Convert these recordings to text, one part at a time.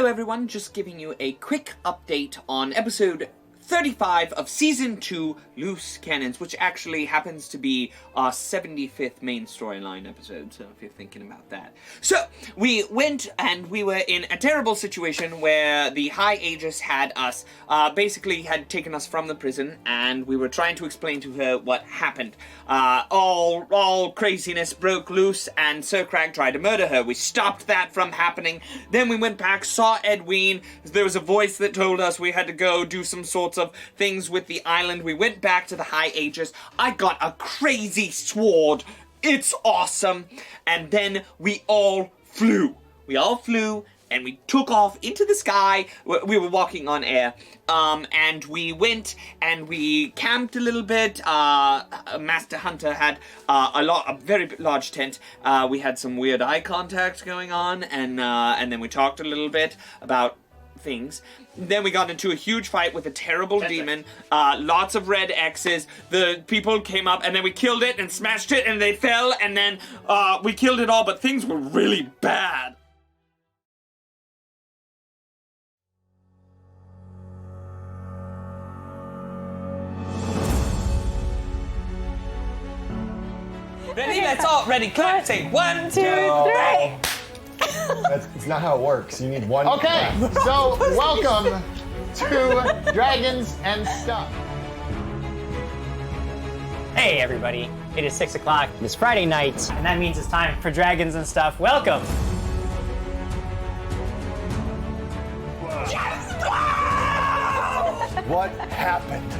Hello everyone, just giving you a quick update on episode 35 of Season 2, Loose Cannons, which actually happens to be our 75th main storyline episode, so if you're thinking about that. So, we went and we were in a terrible situation where the High Aegis had us, basically had taken us from the prison, and we were trying to explain to her what happened. All craziness broke loose, and Sir Crag tried to murder her. We stopped that from happening. Then we went back, saw Edwin. There was a voice that told us we had to go do some sorts of things with the island. We went back to the High Aegis. I got a crazy sword. It's awesome. And then we all flew. And we took off into the sky. We were walking on air. And we went and we camped a little bit. Master Hunter had a very large tent. We had some weird eye contact going on, and then we talked a little bit about things. Then we got into a huge fight with a terrible demon. Lots of red X's. The people came up, and then we killed it and smashed it, and they fell, and then we killed it all, but things were really bad. Ready? Let's all ready. Clap. Say 1, 2, 3. It's not how it works. You need one. Okay, so welcome to Dragons and Stuff. Hey everybody, it is 6 o'clock, it's Friday night, and that means it's time for Dragons and Stuff. Welcome! What happened?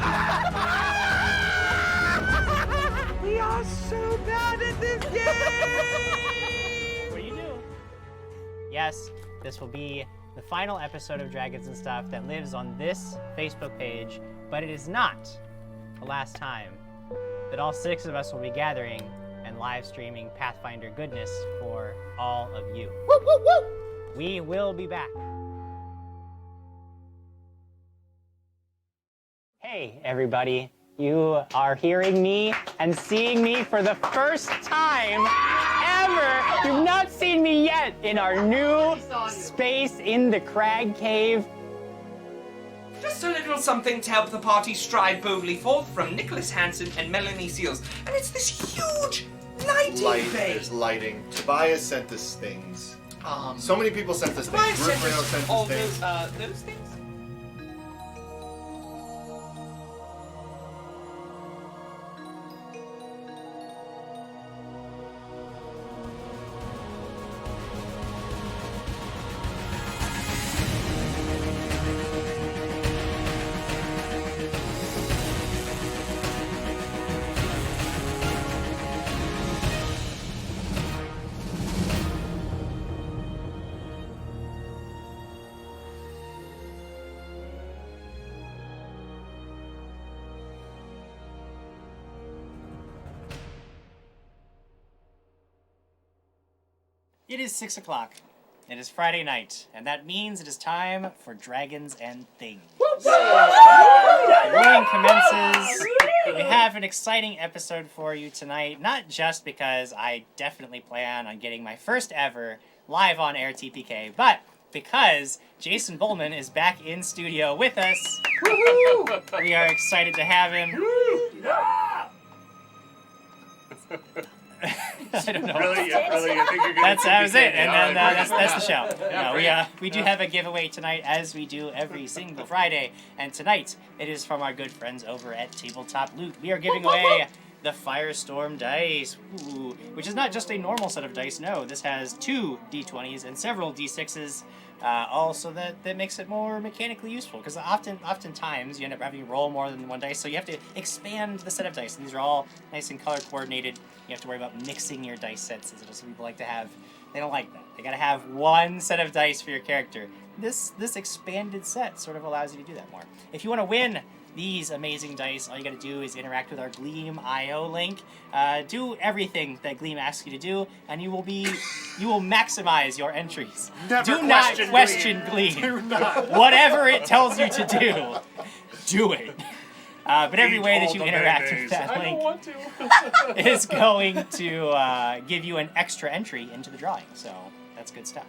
We are so bad at this game! What do you do? Yes, this will be the final episode of Dragons and Stuff that lives on this Facebook page, but it is not the last time that all 6 of us will be gathering and live streaming Pathfinder goodness for all of you. Woo, woo, woo. We will be back. Hey everybody, you are hearing me and seeing me for the first time ever. You've not seen me yet in our new space in the Crag Cave. Just a little something to help the party stride boldly forth from Nicholas Hansen and Melanie Seals. And it's this huge lighting bay. There's lighting. Tobias sent us things. So many people sent us things. Tobias sent all us things. those things? It is 6 o'clock. It is Friday night, and that means it is time for Dragons and Things. The reading commences. We have an exciting episode for you tonight, not just because I definitely plan on getting my first ever live on air TPK, but because Jason Bullman is back in studio with us. Woohoo! We are excited to have him. I don't know. Really? I think you're gonna That was it, and then that's the show. Yeah, We do have a giveaway tonight, as we do every single Friday, and tonight it is from our good friends over at Tabletop Loot. We are giving away the Firestorm dice, which is not just a normal set of dice. No, this has 2 D20s and several D6s. Also, that makes it more mechanically useful, because oftentimes you end up having to roll more than one dice, so you have to expand the set of dice. And these are all nice and color coordinated. You have to worry about mixing your dice sets, as some people like to have. They don't like that. They gotta have one set of dice for your character. This expanded set sort of allows you to do that more. If you want to win these amazing dice, all you gotta do is interact with our Gleam IO link. Do everything that Gleam asks you to do, and you will maximize your entries. Never do not question question Gleam. Do not. Whatever it tells you to do it. But every way that all you the interact with mayonnaise. that I link don't want to. is going to give you an extra entry into the drawing. So that's good stuff.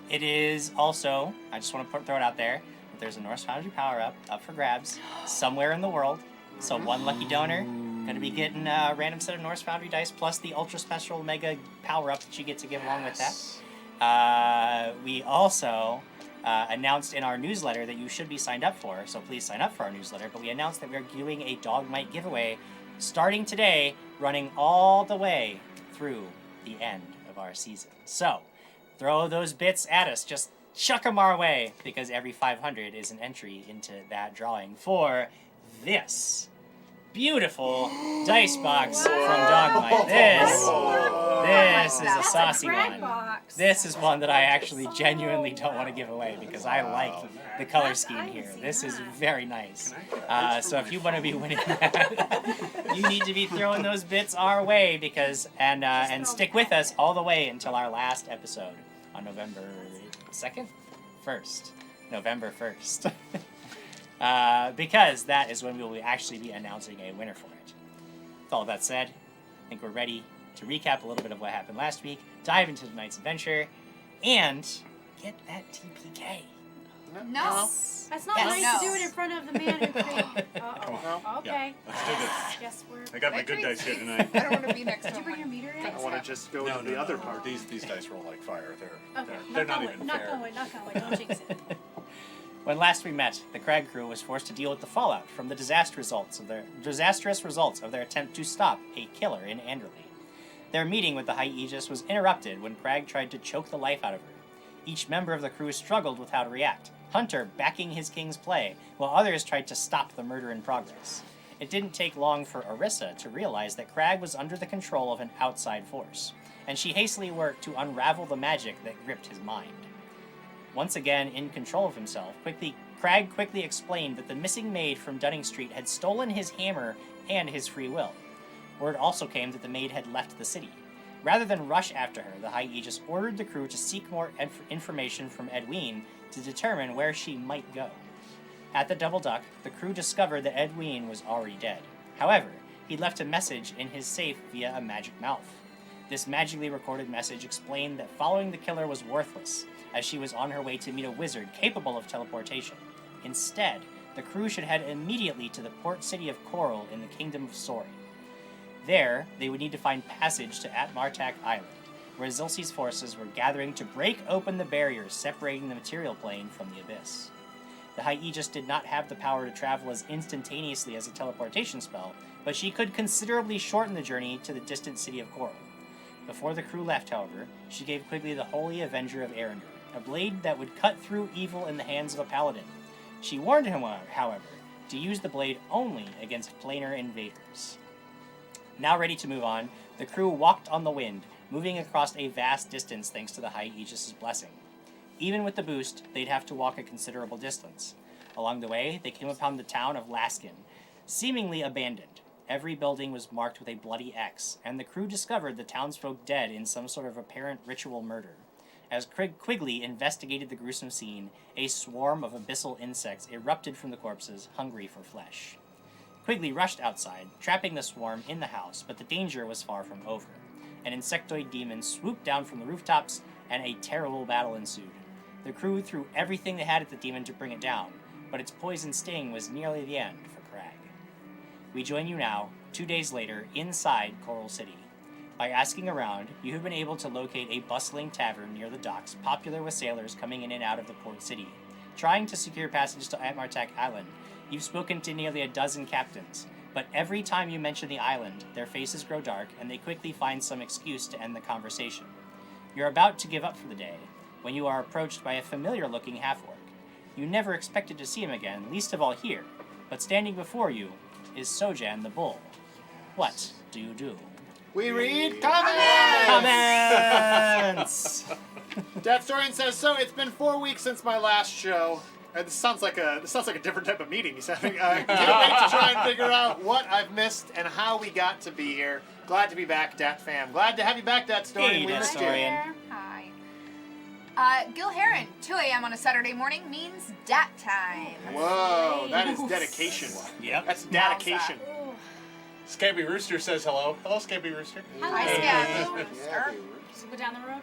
It is also, I just want to throw it out there, that there's a Norse Foundry power-up up for grabs somewhere in the world. So one lucky donor going to be getting a random set of Norse Foundry dice plus the ultra special mega power-up that you get to give along with that. We also announced in our newsletter that you should be signed up for, so please sign up for our newsletter, but we announced that we're doing a Dogmite giveaway starting today, running all the way through the end of our season. So, throw those bits at us, just chuck them our way, because every 500 is an entry into that drawing for this beautiful dice box from Dogmite. This is a saucy one. Box. This is one that I actually genuinely don't want to give away because I like the color scheme here. This is very nice. So if you want to be winning that, you need to be throwing those bits our way because and stick with us all the way until our last episode on November 2nd? 1st. November 1st. Because that is when we will actually be announcing a winner for it. With all that said, I think we're ready to recap a little bit of what happened last week, dive into tonight's adventure, and get that TPK. No. That's not Yes. nice to do it in front of the man who created. Uh-oh. Okay. Let's do this. Guess we're... I got my good dice here tonight. I don't want to be next to Did you bring your meter in? I want to just go to the other part. These dice roll like fire. Okay. They're not even Not fair. going. Don't jinx it. When last we met, the Krew crew was forced to deal with the fallout from the disastrous results of their attempt to stop a killer in Anderley. Their meeting with the High Aegis was interrupted when Krew tried to choke the life out of her. Each member of the crew struggled with how to react, Hunter backing his king's play, while others tried to stop the murder in progress. It didn't take long for Orissa to realize that Krew was under the control of an outside force, and she hastily worked to unravel the magic that gripped his mind. Once again in control of himself, Krew quickly explained that the missing maid from Dunning Street had stolen his hammer and his free will. Word also came that the maid had left the city. Rather than rush after her, the High Aegis ordered the crew to seek more information from Edwene to determine where she might go. At the Double Duck, the crew discovered that Edwene was already dead. However, he'd left a message in his safe via a magic mouth. This magically recorded message explained that following the killer was worthless, as she was on her way to meet a wizard capable of teleportation. Instead, the crew should head immediately to the port city of Coral in the Kingdom of Sori. There, they would need to find passage to Atmartak Island, where Zilce's forces were gathering to break open the barriers separating the material plane from the abyss. The High Aegis did not have the power to travel as instantaneously as a teleportation spell, but she could considerably shorten the journey to the distant city of Coral. Before the crew left, however, she gave Quigley the Holy Avenger of Erendur, a blade that would cut through evil in the hands of a paladin. She warned him, however, to use the blade only against planar invaders. Now ready to move on, the crew walked on the wind, moving across a vast distance thanks to the High Aegis' blessing. Even with the boost, they'd have to walk a considerable distance. Along the way, they came upon the town of Laskin, seemingly abandoned. Every building was marked with a bloody X, and the crew discovered the townsfolk dead in some sort of apparent ritual murder. As Quigley investigated the gruesome scene, a swarm of abyssal insects erupted from the corpses, hungry for flesh. Quigley rushed outside, trapping the swarm in the house, but the danger was far from over. An insectoid demon swooped down from the rooftops, and a terrible battle ensued. The crew threw everything they had at the demon to bring it down, but its poison sting was nearly the end for Krew. We join you now, 2 days later, inside Coral City. By asking around, you have been able to locate a bustling tavern near the docks, popular with sailors coming in and out of the port city. Trying to secure passage to Atmartak Island, you've spoken to nearly a dozen captains, but every time you mention the island, their faces grow dark and they quickly find some excuse to end the conversation. You're about to give up for the day, when you are approached by a familiar-looking half-orc. You never expected to see him again, least of all here, but standing before you is Sojan the Bull. What do you do? We read comments! Comments! Deathstorian says, so it's been 4 weeks since my last show. This sounds like a different type of meeting he's having. Can't wait to try and figure out what I've missed and how we got to be here. Glad to be back, Dat fam. Glad to have you back, Deathstorian. Hey, We missed you. Deathstorian. Hi. Gil Heron, 2 a.m. on a Saturday morning means dat time. Whoa, that is dedication. Yep. That's dedication. Oh, Scabby Rooster says hello. Hello, Scabby Rooster. Hi, Hey. Scabby. Yeah, just go down the road.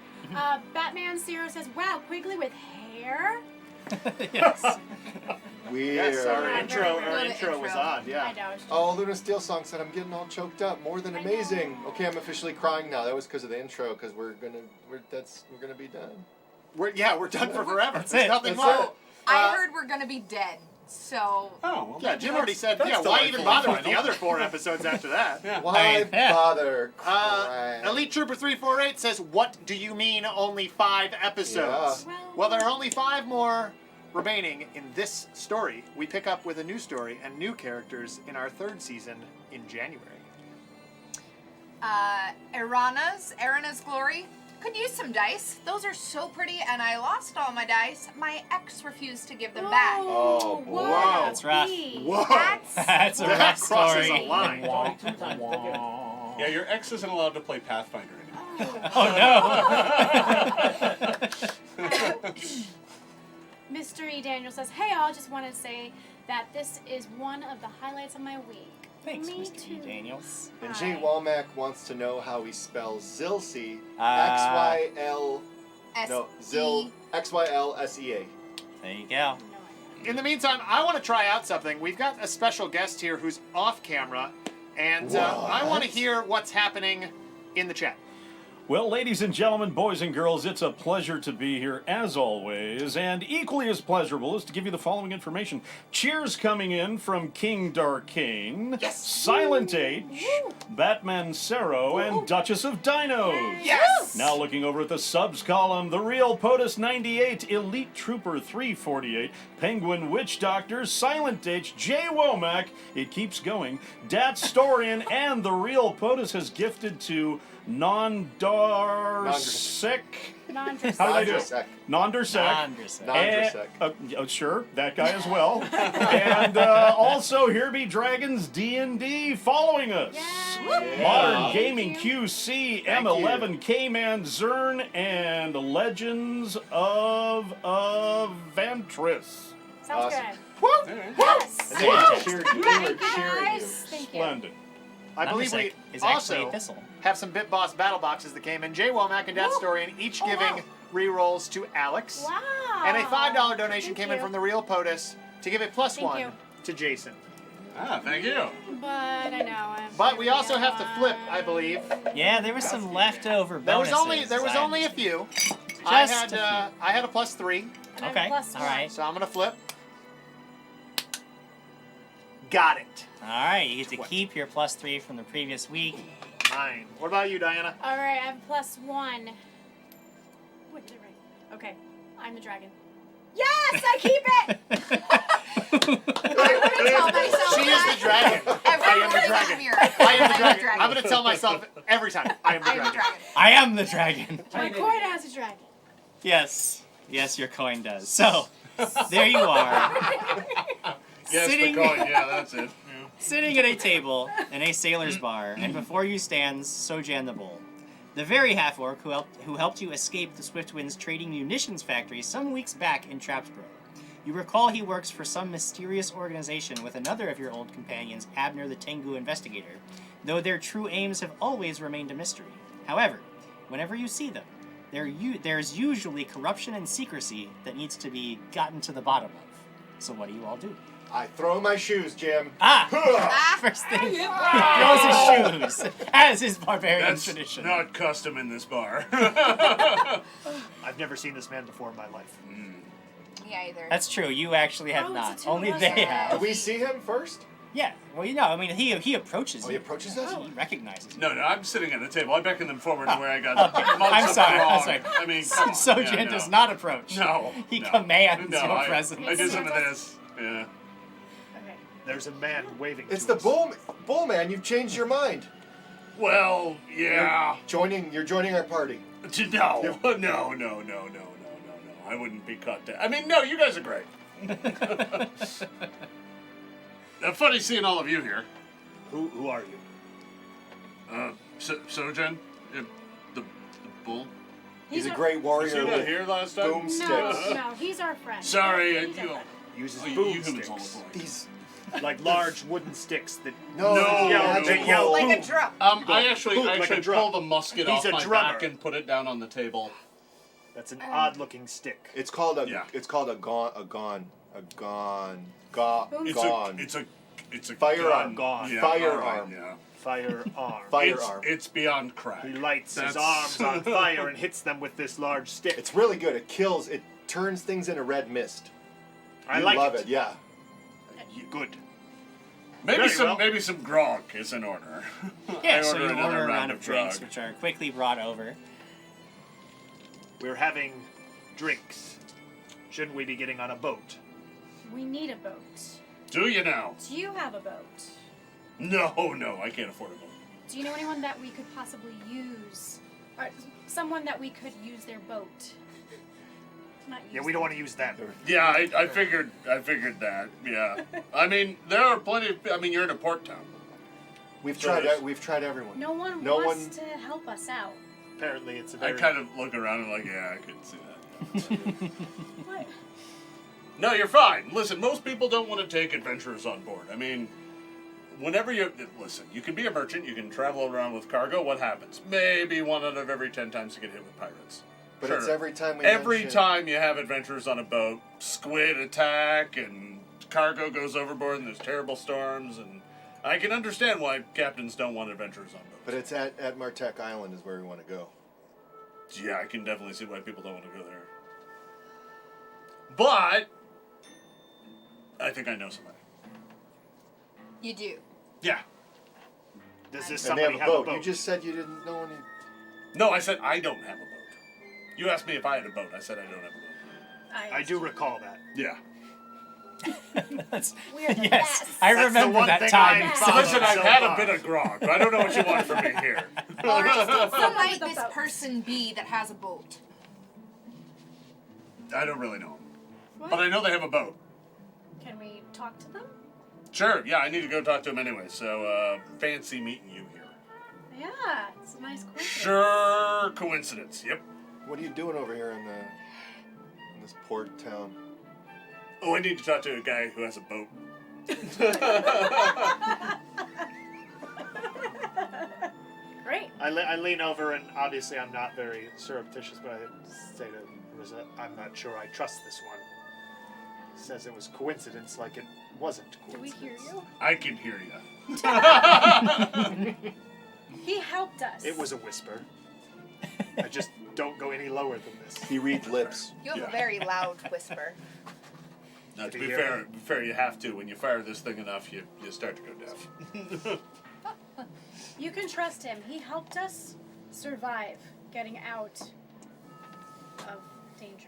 Batman Zero says, "Wow, Quigley with hair." Yes. Weird. Yes, our Yeah, intro very was intro. odd. I Yeah. know. Oh, Luna Steel Song said I'm getting all choked up. More than I amazing. know. Okay, I'm officially crying now. That was because of the intro. Because we're gonna be done. We're done for forever. That's There's it. nothing That's more. it. I heard we're gonna be dead. So Oh, well, Yeah, Jim already said. that's Yeah, why even delightful bother and with the final. other 4 episodes after that? Yeah. Why Yeah. bother? crying? Elite Trooper 348 says, "What do you mean only 5 episodes?" Yeah. Well, there are only 5 more remaining in this story. We pick up with a new story and new characters in our 3rd season in January. Erana's Glory. Could use some dice. Those are so pretty, and I lost all my dice. My ex refused to give them back. Oh, what boy. a That's rough. beast. Whoa! That's a That rough crosses story. a line. Yeah, your ex isn't allowed to play Pathfinder anymore. Oh no. Mystery Daniel says, "Hey all, just wanted to say that this is one of the highlights of my week." Thanks, Me Mr. too. E. Daniels. And Hi. Jay Walmack wants to know how he spells Zilsea. XYL. No, Zil. XYLSEA. There you go. No idea. In the meantime, I want to try out something. We've got a special guest here who's off camera, and I want to hear what's happening in the chat. Well, ladies and gentlemen, boys and girls, it's a pleasure to be here as always, and equally as pleasurable is to give you the following information. Cheers coming in from King Darkane, Silent H, Batman Cero, and Duchess of Dinos. Yes! Now looking over at the subs column, the Real POTUS 98, Elite Trooper 348, Penguin Witch Doctor, Silent H, Jay Womack, it keeps going, Dat Storian, and the Real POTUS has gifted to Nondarsek. Non-dress. How did I do it? Nondersec. Nondersec. Nondersec. Sure, that guy as well. And also, here be Dragons D&D following us. Yay. Modern Thank Gaming you. QC, Thank M11, K-Man, Zern, and Legends of Avantris. Sounds Awesome. good. Yes. They were cheering you. They were Thank you, cheering you. guys. Thank you. Splendid. I believe we Nondersec is actually also a thistle. have some Bit Boss battle boxes that came in. Jay Womack and Dat Storian each giving re-rolls to Alex. Wow. And a $5 donation Thank came in you. from the Real POTUS to give a +1 Thank you. to Jason. Ah, thank you. But I know. But we also have to flip, I believe. Yeah, there was some leftover There was bonuses. only a few. I Just had a I had a +3, And I'm Okay, plus all one. right. so I'm gonna flip. Got it. All right, you get to keep your +3 from the previous week. Mine. What about you, Diana? All right, I have +1. What did I write? Okay, I'm the dragon. Yes, I keep it. I'm gonna tell myself She is that the dragon. every I am the time dragon. I'm here. I am the dragon. I'm gonna tell myself every time. I am the I am the dragon. dragon. I am the dragon. My coin has a dragon. Yes. Yes, your coin does. So, there you are. Yes, Sitting- the coin. Yeah, that's it. Sitting at a table in a sailor's bar, and before you stands Sojan the Bull, the very half-orc who helped you escape the Swiftwind's trading munitions factory some weeks back in Trapsboro. You recall he works for some mysterious organization with another of your old companions, Abner the Tengu Investigator, though their true aims have always remained a mystery. However, whenever you see them, there's usually corruption and secrecy that needs to be gotten to the bottom of. So what do you all do? I throw my shoes, Jim. First thing, throws his shoes, as is barbarian That's tradition. not custom in this bar. I've never seen this man before in my life. Me either. That's true. You actually have Oh, not. it's a two Only of us. they Do have. we see him first? Yeah. Well, you know, I mean, he approaches Oh, you. he approaches us? He recognizes you. No, I'm sitting at the table. I beckon them forward to where I got. Okay. I'm sorry. I'm sorry. I mean, come on. Sojan Yeah, no. does not approach. No. He no. commands No, your I presence. do some of this. Yeah. Okay. There's a man waving It's to the us. bull man. You've changed your mind. Well, yeah. You're joining our party. No. No. I wouldn't be caught down. I mean, no, you guys are great. Funny seeing all of you here. Who are you? Sojan, the bull. He's a our- great Was warrior he not with here last time? boomsticks. No, he's our friend. Sorry, He's our you. friend. Uses You boom humans all sticks. the point. These Like large wooden sticks that. No, No, they no. yell. Like a "Boom." drum. I actually Boom, like a drum. pull the musket He's off a my drummer. back and put it down on the table. That's an odd-looking stick. It's called a. Yeah. It's called a gone. It's a Firearm. gun. Yeah, Firearm. alright, yeah. Firearm. Firearm. It's beyond crack. He lights his That's- arms on fire and hits them with this large stick. It's really good. It kills. It turns things into red mist. I You like love it. it. Yeah. Good. Maybe Very well. some grog is in order. Yeah, I so you another order a round of drinks, grog. which are quickly brought over. We're having drinks. Shouldn't we be getting on a boat? We need a boat. Do you now? Do you have a boat? No, I can't afford a boat. Do you know anyone that we could possibly use? Or someone that we could use their boat? Not Yeah, use we don't want to use them. Yeah, I figured that. Yeah, I mean there are plenty. I mean you're in a port town. We've So tried. there's- We've tried everyone. No one No wants one- to help us out. Apparently, it's a I very. kind of look around and like, yeah, I could see that. What? No, you're fine. Listen, most people don't want to take adventurers on board. I mean, whenever you listen, you can be a merchant, you can travel around with cargo. What happens? Maybe 1 out of every 10 times you get hit with pirates. But Sure. it's every time we. Every mention- time you have adventurers on a boat, squid attack and cargo goes overboard and there's terrible storms, and I can understand why captains don't want adventurers on boats. But it's at Martek Island is where we want to go. Yeah, I can definitely see why people don't want to go there. But I think I know somebody. You do. Yeah. Does this And they somebody have a boat. have a You just said you didn't know any. No, I said I don't have a boat. You asked me if I had a boat. I said I don't have a boat. I do recall that. Yeah. That's, We're the yes, best. I That's the remember one that thing time. I've So followed listen, I've so had far. a bit of grog, but I don't know what you want from me here. Or just who might The this boat. person be that has a boat? I don't really know them. What? But I know they have a boat. Can we talk to them? Sure, yeah, I need to go talk to them anyway, so fancy meeting you here. Yeah, it's a nice coincidence. Sure coincidence, yep. What are you doing over here in this port town? Oh, I need to talk to a guy who has a boat. Great. I lean over and obviously I'm not very surreptitious, but I say to Rosette, I'm not sure I trust this one. Says it was coincidence, like it wasn't Do we coincidence. hear you? I can hear you. He helped us. It was a whisper. I just don't go any lower than this. He reads lips. You have Yeah. a very loud whisper. Now, to Did be he hear fair, you have to. When you fire this thing enough, you start to go deaf. You can trust him. He helped us survive getting out of danger.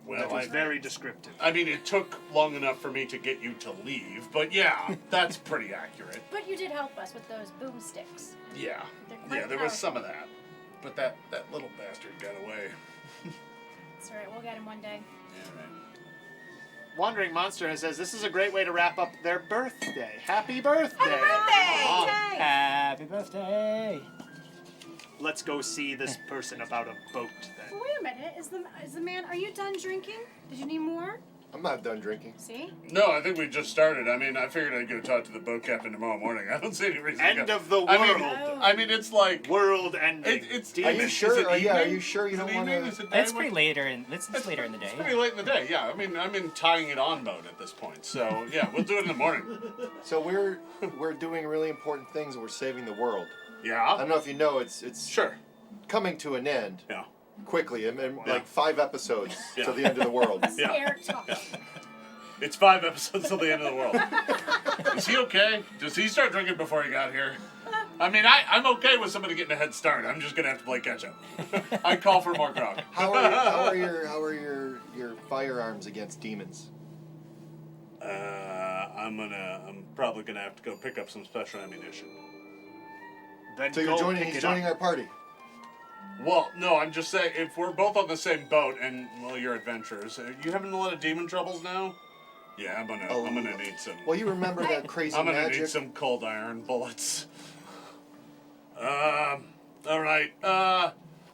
Well, That was very descriptive. I mean, it took long enough for me to get you to leave, but yeah, that's pretty accurate. But you did help us with those boomsticks. Yeah, They're quite yeah, there was powerful. some of that, but that little bastard got away. It's alright, we'll get him one day. Yeah, right. Wandering Monster says this is a great way to wrap up their birthday. Happy birthday! Happy birthday! Yay! Happy birthday! Let's go see this person about a boat then. But wait a minute, is the man? Are you done drinking? Did you need more? I'm not done drinking. See? No, I think we just started. I mean, I figured I'd go talk to the boat captain tomorrow morning. I don't see any reason. End to go. of the I mean, world. I mean, it's like World ending. it's. Are you is sure? it Yeah, are evening? you sure you Is it don't evening? wanna- Is it day? It's pretty later in. It's later in the day. It's pretty late in the day. Yeah, I mean, I'm in tying it on mode at this point. So yeah, we'll do it in the morning. So we're doing really important things and we're saving the world. I Yeah. don't know if you know, it's Sure. coming to an end Yeah. quickly. I mean, Yeah. like 5 episodes Yeah. to the end of the world. Yeah. Eric talking. It's 5 episodes till the end of the world. Is he okay? Does he start drinking before he got here? I mean, I'm okay with somebody getting a head start. I'm just gonna have to play catch up. I call for more grog. How are your firearms against demons? I'm probably gonna have to go pick up some special ammunition. Then So go you're pick he's it joining up. our party. Well, no, I'm just saying if we're both on the same boat and well, you're adventurers, you having a lot of demon troubles now? Yeah, I'm gonna need some. Well, you remember that crazy I'm gonna magic? need some cold iron bullets. All right.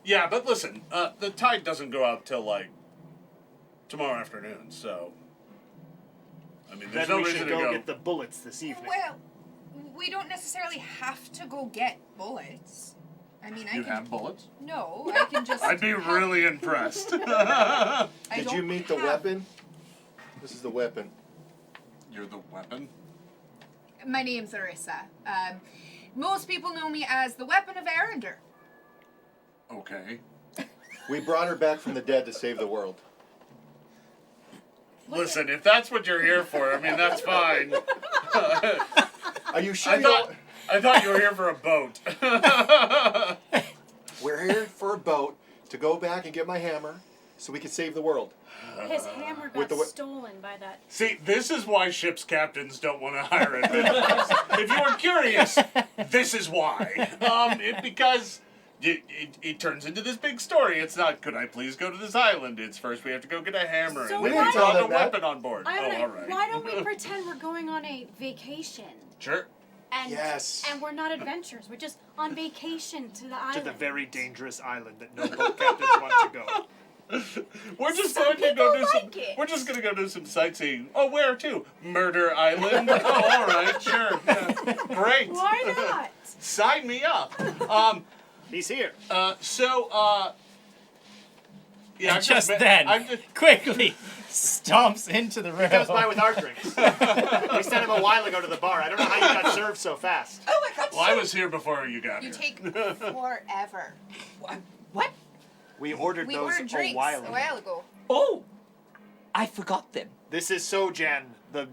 Yeah, but listen, the tide doesn't go out till like tomorrow afternoon, so I mean, there's Then no we reason should to go go. get the bullets this evening. Well, we don't necessarily have to go get bullets. I mean, I You can. have bullets? No, I can just. I'd be really impressed. Did you meet the weapon? This is the weapon. You're the weapon? My name's Larissa. Most people know me as the Weapon of Arender. Okay. We brought her back from the dead to save the world. Listen, if that's what you're here for, I mean, that's fine. Are you sure you don't... I thought you were here for a boat. We're here for a boat to go back and get my hammer so we can save the world. His hammer With got the stolen by that. See, this is why ship's captains don't want to hire adventurers. If you were curious, this is why. Because it turns into this big story. It's not, could I please go to this island? It's first we have to go get a hammer So and we then didn't we tell have a them that. weapon on board. All right. Why don't we pretend we're going on a vacation? Sure. And, Yes. And we're not adventurers. We're just on vacation to the To island. the very dangerous island that no boat captains want to go. We're just Some going to go do people some. like it. We're just going to go do some sightseeing. Oh, where to? Murder Island. Oh, all right, sure. Yeah. Great. Why not? Sign me up. He's here. Yeah, And just then, quickly stomps into the room. He comes by with our drinks. We sent him a while ago to the bar. I don't know how you got served so fast. Oh my God! Well, I was here before you got You here. take forever. What? We ordered We those ordered drinks a while ago. Oh, I forgot them. This is Sojan, the...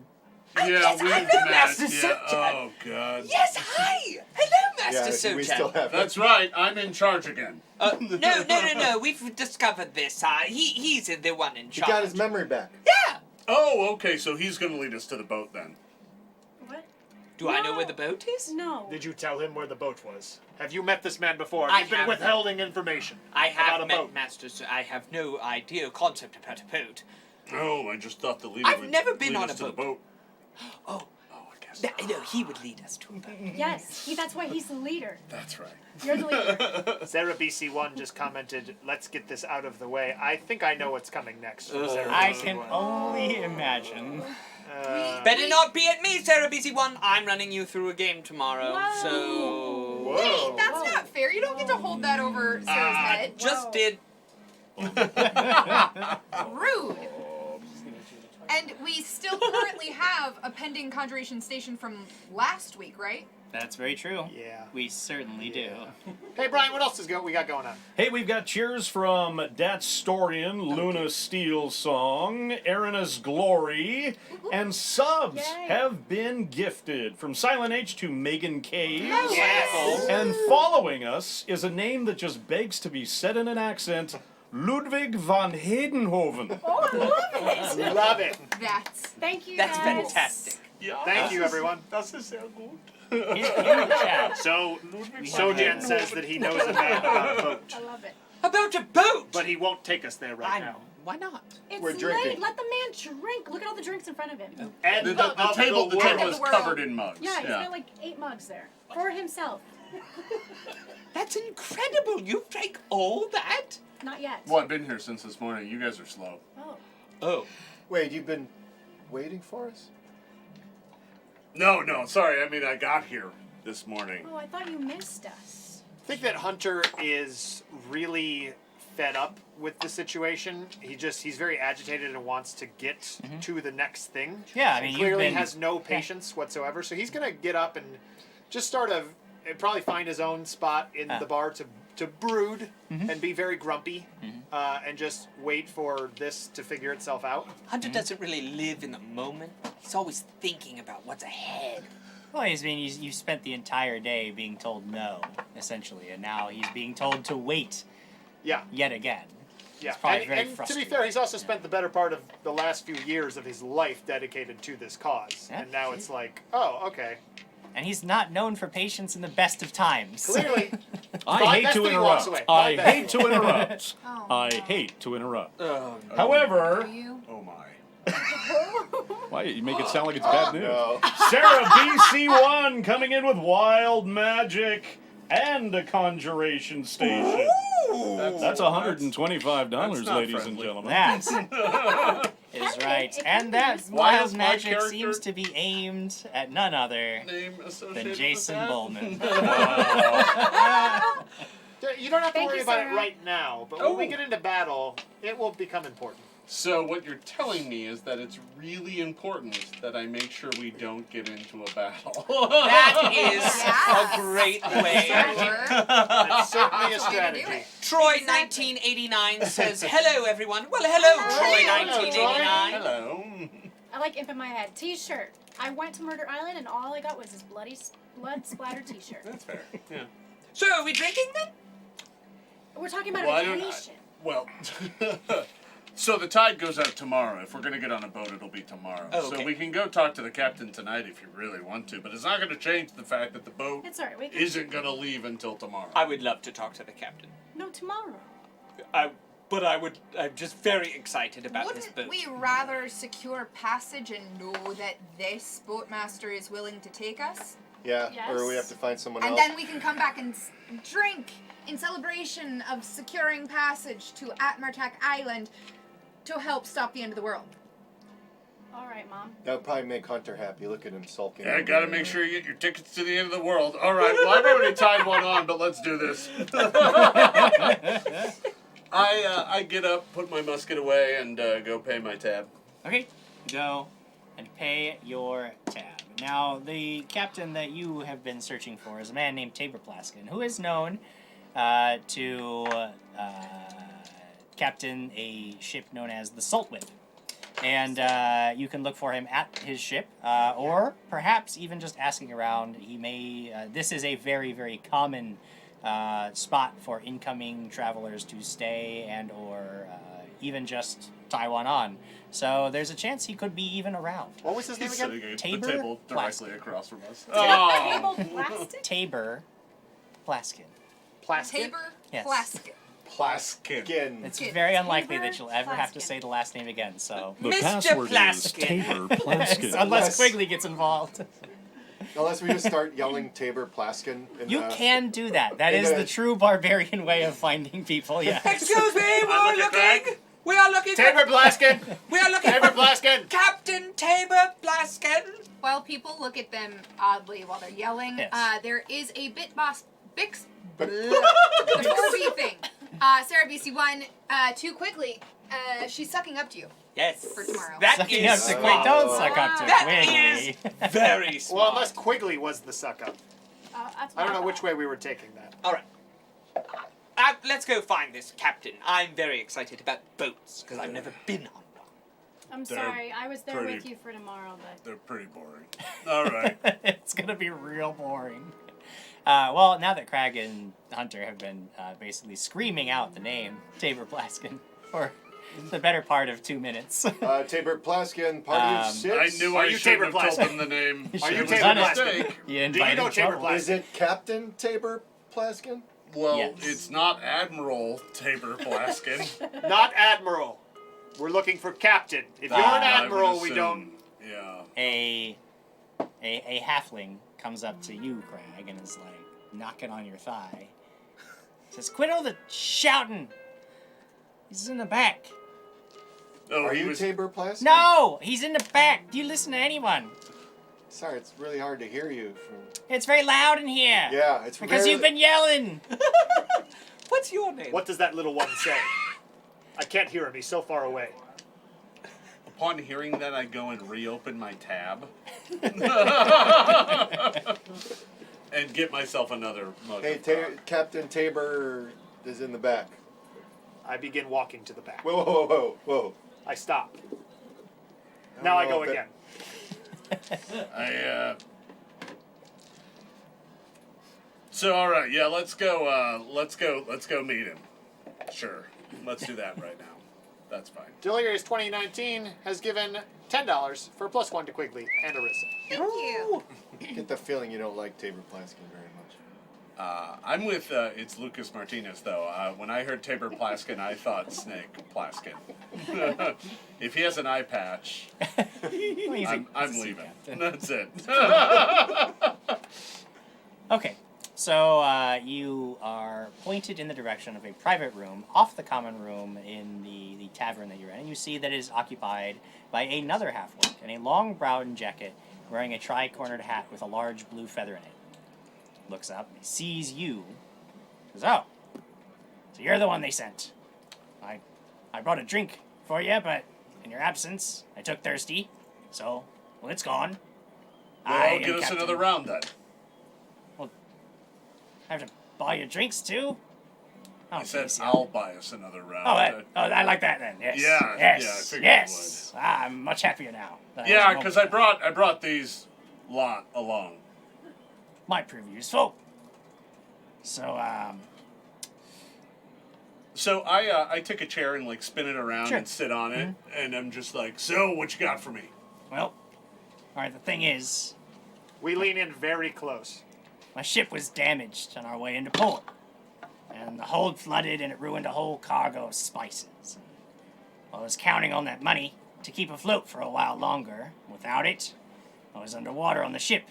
Yeah, we met. Master Yeah. Sojan. Oh God. Yes, hi. Hello, Master Yeah, we Sojan. still have That's right. I'm in charge again. No. We've discovered this. He's the one in He charge. got his memory back. Yeah. Oh, okay. So he's going to lead us to the boat then. What? Do I know where the boat is? No. Did you tell him where the boat was? Have you met this man before? I You've been have. withholding information I about have a met boat. Master. I have no idea concept about a boat. Oh, I just thought the leader I've would never been lead on us a to the boat. Oh, I guess. no, he would lead us to a boat. Yes. That's why he's the leader. That's right. You're the leader. Sarah BC1 just commented, let's get this out of the way. I think I know what's coming next. From Sarah I BC1. can only imagine. Better not be at me, Sarah BC1. I'm running you through a game tomorrow. Whoa. So. Wait, that's not fair. You don't get to hold that over Sarah's head. Just Whoa. did. Rude. And we still currently have a pending conjuration station from last week, right? That's very true. Yeah. We certainly do. Hey, Brian, what else we got going on? Hey, we've got cheers from Datstorian, Luna Steele's song, Erina's Glory, and subs Yay. have been gifted from Silent H to Megan Cave. Yes. And following us is a name that just begs to be said in an accent, Ludwig van Hedenhoven. Oh, I love it. Love it. Thank you. That's guys. fantastic. Yeah. Thank you, everyone. Das ist sehr gut. In the chat. So, Sojan says that he knows a man about a boat, I love it. About a boat. but he won't take us there right I now. know. Why not? It's We're late. drinking. Let the man drink. Look at all the drinks in front of him. And The table world. is covered in mugs. Yeah, he's got like 8 mugs there. For himself. That's incredible. You drank all that? Not yet. Well, I've been here since this morning. You guys are slow. Oh. Oh. Wait, you've been waiting for us? No, sorry. I mean, I got here this morning. Oh, I thought you missed us. I think that Hunter is really fed up with the situation. He's very agitated and wants to get to the next thing. Yeah, I And mean, clearly you've been... has no patience whatsoever. So he's gonna get up and just sort of probably find his own spot in the bar to brood and be very grumpy and just wait for this to figure itself out. Hunter doesn't really live in the moment. He's always thinking about what's ahead. Well, you spent the entire day being told no, essentially, and now he's being told to wait Yeah. yet again. Yeah, probably and, very and to be frustrating. fair, he's also spent the better part of the last few years of his life dedicated to this cause, Yeah. and now it's like, oh, okay, And he's not known for patience in the best of times. clearly. I Bob hate to Bethany walks interrupt. away. I Bob hate to interrupt. Oh, I no. hate to interrupt. Oh, However, You? Oh my. why you make it sound like it's bad news? No. Sarah BC1 coming in with wild magic and a conjuration station. That's $125, That's not ladies and friendly. gentlemen. That is Can be. right. It can And be that useful. Why wild is my magic character- seems to be aimed at none other Name associated than with Jason that? Bowman. You don't have to Thank worry you, about it Sarah. right now, but when we Oh. get into battle, it will become important. So what you're telling me is that it's really important that I make sure we don't get into a battle. That is Yes. a great way. That's certainly a That's the way to do strategy. it. Troy Exactly. 1989 says, "Hello everyone." Well, hello, Troy Hello, 1989. Hello. I like Imp in my head. T-shirt. I went to Murder Island and all I got was this blood splattered T-shirt. That's fair. Yeah. So, are we drinking then? We're talking about Well, I a don't- vacation. Well, so the tide goes out tomorrow. If we're going to get on a boat, it'll be tomorrow. Oh, So okay. we can go talk to the captain tonight if you really want to, but it's not going to change the fact that the boat It's alright. We can. isn't going to leave until tomorrow. I would love to talk to the captain. No, tomorrow. I'm just very excited about this boat. Wouldn't we rather secure passage and know that this boatmaster is willing to take us? Yeah, Yes. or we have to find someone And else. then we can come back and drink in celebration of securing passage to Atmartak Island to help stop the end of the world. Alright, Mom. That would probably make Hunter happy. Look at him sulking. Yeah, over got to there. make sure you get your tickets to the end of the world. All right, well, I've already tied one on, but let's do this. I get up, put my musket away, and go pay my tab. Okay, go and pay your tab. Now, the captain that you have been searching for is a man named Tabor Plaskin, who is known to captain a ship known as the Salt Whip. And you can look for him at his ship, or perhaps even just asking around. He may. This is a very, very common spot for incoming travelers to stay and/or even just tie one on. So there's a chance he could be even around. What was his name He's again? sitting at Tabor the table Plaskin. directly across from us. Table plastic? Tabor Plaskin. Plastic. Tabor Yes. Plaskin. Plaskin. Again. It's Good. very unlikely Tabor that you'll ever have to Plaskin. say the last name again. So The Mr. password is Plaskin. Tabor Plaskin. unless Yes. Quigley gets involved. Unless we just start yelling Tabor Plaskin. In You the, can do that. That in is the- the true barbarian way of finding people. Yes. Excuse me, look we're at looking. Craig. We are looking. Tabor Plaskin! We are looking. Tabor for Plaskin! Captain Tabor Plaskin. While people look at them oddly while they're yelling, Yes. there is a Bix the 4B thing. Sarah BC1, too quickly. She's sucking up to you. Yes. For tomorrow. That Sucking up is to smart. Quigley. Don't suck up to That Quigley. is very smart. Well, unless Quigley was the suck up. That's I don't know what which way we were taking that. All right. Let's go find this captain. I'm very excited about boats because I've never been on one. I'm They're sorry. I was there pretty- with you for tomorrow, but They're pretty boring. All right. It's gonna be real boring. Well, now that Crag and Hunter have been basically screaming out the name Tabor Plaskin for the better part of 2 minutes. Tabor Plaskin, party of 6. I knew Are I you should Tabor have told Plaskin? them the name. You Are you should've Tabor done it. Plaskin? You Do you invited know Tabor trouble. Plaskin? Is it Captain Tabor Plaskin? Well, Yes. it's not Admiral Tabor Plaskin. Not Admiral. We're looking for Captain. If you're an I would Admiral, we assume. don't. Yeah. A halfling comes up to you, Crag, and is like knocking on your thigh. Says, "Quit all the shouting. He's in the back." Oh, Are he you was. Tabor Plaskin? No, he's in the back. Do you listen to anyone? Sorry, it's really hard to hear you. From... It's very loud in here. Yeah, it's Because very... you've been yelling. What's your name? What does that little one say? I can't hear him. He's so far away. Upon hearing that, I go and reopen my tab. And get myself another mug. Hey, of grog. Captain Tabor is in the back. I begin walking to the back. Whoa, whoa, whoa, whoa. I stop. don't Now I know go if again. So all right, yeah, let's go meet him. Sure, let's do that right now. That's fine. Delirious 2019 has given $10 for +1 to Quigley and Arissa. Thank you. Get the feeling you don't like Tabor Plaskin very much. I'm with it's Lucas Martinez though. When I heard Tabor Plaskin, I thought Snake Plaskin. If he has an eye patch, I'm leaving. That's it. Okay, So you are pointed in the direction of a private room off the common room in the tavern that you're in, and you see that it is occupied by another half-orc in a long brown jacket wearing a tri-cornered hat with a large blue feather in it. Looks up, sees you, says, "Oh, so you're the one they sent. I brought a drink for you, but in your absence, I took thirsty, so, well, it's gone. Well, get us another round then. I have to buy you drinks too? I said I'll buy us another round. I like that then. Yes. Yeah, Yes. yeah, I figured Yes. I'm much happier now. Yeah, because I brought these lot along. Might prove useful. So, So I take a chair and like spin it around Sure. and sit on it, and I'm just like, so what you got for me? well, alright, the thing is, We lean in very close. my ship was damaged on our way into port. And the hold flooded and it ruined a whole cargo of spices. I was counting on that money to keep afloat for a while longer. Without it, I was underwater on the ship.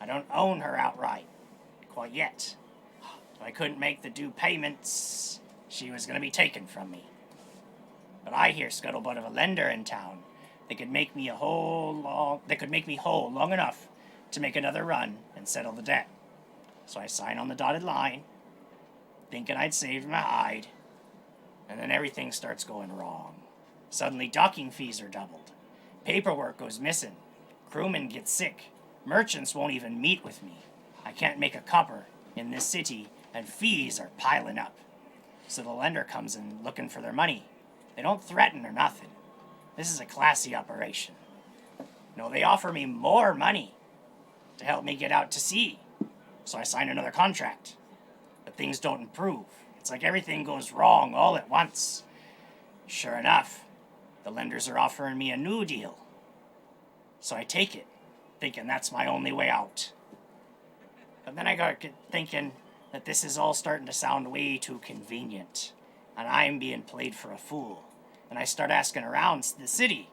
I don't own her outright. Quite yet. If I couldn't make the due payments, she was going to be taken from me. But I hear scuttlebutt of a lender in town that could make me whole long enough to make another run and settle the debt. So I sign on the dotted line, thinking I'd saved my hide, and then everything starts going wrong. Suddenly docking fees are doubled. Paperwork goes missing. Crewmen get sick. Merchants won't even meet with me. I can't make a copper in this city, and fees are piling up. So the lender comes in looking for their money. They don't threaten or nothing. This is a classy operation. No, they offer me more money to help me get out to sea. So I sign another contract. But things don't improve. It's like everything goes wrong all at once. Sure enough, the lenders are offering me a new deal. So I take it, thinking that's my only way out. But then I got thinking that this is all starting to sound way too convenient, and I'm being played for a fool. And I start asking around the city,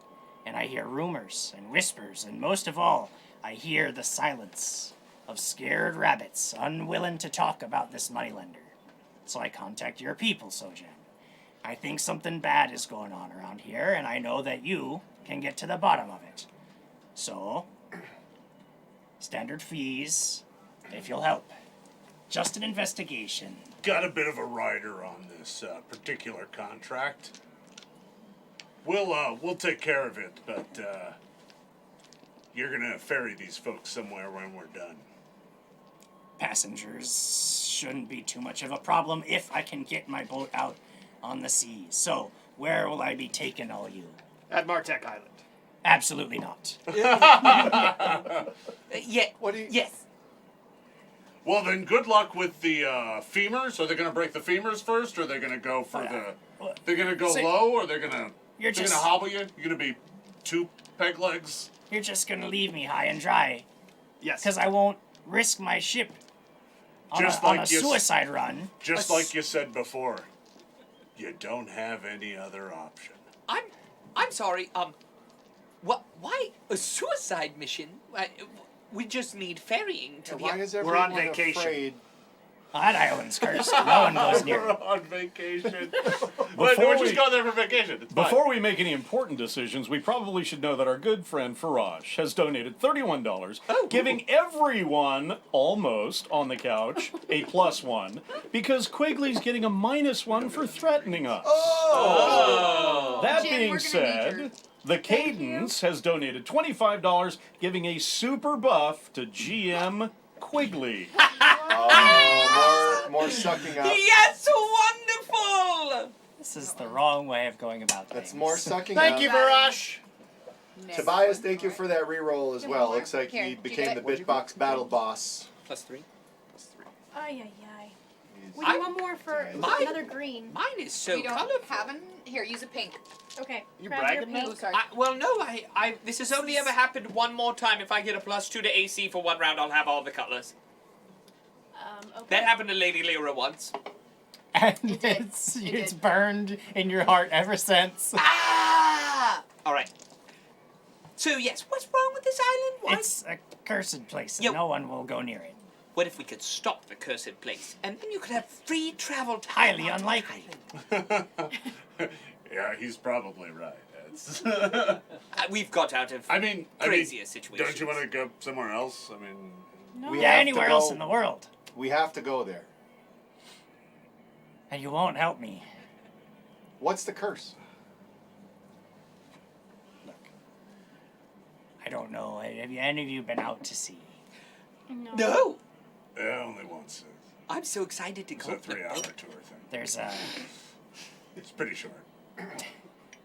and I hear rumors and whispers, and most of all, I hear the silence of scared rabbits unwilling to talk about this moneylender. So I contact your people, Sojan. I think something bad is going on around here, and I know that you can get to the bottom of it. So, standard fees, if you'll help. Just an investigation. Got a bit of a rider on this particular contract. We'll take care of it, but you're gonna ferry these folks somewhere when we're done. Passengers shouldn't be too much of a problem if I can get my boat out on the seas. So, where will I be taking all you? At Martek Island. Absolutely not. Yeah. What do you? Yes. Well, then, good luck with the femurs. Are they gonna break the femurs first, or are they gonna go for They're gonna go So- low, or they're gonna You're gonna just hobble you? You're gonna be two peg legs. you're just gonna leave me high and dry, Yes. because I won't risk my ship on Just a like on a you- suicide run. Just like you said before, you don't have any other option. I'm sorry. What? Why a suicide mission? We just need ferrying to Why the. is We're everyone on vacation. afraid? That island's cursed. No one goes near We're it. on vacation. but Before we're just we- going there for vacation. It's fine. Before we make any important decisions, we probably should know that our good friend Farash has donated $31, giving everyone almost on the couch a +1 because Quigley's getting a -1 for threatening us. That Jen, being we're gonna need said, the Cadence has donated $25, giving a super buff to GM Quigley. More sucking up. Yes, wonderful. This is the wrong way of going about things. That's more sucking Thank up. you, Varash. Tobias, thank you for that reroll as Give well. me Looks more. like Here, he you became get the it. Bitbox battle boss. +3. Ay, ay, ay. We need one more for Mine- another green. Mine is so We don't colorful. have an. Here, use a pink. Okay. You grab bragging your now? Oh, pink. sorry. Well, no, this has only ever happened one more time. If I get a +2 to AC for one round, I'll have all the colors. Okay. That happened to Lady Lyra once. And It did. it's It it's did. burned in your heart ever since. Ah! All right. So yes, what's wrong with this island? Why? It's a cursed place, and Yo. no one will go near it. What if we could stop the cursed place, and then you could have free travel to Highly unlikely. Yeah, he's probably right. It's We've got out of crazier situations. Don't you want to go somewhere else? I mean, No. We Yeah, have to anywhere go- else in the world. We have to go there. And you won't help me. What's the curse? Look, I don't know. Have any of you been out to sea? No. No! yeah, only once. I'm so excited to It's go a on the 3-hour boat. tour thing. There's It's pretty short.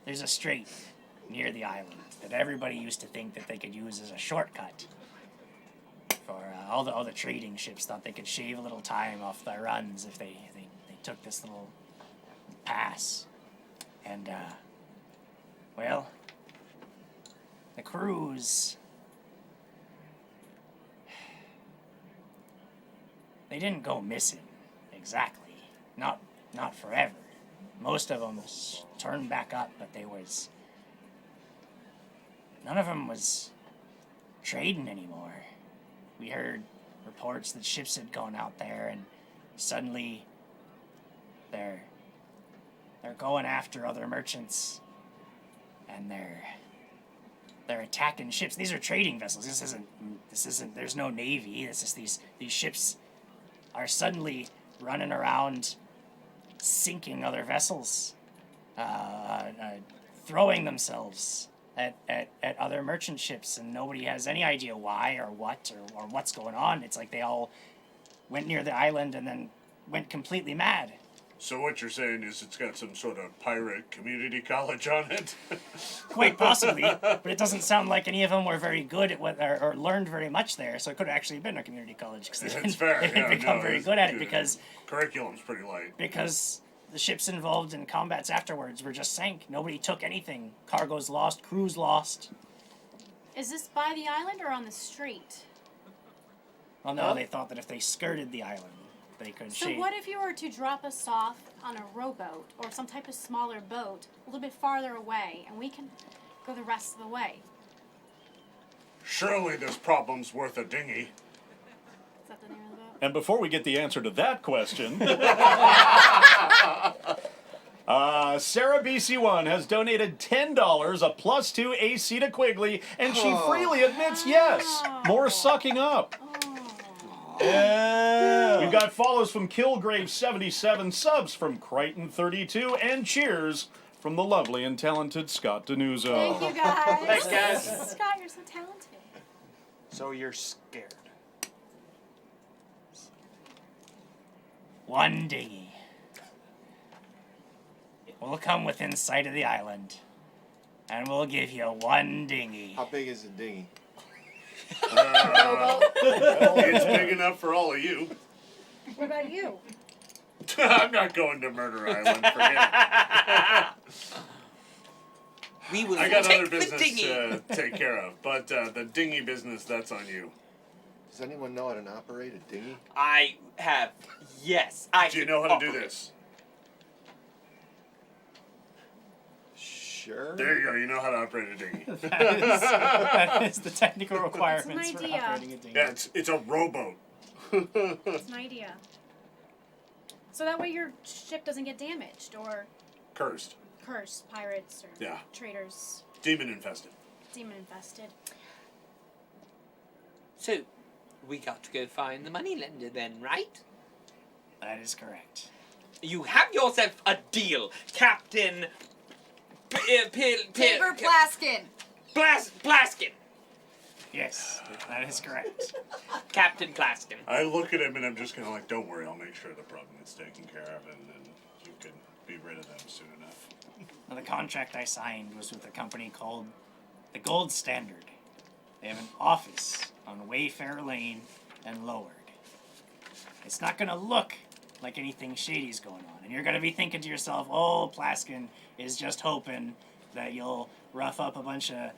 a strait near the island that everybody used to think that they could use as a shortcut. For all the trading ships thought they could shave a little time off their runs if they took this little pass. And well, the crews, they didn't go missing exactly. Not forever. Most of them turned back up, but none of them was trading anymore. We heard reports that ships had gone out there, and suddenly they're going after other merchants, and they're attacking ships. These are trading vessels. This isn't. There's no navy. This is these ships are suddenly running around, sinking other vessels, throwing themselves at other merchant ships, and nobody has any idea why or what or what's going on. It's like they all went near the island and then went completely mad. So what you're saying is it's got some sort of pirate community college on it? Quite possibly, but it doesn't sound like any of them were very good at what or learned very much there. So it could have actually been a community college because they It's fair. didn't Yeah, become no, very it's good at it good. because Curriculum's pretty light. the ships involved in combats afterwards were just sank. Nobody took anything. Cargo's lost. Crews lost. Is this by the island or on the street? Well, no, they thought that if they skirted the island, they could So shave. what if you were to drop us off on a rowboat or some type of smaller boat a little bit farther away, and we can go the rest of the way? Surely this problem's worth a dinghy. Is that the name of the boat? And before we get the answer to that question, Sarah BC1 has donated $10, a +2 AC to Quigley, and she freely admits yes, more sucking up. Yeah. We've got follows from Killgrave77, subs from Crichton32, and cheers from the lovely and talented Scott Denuzzo. Thank you, guys. Thanks, guys. Scott, you're so talented. So you're scared. One dinghy. We'll come within sight of the island, and we'll give you one dinghy. How big is the dinghy? It's big enough for all of you. What about you? I'm not going to Murder Island. Forget it. We will I got take other the business dinghy. to take care of, but the dinghy business, that's on you. Does anyone know how to operate a dinghy? I have, yes. Do you know how to do this? Sure. There you go. You know how to operate a dinghy. That is the technical requirements for idea. operating a dinghy. Yeah, it's a rowboat. It's an idea. So that way your ship doesn't get damaged or Cursed. cursed, pirates or Yeah. traders, Demon infested. demon infested. So, we got to go find the moneylender then, right? That is correct. You have yourself a deal, Captain... Tabor Plaskin. Plaskin. Yes, that is correct. Captain Plaskin. I look at him and I'm just kind of like, don't worry, I'll make sure the problem gets taken care of and then you can be rid of them soon enough. Now, the contract I signed was with a company called the Gold Standard. They have an office on Wayfarer Lane and Lowered. It's not going to look like anything shady's going on. And you're going to be thinking to yourself, oh, Plaskin is just hoping that you'll rough up a bunch of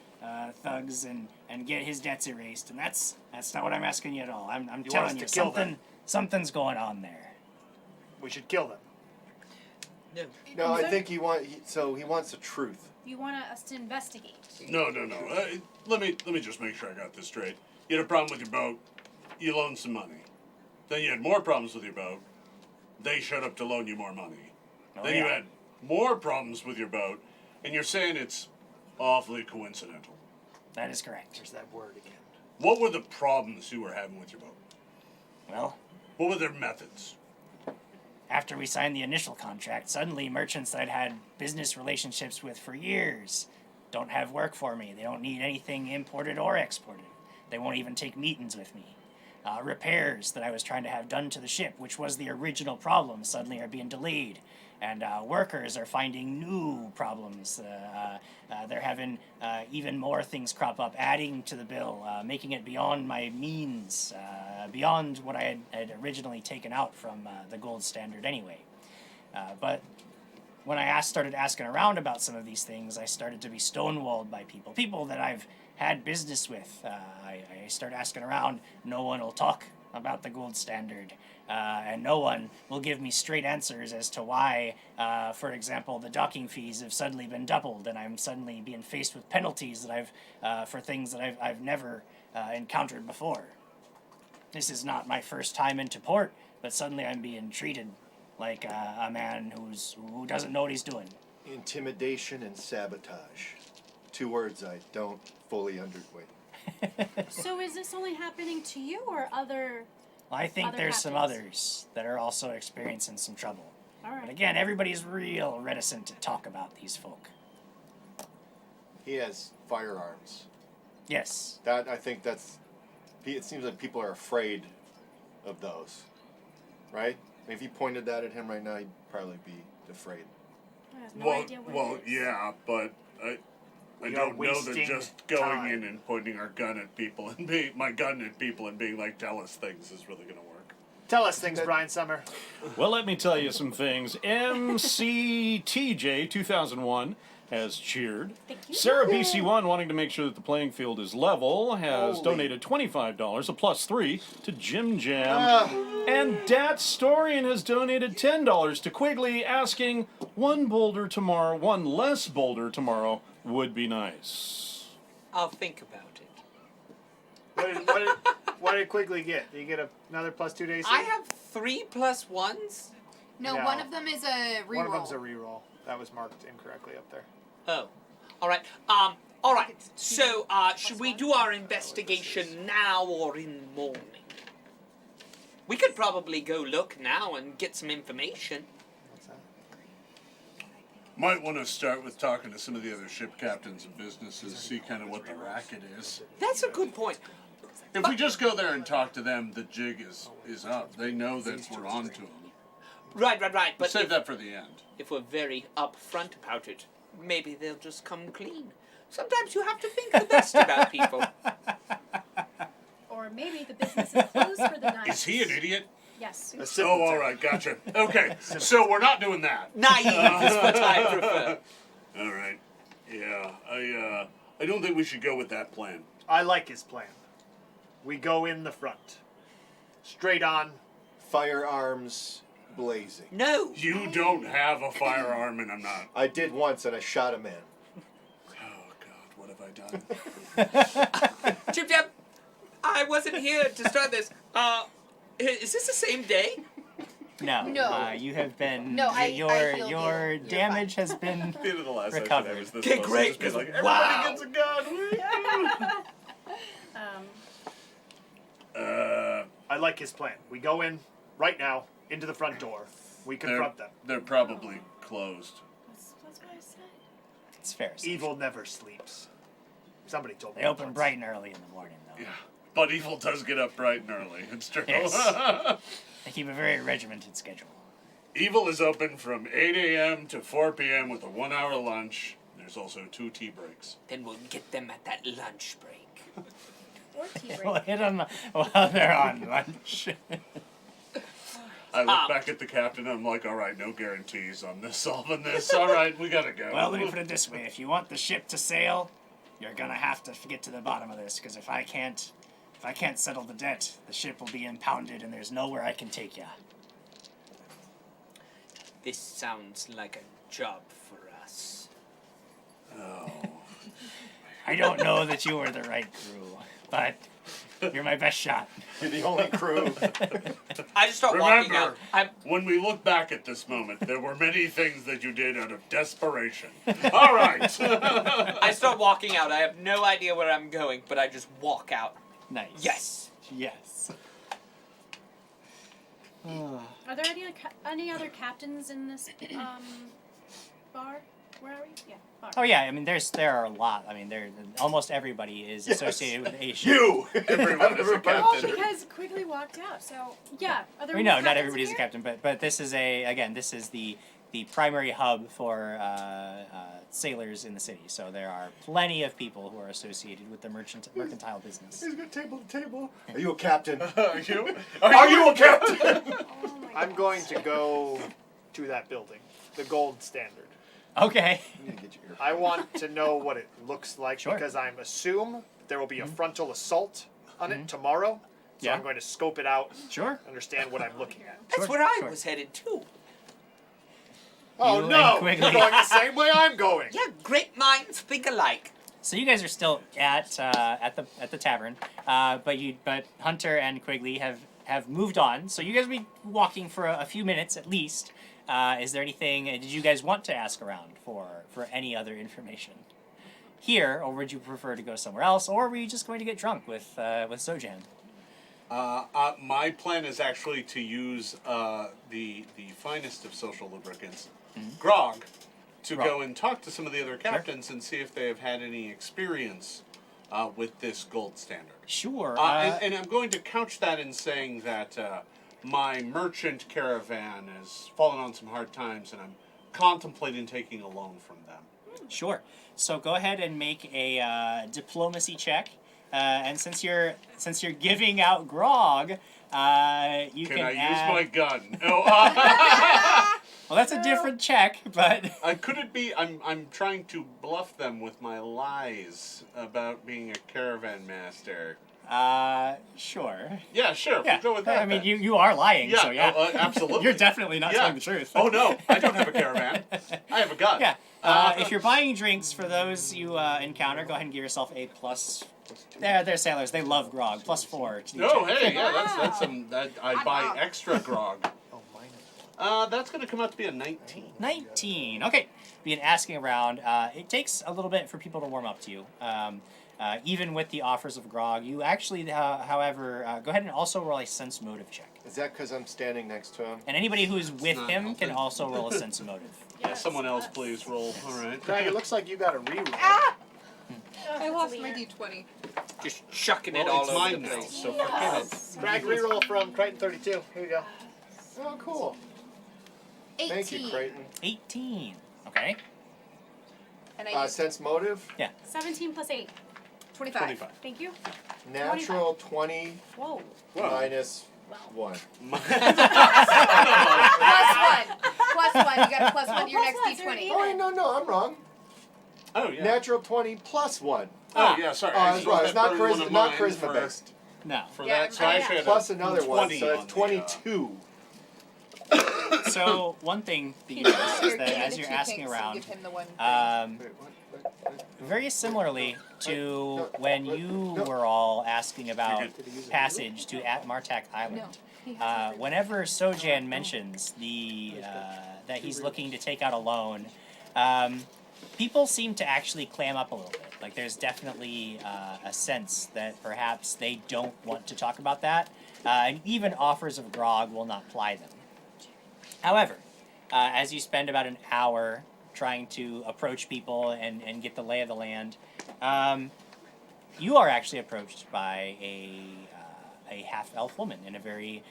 thugs and get his debts erased. And that's not what I'm asking you at all. I'm want us telling you to kill them. something's going on there. We should kill them. No. No, I think he wants the truth. You want us to investigate? No. Let me just make sure I got this straight. You had a problem with your boat. You loaned some money. Then you had more problems with your boat. They showed up to loan you more money. Then you had more problems with your boat, and you're saying it's awfully coincidental. That is correct. There's that word again. What were the problems you were having with your boat? Well, What were their methods? after we signed the initial contract, suddenly merchants that I'd had business relationships with for years don't have work for me. They don't need anything imported or exported. They won't even take meetings with me. Repairs that I was trying to have done to the ship, which was the original problem, suddenly are being delayed. And workers are finding new problems. They're having even more things crop up, adding to the bill, making it beyond my means, beyond what I had originally taken out from the gold standard anyway. But when I started asking around about some of these things, I started to be stonewalled by people that I've had business with. I start asking around, no one will talk about the gold standard. And no one will give me straight answers as to why, for example, the docking fees have suddenly been doubled, and I'm suddenly being faced with penalties that for things that I've never encountered before. This is not my first time into port, but suddenly I'm being treated like a man who doesn't know what he's doing. Intimidation and sabotage. 2 words I don't fully understand. So is this only happening to you or other? Well, I think Other there's some captains? others that are also experiencing some trouble. All But right. again, everybody's real reticent to talk about these folk. He has firearms. Yes. That I think that's. It seems like people are afraid of those, right? If you pointed that at him right now, he'd probably be afraid. I have no idea what it is. Yeah, but I We are don't know that wasting just going time. in and pointing our gun at people and my gun at people and being like, tell us things is really going to work. Tell us things, Brian Summer. Well, let me tell you some things. MCTJ 2001 has cheered. Thank you. Sarah BC1, wanting to make sure that the playing field is level, has Holy. donated $25, a +3 to Jim Jam. And Dat Storian has donated $10 to Quigley, asking one boulder tomorrow, one less boulder tomorrow would be nice. I'll think about it. What did Quigley get? Did you get another +2 days? I have 3 plus 1s. No, No. one of them is a reroll. One of them's a reroll. That was marked incorrectly up there. Oh. All right. All right. So, should we do our investigation now or in the morning? We could probably go look now and get some information. What's that? Might want to start with talking to some of the other ship captains and businesses, see kind of what the racket is. That's a good point. If we just go there and talk to them, the jig is up. They know that we're on to them. Right. But Save that for the end. if we're very upfront about it, maybe they'll just come clean. Sometimes you have to think the best about people. Or maybe the business is closed for the night. Is he an idiot? Yes. A Oh, simpleton. all right, gotcha. Okay, so we're not doing that. Naive is what I prefer. All right. Yeah, I don't think we should go with that plan. I like his plan. We go in the front. Straight on. Firearms blazing. No. You don't have a firearm, and I'm not. I did once, and I shot a man. Oh God, what have I done? Chip, I wasn't here to start this. Is this the same day? No. No. You have been. No, I your feel you. your You're damage has been. At the end of the last Recovered. episode, I was this Okay, close to great, just being like, because- wow. everybody gets a gun. I like his plan. We go in right now into the front door. We confront them. They're probably closed. That's what I said. It's fair. Evil never sleeps. Somebody told me. They that open once. bright and early in the morning, though. Yeah, but evil does get up bright and early. It's true. Yes. They keep a very regimented schedule. Evil is open from 8 a.m. to 4 p.m. with a 1-hour lunch. There's also 2 tea breaks. Then we'll get them at that lunch break. Or tea break. We'll hit them while they're on lunch. I look back at the captain. I'm like, all right, no guarantees on this solving this. All right, we gotta go. Well, let me put it this way: if you want the ship to sail, you're gonna have to get to the bottom of this. Because if I can't settle the debt, the ship will be impounded, and there's nowhere I can take you. This sounds like a job for us. Oh. I don't know that you were the right crew, but You're my best shot. You're the only crew. I just start walking Remember, out. I'm when we look back at this moment, there were many things that you did out of desperation. All right. I start walking out. I have no idea where I'm going, but I just walk out. Nice. Yes. Yes. Are there any other captains in this bar? Where are we? Yeah, bar. Oh yeah, I mean there are a lot. I mean almost everybody is associated with a ship. You! Everyone is a Well, captain. because Quigley walked out, so yeah. Are there We more know not captains everybody's a here? captain, but this is this is the primary hub for sailors in the city. So there are plenty of people who are associated with the mercantile business. He's got table to table. Are you a captain? Are you? Are you a captain? Oh my I'm gosh. going to go to that building, the gold standard. Okay. You need to get your ear. I want to know what it looks like Sure. because I'm assume there will be a frontal assault on it tomorrow. So Yeah. I'm going to scope it out, Sure. understand what I'm looking at. That's Sure, where I sure. was headed too. Oh You no! and Quigley. You're going the same way I'm going. Yeah, great minds think alike. So you guys are still at the tavern, but Hunter and Quigley have moved on. So you guys will be walking for a few minutes at least. Is there anything? Did you guys want to ask around for any other information here, or would you prefer to go somewhere else, or were you just going to get drunk with Sojan? My plan is actually to use the finest of social lubricants, grog, to Grog. go and talk to some of the other captains and see if they have had any experience with this gold standard. Sure. And I'm going to couch that in saying that my merchant caravan has fallen on some hard times, and I'm contemplating taking a loan from them. Sure. So go ahead and make a diplomacy check, and since you're giving out grog, you Can can I add... use my gun? No. Well, that's a different check, but Could it be I'm trying to bluff them with my lies about being a caravan master? sure. Yeah, sure. Yeah. We'll go with that. I mean, then. you are lying, Yeah, so yeah. absolutely. You're definitely not Yeah. telling the truth. Oh no, I don't have a caravan. I have a gun. Yeah. If you're buying drinks for those you encounter, go ahead and give yourself a plus. They're sailors. They love grog. +4 to the Oh, check. hey, yeah, Wow. that's some. That I buy Wow. extra grog. Oh, mine. That's gonna come out to be a 19. 19. Okay. Begin asking around. It takes a little bit for people to warm up to you. Even with the offers of grog, you actually, however, go ahead and also roll a sense motive check. Is that because I'm standing next to him? And anybody who's with not him helping. can also roll a sense of motive. Yeah, someone else, please roll. All right. Craig, it looks like you got a reroll. Ah! Ugh, I lost it's my weird. d20. Just chucking it Well, all it's over mine the now, place. so forget it. Craig, reroll from Crichton 32. Here you go. Oh, cool. 18. Thank you, Creighton. 18. Okay. And I used Sense motive, 17 plus 8. 25. 25. Thank you. natural 20 Whoa. minus Well. 1. +1. +1. You got a +1 to your plus next one, so d20. you're Oh, wait, no, I'm wrong. Oh yeah. Natural 20 plus 1. Oh yeah. Sorry. Oh, I that's still right. It's had not burned one charisma, of not mine charisma for- based. No. For Yeah, that, so I yeah. actually had Plus a another one, 20 so on that's the, 22. So one thing that you notice is Here, that give me as the you're 2 asking pinks and around, give him the one. Wait, what? very similarly to when you No. were all asking about You're passage to at Martak Island. No. He has it. Whenever Sojan mentions that he's looking to take out a loan, people seem to actually clam up a little bit. Like there's definitely a sense that perhaps they don't want to talk about that, and even offers of grog will not ply them. However, as you spend about an hour trying to approach people and get the lay of the land, you are actually approached by a half-elf woman in a very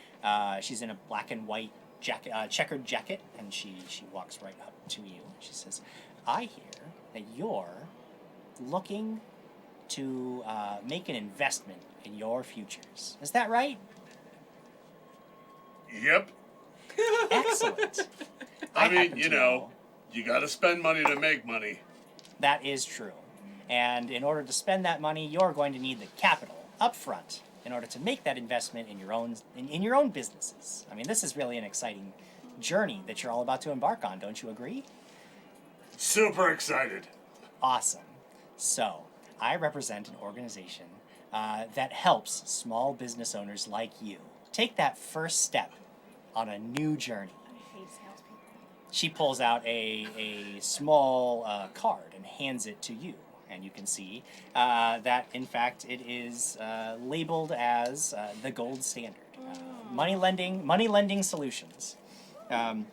she's in a black and white jacket, checkered jacket, and she walks right up to you. She says, "I hear that you're looking to make an investment in your futures. Is that right?" Yep. Excellent. I mean, happen you to know, you got to spend money to make money. That is true. And in order to spend that money, you're going to need the capital up front in order to make that investment in your own businesses. I mean, this is really an exciting journey that you're all about to embark on, don't you agree? Super excited. Awesome. So, I represent an organization that helps small business owners like you take that first step on a new journey. I hate salespeople. She pulls out a small card and hands it to you. And you can see that, in fact, it is labeled as the gold standard. Money lending solutions. And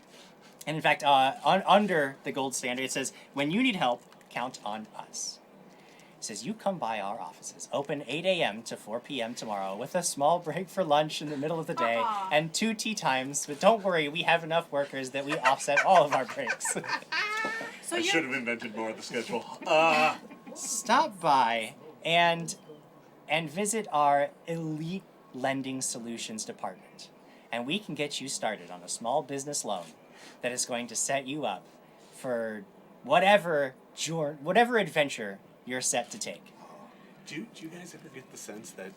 in fact, under the gold standard, it says, when you need help, count on us. It says, you come by our offices, open 8 a.m. to 4 p.m. tomorrow, with a small break for lunch in the middle of the day, and 2 tea times. But don't worry, we have enough workers that we offset all of our breaks. So I should have invented more of the schedule. Stop by and visit our Elite Lending Solutions department, and we can get you started on a small business loan that is going to set you up for whatever adventure you're set to take. Do you guys ever get the sense that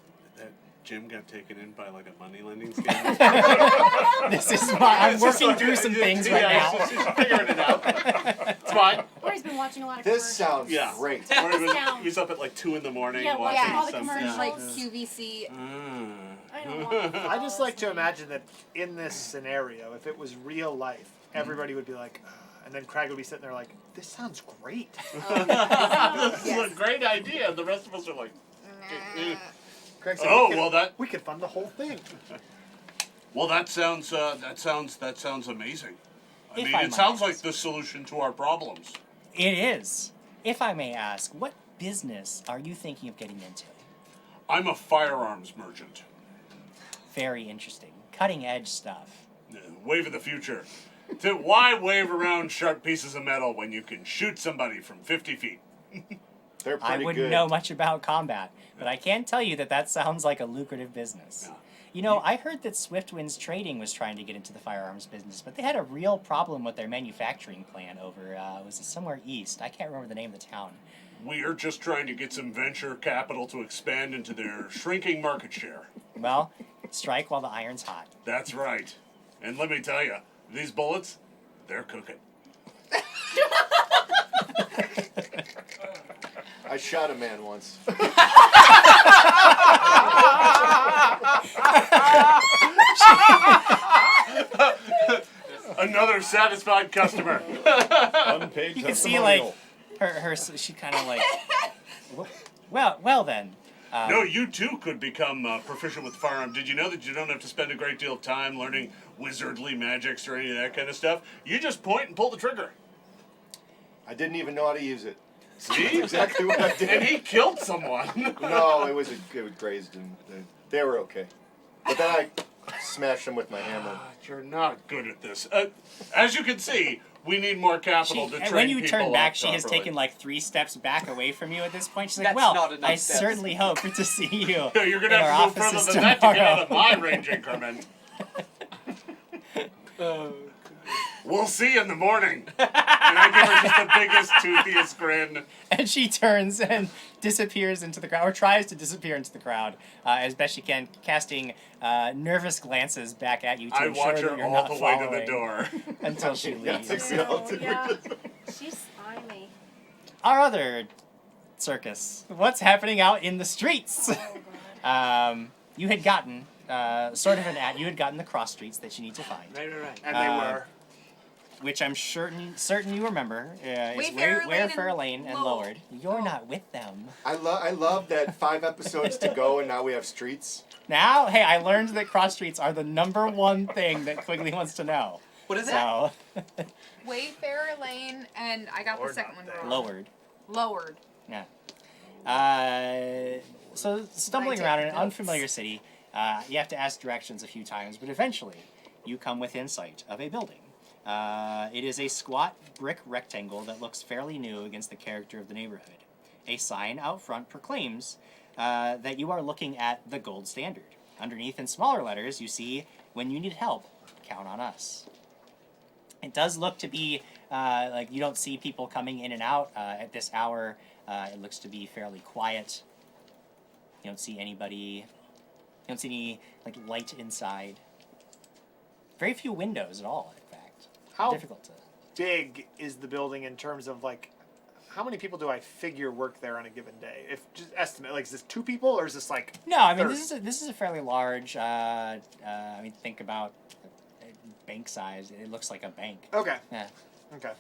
Jim got taken in by like a money lending scam? This is why I'm working through some things right now. She's figuring it out. It's fine. Or he's been watching a lot of This commercials. sounds great. Or he Sound. was up at like 2 a.m. Yeah, watching watching all the something. commercials. Like QVC. I don't want I just like to imagine that in this scenario, if it was real life, everybody would be like, and then Craig would be sitting there like, this sounds great. This is a great idea. The rest of us are like, Craig said, oh we well that We could fund the whole thing. sounds amazing. I If mean, I it might sounds like ask. the solution to our problems. It is. If I may ask, what business are you thinking of getting into? I'm a firearms merchant. Very interesting. Cutting edge stuff. Wave of the future. Why wave around sharp pieces of metal when you can shoot somebody from 50 feet? They're I pretty wouldn't good. know much about combat, but I can tell you that sounds like a lucrative business. Yeah. You know, I heard that Swiftwind's Trading was trying to get into the firearms business, but they had a real problem with their manufacturing plant over, was it somewhere east? I can't remember the name of the town. We're just trying to get some venture capital to expand into their shrinking market share. Well, strike while the iron's hot. That's right. And let me tell you, these bullets, they're cooking. I shot a man once. Another satisfied customer. Unpaid You can see, like, her she kind of like, well then. No, you too could become proficient with firearm. Did you know that you don't have to spend a great deal of time learning wizardly magics or any of that kind of stuff? You just point and pull the trigger. I didn't even know how to use it. See? That's exactly what I did. And he killed someone. No, it was grazed and they were okay. But then I smashed them with my hammer. You're not good at this. As you can see, we need more capital to And train when you people turn back, up she has properly. taken like 3 steps back away from you at this point. She's like, That's well, not enough I steps. certainly hope to see you Yeah, you're gonna in our have to go further offices than that to get out of tomorrow. my range increment. We'll see you in the morning. And I give her just the biggest, toothiest grin. And she turns and disappears into the crowd, or tries to disappear into the crowd as best she can, casting nervous glances back at you to I ensure watch that her you're all not the way to the following door. until she leaves. Oh, yeah. She's slimy. Our other circus. What's happening out in the streets? You had gotten sort of an ad. You had gotten the cross streets that you need to find, Right. And they were. which I'm certain you remember is Wayfarer Lane Wayfarer and Lane and Lowered. Lowered. You're not with them. I love that 5 episodes to go and now we have streets. Now, hey, I learned that cross streets are the number one thing that Quigley wants to know. What is So, Wayfarer Lane, and I got Or the second not one there. wrong. Lowered. Lowered. Yeah. So stumbling around in an unfamiliar city, you have to ask directions a few times, but eventually you come within sight of a building. It is a squat brick rectangle that looks fairly new against the character of the neighborhood. A sign out front proclaims that you are looking at the gold standard. Underneath in smaller letters, you see, when you need help, count on us. It does look to be like you don't see people coming in and out at this hour. It looks to be fairly quiet. You don't see anybody. You don't see any like light inside. Very few windows at all, in fact. How Difficult to. big is the building in terms of like how many people do I figure work there on a given day? If just estimate, like, is this 2 people or is this like? No, I mean 30? this is a fairly large. I mean, think about bank size. It looks like a bank. Okay. Yeah. Okay.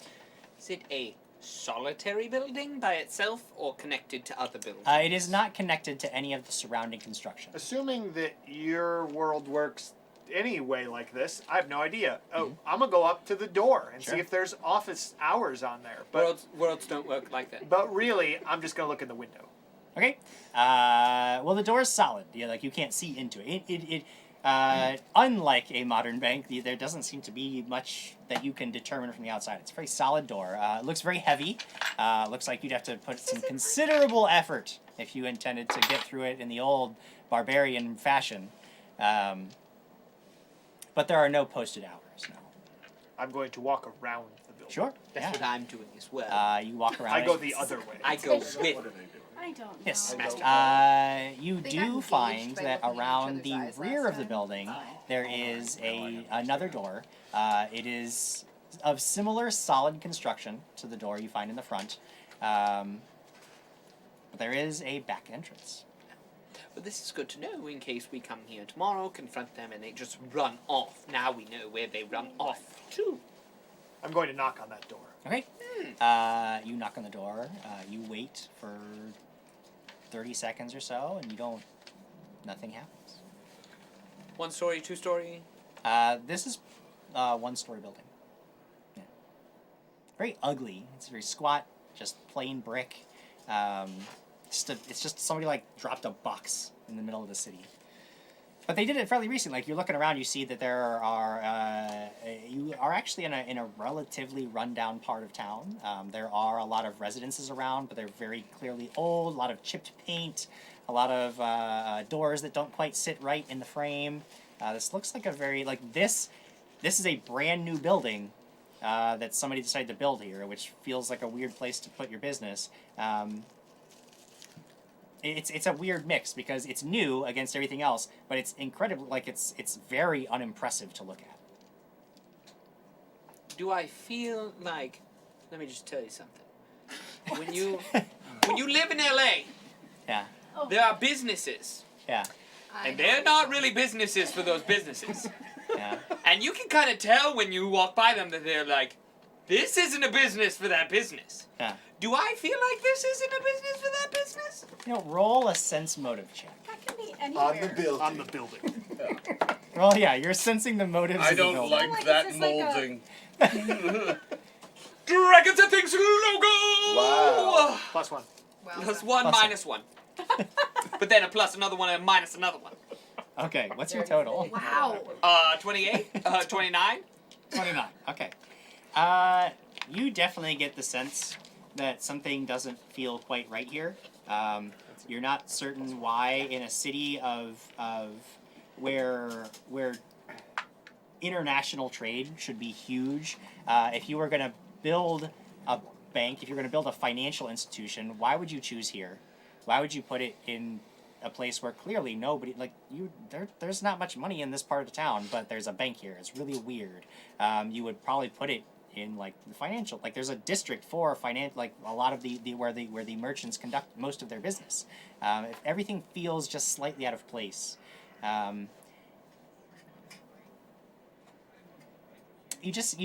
Is it a solitary building by itself or connected to other buildings? It is not connected to any of the surrounding construction. Assuming that your world works anyway like this, I have no idea. Oh, I'm gonna go up to the door and see if there's office hours on there. But Worlds don't work like that. but really, I'm just gonna look in the window. Okay. Well, the door is solid. Yeah, like you can't see into it. Unlike a modern bank, there doesn't seem to be much that you can determine from the outside. It's a very solid door. It looks very heavy. Looks like you'd have to put some considerable effort if you intended to get through it in the old barbarian fashion. But there are no posted hours, no. I'm going to walk around the building. Sure. That's what I'm doing as well. You walk around. I go the other way. I go with. I don't know. Yes. Master. You They got do engaged find by that looking in each around other's the eyes rear last of the time. building there is another door. It is of similar solid construction to the door you find in the front, but there is a back entrance. But this is good to know in case we come here tomorrow, confront them, and they just run off. Now we know where they run off to. I'm going to knock on that door. Okay. You knock on the door. You wait for 30 seconds or so, and nothing happens. 1 story, 2 story. This is a 1-story building. Yeah. Very ugly. It's very squat, just plain brick. It's just somebody like dropped a box in the middle of the city. But they did it fairly recently. Like you're looking around, you see that there are you are actually in a relatively rundown part of town. There are a lot of residences around, but they're very clearly old. A lot of chipped paint, a lot of doors that don't quite sit right in the frame. This looks like a very this is a brand new building that somebody decided to build here, which feels like a weird place to put your business. It's a weird mix because it's new against everything else, but it's incredible. Like it's very unimpressive to look at. Do I feel like? Let me just tell you something. When you live in LA, Yeah, there are businesses, yeah, and they're not really businesses for those businesses. yeah. And you can kind of tell when you walk by them that they're like, this isn't a business for that business. Yeah. Do I feel like this isn't a business for that business? Roll a sense motive check. That can be anywhere. On the building. On the building. Well, yeah, you're sensing the motives. I of the don't building. like Like, that is this like a- molding. Dragons and Things logo! Wow. +1. Well, Plus done. 1, Plus minus 1. But then a plus another 1 and a minus another 1. Okay, what's your total? Wow. 28? 29? 29. Okay. You definitely get the sense that something doesn't feel quite right here. You're not certain why in a city of where international trade should be huge. If you were going to build a bank, if you're going to build a financial institution, why would you choose here? Why would you put it in a place where clearly nobody there's not much money in this part of the town, but there's a bank here. It's really weird. You would probably put it in like the financial, like there's a district for like a lot of the where the merchants conduct most of their business. If everything feels just slightly out of place, there's a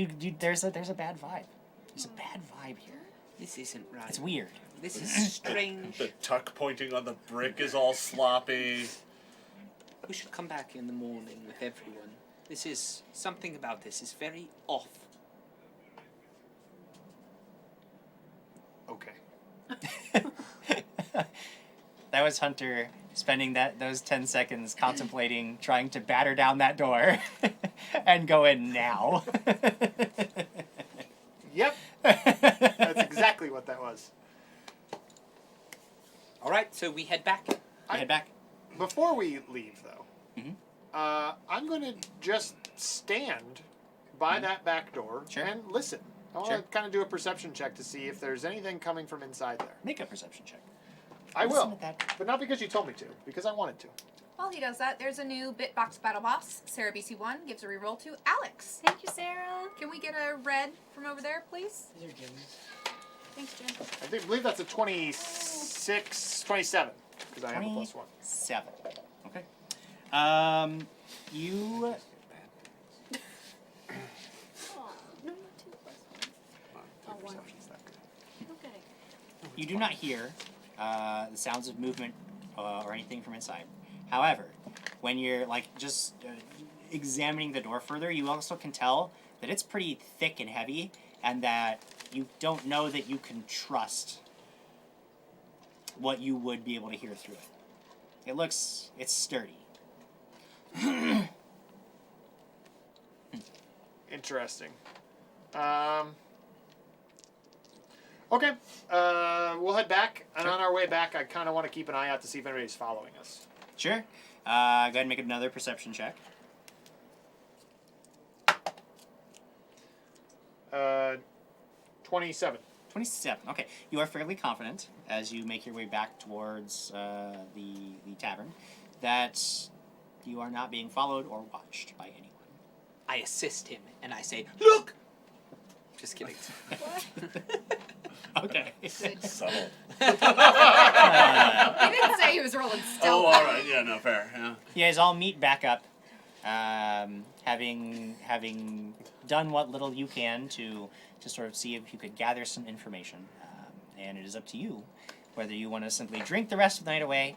bad vibe. There's a bad vibe here. This isn't right. It's weird. This is strange. The tuck pointing on the brick is all sloppy. We should come back in the morning with everyone. Something about this is very off. Okay. That was Hunter spending those 10 seconds contemplating trying to batter down that door and go in now. Yep. That's exactly what that was. All right, so we head back. Head back. Before we leave, though, Mhm. I'm going to just stand by that back door Sure. and listen. I want Sure. to kind of do a perception check to see if there's anything coming from inside there. Make a perception check. I Listen will, at that. but not because you told me to, because I wanted to. While he does that, there's a new Bitbox Battle Boss. Sarah BC1 gives a reroll to Alex. Thank you, Sarah. Can we get a red from over there, please? Thanks, Jen. I believe that's a 27, because I have a +1. 7. Okay. You Oh, no, not 2 plus 1. Oh, 1. Okay. you do not hear the sounds of movement or anything from inside. However, when you're just examining the door further, you also can tell that it's pretty thick and heavy, and that you don't know that you can trust what you would be able to hear through it. It's sturdy. Interesting. Okay. We'll head back, and on our way back, I kind of want to keep an eye out to see if anybody's following us. Sure. Go ahead and make another perception check. 27. 27. Okay. You are fairly confident as you make your way back towards the tavern that you are not being followed or watched by anyone. I assist him and I say, "Look!" Just kidding. Okay. Subtle. He didn't say he was rolling stealth. Oh, all right. Yeah, no, fair. Yeah. You guys all meet back up, having done what little you can to sort of see if you could gather some information. And it is up to you whether you want to simply drink the rest of the night away,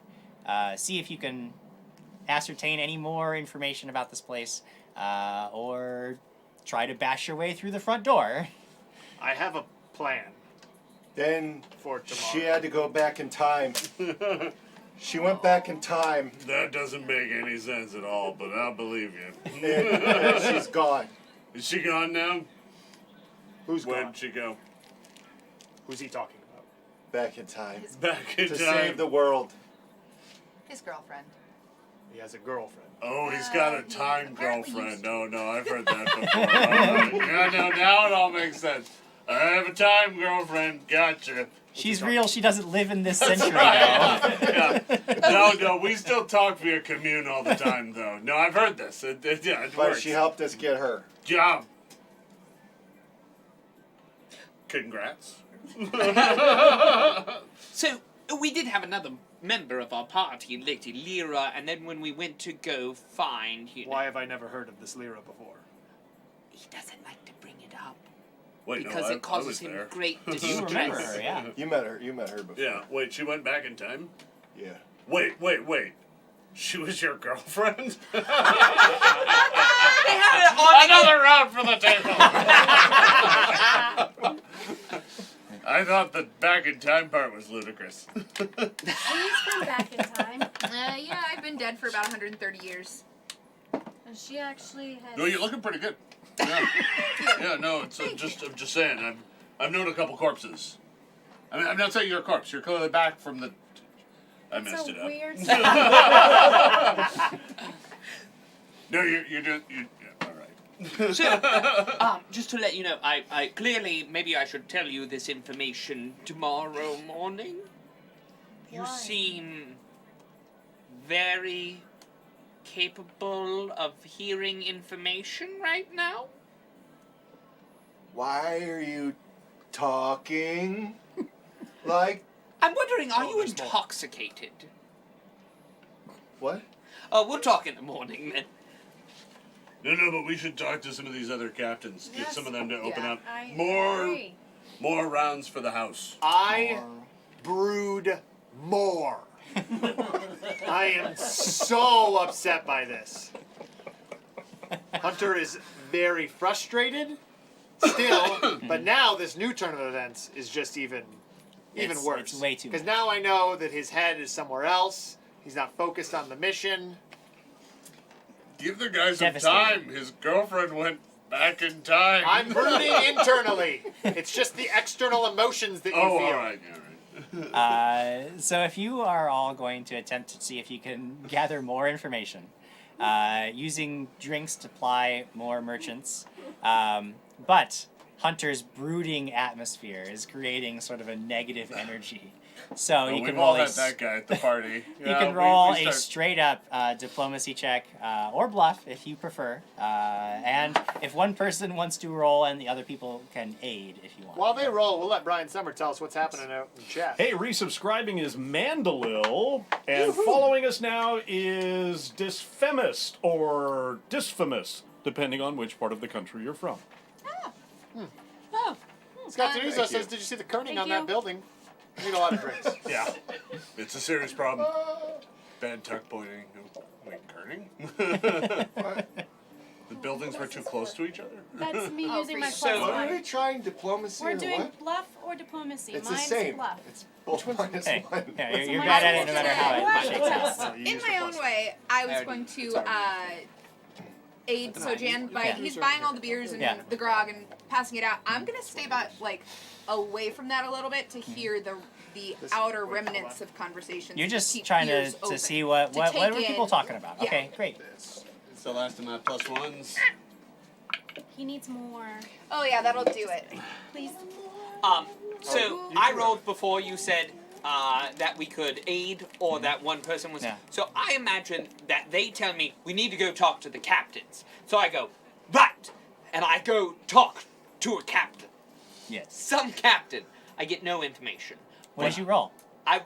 see if you can ascertain any more information about this place, or try to bash your way through the front door. I have a plan Then for tomorrow. she had to go back in time. She went back in time, That doesn't make any sense at all, but I'll believe you. and she's gone. Is she gone now? Who's gone? Where'd she go? Who's he talking about? Back in time. Back in To time. save the world. His girlfriend. He has a girlfriend. Oh, he's got a he time apparently girlfriend. No, I've heard that before. All right. Yeah, no, now it all makes sense. I have a time girlfriend. Gotcha. She's real. She doesn't live in this century, though. Yeah. No, we still talk via commune all the time, though. No, I've heard this. It But works. she helped us get her. Job. Congrats. So, we did have another member of our party, Lady Lyra, and then when we went to go find, Why have I never heard of this Lyra before? he doesn't like to bring it up. Wait, Because no, it causes I was him there. great You distress. remember her, yeah. You met her before. Yeah, wait, she went back in time? Yeah. Wait. She was your girlfriend? They had it on Another round for the table. I thought the back in time part was ludicrous. She's from back in time. Yeah, I've been dead for about 130 years. And she actually has... No, you're looking pretty good. Yeah, yeah. No, I'm just saying. I've known a couple corpses. I mean, I'm not saying you're a corpse. You're clearly back from the. I It's messed a it up. weird... No, you're doing. Yeah, all right. So, just to let you know, I clearly, maybe I should tell you this information tomorrow morning. You Why? seem very capable of hearing information right now. Why are you talking like I'm wondering, are you there's more. intoxicated? what? We'll talk in the morning then. No, but we should talk to some of these other captains. Get Yes. some of them to open Yeah, up. I More agree. rounds for the house. I brewed more. I am so upset by this. Hunter is very frustrated still, but now this new turn of events is just even It's worse. way too Because much. now I know that his head is somewhere else. He's not focused on the mission. Give the guy some Devastating. time. His girlfriend went back in time. I'm brooding internally. It's just the external emotions that you Oh, feel. all right. All right. So if you are all going to attempt to see if you can gather more information, using drinks to ply more merchants, but Hunter's brooding atmosphere is creating sort of a negative energy. So you We've can all roll had a, that guy at the party. you can roll a straight up diplomacy check or bluff if you prefer. And if one person wants to roll and the other people can aid if you want. While they roll, we'll let Brian Summer tell us what's happening out in chat. Hey, resubscribing is Mandalil, and following us now is Dysfemist or Dysfamous, depending on which part of the country you're from. Scott Denuso Thank says, you. did you see the kerning Thank on you. that building? I need a lot of drinks. Yeah. It's a serious problem. Bad tuck pointing. Wait, kerning? The buildings were too close to each other? That's me Oh, using for my sure. plus So- What are we one. trying? Diplomacy We're or doing what? bluff or diplomacy. It's Mine's the same. bluff. It's both minus Hey, one. yeah, So you're mine's bad at it no matter how plus it one. shakes out. You In use my the own plus. way, I was Alright. going to aid Sojan by Yeah. he's buying all the beers and Yeah. the grog and passing it out. I'm gonna stay back away from that a little bit to hear the outer remnants of conversations. You're and just keep trying ears to open, see what take are people in- talking about. Yeah. Okay, great. So last of my plus ones. He needs more. Oh yeah, that'll do it. Please. So I rolled before you said that we could aid or that one person was. Yeah. So I imagine that they tell me we need to go talk to the captains. So I go, right, and I go talk to a captain. Yes. Some captain. I get no information. What did you roll? I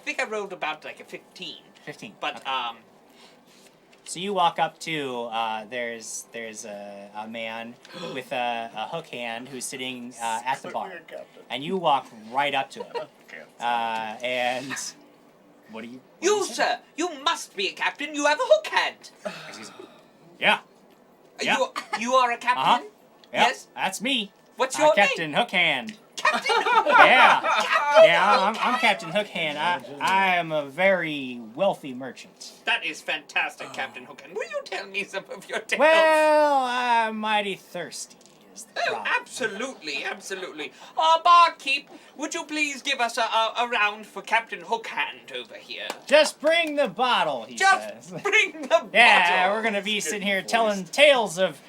think I rolled about like a 15. 15. But Okay. So you walk up to there's a man with a hook hand who's sitting at the bar, and you walk right up to him. And what do you? You, sir, you must be a captain. You have a hook hand. Yeah. Yeah. You are a captain. Uh-huh. Yep, Yes. that's me. What's your name? Captain Hookhand. Captain. Yeah. Yeah, I'm Captain Hookhand. I am a very wealthy merchant. That is fantastic, Captain Hookhand. Will you tell me some of your tales? Well, I'm mighty thirsty. Is the Oh, problem. absolutely, absolutely. Barkeep, would you please give us a round for Captain Hookhand over here? Just bring the bottle, he Just says. bring the Yeah, bottle. we're gonna be sitting here telling tales of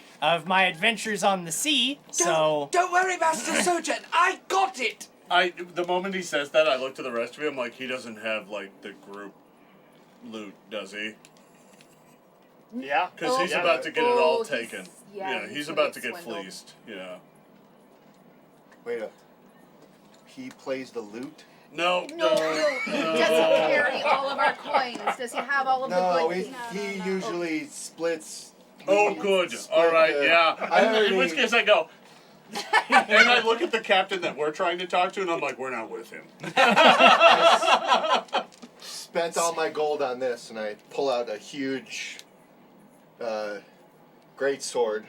my adventures on the sea. So Don't worry, Master Sojan. I got it. The moment he says that, I look to the rest of him like he doesn't have like the group loot, does he? Yeah. Because he's Yeah. about to get it all he's- taken. yeah, he's gonna about to get swindled. fleeced. Yeah. Wait up. He plays the lute? No, he doesn't carry all of our coins. Does he have all of the No, good he, things? he usually splits. Oh, good. Split All right. the- Yeah. I In which already- case I go. And I look at the captain that we're trying to talk to, and I'm like, we're not with him. Spent all my gold on this, and I pull out a huge, great sword.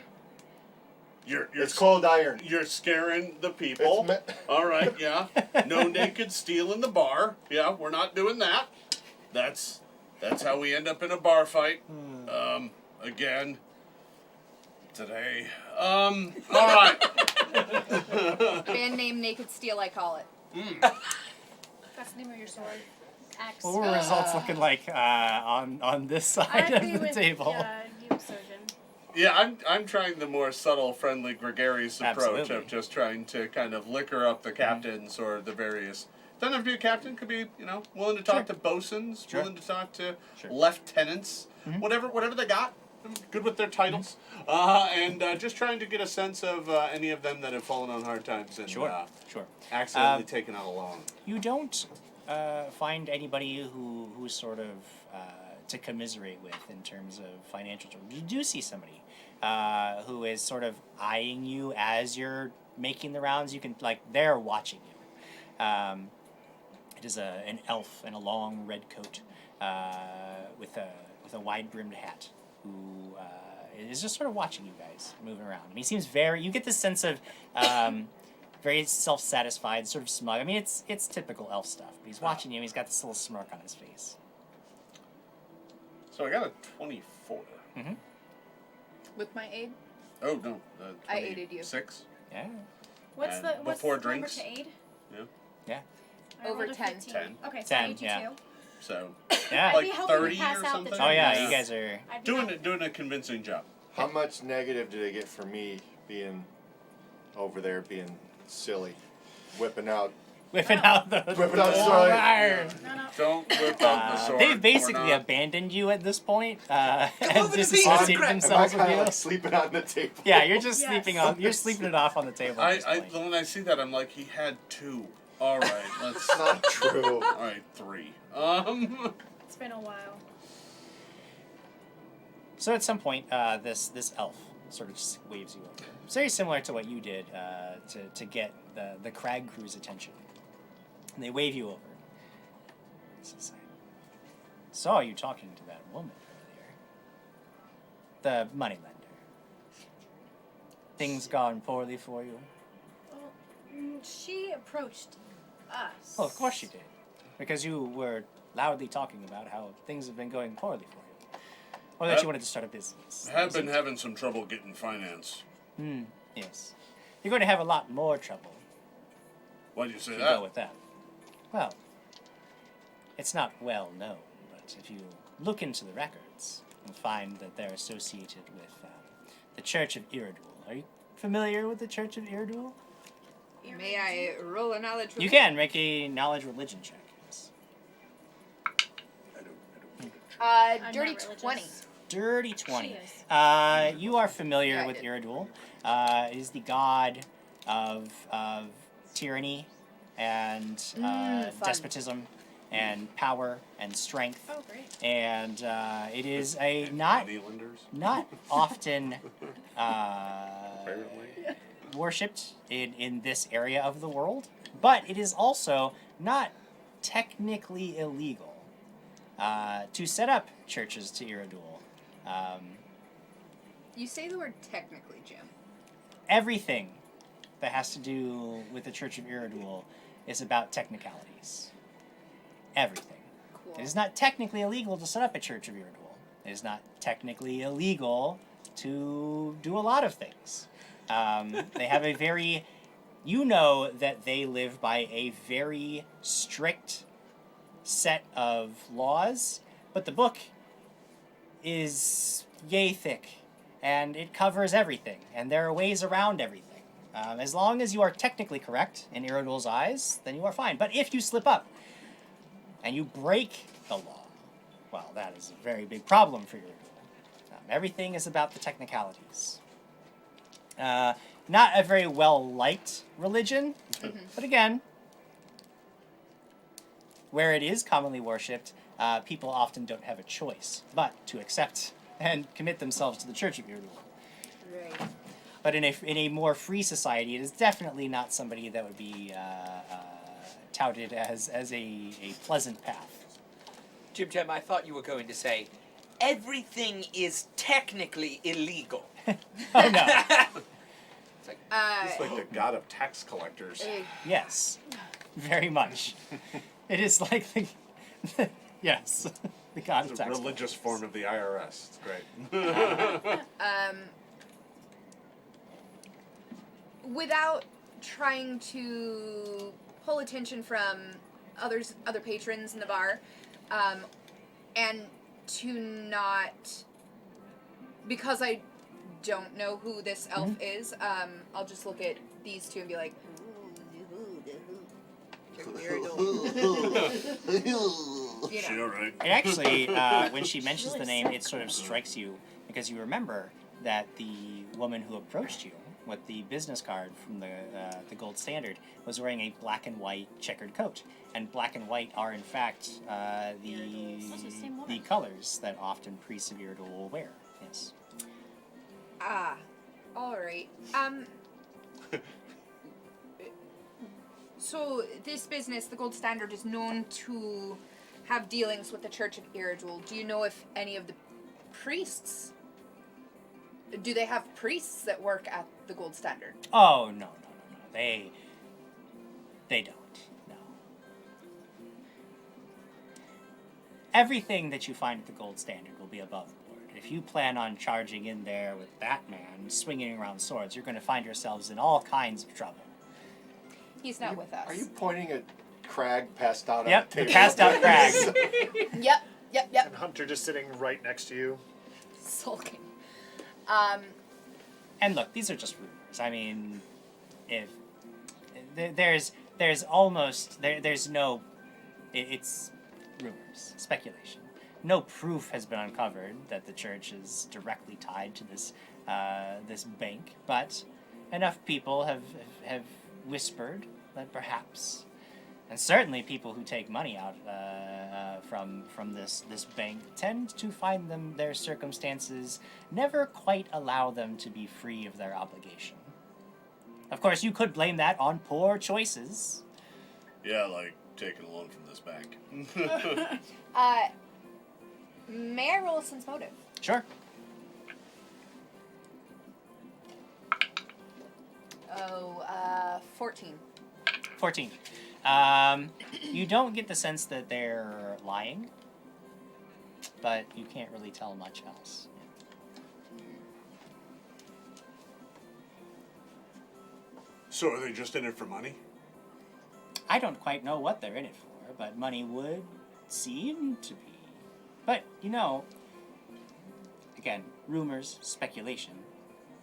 You're It's cold iron. You're scaring the people. It's All right, yeah. No naked steel in the bar. Yeah, we're not doing that. That's how we end up in a bar fight. Again. Today. All right. Band name Naked Steel, I call it. That's the name of your sword. Axe. what were results looking like on this side I'd of be the with table? you, surgeon. Yeah, I'm trying the more subtle, friendly, gregarious approach Absolutely. of just trying to kind of liquor up the captains or the various. Doesn't have to be a captain. Could be willing to talk to bosuns, Sure. willing to talk to Sure. lieutenants, whatever they got. I'm good with their titles, and just trying to get a sense of any of them that have fallen on hard times and Sure. accidentally taken out along. You don't find anybody who's sort of to commiserate with in terms of financial trouble. You do see somebody who is sort of eyeing you as you're making the rounds. You can they're watching you. It is an elf in a long red coat with a wide brimmed hat who is just sort of watching you guys moving around. I mean, he seems you get this sense of very self-satisfied, sort of smug. I mean, it's typical elf stuff, but he's watching you and he's got this little smirk on his face. So I got a 24. With my aid? Oh no, I aided you. 6. Yeah. What's And the what's before the drinks? number to aid? Yeah. I Over rolled a 10. 15. 10. Okay, so 10, I need you yeah. too. So Yeah. I'd like be helping 30 to pass or out something? the Oh yeah, drinks. you guys are. I'd be helping. doing a convincing job. How much negative do they get for me being over there being silly, whipping out Whipping out the Whipping out the sword. iron. No. Don't whip out the sword. They've or basically not. abandoned you at this point, and over to the disassociated crap. Am I themselves with kind of you. like sleeping on the table? Yeah, you're just Yes. sleeping on. You're sleeping it off on the table. At this point. When I see that, I'm like, he had 2. All right, let's. Not true. All right, 3. It's been a while. So at some point, this elf sort of just waves you over. It's very similar to what you did to get the crag crew's attention. And they wave you over. Says, I saw you talking to that woman earlier. The moneylender. Things gone poorly for you? Well, she approached us. Well, of course she did. Because you were loudly talking about how things have been going poorly for you. Or that you wanted to start a business. Have been having some trouble getting finance. Yes. You're going to have a lot more trouble Why'd you say if you that? go with that. Well, it's not well known, but if you look into the records, you'll find that they're associated with the Church of Iridul. Are you familiar with the Church of Iridul? May I roll a knowledge? You can make a knowledge religion check. Yes. I don't. Dirty not religious. 20. Dirty 20. She is. You are familiar Yeah, I with did. Iridul. It is the god of tyranny and fun. despotism and power and strength. Oh, great. And it is a not often worshipped in this area of the world, but it is also not technically illegal to set up churches to Iridul. You say the word technically, Jim. Everything that has to do with the Church of Iridul is about technicalities. Everything. Cool. It is not technically illegal to set up a Church of Iridul. It is not technically illegal to do a lot of things. They have a very... You know that they live by a very strict set of laws, but the book is yay thick, and it covers everything, and there are ways around everything. As long as you are technically correct in Iridul's eyes, then you are fine. But if you slip up and you break the law, well, that is a very big problem for Iridul. Everything is about the technicalities. Not a very well-liked religion, but again, where it is commonly worshipped, people often don't have a choice but to accept and commit themselves to the Church of Iridul. Right. But in a more free society, it is definitely not somebody that would be touted as a pleasant path. Jim, I thought you were going to say, everything is technically illegal. Oh no. It's like the god of tax collectors. Yes, very much. It is like the yes, the god of It's a tax. religious form of the IRS. It's great. Without trying to pull attention from other patrons in the bar, and to not, because I don't know who this elf is, I'll just look at these two and be like, you She know. alright. And actually, when she mentions the name, it sort of strikes you because you remember that the woman who approached you with the business card from the Gold Standard was wearing a black and white checkered coat, and black and white are in fact That's the same woman. the colors that often priests of Iridul will wear. Yes. Ah, all right. So this business, the Gold Standard, is known to have dealings with the Church of Iridul. Do you know if any of the priests? Do they have priests that work at the Gold Standard? Oh no. They don't. No. Everything that you find at the Gold Standard will be above board. If you plan on charging in there with Batman swinging around swords, you're going to find yourselves in all kinds of trouble. He's not with us. Are you pointing at Crag passed out Yep, on the the table? passed out Crag. Yep. And Hunter just sitting right next to you. Sulking. And look, these are just rumors. I mean, if there's no, it's rumors, speculation. No proof has been uncovered that the church is directly tied to this this bank, but enough people have whispered that perhaps, and certainly people who take money out from this bank tend to find their circumstances never quite allow them to be free of their obligation. Of course, you could blame that on poor choices. Yeah, like taking a loan from this bank. May I roll a sense motive? Sure. Oh, 14. 14. You don't get the sense that they're lying, but you can't really tell much else. So are they just in it for money? I don't quite know what they're in it for, but money would seem to be. But, you know, again, rumors, speculation.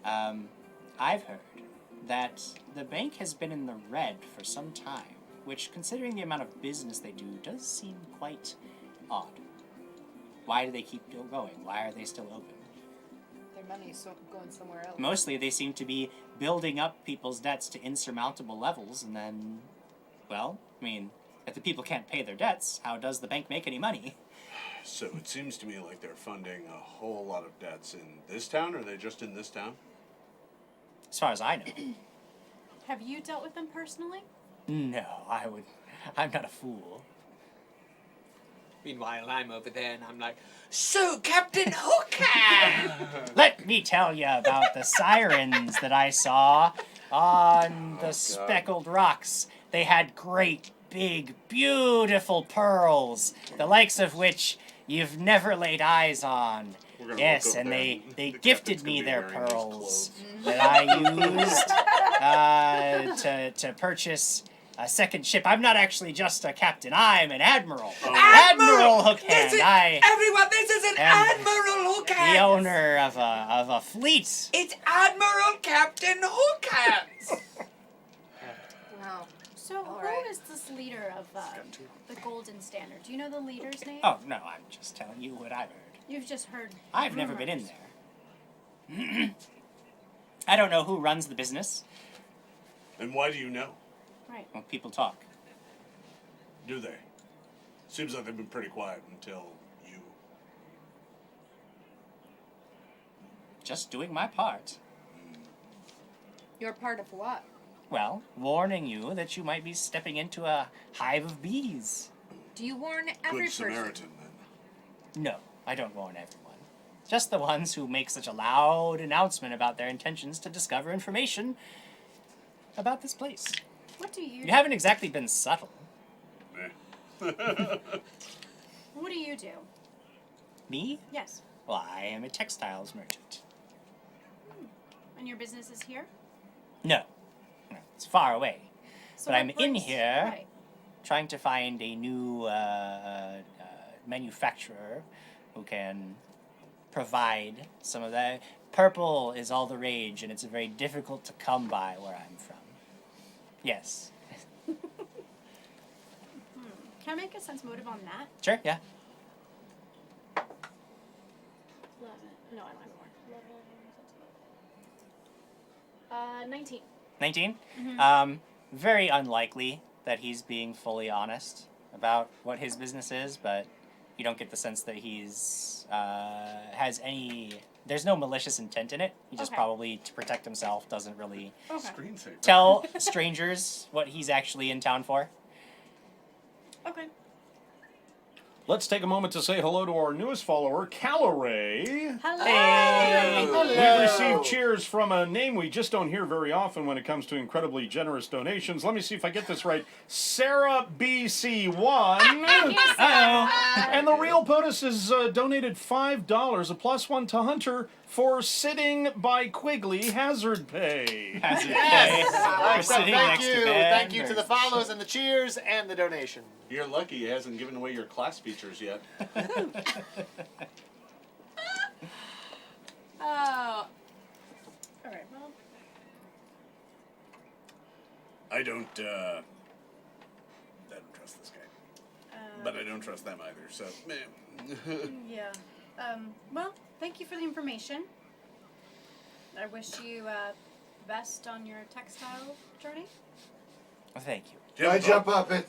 I've heard that the bank has been in the red for some time, which, considering the amount of business they do, does seem quite odd. Why do they keep going? Why are they still open? Their money is going somewhere else. Mostly they seem to be building up people's debts to insurmountable levels, and then, well, I mean, if the people can't pay their debts, how does the bank make any money? So it seems to me like they're funding a whole lot of debts in this town, or are they just in this town? As far as I know. Have you dealt with them personally? No, I'm not a fool. Meanwhile, I'm over there and I'm like, so Captain Hooker! Let me tell you about the sirens that I saw on the speckled rocks. They had great, big, beautiful pearls, the likes of which you've never laid eyes on. Yes, and they gifted me their pearls that I used to purchase a second ship. I'm not actually just a captain. I'm an admiral. Admiral Hookhand. Everyone, this is an Admiral Hookhand. The owner of a fleet. It's Admiral Captain Hookhand. Wow. So All who right. is this leader of the Golden Standard? Do you know the leader's name? Oh, no, I'm just telling you what I've heard. You've just heard. I've never been in rumors. there. I don't know who runs the business. And why do you know? Right. Well, people talk. Do they? Seems like they've been pretty quiet until you. Just doing my part. You're part of what? Well, warning you that you might be stepping into a hive of bees. Do you warn every Good person? Samaritan, then. No, I don't warn everyone. Just the ones who make such a loud announcement about their intentions to discover information about this place. What do you? You haven't exactly been subtle. What do you do? Me? Yes. Well, I am a textiles merchant. And your business is here. No, it's far away. So But what I'm in brings- here Right. trying to find a new manufacturer who can provide some of that. Purple is all the rage, and it's very difficult to come by where I'm from. Yes. Can I make a sense motive on that? Sure, yeah. 11. No, I don't have more. 19. 19? Mm-hmm. Very unlikely that he's being fully honest about what his business is, but you don't get the sense that he's has any. There's no malicious intent in it. He just Okay. probably, to protect himself, doesn't really Okay. Screensaver. tell strangers what he's actually in town for. Okay. Let's take a moment to say hello to our newest follower, Caloray. Hello. Hey. We've received cheers from a name we just don't hear very often when it comes to incredibly generous donations. Let me see if I get this right. Sarah BC1. Uh-oh. And the real POTUS has donated $5, a +1 to Hunter, for sitting by Quigley hazard pay. Hazard Yes. pay. We're sitting Thank next you. to Ben. Thank you to the follows and the cheers and the donation. You're lucky he hasn't given away your class features yet. Oh. All right. Well. I don't trust this guy. But I don't trust them either, so, Yeah. Well, thank you for the information. I wish you best on your textile journey. Well, thank you. I jump up at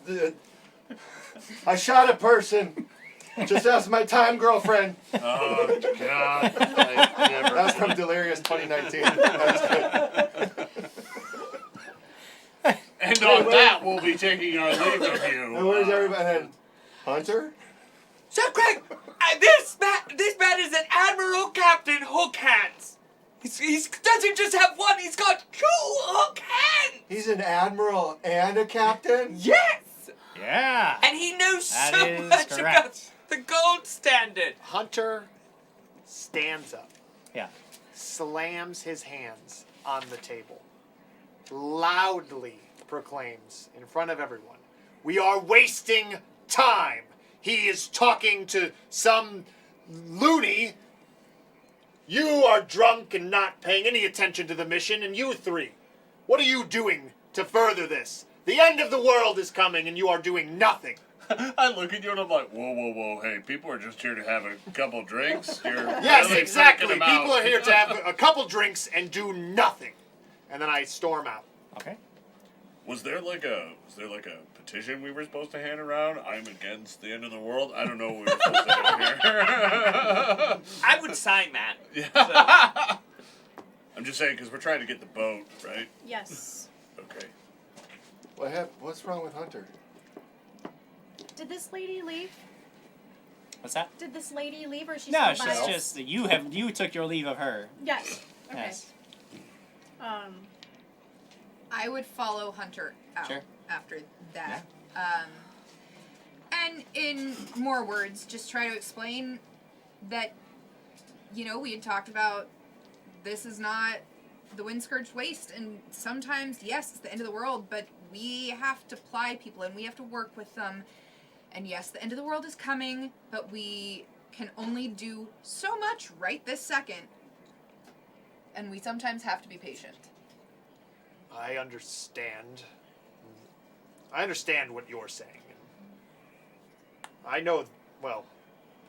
I shot a person. Just ask my time girlfriend. Oh, God. I never... That was from Delirious 2019. That was good. And on that, we'll be taking our leave of you. And where's everybody? And then, Hunter? So, Craig, this man is an Admiral Captain Hook Hands. He doesn't just have one, he's got 2 hook hands! He's an admiral and a captain? Yes! Yeah. And he knows That so is much correct. about the gold standard. Hunter stands up, Yeah. slams his hands on the table, loudly proclaims in front of everyone, "We are wasting time. He is talking to some loony. You are drunk and not paying any attention to the mission, and you 3, what are you doing to further this? The end of the world is coming, and you are doing nothing." I look at you and I'm like, whoa, hey, people are just here to have a couple drinks. You're Yes, really exactly. freaking them out. People are here to have a couple drinks and do nothing. And then I storm out. Okay. Was there like a petition we were supposed to hand around? I'm against the end of the world. I don't know what we were supposed to do here. I would sign that. Yeah. I'm just saying because we're trying to get the boat, right? Yes. Okay. What's wrong with Hunter? Did this lady leave? What's that? Did this lady leave, or she's No, still by she's us? just you took your leave of her. Yes. Okay. Yes. I would follow Hunter out Sure. after that. And in more words, just try to explain that, we had talked about this is not the Windscourged Waste, and sometimes, yes, it's the end of the world, but we have to ply people and we have to work with them. And yes, the end of the world is coming, but we can only do so much right this second. And we sometimes have to be patient. I understand. I understand what you're saying. I know, well,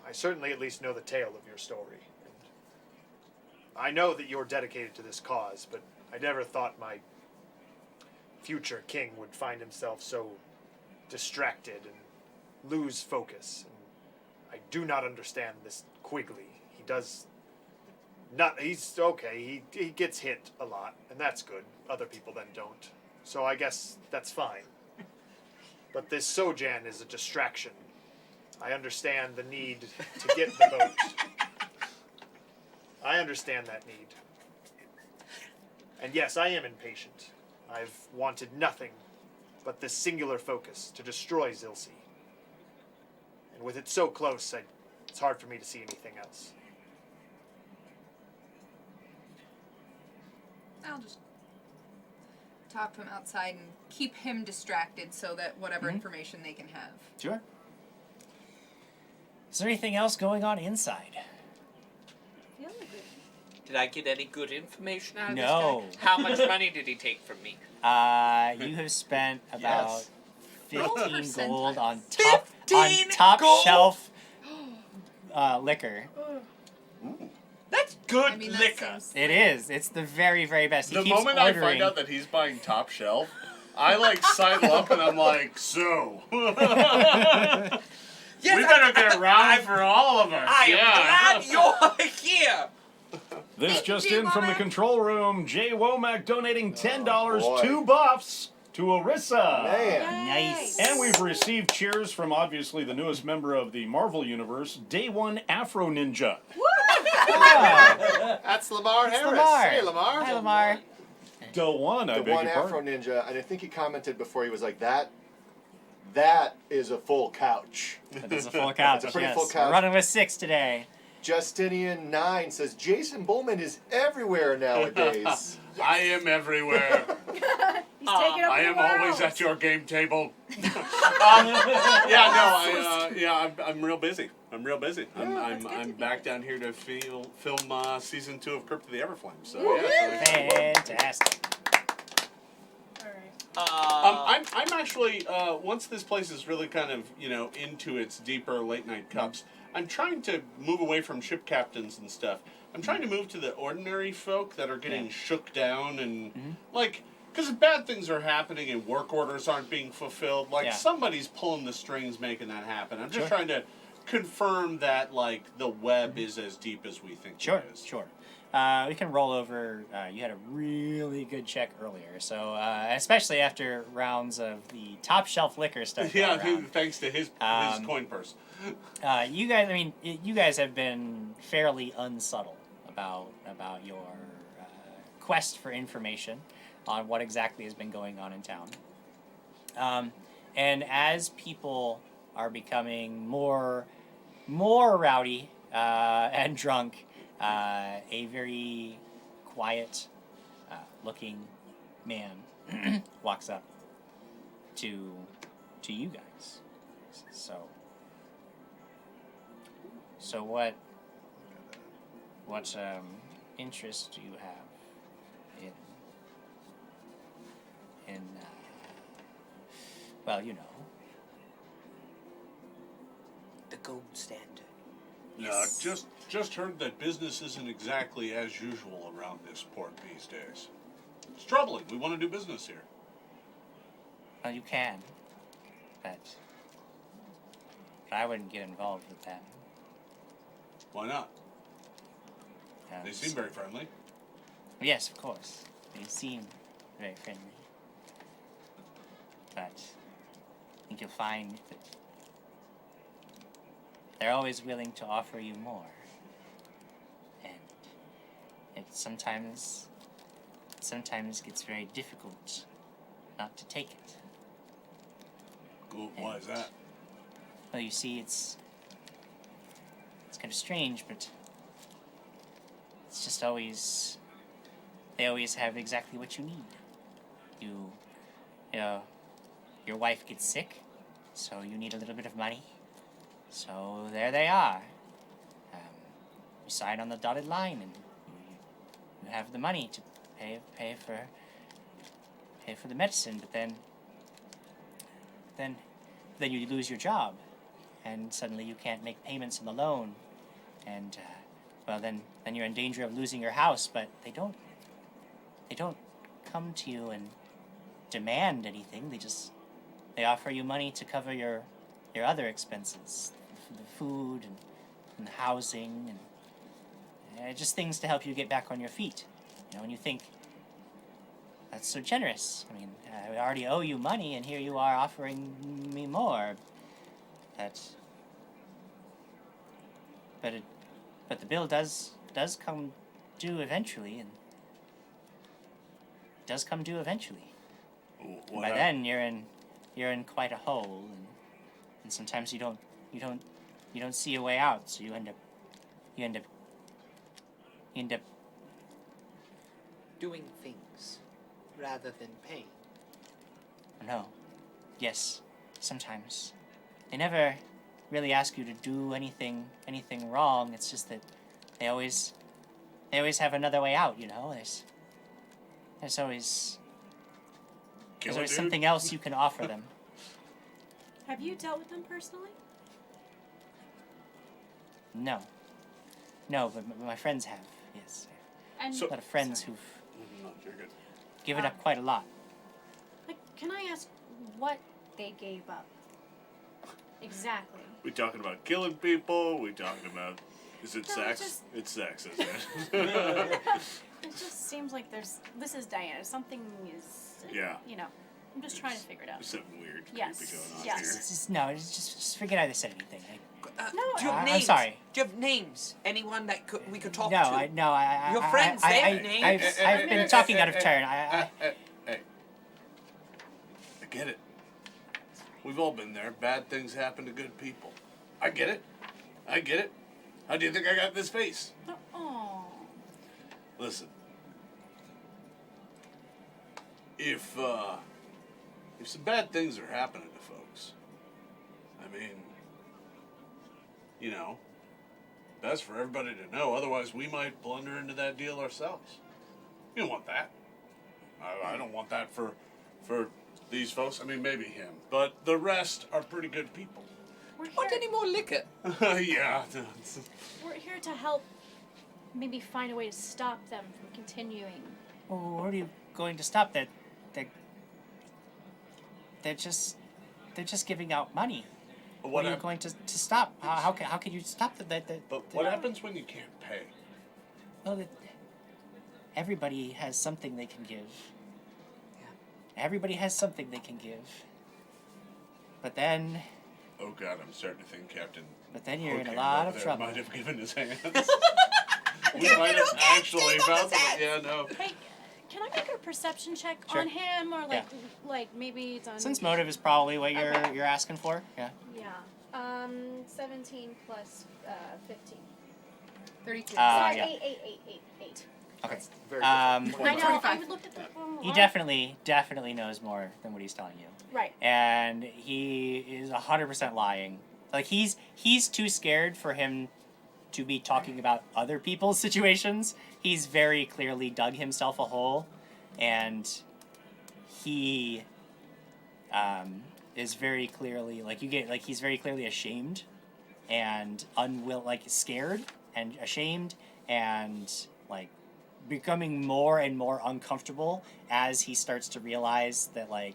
I certainly at least know the tale of your story. I know that you're dedicated to this cause, but I never thought my future king would find himself so distracted and lose focus. And I do not understand this Quigley. He's okay. He gets hit a lot, and that's good. Other people then don't. So I guess that's fine. But this Sojan is a distraction. I understand the need to get the boat. I understand that need. And yes, I am impatient. I've wanted nothing but this singular focus to destroy Zilsi. And with it so close, it's hard for me to see anything else. I'll just talk to him outside and keep him distracted so that whatever information they can have. Sure. Is there anything else going on inside? Did I get any good information out of No. this guy? How much money did he take from me? You have spent about 15 percentile. gold on 15 top gold? shelf liquor. That's good I mean, that liquor. seems It is. It's the very, very best. He The keeps moment ordering. I find out that he's buying top shelf, I sidle up and I'm like, so. Yes, We better get around for all of us. I yeah. am glad you're here. This just Jay in from the Womack. control room. Jay Womack donating $10, boy. 2 buffs to Orissa. Man. Nice. And we've received cheers from obviously the newest member of the Marvel Universe, Day One Afro Ninja. Ah, That's Lamar Harris. Lamar. Hey, Lamar. Hi, Lamar. Day One, I The beg one your Afro pardon. Ninja, and I think he commented before, he was like, that is a full couch. That is a full couch. That's a pretty yes. full couch. We're running with 6 today. Justinian9 says, Jason Bullman is everywhere nowadays. I am everywhere. He's taking up I the am world. always at your game table. I'm real busy. I'm I'm back down here to film season 2 of Crypt of the Everflame. So yeah. Fantastic. All right. I'm actually once this place is really kind of into its deeper late night cups, I'm trying to move away from ship captains and stuff. I'm trying to move to the ordinary folk that are getting shook down and because bad things are happening and work orders aren't being fulfilled. Somebody's pulling the strings, making that happen. I'm just trying to confirm that the web is as deep as we think it is. Sure. We can roll over. You had a really good check earlier, so especially after rounds of the top shelf liquor stuff. Thanks to his coin purse. You guys have been fairly unsubtle about your quest for information on what exactly has been going on in town. And as people are becoming more rowdy and drunk, a very quiet looking man walks up to you guys. So what interest do you have in well, The gold standard. Just heard that business isn't exactly as usual around this port these days. It's troubling. We want to do business here. Well, you can, but I wouldn't get involved with that. Why not? They seem very friendly. Yes, of course. They seem very friendly. But I think you'll find that they're always willing to offer you more. And it sometimes gets very difficult not to take it. Cool. Why is that? Well, you see, it's kind of strange, but it's just always... They always have exactly what you need. Your wife gets sick, so you need a little bit of money. So there they are. You sign on the dotted line, and you have the money to pay for the medicine. But then you lose your job, and suddenly you can't make payments on the loan, and then you're in danger of losing your house. But they don't come to you and demand anything. They offer you money to cover your other expenses, the food and the housing and just things to help you get back on your feet. And you think, that's so generous. I mean, I already owe you money, and here you are offering me more. But the bill does come due eventually, and it does come due eventually. And by then you're in quite a hole, and sometimes you don't see a way out, so you end up Doing things rather than paying. No. Yes, sometimes. They never really ask you to do anything wrong. It's just that they always have another way out, There's always something else you can offer them. Have you dealt with them personally? No, but my friends have. Yes, And a lot of friends who've No, you're good. given up quite a lot. can I ask what they gave up? Exactly. We talking about killing people? We talking about... Is it No, sex? It's sex, isn't it? It just seems like this is Diana. Something is... Yeah. I'm just trying to figure it out. There's something weird Yes, creepy going on yes. here. Just forget I said anything. No, Do you have I'm names? sorry. Do you have names? Anyone that we could talk No, to? I Your friends, they have names. I've been talking out of turn. Hey. I get it. We've all been there. Bad things happen to good people. I get it. How do you think I got this face? Oh. Listen. If some bad things are happening to folks, I mean, that's for everybody to know. Otherwise, we might blunder into that deal ourselves. You don't want that. I don't want that for these folks. I mean, maybe him, but the rest are pretty good people. We're here, Want any more liquor? Yeah. we're here to help maybe find a way to stop them from continuing. Well, what are you going to stop? They're just giving out money. What are you going to stop? How can you stop them? But what happens when you can't pay? Well, everybody has something they can give. Everybody has something they can give. But then... Oh God, I'm starting to think Captain. But then you're in a Cocaine lot over of there trouble. Might have given his hands. We might have actually found something. Yeah, no. Hey, can I make a perception check Sure. on him, or like maybe it's on? Since motive is probably what Okay. you're asking for, yeah. Yeah. 17 plus 15. 32. Sorry, yeah. 8. Okay. Very I know. 25. I looked at the. He definitely knows more than what he's telling you. Right. And he is 100% lying. Like he's too scared for him to be talking about other people's situations. He's very clearly dug himself a hole, and he is very clearly he's very clearly ashamed and scared and ashamed and like becoming more and more uncomfortable as he starts to realize that like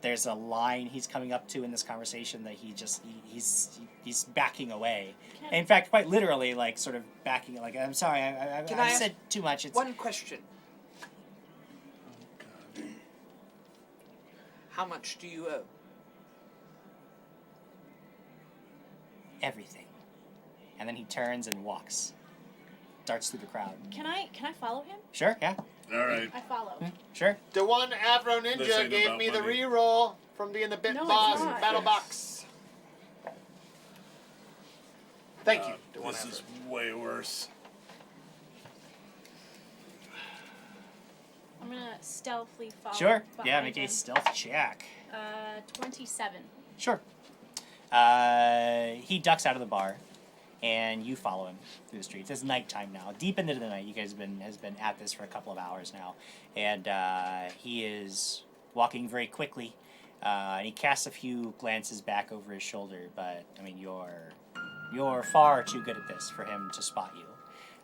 there's a line he's coming up to in this conversation that he's backing away. In fact, quite literally, like sort of backing. Like, I'm sorry, Can I I said too much. It's One question. How much do you owe? everything. And then he turns and walks, darts through the crowd. Can I follow him? Sure, yeah, All right. I follow. sure. The one Afro This Ninja ain't gave about me the money. reroll from being the bit No, it's boss not. battle box. Thank you. The one This Afro. is way worse. I'm gonna stealthily follow. Sure. Yeah, behind make a him. stealth check. 27. Sure. He ducks out of the bar, and you follow him through the streets. It's nighttime now, deep into the night. You guys has been at this for a couple of hours now, and he is walking very quickly. And he casts a few glances back over his shoulder, but I mean, you're far too good at this for him to spot you.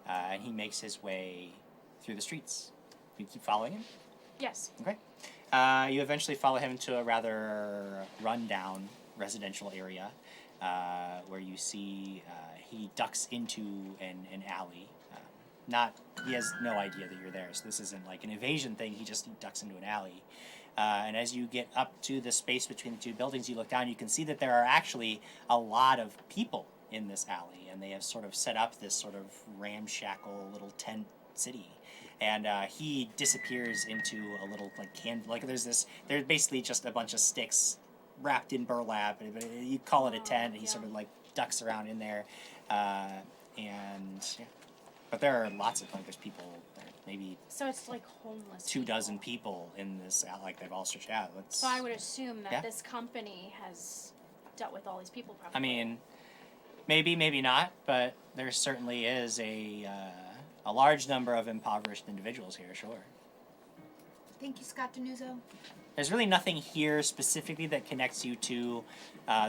And he makes his way through the streets. You keep following him. Yes. Okay. You eventually follow him to a rather rundown residential area where you see he ducks into an alley. He has no idea that you're there, so this isn't like an evasion thing. He ducks into an alley. And as you get up to the space between the two buildings, you look down, you can see that there are actually a lot of people in this alley, and they have sort of set up this sort of ramshackle little tent city. And he disappears into a little there's basically just a bunch of sticks wrapped in burlap, but you call it a tent, and he sort of like ducks around in there, but there are lots of there's people there, maybe So it's like homeless. 24 people in this like they've all searched out. So I would assume that Yeah. this company has dealt with all these people. Probably. I mean, maybe not, but there certainly is a large number of impoverished individuals here, sure. Thank you, Scott Denuzzo. There's really nothing here specifically that connects you to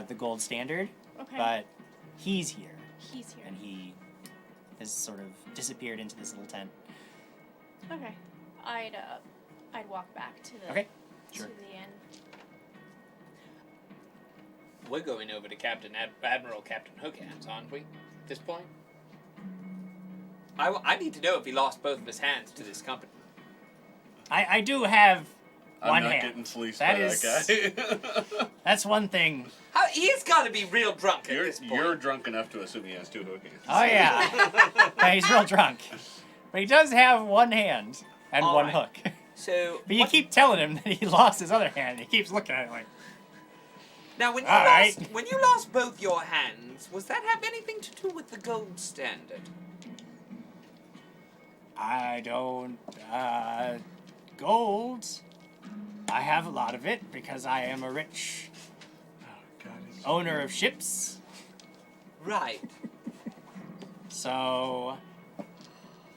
the gold standard, Okay. but he's here, He's here. and he has sort of disappeared into this little tent. Okay. I'd walk back to the Okay, sure. to the inn. We're going over to Admiral Captain Hookhands, aren't we? At this point? I need to know if he lost both of his hands to this company. I do have I'm one not hand. getting fleeced That by is- that guy. That's one thing. He's got to be real drunk at this point. You're drunk enough to assume he has two hookings. Oh yeah, yeah, he's real drunk, but he does have one hand and All one right. hook. So, But you keep telling him that he lost his other hand. He keeps looking at it like, now when you All right. when you lost both your hands, was that have anything to do with the gold standard? I don't, gold. I have a lot of it because I am a rich owner of ships. Right. So,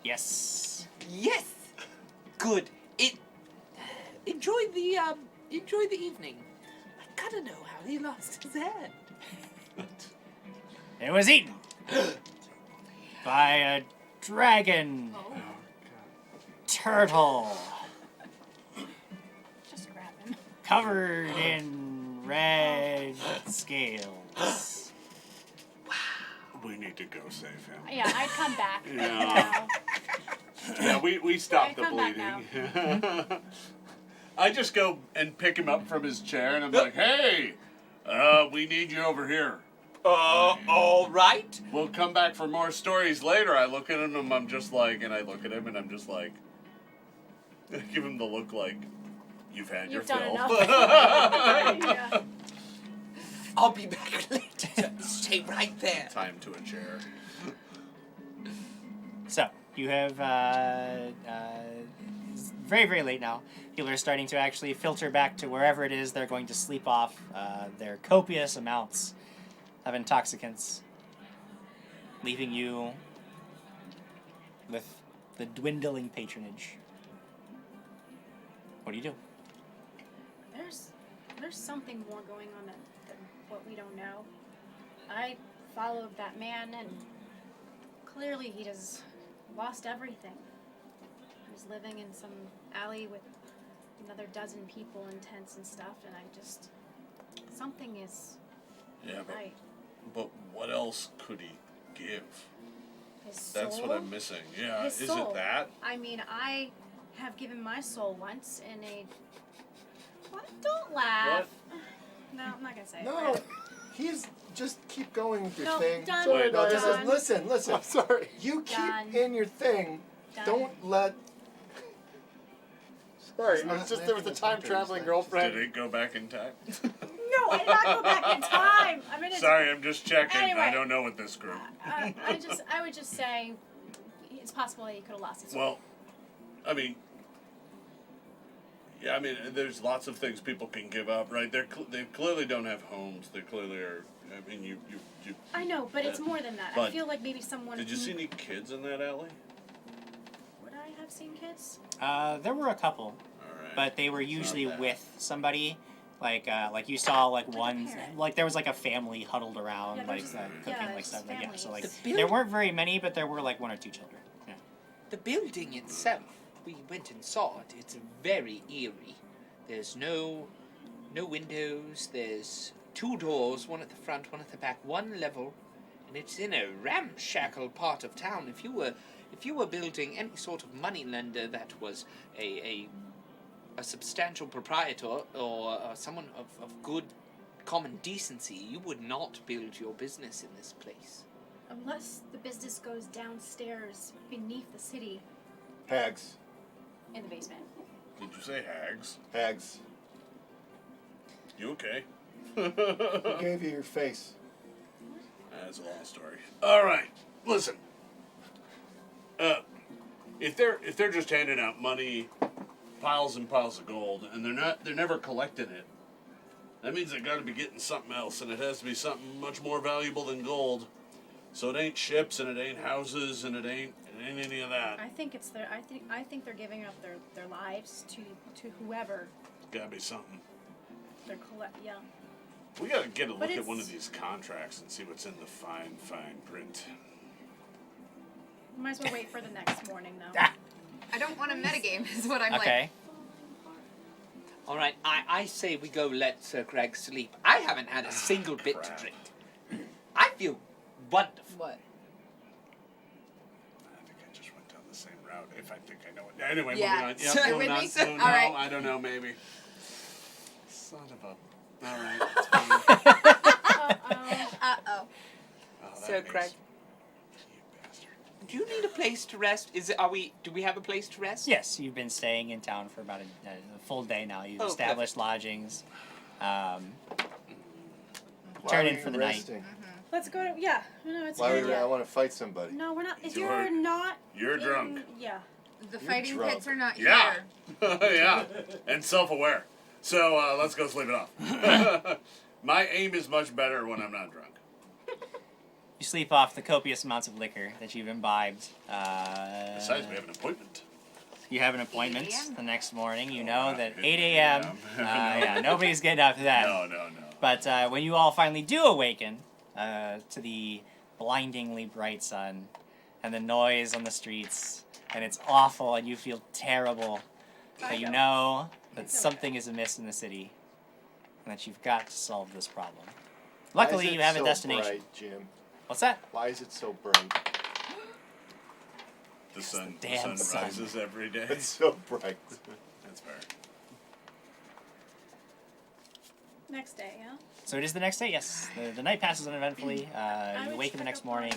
yes. Yes. Good. Enjoy the enjoy the evening. I gotta know how he lost his hand. It was eaten by a dragon turtle Just grab him. covered in red scales. We need to go save him. Yeah, I'd come back. Yeah. Yeah, we stopped the Come back bleeding. I just go and pick him up from his chair, and I'm like, hey, we need you over here. All right. We'll come back for more stories later. I look at him, and I'm just like, and I look at him, and I'm just like, give him the look like, you've had your You've done fill. enough. Yeah. I'll be back later. Stay right there. Tie him to a chair. So, you have, it's very, very late now. People are starting to actually filter back to wherever it is they're going to sleep off their copious amounts of intoxicants, leaving you with the dwindling patronage. What do you do? There's something more going on than what we don't know. I followed that man, and clearly he just lost everything. He was living in some alley with another dozen people in tents and stuff, and something is Yeah, right. but what else could he give? His soul. That's what I'm missing. Yeah, His is soul. it that? I mean, I have given my soul once in a. What? Don't laugh. No, I'm not gonna say No, it. he's just keep going with your No, thing. done. Sorry, no, Wait, this done. is listen. I'm sorry. You keep Done. in your thing. Done. Don't let. Sorry, He's I was not just there with the making a time hunter, traveling he's not- Did girlfriend. it go back in time? No, I did not go back in time. I mean, it's, Sorry, I'm just checking. Anyway. I don't know with this group. I would just say, it's possible that he could have lost his soul. Well, I mean, yeah, I mean, there's lots of things people can give up, right? They clearly don't have homes. They clearly are. I mean, you. I know, but it's more than that. I But feel like maybe someone. Did you see any kids in that alley? Would I have seen kids? There were a couple, All right. but they were usually bad. with somebody. Like you saw, like Like a one, parent. like there was like a family huddled around, Yeah, like there's- cooking, yeah, like it's stuff. Like, yeah, so like families. The there weren't very many, but there were like one or two children. Yeah. The building itself, we went and saw it. It's very eerie. There's no windows. There's two doors, one at the front, one at the back, one level, and it's in a ramshackle part of town. If you were building any sort of moneylender that was a substantial proprietor or someone of good common decency, you would not build your business in this place. Unless the business goes downstairs beneath the city Hags. in the basement. Did you say hags? Hags. You okay? Who gave you your face? That's a long story. All right, listen. If they're just handing out money, piles and piles of gold, and they're never collecting it, that means they got to be getting something else, and it has to be something much more valuable than gold. So it ain't ships, and it ain't houses, and it ain't any of that. I think it's their. I think they're giving up their lives to whoever Gotta be something. they're Yeah. We gotta get a look But at one of it's- these contracts and see what's in the fine print. Might as well wait for the next morning though. Ah. I don't want a metagame, is what I'm Okay. All right, I say we go let Sir Craig sleep. I haven't had a single bit to crap. drink. I feel wonderful. What? I think I just went down the same route. If I think I know it. Anyway, Yeah. moving on. You're moving with on. me? No, All right. I don't know. Maybe. Son of a. All right. It's fine. Uh-oh. Oh, that Sir makes- Craig, You bastard. do you need a place to rest? Do we have a place to rest? Yes, you've been staying in town for about a full day now. You've Oh, established lodgings. Why Turn were in you for the night. resting? Let's go to No, it's Why a were good you? I idea. want to fight somebody. No, we're not. If You're- you're not. You're in- drunk. Yeah. The You're fighting drunk. pits are not Yeah. here. Yeah. And self-aware. So let's go sleep it off. My aim is much better when I'm not drunk. You sleep off the copious amounts of liquor that you've imbibed. Besides, we have an appointment. You have an appointment 8 a.m. the next morning. You Oh, know wow. that 8 8 a.m. Yeah, nobody's getting up then. No. But when you all finally do awaken to the blindingly bright sun and the noise on the streets, and it's awful and you feel terrible, but you know that something is amiss in the city and that you've got to solve this problem. Luckily, you have a destination. Bright, Jim? What's that? Why is it so bright? The sun damn sun. rises every day. It's so bright. That's fair. Next day, yeah? So it is the next day, yes. The night passes uneventfully. I You would awaken the check next up on, morning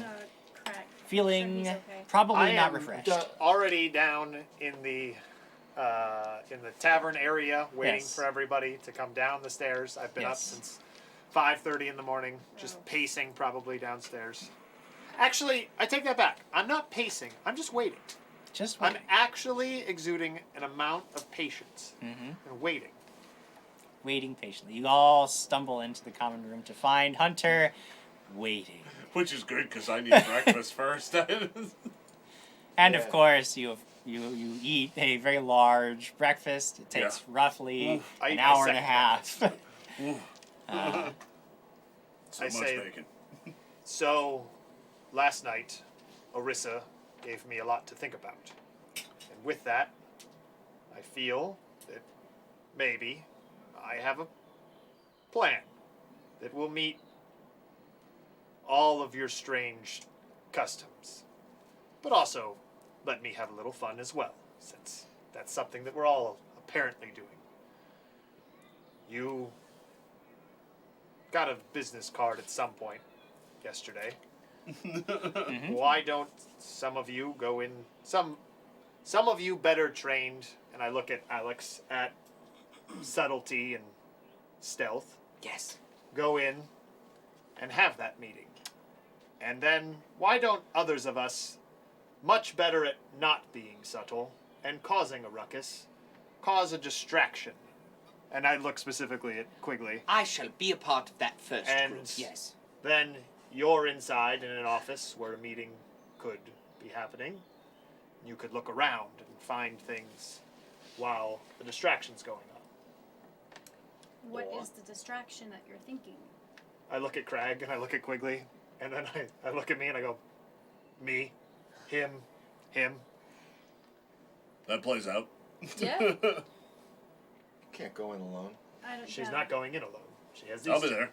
Craig. feeling Sure he's okay. probably I not am refreshed. already down in the tavern area, waiting Yes. for everybody to come down the stairs. I've been up Yes. since 5:30 in the morning, just pacing probably downstairs. Actually, I take that back. I'm not pacing. I'm just waiting. Just I'm waiting. actually exuding an amount of patience Mm-hmm. and waiting. Waiting patiently. You all stumble into the common room to find Hunter waiting. Which is good because I need breakfast first. And of Yeah. course, you eat a very large breakfast. It takes roughly I an eat my hour and a second half. So I much say- bacon. So, last night, Orissa gave me a lot to think about. And with that, I feel that maybe I have a plan that will meet all of your strange customs. But also, let me have a little fun as well, since that's something that we're all apparently doing. You got a business card at some point yesterday. Why don't some of you go in, some of you better trained, and I look at Alex at subtlety and stealth, Yes. go in and have that meeting. And then why don't others of us, much better at not being subtle and causing a ruckus, cause a distraction? And I look specifically at Quigley. I shall be a part of that first And- group. Yes. Then you're inside in an office where a meeting could be happening. You could look around and find things while the distraction's going on. What Or- is the distraction that you're thinking? I look at Crag and I look at Quigley, and then I look at me and I go, me, him. That plays out. Yeah? Can't go in alone. I don't She's know. not going in alone. She has these. I'll be there.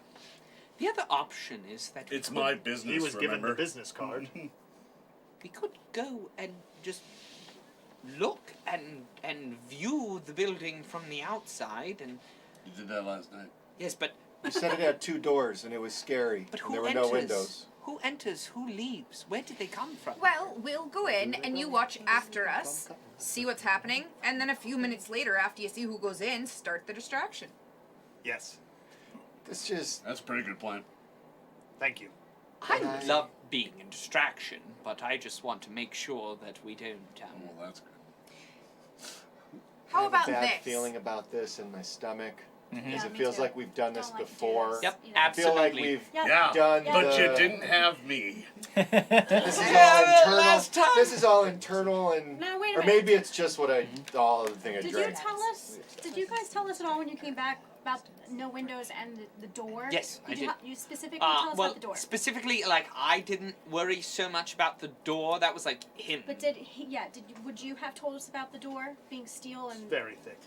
The other option is that It's my business. He was given remember? the business card. we could go and just look and view the building from the outside and You did that last night. yes, but You said it had 2 doors and it was scary. but and who there were enters? no windows. Who enters? Who leaves? Where did they come from? Well, we'll go in and you watch after us, see what's happening, and then a few minutes later, after you see who goes in, start the distraction. Yes. This just That's a pretty good plan. Thank you. I love being a distraction, but I just want to make sure that we don't. Well, that's good. How I have about a bad this? feeling about this in my stomach. Mhm. Because Yeah, it me feels too. like we've done this Don't like before. this. Yep, Yeah. I feel like absolutely. we've Yeah. Yeah, done but the, you didn't have me. This is all Yeah, internal. last time. This is all internal and No, wait a or minute. maybe it's just what I all the thing I Did drank. you tell us? Did you guys tell us at all when you came back about no windows and the door? Yes, I did. You specifically tell us Well, about the door. specifically, like I didn't worry so much about the door. That was like him. But would you have told us about the door being steel It's and? very thick.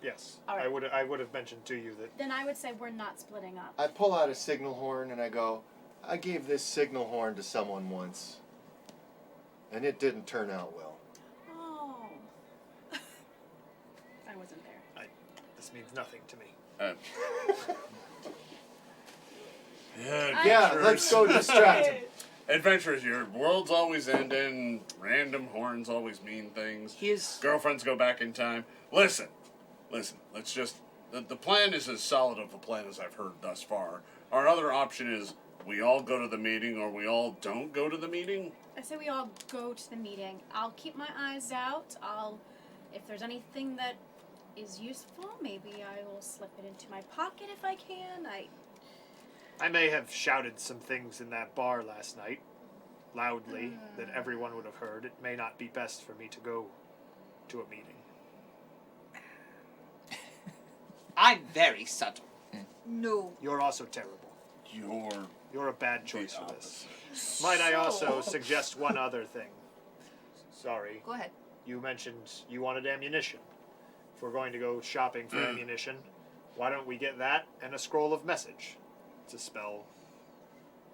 Yes. All right. I would have mentioned to you that Then I would say we're not splitting up. I pull out a signal horn and I go, I gave this signal horn to someone once. And it didn't turn out well. Oh. I wasn't there. this means nothing to me. Yeah, let's go distract him. Adventures, your world's always ending. Random horns always mean things. His Girlfriends go back in time. Listen. Let's just. The plan is as solid of a plan as I've heard thus far. Our other option is we all go to the meeting or we all don't go to the meeting. I say we all go to the meeting. I'll keep my eyes out. If there's anything that is useful, maybe I will slip it into my pocket if I can. I may have shouted some things in that bar last night, loudly, that everyone would have heard. It may not be best for me to go to a meeting. I'm very subtle. No. You're also terrible. You're a bad choice for this. Might I also suggest one other thing? Sorry. Go ahead. You mentioned you wanted ammunition. If we're going to go shopping for ammunition, why don't we get that and a scroll of message? It's a spell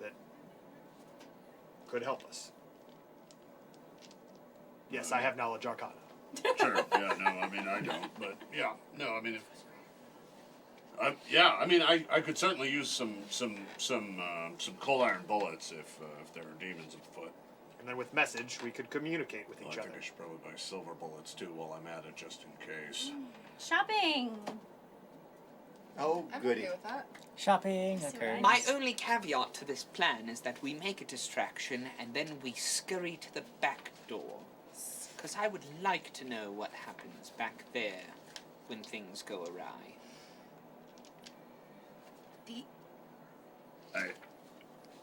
that could help us. Yes, I have knowledge arcana. Sure. Yeah. No. I mean, I don't. But yeah. No. I mean, if. Yeah. I mean, I could certainly use some coal iron bullets if there are demons afoot. And then with message, we could communicate with Well, each I other. think I should probably buy silver bullets too while I'm at it, just in case. Shopping. Oh, I'm goody. okay with that. Shopping That's occurs. right. My only caveat to this plan is that we make a distraction and then we scurry to the back door. Because I would like to know what happens back there when things go awry.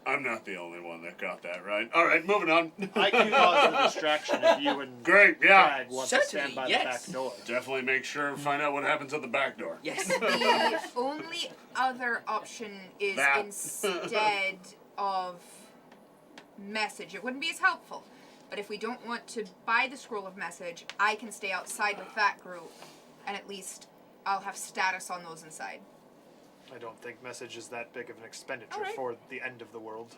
I'm not the only one that got that right. All right, moving on. I can cause the distraction if you and Great, yeah. Crag want to Certainly, stand by yes. the back door. Definitely make sure and find out what happens at the back door. Yes. The only other option is That. instead of message. It wouldn't be as helpful. But if we don't want to buy the scroll of message, I can stay outside with that group, and at least I'll have status on those inside. I don't think message is that big of an expenditure All right. for the end of the world.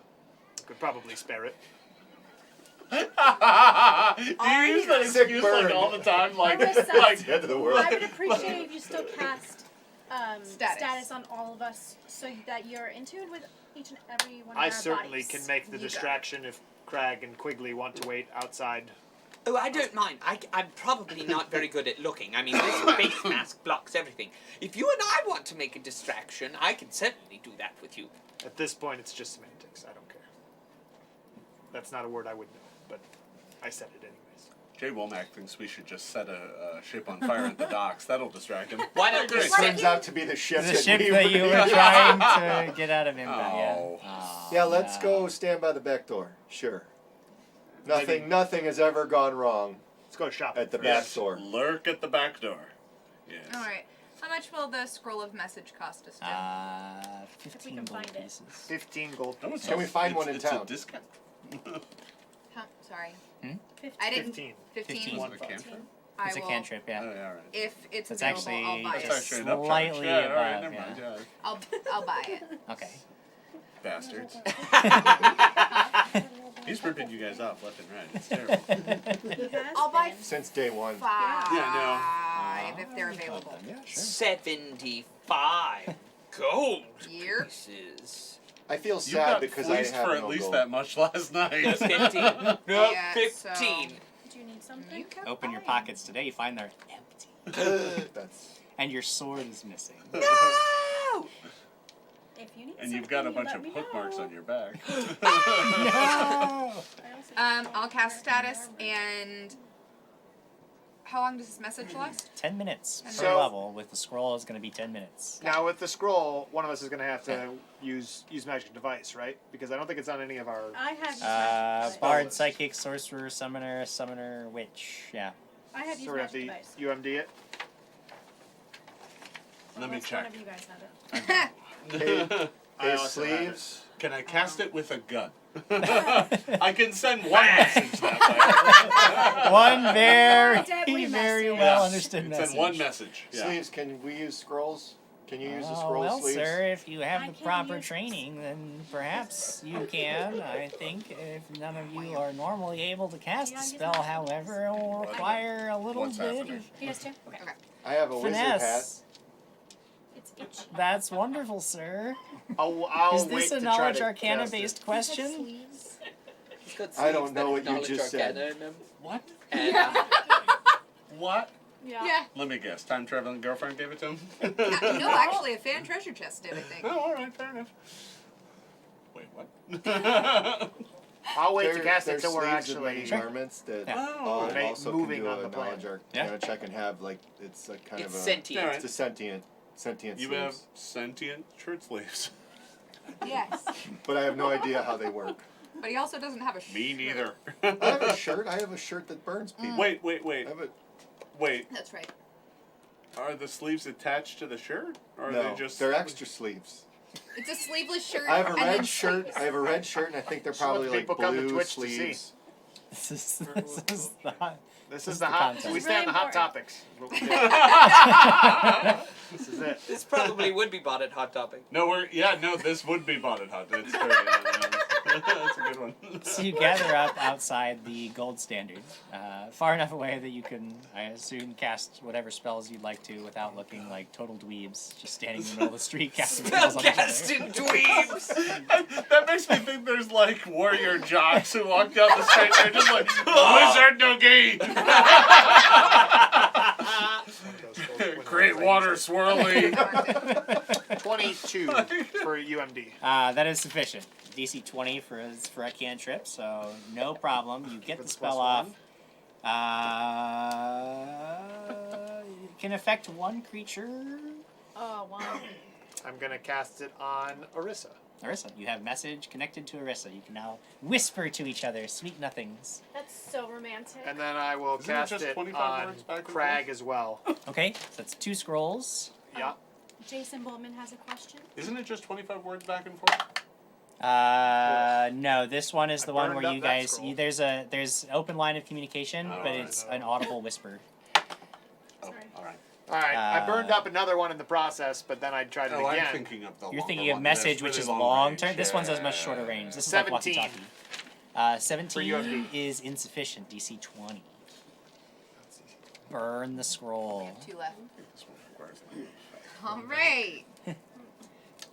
I could probably spare it. Do you use that Sick excuse burn. like all the time? Like, Marissa. like The end of the world. I would appreciate if you still cast Status. status on all of us so that you're in tune with each and every one of I our certainly bodies. can make the You got it. distraction if Crag and Quigley want to wait outside. Oh, I don't mind. I'm probably not very good at looking. I mean, this face mask blocks everything. If you and I want to make a distraction, I can certainly do that with you. At this point, it's just semantics. I don't care. That's not a word I would know, but I said it anyways. Jay Womack thinks we should just set a ship on fire at the docks. That'll distract him. Why don't you It turns out to be the ship The that ship we that you were trying to get out of impact. Oh. Yeah. Oh, Yeah, let's no. go stand by the back door. Sure. Maybe. Nothing has ever gone wrong Let's go shopping. at the first. back door. Lurk at the back door. Yes. All right. How much will the scroll of message cost us, Jim? 15 can gold find it. pieces. 15 gold No, pieces. it's Can we a- find it's- one in it's town? a discount. Huh, sorry. 15. I didn't. 15. 15? 15. One cantrip. I It's a will, cantrip, yeah. Oh, yeah, all right. if it's It's available, actually I'll buy That's it. just- actually an upcharge. Slightly Yeah, all right, above, never yeah. mind. Yeah. I'll buy it. Okay. Bastards. He's ripping you guys off left and right. It's terrible. He has I'll buy been. Since day one. 5 Yeah, if they're available. Yeah, sure. 75 gold Year. pieces. I feel You sad got because I fleeced have for at no least gold. that much last No, night. 15. No, Yeah, 15. Do you need something? You can Open your buy pockets today, you find they're empty. That's And your sword is missing. No! If you need And you've got a something, bunch you of let me hook marks know. on your back. No! I also I'll cast status and. How long does this message last? 10 minutes per So- level. With the scroll, is going to be 10 minutes. Now with the scroll, one of us is going to have to use magic device, right? Because I don't think it's on any of our. I have used magic Bard, device. psychic, sorcerer, summoner, witch. Yeah. I have So used we have magic to device. UMD it. Let me Unless check. One of you guys have it. Hey, I also have sleeves. Can I cast it with a gun? I can send one message that One very, Deadly very message. well way. understood Send message. one message. Yeah. Sleeves. Can we use scrolls? Can you use the Oh, scroll well, sleeves? sir, if you have I the can proper use- training, then perhaps you can. I think if none of you are normally able to cast Yeah, the I use spell, my however, it will require a little What's bit happening? of He does too? Okay. I have a wizard hat. finesse. It's itchy. That's wonderful, sir. I'll Is wait this a to try knowledge to arcana cast it. based He has question? sleeves. He's got I don't sleeves know that what you acknowledge just said. arcana in them. What? And, What? Yeah. Let me guess. Time traveling girlfriend gave it to him? No, actually, a fan treasure chest did, I think. Oh, all right, fair enough. Wait, what? I'll wait to There- cast it there's till we're sleeves of actually. many Sure. garments that Yeah. Oh, Ma- also moving can do on a the plan. knowledge Yeah. arcana check and have like it's a kind it's of a sentient. Alright. it's a sentient You have sleeves. sentient shirt sleeves. Yes. But I have no idea how they work. But he also doesn't have a Me shirt. neither. I have a shirt. I have a shirt that burns people. Wait. I have a Wait, That's right. are the sleeves attached to the shirt, or are No, they just? they're extra sleeves. It's a sleeveless shirt. I have a and then red shirt. sleeves. I have a red shirt, and I think they're Just let probably like people come to blue Twitch to see. sleeves. This is the hot. This This is the is the hot. content. We It's stay on really the hot important. topics. What we do. This is it. This probably would be bought at Hot Topic. No, this would be bought at Hot. It's very, that's a good one. So you gather up outside the gold standard, far enough away that you can, I assume, cast whatever spells you'd like to without looking like total dweebs, just standing in the middle of the street casting spells on each other. Spellcasting dweebs! That makes me think there's like warrior jocks who walk down the street and they're just like, Wizard no gate! Great water swirly. 22 for UMD. That is sufficient. DC 20 for a cantrip, so no problem. You get the spell off. It can affect one creature. Oh, wow. I'm gonna cast it on Orisa. Orisa, you have message connected to Orisa. You can now whisper to each other sweet nothings. That's so romantic. And then I will Isn't it cast just it 25 on words back and Crag forth? as well. Okay, so that's 2 scrolls. Yeah. Jason Bowman has a question. Isn't it just 25 words back and forth? No, this one is I the one burned where up you that guys scroll. there's an open line of communication, Oh, but I it's know. an audible whisper. Oh, Sorry. alright. Alright, I burned up another one in the process, but then I tried it Oh, again. I'm thinking of the You're longer thinking of one. message, That's which really is long long range. term. This one's a Yeah. much shorter range. This is 17. like walkie-talkie. 17 UMD. is insufficient. DC 20. Burn the scroll. 2 left. All right.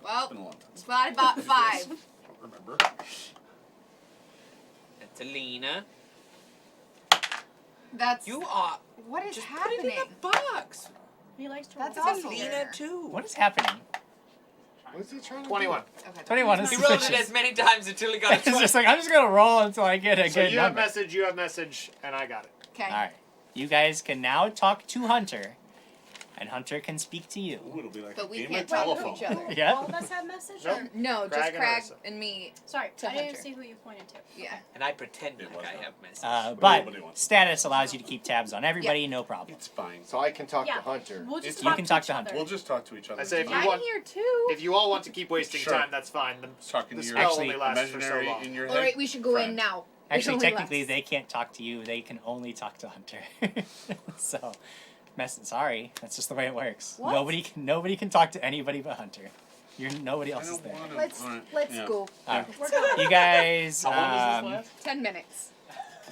Well, Been a long time. glad I bought 5. Don't remember. That's Alina. That's You are. what is Just happening. put it in a box. He likes to That's roll. awesome. Alina too. What is happening? What is he trying to 21. Okay. 21 is He rolled it sufficient. as many times until he got a It's 20. just like, I'm just going to roll until I get a So good you have number. message, and I got it. Okay. Alright. You guys can now talk to Hunter, and Hunter can speak to you. Ooh, it'll be like But a we game can't of talk to telephone. each other. Yeah. All of us have message? Nope. Or? No, just Crag and Crag Orisa. and me. Sorry, To I didn't Hunter. see who you pointed to. Yeah. And I pretend It like was I not. have message. But Nobody wants- status allows you to keep tabs on everybody, no problem. It's fine. So I can talk Yeah. to Hunter. We'll just It's- talk You can talk each to other. Hunter. We'll just talk to each other. I say if you I'm want, here too. if you all want to keep wasting Sure. time, that's fine. Talking The to spell your Actually, only lasts for so imaginary long. in your All head. right, we should go in friend. now. Actually, There's only technically, less. they can't talk to you. They can only talk to Hunter. So, sorry, that's just the way it works. What? Nobody can talk to anybody but Hunter. Nobody I else is don't there. want to. Let's yeah. go. Alright. We're going. You guys, How long does this last? 10 minutes.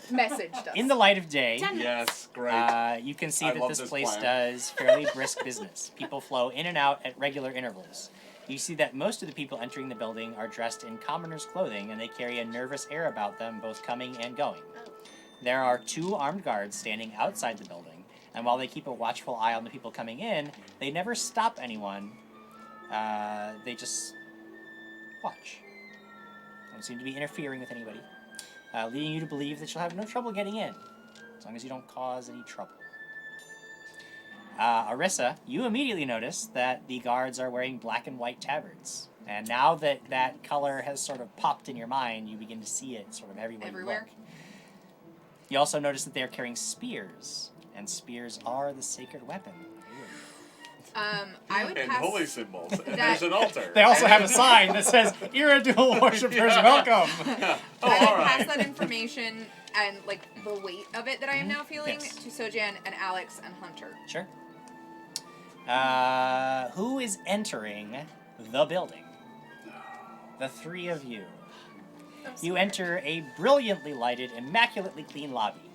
Message does. in the light of day, 10 minutes. Yes, great. you can see I that love this this place plan. does fairly brisk business. People flow in and out at regular intervals. You see that most of the people entering the building are dressed in commoners' clothing, and they carry a nervous air about them, both coming and going. There are 2 armed guards standing outside the building, and while they keep a watchful eye on the people coming in, they never stop anyone. They just watch. Don't seem to be interfering with anybody, leading you to believe that you'll have no trouble getting in, as long as you don't cause any trouble. Orisa, you immediately notice that the guards are wearing black and white tabards. And now that that color has sort of popped in your mind, you begin to see it sort of everywhere. Everywhere. You look. You also notice that they're carrying spears, and spears are the sacred weapon. I would And pass. holy symbols. And that- there's an altar. They also have a sign that says, "Iridual worshippers, welcome." Oh, I would all pass right. that information and like the weight of it that I am now feeling Yes. to Sojan and Alex and Hunter. Sure. Who is entering the building? The 3 of you. You enter a brilliantly lighted, immaculately clean lobby.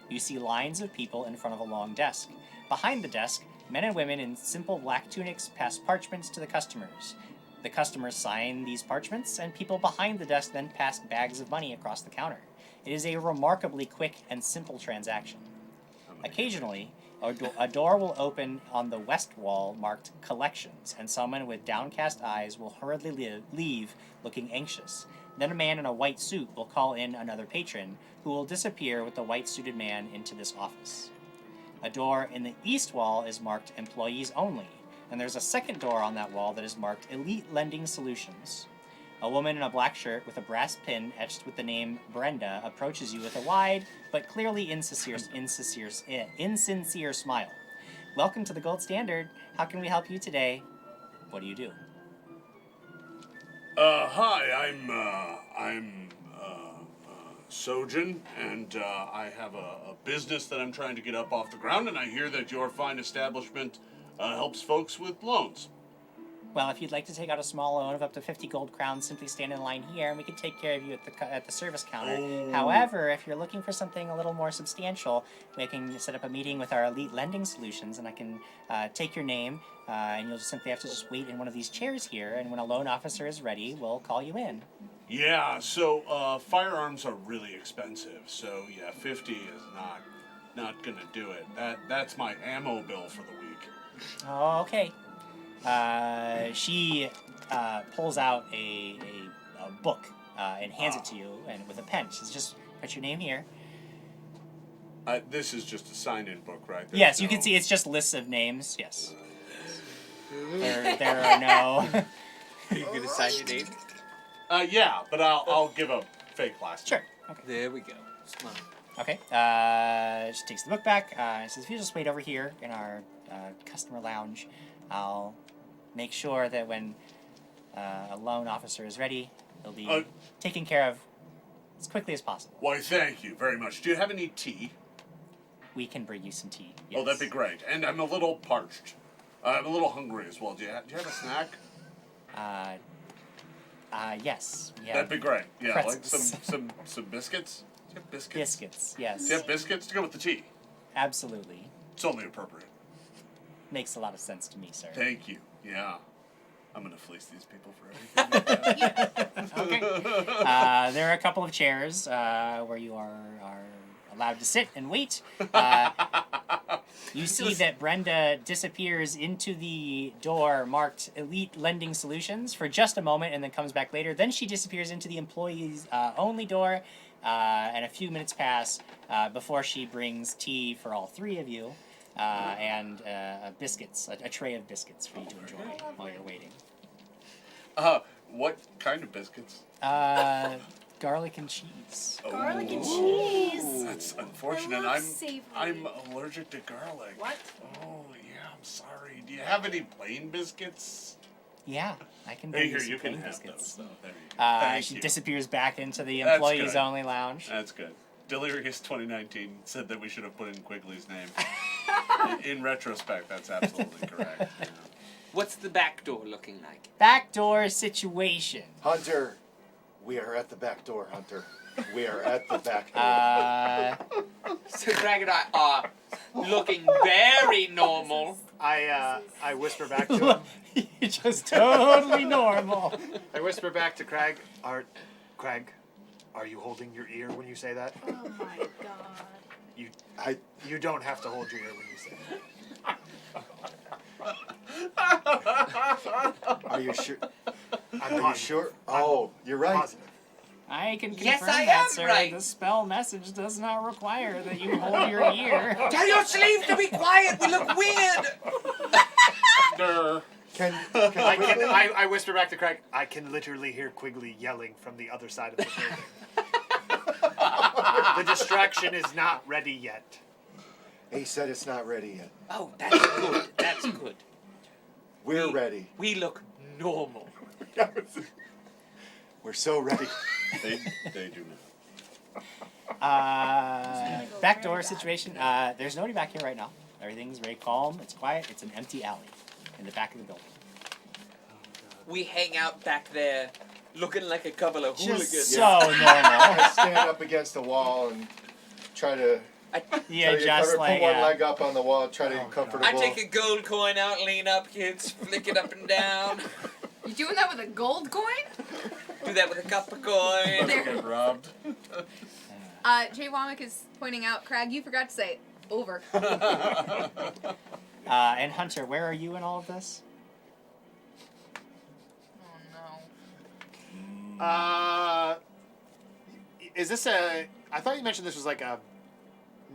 You see lines of people in front of a long desk. Behind the desk, men and women in simple black tunics pass parchments to the customers. The customers sign these parchments, and people behind the desk then pass bags of money across the counter. It is a remarkably quick and simple transaction. Occasionally, a door will open on the west wall marked Collections, and someone with downcast eyes will hurriedly leave, looking anxious. Then a man in a white suit will call in another patron, who will disappear with the white-suited man into this office. A door in the east wall is marked Employees Only, and there's a second door on that wall that is marked Elite Lending Solutions. A woman in a black shirt with a brass pin etched with the name Brenda approaches you with a wide but clearly insincere smile. Welcome to the Gold Standard. How can we help you today? What do you do? Hi, I'm Sojin, and I have a business that I'm trying to get up off the ground, and I hear that your fine establishment helps folks with loans. Well, if you'd like to take out a small loan of up to 50 gold crowns, simply stand in line here, and we can take care of you at the service counter. Oh. However, if you're looking for something a little more substantial, we can set up a meeting with our elite lending solutions, and I can take your name, and you'll just simply have to just wait in one of these chairs here, and when a loan officer is ready, we'll call you in. Yeah, so firearms are really expensive, so yeah, 50 is not gonna do it. That's my ammo bill for the week. Oh, okay. She pulls out a book and hands it to you, and with a pen. She says, "Just put your name here." This is just a sign-in book, right? There's Yes, you can see it's just lists of names. Yes. There are no. Are you gonna sign your name? Yeah, but I'll give a fake last name. Sure. Okay. There we go. Smart. Okay. She takes the book back. And says, "If you just wait over here in our customer lounge, I'll make sure that when a loan officer is ready, he'll be taken care of as quickly as possible." Why, thank you very much. Do you have any tea? We can bring you some tea. Oh, that'd be great. And I'm a little parched. I'm a little hungry as well. Do you have a snack? Yes. Yeah. That'd be great. Yeah, like Pretzels. some biscuits. Do you have biscuits? Biscuits. Yes. Do you have biscuits to go with the tea? Absolutely. It's only appropriate. Makes a lot of sense to me, sir. Thank you. Yeah. I'm gonna fleece these people for everything. Okay. There are a couple of chairs where you are allowed to sit and wait. You see that Brenda disappears into the door marked Elite Lending Solutions for just a moment and then comes back later. Then she disappears into the employees only door, and a few minutes pass before she brings tea for all three of you. And biscuits, a tray of biscuits for you to enjoy while you're waiting. What kind of biscuits? Garlic and cheese. Garlic and cheese. That's unfortunate. I love savory. I'm allergic to garlic. What? Oh yeah, I'm sorry. Do you have any plain biscuits? Yeah, I can Hey, bring here, you some you can plain have biscuits. those. Though. There you go. Thank She you. disappears back into the That's employees good. only lounge. That's good. Delirious 2019 said that we should have put in Quigley's name. in retrospect, that's absolutely correct. Yeah. What's the back door looking like? Backdoor situation. Hunter, we are at the back door, Hunter. We are at the back door. So Greg and I are looking very normal. I whisper back to him. You're just totally normal. I whisper back to Craig. Craig, are you holding your ear when you say that? Oh my god. You don't have to hold your ear when you say that. Are you sure? I'm Are you positive. sure? Oh, you're right. Positive. I can confirm Yes, I that, am sir. right. The spell message does not require that you hold your ear. Tell your sleeve to be quiet. We look weird. I whisper back to Craig. I can literally hear Quigley yelling from the other side of the building. The distraction is not ready yet. He said it's not ready yet. Oh, that's good. That's good. We're ready. We look normal. We're so ready. They do not. Backdoor situation. There's nobody back here right now. Everything's very calm. It's quiet. It's an empty alley in the back of the building. We hang out back there looking like a couple of hooligans. Just so normal. I stand up against the wall and try to Yeah, try to just cover, like put one leg up on the wall, try to get comfortable. I take a gold coin out, lean up, kids, flick it up and down. You doing that with a gold coin? Do that with a copper coin. There. Get robbed. Jay Womack is pointing out, Craig, you forgot to say over. And Hunter, where are you in all of this? Oh no. Is this a? I thought you mentioned this was like a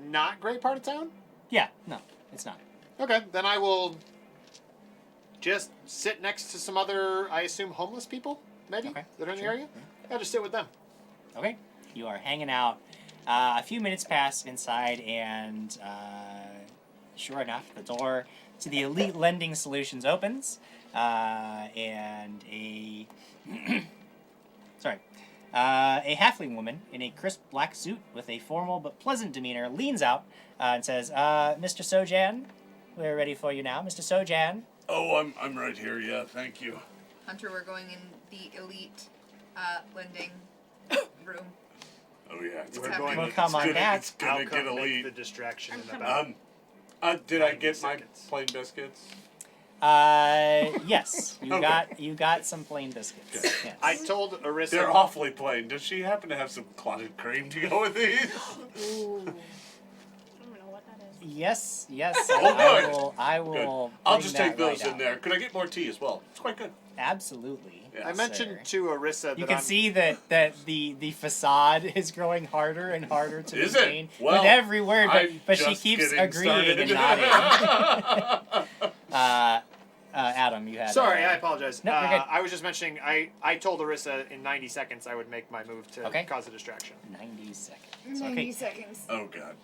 not great part of town. Yeah, no, it's not. Okay, then I will just sit next to some other, I assume, homeless people. maybe, Okay, that are in the sure. area. Yeah, just sit with them. Okay, you are hanging out. A few minutes pass inside, and sure enough, the door to the Elite Lending Solutions opens, and a a halfling woman in a crisp black suit with a formal but pleasant demeanor leans out and says, "Mr. Sojan, we're ready for you now, Mr. Sojan." Oh, I'm right here. Yeah, thank you. Hunter, we're going in the elite lending room. Oh yeah, We're happening. going Well, to come on, Dad. It's gonna I'll get come make elite. the distraction I'm in coming. about. Did I 90 get seconds. my plain biscuits? Yes, you Okay. got some plain biscuits. Okay. Yes. I told Arissa. They're awfully plain. Does she happen to have some clotted cream to go with these? Ooh. I don't know what that is. Yes. Oh, good. I Good. will. I'll bring just that take those right in out. there. Could I get more tea as well? It's quite good. Absolutely. Yeah. I mentioned to Arissa that You can I'm, see that the facade is growing harder and harder to Is it? maintain Well, with every word, I'm but she just keeps getting agreeing started. and nodding. Adam, you had. Sorry, I apologize. No, you're good. I was just mentioning, I told Arissa in 90 seconds I would make my move to Okay. cause a distraction. 90 seconds. 90 Okay. seconds. Oh god.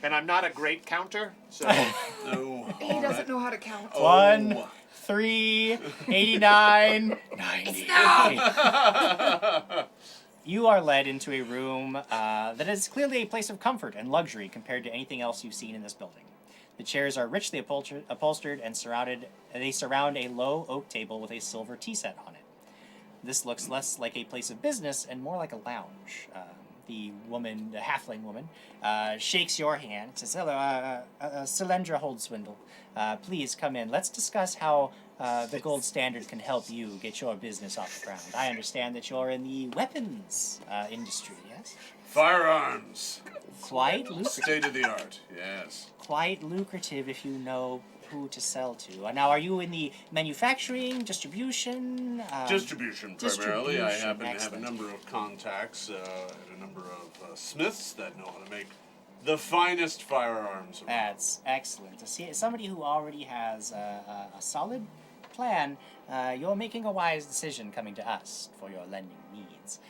And I'm not a great counter, so No. He doesn't know how to count. Oh. 1, 3, 89, 90. You are led into a room that is clearly a place of comfort and luxury compared to anything else you've seen in this building. The chairs are richly upholstered and they surround a low oak table with a silver tea set on it. This looks less like a place of business and more like a lounge. The halfling woman, shakes your hand and says, "Hello, Cylindra Holdswindle. Please come in. Let's discuss how the Gold Standard can help you get your business off the ground. I understand that you're in the weapons industry, yes? Firearms. Quite lucrative. State of the art. Yes. Quite lucrative if you know who to sell to. Now, are you in the manufacturing, distribution? Distribution primarily. I distribution, happen to have a excellent. number of contacts and a number of smiths that know how to make the finest firearms. around. That's excellent. To see somebody who already has a solid plan, you're making a wise decision coming to us for your lending needs.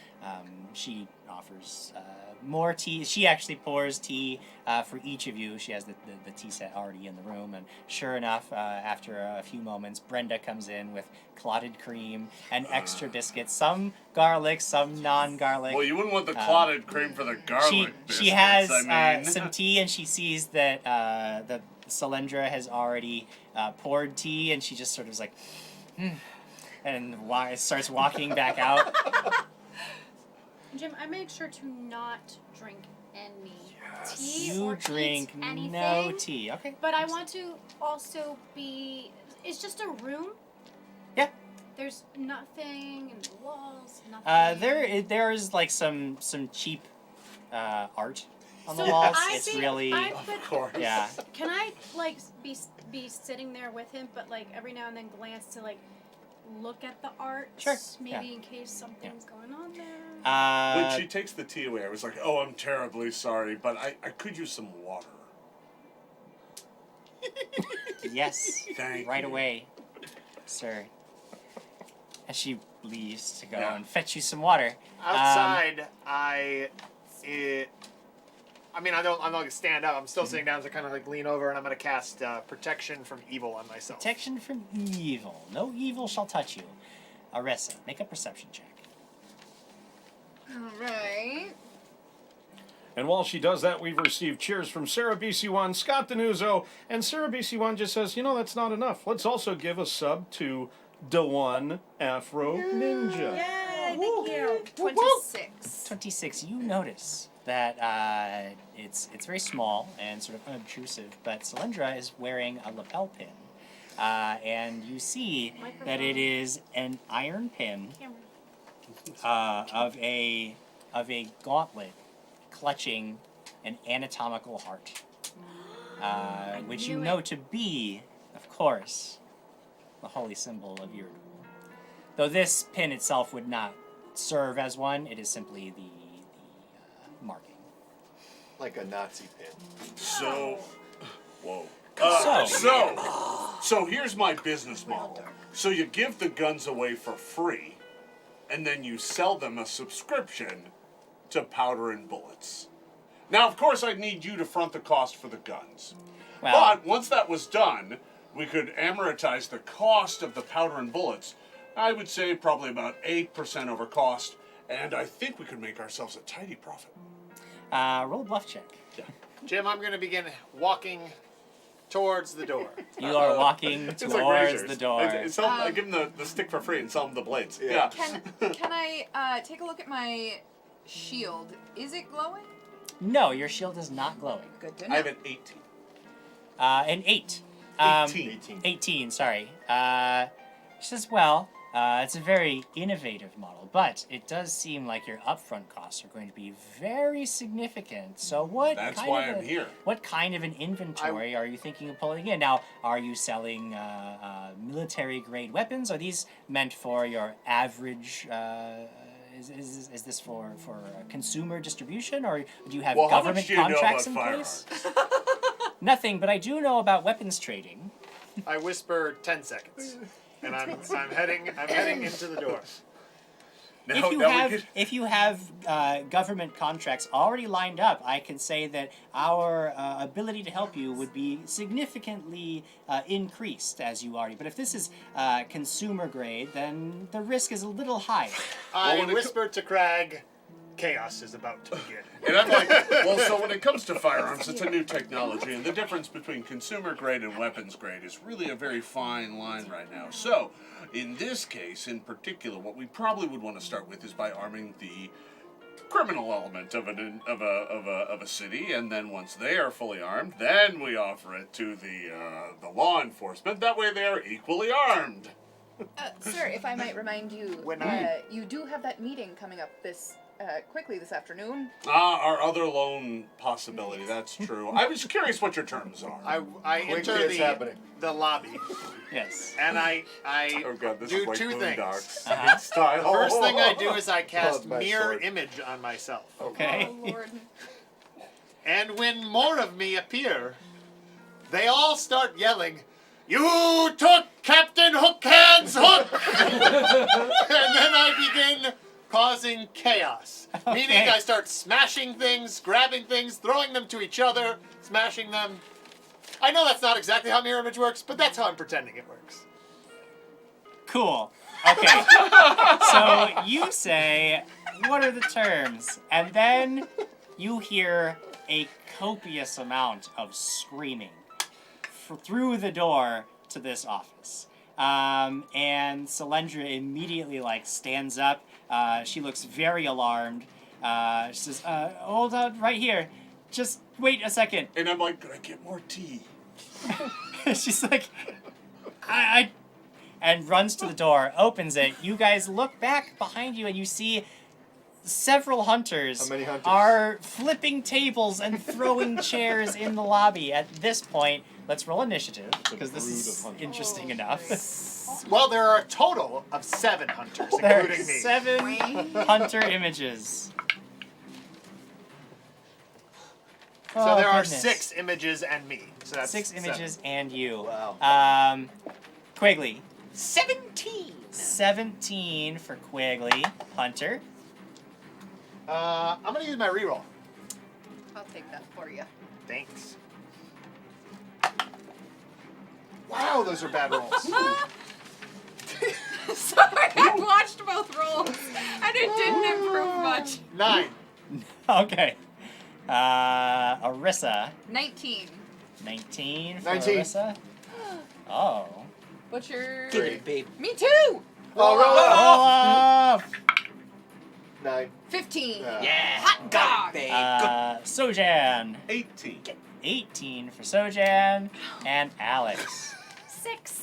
She offers more tea. She actually pours tea for each of you. She has the tea set already in the room. And sure enough, after a few moments, Brenda comes in with clotted cream and extra biscuits. Some garlic, some non-garlic. Well, you wouldn't want the clotted cream for the garlic biscuits. She has I mean. some tea, and she sees that the Cylindra has already poured tea, and she just sort of is like, and starts walking back out. Jim, I made sure to not drink any tea You or drink eat anything. no tea. Okay. But I want to also be. It's just a room. Yeah. There's nothing in the walls. Nothing. There's like some cheap art on the So walls. I It's think really Of course. yeah. Can I like be sitting there with him, but like every now and then glance to like look at the art? Sure, Maybe yeah. in case something's going on there. When she takes the tea away, I was like, "Oh, I'm terribly sorry, but I could use some water." Yes. Thank right you. away, sir. As she leaves to go Yeah. and fetch you some water. outside I'm not gonna stand up. I'm still sitting down, so I kind of like lean over, and I'm gonna cast protection from evil on myself. Protection from evil. No evil shall touch you. Aressa, make a perception check. Alright. And while she does that, we've received cheers from Sarah BC1, Scott Danuzo, and Sarah BC1 just says, that's not enough. Let's also give a sub to Dewan Afro Ninja. Yay! Thank you. 26. 26. You notice that it's very small and sort of unobtrusive, but Cylindra is wearing a lapel pin. And you see that it is an iron pin of a gauntlet clutching an anatomical heart, which you knew know it. to be, of course, the holy symbol of Yurdu. Though this pin itself would not serve as one, it is simply the marking. Like a Nazi pin. So, whoa. So here's my business model. So you give the guns away for free, and then you sell them a subscription to powder and bullets. Now, of course, I'd need you to front the cost for the guns. Well, But once that was done, we could amortize the cost of the powder and bullets. I would say probably about 8% over cost, and I think we could make ourselves a tidy profit. roll a bluff check. Jim, I'm going to begin walking towards the door. You are walking It's like towards razors. the door. I give them the stick for free and sell them the blades. Yeah. Can I take a look at my shield? Is it glowing? No, your shield is not glowing. Good to know. I have an 18. An 8. 18. 18, sorry. She says, well, it's a very innovative model, but it does seem like your upfront costs are going to be very significant. So That's why I'm here. What kind of an inventory are you thinking of pulling in? Now, are you selling military-grade weapons? Are these meant for your average... Is this for consumer distribution, or do you have Well, how government much do you know contracts about in place? Nothing, but I do know about weapons trading. I whisper 10 seconds. And I'm heading into the door. Now, If you have government contracts already lined up, I can say that our ability to help you would be significantly increased as you already. But if this is consumer grade, then the risk is a little higher. I when it whisper to Crag, chaos is about to begin. And I'm like, well, so when it comes to firearms, it's a new technology, and the difference between consumer grade and weapons grade is really a very fine line right now. So, in this case, in particular, what we probably would want to start with is by arming the criminal element of a city, and then once they are fully armed, then we offer it to the law enforcement. That way, they are equally armed. Sir, if I might remind you, you do have that meeting coming up quickly this afternoon. Our other loan possibility, that's true. I was curious what your terms are. I enter the lobby, Yes. and I Oh god, this do is like two things. Boondocks style. First thing I do is I cast my mirror sword. image on myself. Okay. Oh, Lord. And when more of me appear, they all start yelling, "You took Captain Hookhand's hook!" And then I begin causing chaos. Meaning I start smashing things, grabbing things, throwing them to each other, smashing them. I know that's not exactly how mirror image works, but that's how I'm pretending it works. Cool. Okay. So you say, what are the terms? And then you hear a copious amount of screaming through the door to this office. And Selendra immediately stands up. She looks very alarmed. She says, hold on right here. Just wait a second. And I'm like, could I get more tea? She's like, and runs to the door, opens it. You guys look back behind you and you see several hunters, How many hunters? are flipping tables and throwing chairs in the lobby. At this point, let's roll initiative, because this brood is of hunters. interesting enough. Well, there are a total of 7 hunters, There are including me. 7 hunter images. So there are goodness. 6 images and me. So that's 6 7. images and you. Wow. Quigley. 17. 17 for Quigley. Hunter. I'm gonna use my reroll. I'll take that for you. Thanks. Wow, those are bad rolls. Sorry, I watched both rolls, and it didn't improve much. 9. Okay. Arissa. 19. 19 for 19. Arissa. Oh. What's your... Get it, babe. Me too! Oh, roll Roll up. off! 9. 15. Yeah. Hot dog. Babe. Sojan. 18. 18 for Sojan. And Alex. 6.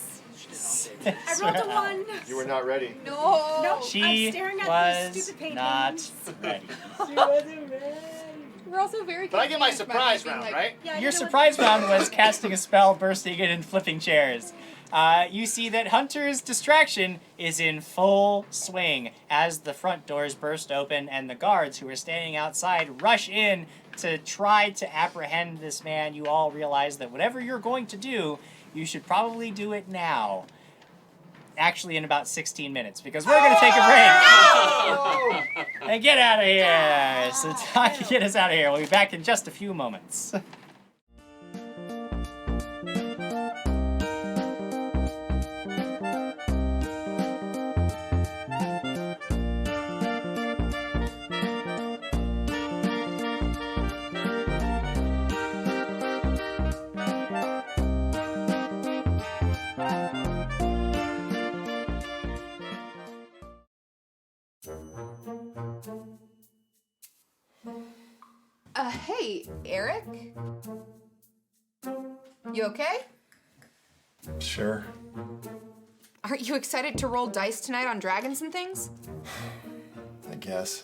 I I rolled a 1. You were not ready. No. No. She I'm staring at was these stupid not paintings. ready. We're also very But I get my confused by surprise being round, like, right? Yeah, Your you know surprise round was casting a spell, bursting in, and flipping chairs. You see that Hunter's distraction is in full swing as the front doors burst open and the guards who are standing outside rush in to try to apprehend this man. You all realize that whatever you're going to do, you should probably do it now. actually in about 16 minutes because we're going to take a break. And get out of here. So time to get us out of here. We'll be back in just a few moments. Hey, Eric? You okay? Sure. Aren't you excited to roll dice tonight on dragons and things? I guess.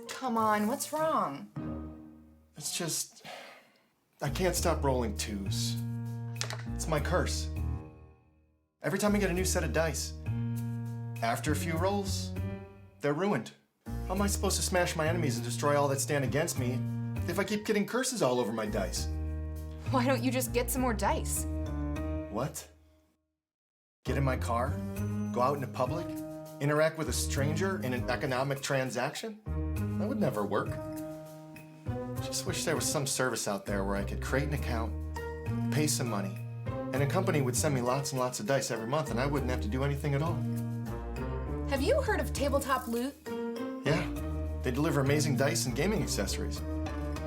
Come on, what's wrong? It's just... I can't stop rolling twos. It's my curse. Every time I get a new set of dice, after a few rolls, they're ruined. How am I supposed to smash my enemies and destroy all that stand against me if I keep getting curses all over my dice? Why don't you just get some more dice? What? Get in my car? Go out into public? Interact with a stranger in an economic transaction? That would never work. Just wish there was some service out there where I could create an account, pay some money, and a company would send me lots and lots of dice every month and I wouldn't have to do anything at all. Have you heard of Tabletop Loot? Yeah, they deliver amazing dice and gaming accessories.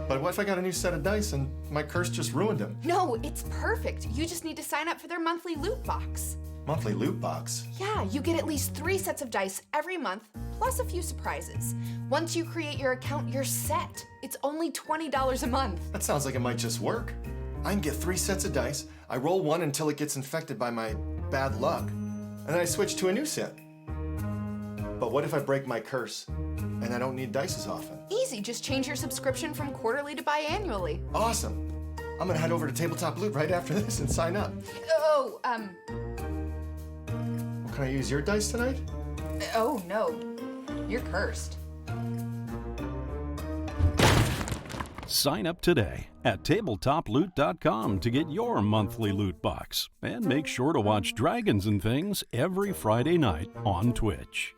But what if I got a new set of dice and my curse just ruined them? No, it's perfect. You just need to sign up for their monthly loot box. Monthly loot box? Yeah, you get at least 3 sets of dice every month, plus a few surprises. Once you create your account, you're set. It's only $20 a month. That sounds like it might just work. I can get 3 sets of dice, I roll one until it gets infected by my bad luck, and then I switch to a new set. But what if I break my curse and I don't need dice as often? Easy, just change your subscription from quarterly to biannually. Awesome. I'm gonna head over to Tabletop Loot right after this and sign up. Oh, Well, can I use your dice tonight? oh no. You're cursed. Sign up today at tabletoploot.com to get your monthly loot box. And make sure to watch Dragons and Things every Friday night on Twitch.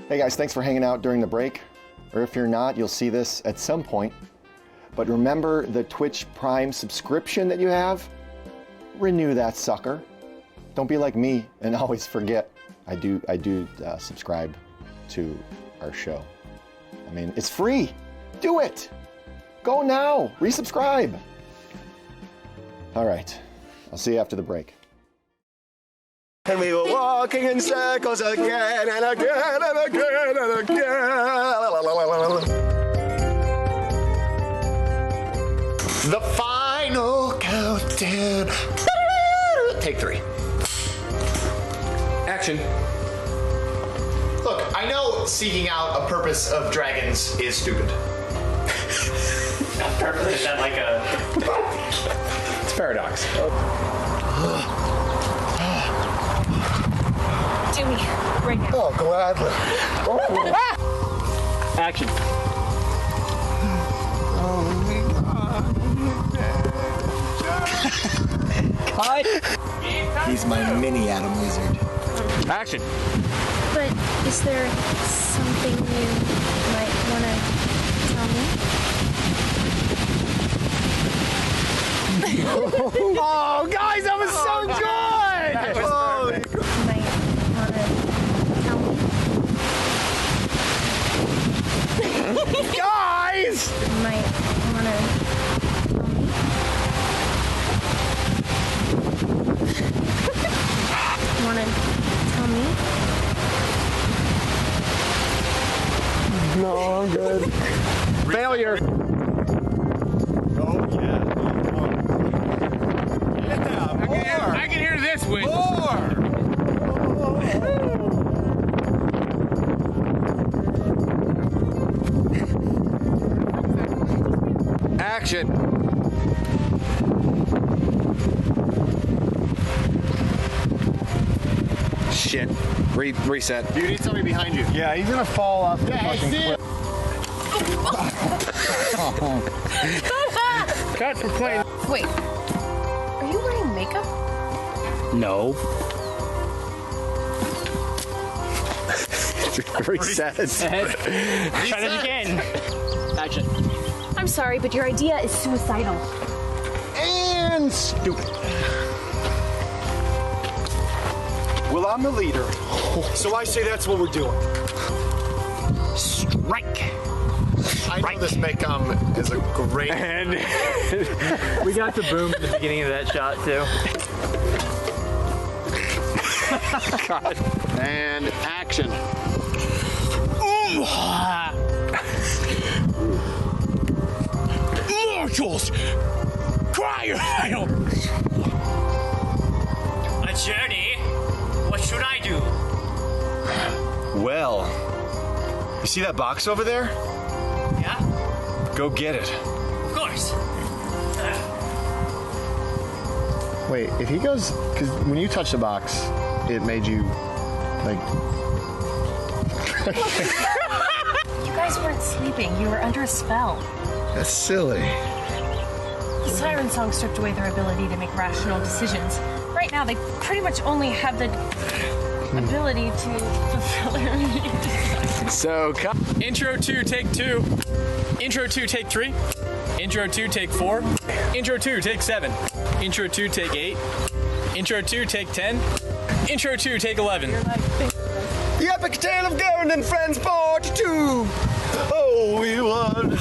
Hey guys, thanks for hanging out during the break. Or if you're not, you'll see this at some point. But remember the Twitch Prime subscription that you have? Renew that sucker. Don't be like me and always forget. I do subscribe to our show. I mean, it's free. Do it. Go now. Resubscribe. All right. I'll see you after the break. And we were walking in circles again and again and again and again. The final countdown. Take 3. Action. Look, I know seeking out a purpose of dragons is stupid. Purpose? Is that like a... It's paradox. Do me right now. Oh, gladly. Action. Cut. He's my mini Adam Wizard. Action. But is there something you might want to tell me? Oh, guys, that was so good! Might want to tell me? Guys! Might want to want to tell me? No, I'm good. Failure. Oh, yeah. I can hear this one. Action. Shit. Reset. You need somebody behind you. Yeah, he's gonna fall off the fucking cliff. Cut for playing. Wait, are you wearing makeup? No. Reset. Try it again. Action. I'm sorry, but your idea is suicidal. And stupid. Well, I'm the leader, so I say that's what we're doing. Strike. I know this may come as a great... And we got the boom at the beginning of that shot, too. God. And action. Mortals! Cry! A journey? What should I do? Well, you see that box over there? Yeah? Go get it. Of course. Wait, if he goes... Because when you touched the box, it made you, like... You guys weren't sleeping. You were under a spell. That's silly. The siren song stripped away their ability to make rational decisions. Right now, they pretty much only have the ability to fulfill their needs. So, intro 2, take 2. Intro 2, take 3. Intro 2, take 4. Intro 2, take 7. Intro 2, take 8. Intro 2, take 10. Intro 2, take 11. The Epic Tale of Garen and Friends Part 2! Oh, we won!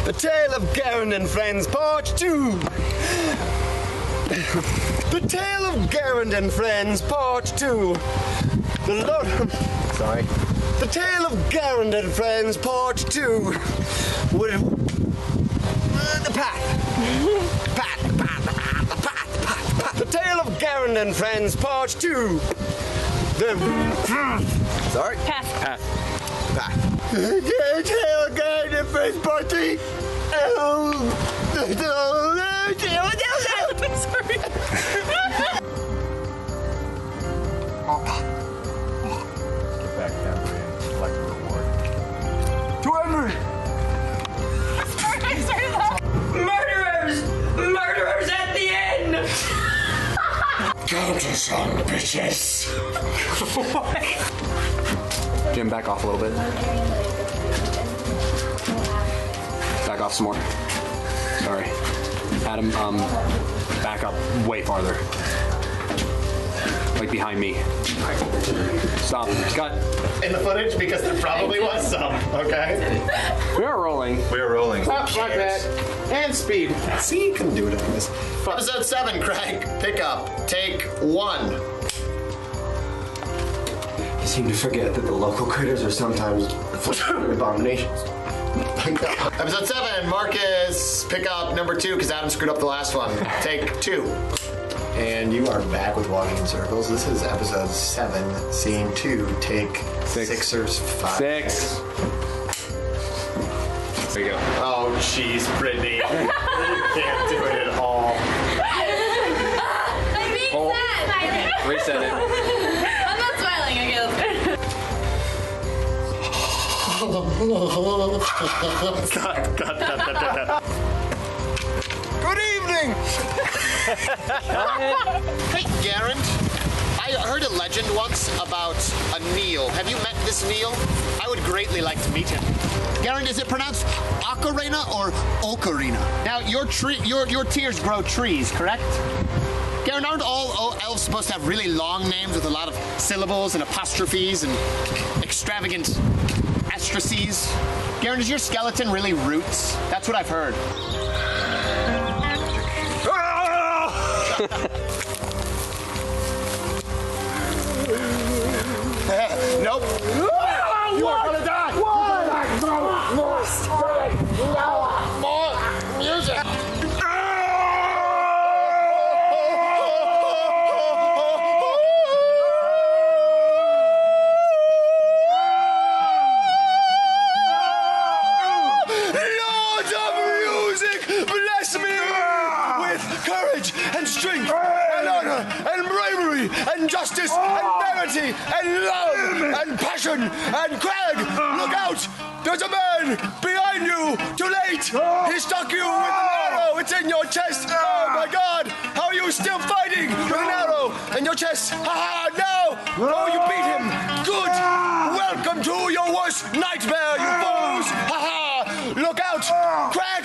The Tale of Garen and Friends Part 2! The Tale of Garen and Friends Part 2! The Lord... Sorry. The Tale of Garen and Friends Part 2! With... the path! The Tale of Garen and Friends Part 2! Sorry? Pass. Path. The Tale of Garen and Friends Part 3! Sorry. Get back down and collect the reward. To Henry! Sorry about Murderers! Murderers at the end! Count us on, bitches! Jim, back off a little bit. Back off some more. Sorry. Adam, back up way farther. Like behind me. Stop. Cut. In the footage, because there probably was some, okay? We are rolling. We are rolling. Clap like that. And speed. See, you can do it on this. Episode 7, Craig. Pick up. Take 1. You seem to forget that the local critters are sometimes abominations. Episode 7, Marcus. Pick up number 2, because Adam screwed up the last one. Take 2. And you are back with Walking in Circles. This is episode 7, scene 2, take 6 or 5. 6. There you go. Oh, jeez, Brittany. You can't do it at all. I'm being sad. Reset it. I'm not smiling, I guess. Cut. Good evening! Hey, Garand. I heard a legend once about a Neil. Have you met this Neil? I would greatly like to meet him. Garand, is it pronounced ocarina or ocarina? Now, your tears grow trees, correct? Garand, aren't all elves supposed to have really long names with a lot of syllables and apostrophes and extravagant astraces? Garand, is your skeleton really roots? That's what I've heard. Nope. You are gonna die. More music. Lords of music, bless me with courage and strength and honor and bravery and justice and verity and love and passion. And Craig, look out! There's a man behind you! Too late! He struck you with an arrow! It's in your chest! Oh my god! How are you still fighting with an arrow in your chest? Ha ha! No! Oh, you beat him! Good! Welcome to your worst nightmare, you fools! Ha ha! Look out! Craig!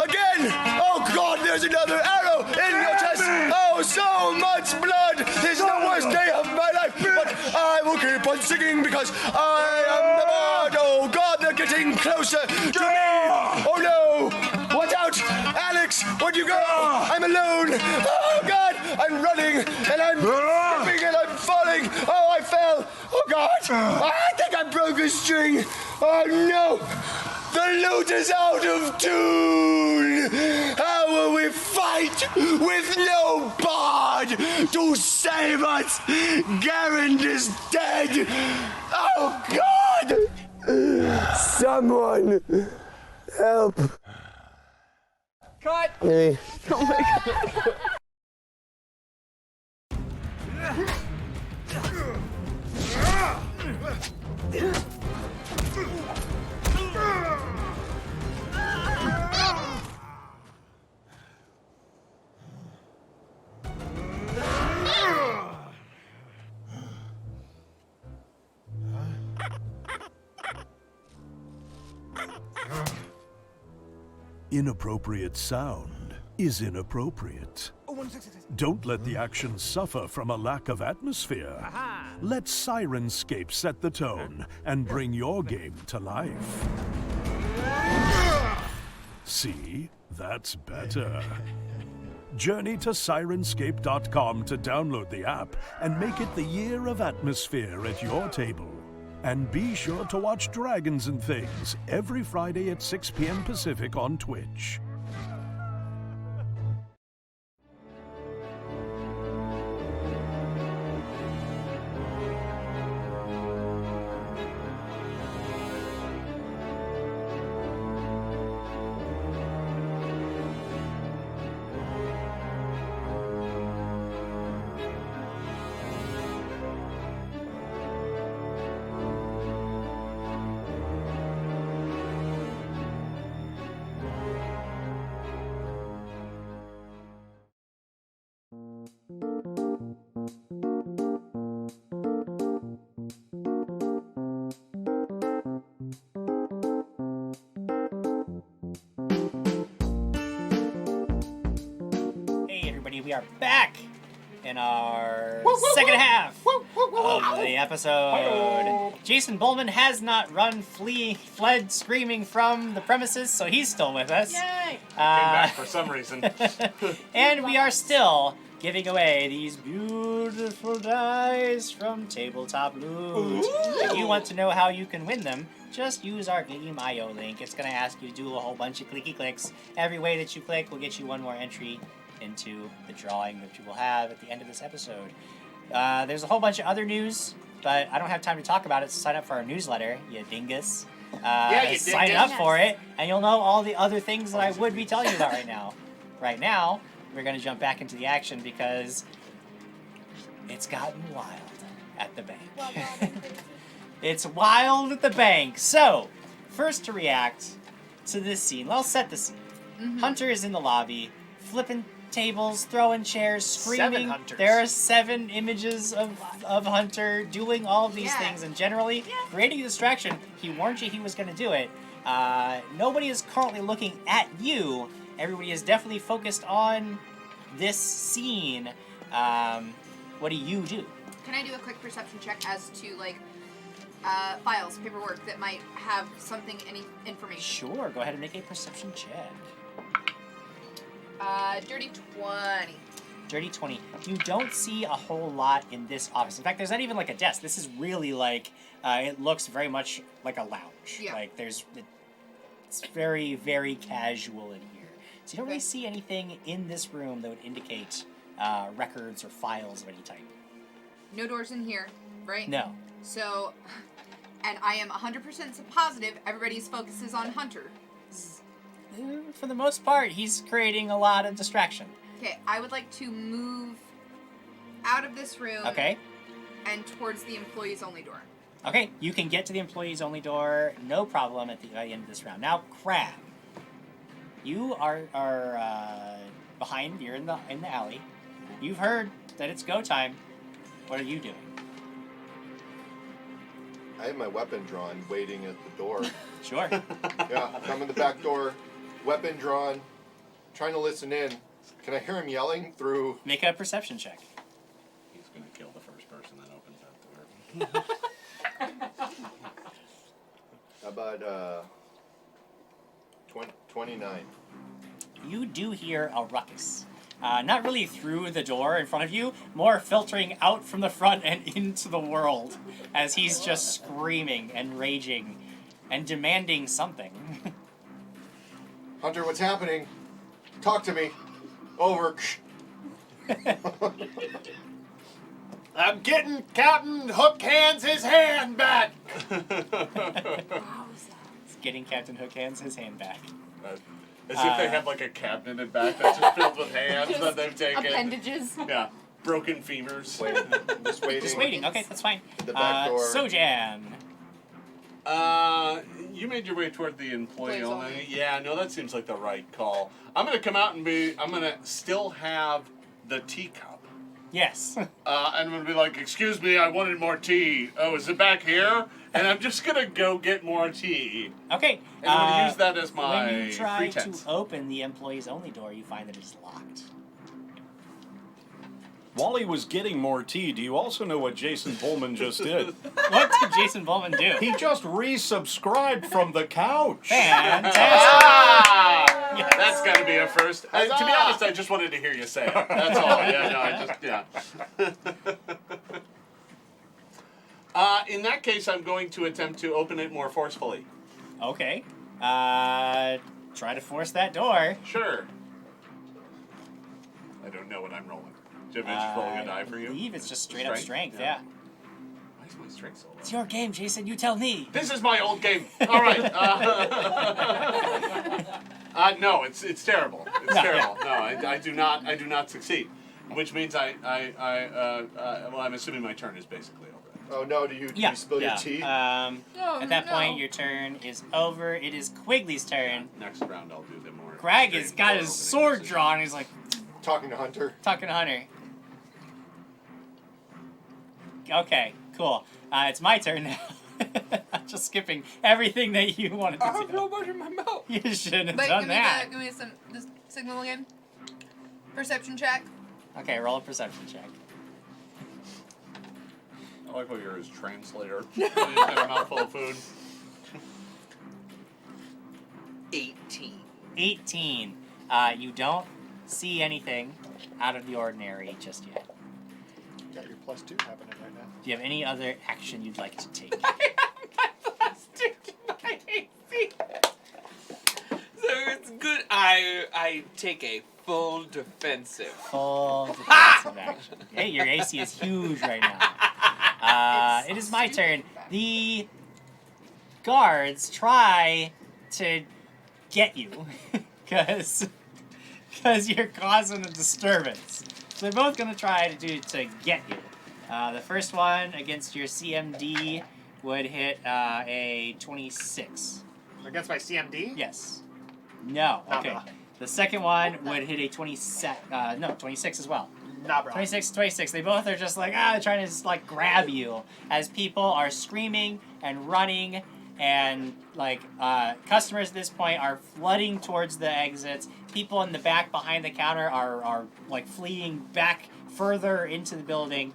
Again! Oh god, there's another arrow in your chest! Oh, so much blood! This is the worst day of my life! But I will keep on singing because I am the bard! Oh god, they're getting closer to me! Oh no! Watch out! Alex, where'd you go? I'm alone! Oh god! I'm running and I'm skipping and I'm falling! Oh, I fell! Oh god! I think I broke a string! Oh no! The loot is out of tune! How will we fight with no bard to save us? Garand is dead! Oh God! Someone help! Cut! Me. Oh my god. Inappropriate sound is inappropriate. Don't let the action suffer from a lack of atmosphere. Let Sirenscape set the tone and bring your game to life. See? That's better. Journey to Sirenscape.com to download the app and make it the year of atmosphere at your table. And be sure to watch Dragons and Things every Friday at 6 p.m. Pacific on Twitch. we are back in our second half of the episode. Jason Bowman has not fled screaming from the premises, so he's still with us. Yay! Came back for some reason. And we are still giving away these beautiful dice from Tabletop Loot. If you want to know how you can win them, just use our Game.io link. It's going to ask you to do a whole bunch of clicky clicks. Every way that you click will get you one more entry into the drawing that you will have at the end of this episode. There's a whole bunch of other news, but I don't have time to talk about it, so sign up for our newsletter, you dingus. You sign dingus. up for it, and you'll know all the other things that I would be telling you about right now. Right now, we're going to jump back into the action because it's gotten wild at the bank. It's wild at the bank. So, first to react to this scene, I'll set the scene. Hunter is in the lobby, flipping tables, throwing chairs, screaming. 7 hunters. There are 7 images of Hunter doing all of these things, and generally creating a distraction. He warned you he was going to do it. Nobody is currently looking at you. Everybody is definitely focused on this scene. What do you do? Can I do a quick perception check as to, like, files, paperwork that might have something, any information? Sure, go ahead and make a perception check. Dirty 20. Dirty 20. You don't see a whole lot in this office. In fact, there's not even like a desk. This is really like, it looks very much like a lounge. Yeah. Like it's very, very casual in here. So you don't really see anything in this room that would indicate records or files of any type. No doors in here, right? No. So, and I am 100% positive everybody's focus is on Hunter. For the most part, he's creating a lot of distraction. Okay, I would like to move out of this room. Okay. And towards the employees only door. Okay, you can get to the employees only door, no problem at the end of this round. Now, Crab, you are behind. You're in the alley. You've heard that it's go time. What are you doing? I have my weapon drawn, waiting at the door. Sure. Yeah, I'm in the back door, weapon drawn, trying to listen in. Can I hear him yelling through? Make a perception check. He's going to kill the first person that opens that door. How about 29? You do hear a ruckus. Not really through the door in front of you, more filtering out from the front and into the world as he's just screaming and raging and demanding something. Hunter, what's happening? Talk to me. Over. I'm getting Captain Hook Hands his hand back. It's getting Captain Hook Hands his hand back. As if they have like a cabinet in back that's just filled with hands that they've taken. Appendages. Yeah. Broken femurs. Just waiting. Just waiting. Okay, that's fine. The back door. Sojan. You made your way toward the employee Employees only. only. Yeah, no, that seems like the right call. I'm gonna come out and I'm gonna still have the teacup. Yes. And I'm gonna be like, excuse me, I wanted more tea. Oh, is it back here? And I'm just gonna go get more tea. Okay. And I'm gonna use that as my when you try pretense. to open the employees only door, you find that it's locked. While he was getting more tea, do you also know what Jason Pullman just did? What did Jason Bowman do? He just resubscribed from the couch. Fantastic. Yes. That's got to be a first. To be honest, I just wanted to hear you say it. That's all. Yeah, no, I just. In that case, I'm going to attempt to open it more forcefully. Okay. Try to force that door. Sure. I don't know what I'm rolling. Do you have rolling a die for you? I believe it's just straight up strength, yeah. Why is my strength so low? It's your game, Jason. You tell me. This is my old game. All right. No, it's terrible. It's terrible. No, I do not succeed. Which means well, I'm assuming my turn is basically over. Oh no, do you spill your tea? At that point, your turn is over. It is Quigley's turn. Next round, I'll do the more. Greg has got his sword drawn. He's like talking to Hunter. Talking to Hunter. Okay, cool. It's my turn now. I'm just skipping everything that you wanted to do. I have no much in my mouth. You shouldn't have Wait, done that. Give me the signal again. Perception check. Okay, roll a perception check. I like what you're his translator. He's got a mouthful of food. 18. 18. You don't see anything out of the ordinary just yet. You got your +2 happening right now. Do you have any other action you'd like to take? So it's good. I take a full defensive. Full defensive action. Hey, your AC is huge right now. It is my turn. The guards try to get you because you're causing a disturbance. So they're both gonna try to get you. The first one against your CMD would hit a 26. Against my CMD? Yes. No. Nah, Okay. bro. The second one would hit a 26 as well. Nah, bro. 26. They both are just like, they're trying to just like grab you as people are screaming and running, and like customers at this point are flooding towards the exits. People in the back behind the counter are like fleeing back further into the building.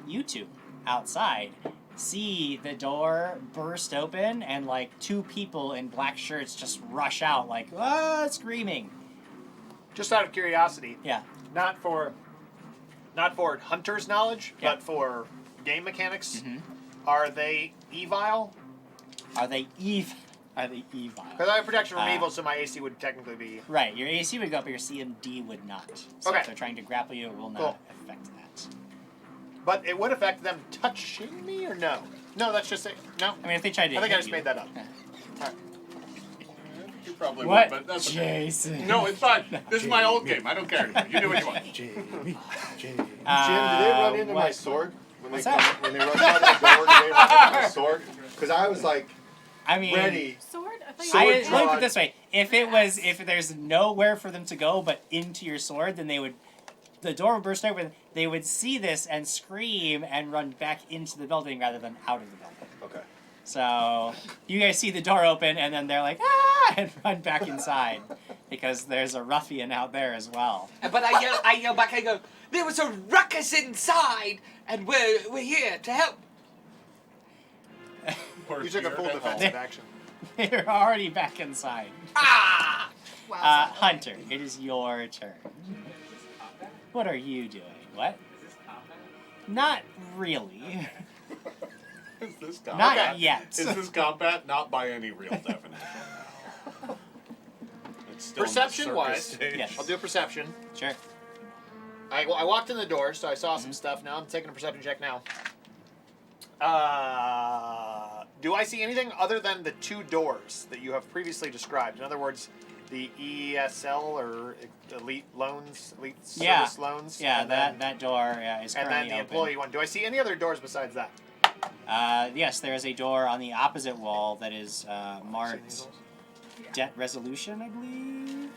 You two outside see the door burst open and like two people in black shirts just rush out like screaming. Just out of curiosity. Yeah. Not for hunter's knowledge, but for game mechanics. Are they evil? Are they evil? Because I have protection from evil, so my AC would technically be... Right, your AC would go up, but your CMD would not. So Okay. if they're trying to grapple you, it will not affect that. But it would affect them touching me, or no? No, that's just... No? I mean, if they tried to I think I hit just you. made that up. Alright. You probably What? would, but that's okay. Jason. No, it's fine. This is my old game. I don't care anymore. You do what you want. Jamie. Jim, do they run into my what? sword? When What's they that? when they rush out of the door, do they run into my sword? Because I was like, I mean, ready. Sword? I thought Sword you look at drawn. it this way: if there's nowhere for them to go but into your sword, then the door would burst open. They would see this and scream and run back into the building rather than out of the building. Okay. So you guys see the door open and then they're like and run back inside because there's a ruffian out there as well. But I yell back. I go, there was a ruckus inside, and we're here to help. You took a full defensive action. They're already back inside. Ah! Hunter, it is your turn. What are you doing? What? Not really. Is this combat? Not yet. Is this combat? Not by any real definition. It's still in the circus Perception-wise, stage. Yes. I'll do a perception. Sure. I walked in the door, so I saw some stuff. Now I'm taking a perception check now. Do I see anything other than the two doors that you have previously described? In other words, the ESL or Elite Loans, Elite Service Loans? Yeah, and that door is and currently then the open. employee one. Do I see any other doors besides that? Yes, there is a door on the opposite wall that is marked debt resolution, I believe.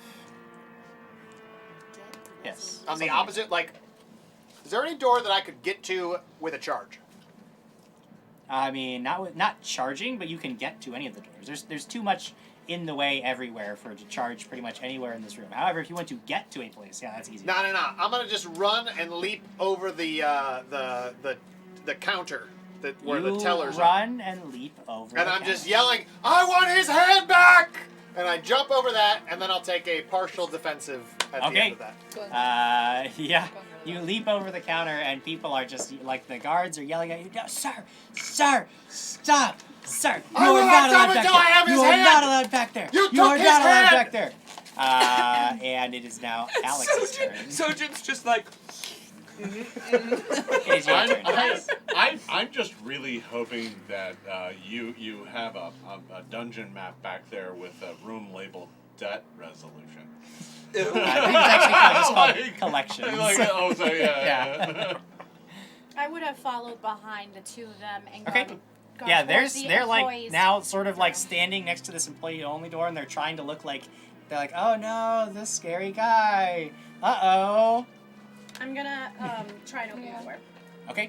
Yes. On the something opposite, like, is there any door that I could get to with a charge? I mean, not charging, but you can get to any of the doors. There's too much in the way everywhere for it to charge pretty much anywhere in this room. However, if you want to get to a place, yeah, that's easy. No. I'm gonna just run and leap over the counter where the tellers are. run and leap over. And the I'm just counter. yelling, I want his hand back! And I jump over that, and then I'll take a partial defensive at the end of that. Yeah. You leap over the counter, and people are just like the guards are yelling at you. No, sir, stop, sir. You I will are not not allowed stop back until I have there. his You are hand. not allowed back there. You are took not his allowed hand. back there. And it is now Alex's turn. Sojourn's just like. It is your turn. I'm just really hoping that you have a dungeon map back there with a room labeled debt resolution. I think it's actually just called collections. Yeah. I would have followed behind the two of them and Okay. gone Yeah, towards the they're like employees. now sort of like standing next to this employee only door, and they're trying to look like they're like, oh no, this scary guy. Uh-oh. I'm gonna try and open the door. Okay.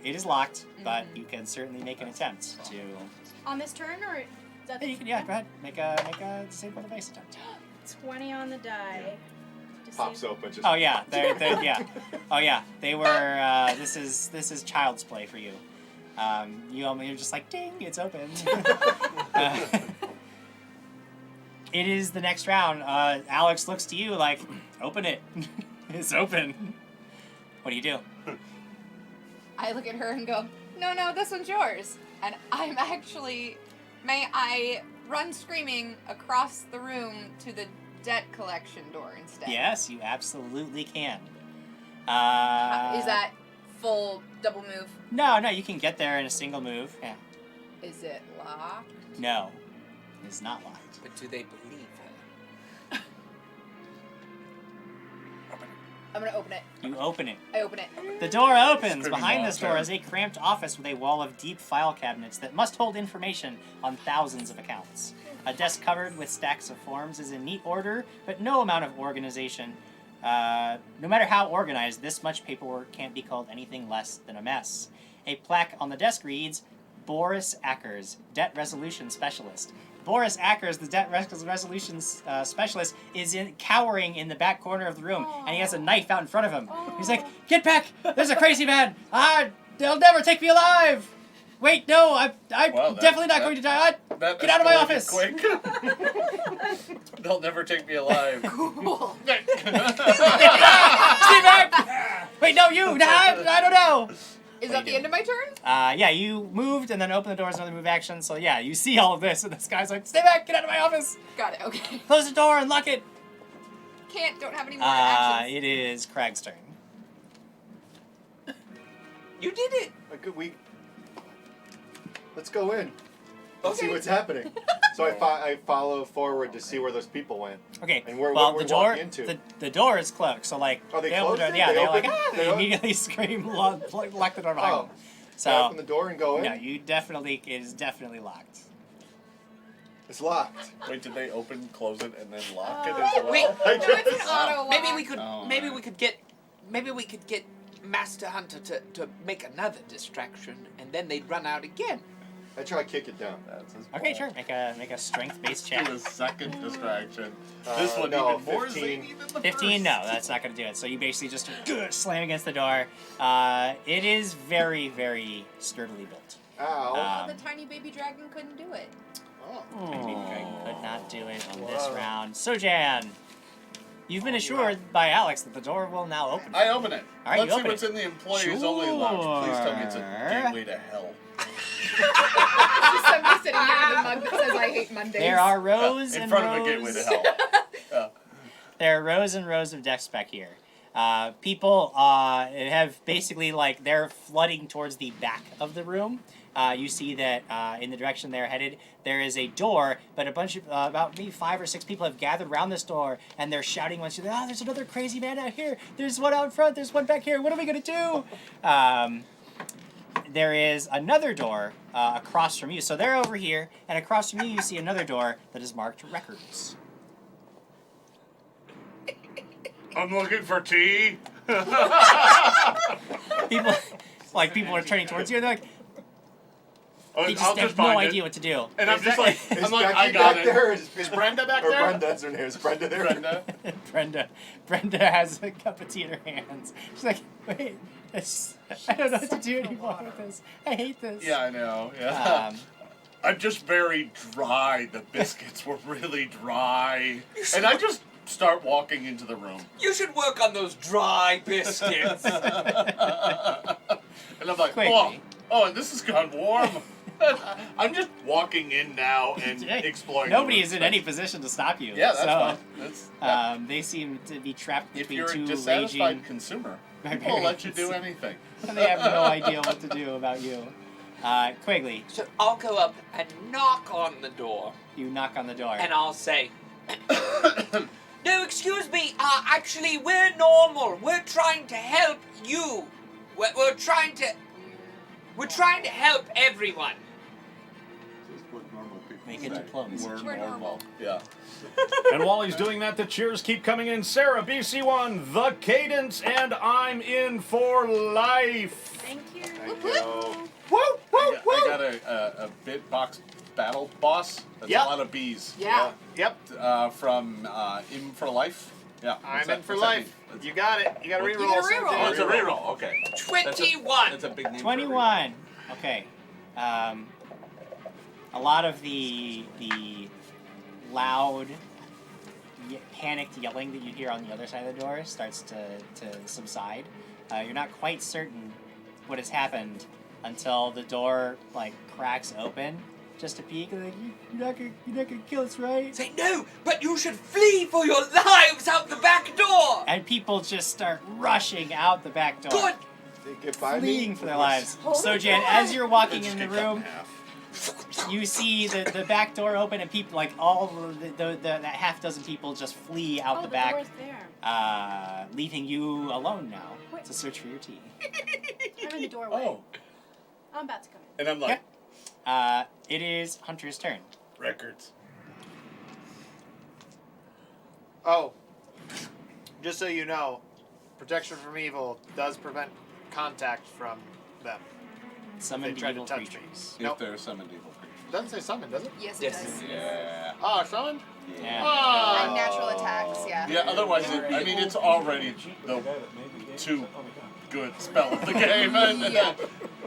It is locked, but you can certainly make an attempt to. On this turn, or is that Yeah, you can. Yeah, go ahead. Make a disable device attempt. 20 on the die. to Pops see. open. Just Oh yeah, they're yeah. Oh yeah, they were. This is child's play for you. You're just like ding, it's open. It is the next round. Alex looks to you like, open it. It's open. What do you do? I look at her and go, no, this one's yours. And I'm actually, may I run screaming across the room to the debt collection door instead? Yes, you absolutely can. Is that full double move? No, you can get there in a single move. Yeah. Is it locked? No, it's not locked. But do they believe her? I'm gonna open it. You open it. I open it. The door opens. pretty Behind this door long-term. is a cramped office with a wall of deep file cabinets that must hold information on thousands of accounts. A desk covered with stacks of forms is in neat order, but no amount of organization. No matter how organized, this much paperwork can't be called anything less than a mess. A plaque on the desk reads, Boris Ackers, Debt Resolution Specialist. Boris Ackers, the debt resolution specialist, is cowering in the back corner of the room, and he has a knife out in front of him. He's like, "Get back! There's a crazy man! They'll never take me alive! Wait, no, I'm definitely not going to die! Get out of my office!" Quick. They'll never take me alive. Cool. Steven! Wait, no, you! I don't know! Is that the end of my turn? Yeah, you moved and then opened the doors, another move action, so yeah, you see all of this, and this guy's like, "Stay back! Get out of my office! Got it, okay. Close the door and lock it!" Don't have any more actions. It is Craig's turn. You did it. Let's go in. Let's see what's happening. So I follow forward to see where those people went. Okay. And where well, we're the door, walking into. the door is closed. So like, Oh, they open closed the it? door. Yeah, They they're like, opened- they they immediately scream, lock the door behind them. So I open the door and go in. no, it is definitely locked. It's locked. Wait, did they open, close it, and then lock it as well? Wait, No, it's an auto lock. maybe we could get Master Hunter to make another distraction, and then they'd run out again. I try to kick it down. Okay, sure. Make a strength-based check. Do a second distraction. This one no, even more 15. zany than the 15? first. No, that's not going to do it. So you basically just slam against the door. It is very, very sturdily built. Ow. The tiny baby dragon couldn't do it. Baby Dragon could not do it on this round. Sojan, you've been assured by Alex that the door will now open. I open it. All right, Let's you see open what's it. in the employees only lounge. Please tell me it's a Sure. gateway to hell. Just somebody sitting here with a mug that says I hate Mondays. There are rows in and front rows. of a gateway to hell. There are rows and rows of decks back here. People have basically they're flooding towards the back of the room. You see that in the direction they're headed, there is a door, but a bunch of about maybe 5 or 6 people have gathered around this door, and they're shouting once you. There's another crazy man out here. There's one out front. There's one back here. What are we gonna do? There is another door across from you. So they're over here, and across from you see another door that is marked records. I'm looking for tea. People are turning towards you, and they're like, they I'll just have find no it. idea what to do. And I'm just like, Is I Becky got back it. there? Is Brenda back or there? Brenda's her name. Is Brenda there? Brenda has a cup of tea in her hands. She's like, wait, I don't know what to do anymore with this. I hate this. Yeah, I know. Yeah. I'm just very dry. The biscuits were really dry. And I just start walking into the room. You should work on those dry biscuits. And I'm like, Quickly. and this has gone warm. I'm just walking in now and exploring. Nobody is in any position to stop you. Yeah, that's so, fine. they seem to be trapped If between you're a two dissatisfied raging. consumer, people will let you do anything. And they have no idea what to do about you. Quigley. So I'll go up and knock on the door. You knock on the door. And I'll say, no, excuse me. Actually, we're normal. We're trying to help you. We're trying to help everyone. Make it diplomacy. We're normal. Yeah. And while he's doing that, the cheers keep coming in. Sarah, BC1, The Cadence, and I'm in for life. Thank you. Woo! I got a bit box battle boss. That's Yep. a lot of bees. Yeah. Yep. From In for Life. Yeah. I'm in for life. You got it. You got to You reroll. get a Sir reroll. Jay. Oh, it's a reroll. Okay. 21. That's a big name. 21. Okay. A lot of the loud, panicked yelling that you hear on the other side of the door starts to subside. You're not quite certain what has happened until the door like cracks open just a peek. Like, you're not gonna kill us, right? Say no, but you should flee for your lives out the back door. And people just start rushing out the back door. Good. They get by Fleeing me. for their lives. Oh So my Jan, God. as you're walking Just in the get cut in room, half. you see the back door open and people like all that half dozen people just flee out the back, door's there. leaving you alone now to search for your tea. I'm in the doorway. Oh. I'm about to come in. And I'm like, It is Hunter's turn. records. Oh, just so you know, protection from evil does prevent contact from them. Summon They tried evil to touch me. creatures. If Nope. they're summoned evil creatures. It doesn't say summon, does it? Yes, it Yes. does. Yeah. Oh, summoned? Yeah. Oh. And natural attacks, yeah. Yeah, otherwise, it's already the too good spell of the game. Yeah.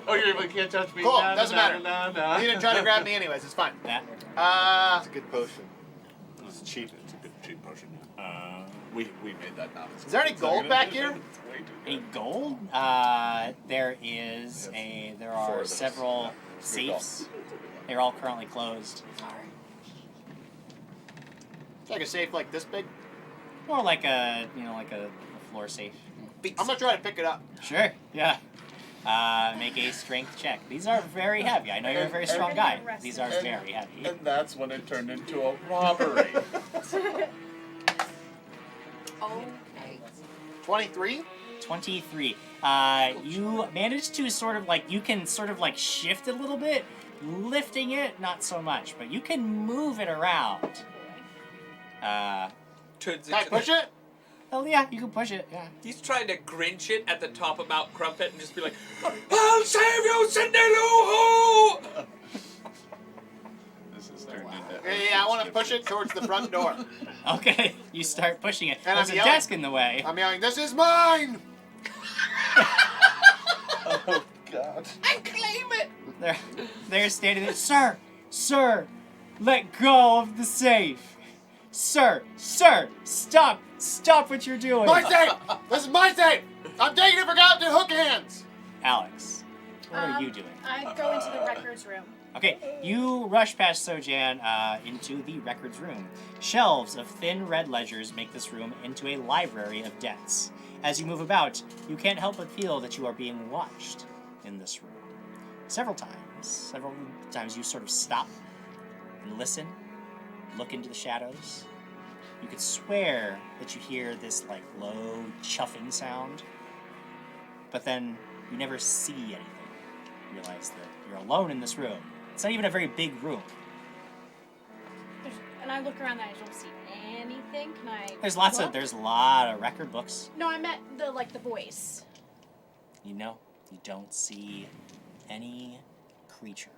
Oh, you can't touch me. Cool, Nah, doesn't nah, matter. nah, nah. He didn't try to grab me anyways, it's fine. Yeah. It's a good potion. It's cheap. It's a good cheap potion. We made that now. Is there any gold back here? A gold? There are several safes. They're all currently closed. It's like a safe like this big. More like a floor safe. I'm gonna try to pick it up. Sure. Yeah. Make a strength check. These are very heavy. I know you're a very strong guy. These are very heavy. And that's when it turned into a robbery. Okay. 23? 23. You managed to sort of like, you can sort of like shift it a little bit. Lifting it, not so much, but you can move it around. Turns Can I into push it? Oh yeah, you can push it, yeah. He's trying to Grinch it at the top of Mount Crumpet and just be like, I'll save you, Cindy Lou Who! This is turned into. Yeah, I want to push it towards the front door. Okay, you start pushing it. And There's I'm a yelling. desk in the way. I'm yelling, this is mine! Oh, God. I claim it! They're standing there. Sir, let go of the safe. Sir, stop what you're doing. My safe! This is my safe! I'm taking it for Captain Hook Hands! Alex, what are you doing? I go into the records room. Okay, you rush past Sojan into the records room. Shelves of thin red ledgers make this room into a library of debts. As you move about, you can't help but feel that you are being watched in this room. Several times you sort of stop and listen, look into the shadows. You could swear that you hear this like low chuffing sound, but then you never see anything. You realize that you're alone in this room. It's not even a very big room. And I look around and I don't see anything. Can I? There's a lot of record books. No, I meant the voice. You don't see any creature,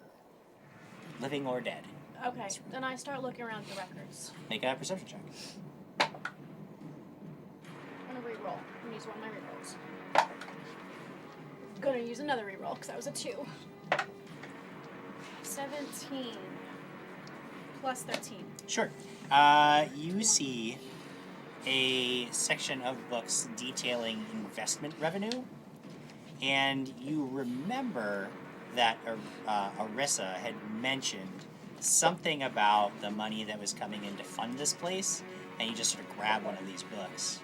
living or dead. Okay, then I start looking around the records. Make a perception check. I'm gonna reroll. I'm gonna use one of my rerolls. Gonna use another reroll because that was a 2. 17 plus 13. Sure. You see a section of books detailing investment revenue, and you remember that Arissa had mentioned something about the money that was coming in to fund this place, and you just sort of grab one of these books.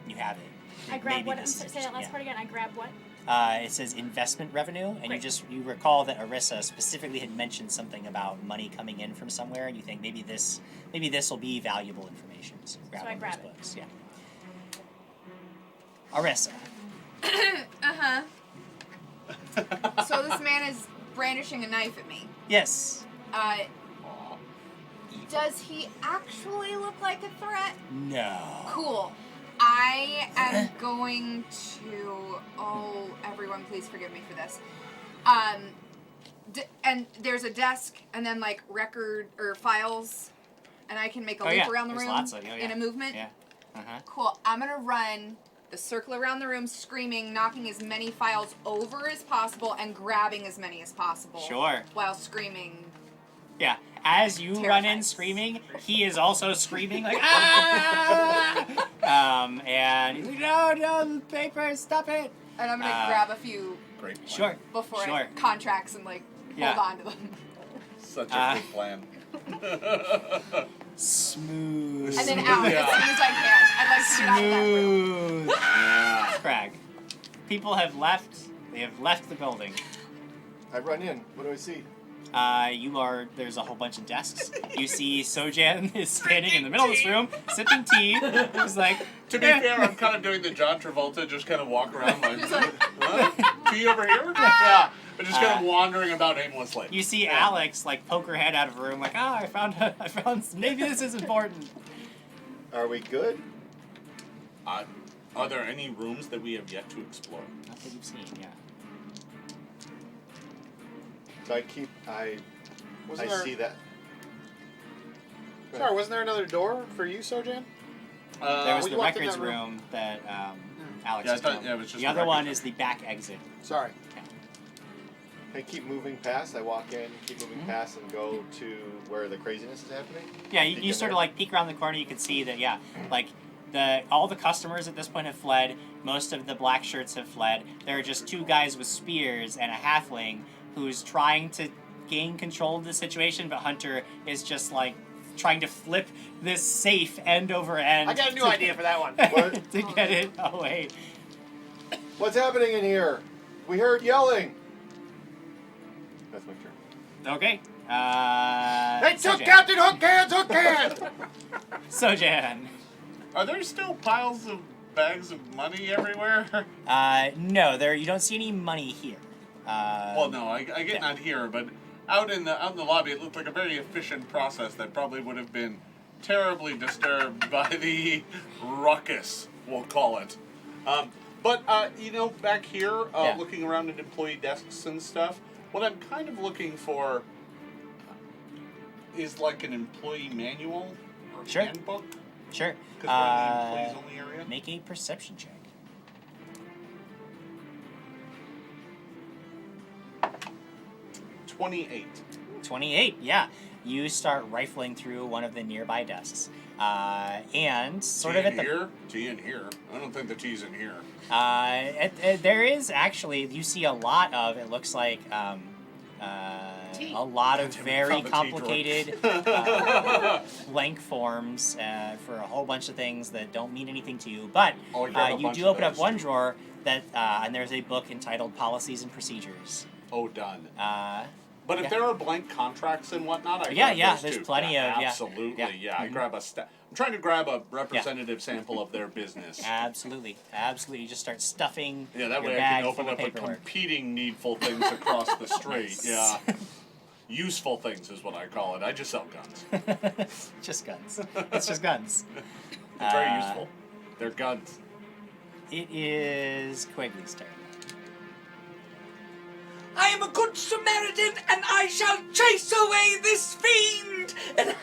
You have it. I grab Maybe what? this Say is that just- last yeah. part again. I grab what? It says investment revenue, and Great. you recall that Arissa specifically had mentioned something about money coming in from somewhere, and you think maybe this will be valuable information. So grab So I one grab of it. those books. Yeah. Arissa. Uh-huh. So this man is brandishing a knife at me. Yes. Does he actually look like a threat? No. Cool. I am going to... Oh, everyone, please forgive me for this. And there's a desk, and then, like, record or files, And I can make a Oh, loop yeah. around the There's room lots of- oh, in yeah. a movement. Yeah. Uh-huh. Cool. I'm gonna run the circle around the room, screaming, knocking as many files over as possible, and grabbing as many as possible. Sure. While screaming. Yeah. As you run in screaming, he is also screaming like ah! And he's like, no, paper, stop it. And I'm gonna grab a few. Great plan. Sure. Before Sure. contracts and like Yeah. hold on to them. Such a good plan. Smooth. And then out as soon as I can. I'd like to get out of that room. Smooth. Yeah. Crag. People have left. They have left the building. I run in. What do I see? There's a whole bunch of desks. You see Sojan is standing in the middle of this room, sipping tea. He's like, To be fair, I'm kind of doing the John Travolta, just kind of walk around like, huh? Tea over here? Yeah. But just kind of wandering about aimlessly. You see Alex like poke her head out of a room, like, I found, maybe this is important. Are we good? Are there any rooms that we have yet to explore? Not that you've seen, yeah. So I see that. Sorry, wasn't there another door for you, Sojan? There was we the walked in records that room that Alex Yeah, I is thought- doing. yeah, it was just the the other records one room. is the back exit. Sorry. I keep moving past. I walk in, keep moving past, and go to where the craziness is happening. Yeah, Peek you in sort there. of like peek around the corner. You can see that, yeah, like all the customers at this point have fled. Most of the black shirts have fled. There are just two guys with spears and a halfling who's trying to gain control of the situation, but Hunter is just like trying to flip this safe end over end. I got a new idea for that one. to get it away. What's happening in here? We heard yelling. That's my turn. Okay. They took Sojan. Captain Hook Hands! Sojan. Are there still piles of bags of money everywhere? No, you don't see any money here. Well, no, I get not here, but out in the lobby, it looked like a very efficient process that probably would have been terribly disturbed by the ruckus, we'll call it. But back here, looking around at employee desks and stuff, what I'm kind of looking for is like an employee manual or handbook. Sure. Because we're in the employees only area. Make a perception check. 28. 28, yeah. You start rifling through one of the nearby desks. And sort of at the... Tea in here. I don't think the tea's in here. There is actually, you see a lot of, it looks like, a lot of very complicated blank forms for a whole bunch of things that don't mean anything to you. But you do open up one drawer that, and there's a book entitled Policies and Procedures. Oh, done. But if there are blank contracts and whatnot, I grab those there's too. plenty of absolutely. I grab a I'm trying to grab a representative sample of their business. Absolutely. You just start stuffing. Yeah, that your way I bag can open full of up a paperwork. competing needful things across the street. Yeah. Useful things is what I call it. I just sell guns. Just guns. It's just guns. They're very useful. They're guns. It is Quigley's turn. I am a good Samaritan, and I shall chase away this fiend! And I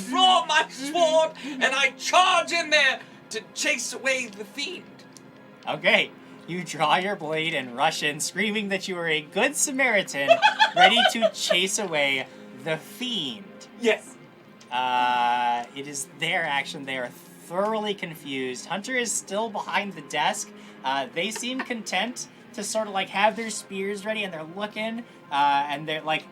draw my sword, and I charge in there to chase away the fiend. Okay. You draw your blade and rush in, screaming that you are a good Samaritan, ready to chase away the fiend. Yes. It is their action. They are thoroughly confused. Hunter is still behind the desk. They seem content to sort of like have their spears ready, and they're looking, and they're like,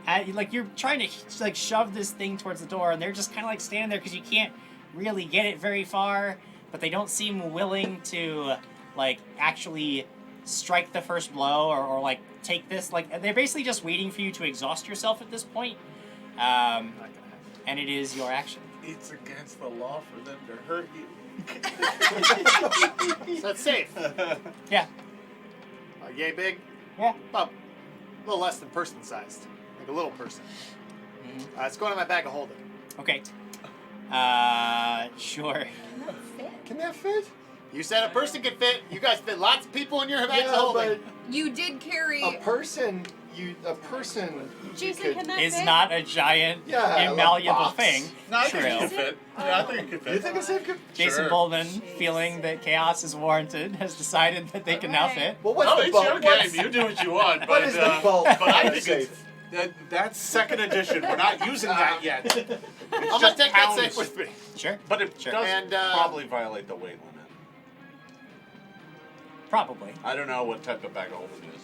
you're trying to like shove this thing towards the door, and they're just kind of like standing there because you can't really get it very far, but they don't seem willing to like actually strike the first blow or like take this. Like they're basically just waiting for you to exhaust yourself at this point, and it is your action. It's against the law for them to hurt you. So that's safe. Yeah. Yay big? Yeah. About a little less than person sized. Like a little person. It's going in my bag of holding. Okay. Sure. Can that fit? You said a person can fit. You guys fit lots of people in your bags of holding. but You did carry a person a person Jason, can that is fit? not a giant, Yeah, immalleable like box. thing. No, I think True. it could fit. Yeah, I think it could fit. You think a safe could? Jason Sure. Bullman, feeling that chaos is warranted, has decided that they can now fit. Well, what's Oh, the it's bulk? your game. You do what you want. But, What is the bulk? But I of a think safe? that's second edition. We're not using that yet. It's I'm gonna just take that pounds. safe with me. Sure. But it Sure. does And, probably violate the weight limit. Probably. I don't know what type of bag of holding it is.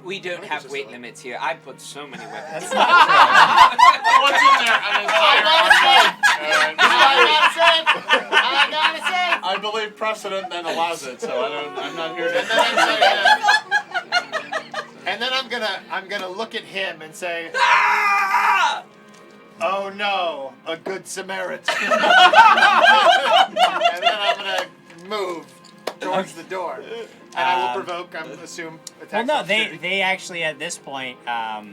We don't have weight limits here. I put so many weapons. That's not true. What's in there? An entire I gotta say. I believe precedent then allows it, so I'm not here to. And then I'm gonna look at him and say, Ah! "Oh no, a good Samaritan." And then I'm gonna move towards the door, and I will provoke. I'm assume Well, attack. no, they actually at this point. You're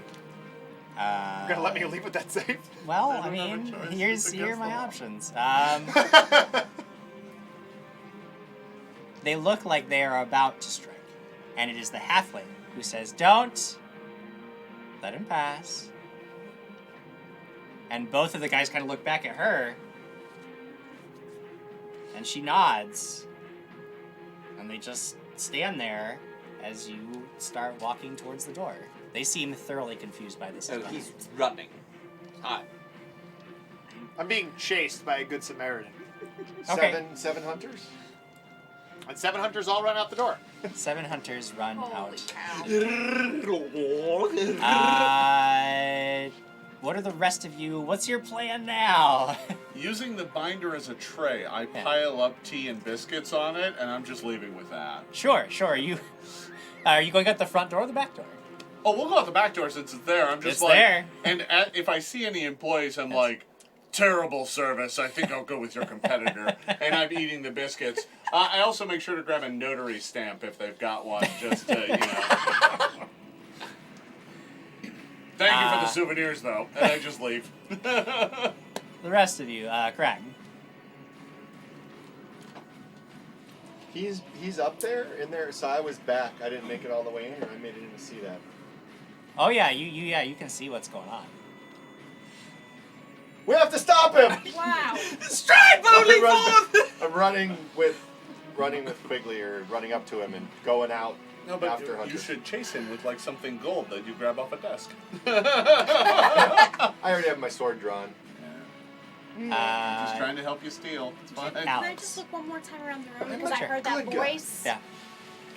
gonna let me leave with that safe? Well, I I don't have a mean, choice. here It's are against my the law. options. They look like they are about to strike, and it is the halfling who says, "Don't let him pass." And both of the guys kind of look back at her, and she nods, and they just stand there as you start walking towards the door. They seem thoroughly confused by this. Oh, as well. he's running. Hi. I'm being chased by a good Samaritan. Okay. Seven hunters? And 7 hunters all run out the door. 7 hunters run out. Cow. What are the rest of you? What's your plan now? Using the binder as a tray, I pile up tea and biscuits on it, and I'm just leaving with that. Sure. You are you going out the front door or the back door? Oh, we'll go out the back door since it's there. I'm just It's like, there. And if I see any employees, I'm like, terrible service. I think I'll go with your competitor. And I'm eating the biscuits. I also make sure to grab a notary stamp if they've got one, just to, Thank you for the souvenirs, though. And I just leave. The rest of you, Crag. He's up there in there. So I was back. I didn't make it all the way in, or I made it in to see that. Oh yeah, you can see what's going on. We have to stop him. Wow. Strive only forth! I'm running with Quigley, or running up to him and going out No, but after you Hunter. should chase him with, like, something gold that you grab off a desk. I already have my sword drawn. Just trying to help you steal. It's fine. Can I just look one more time around the room? Because Sure. I heard that Good guy. voice. Yeah.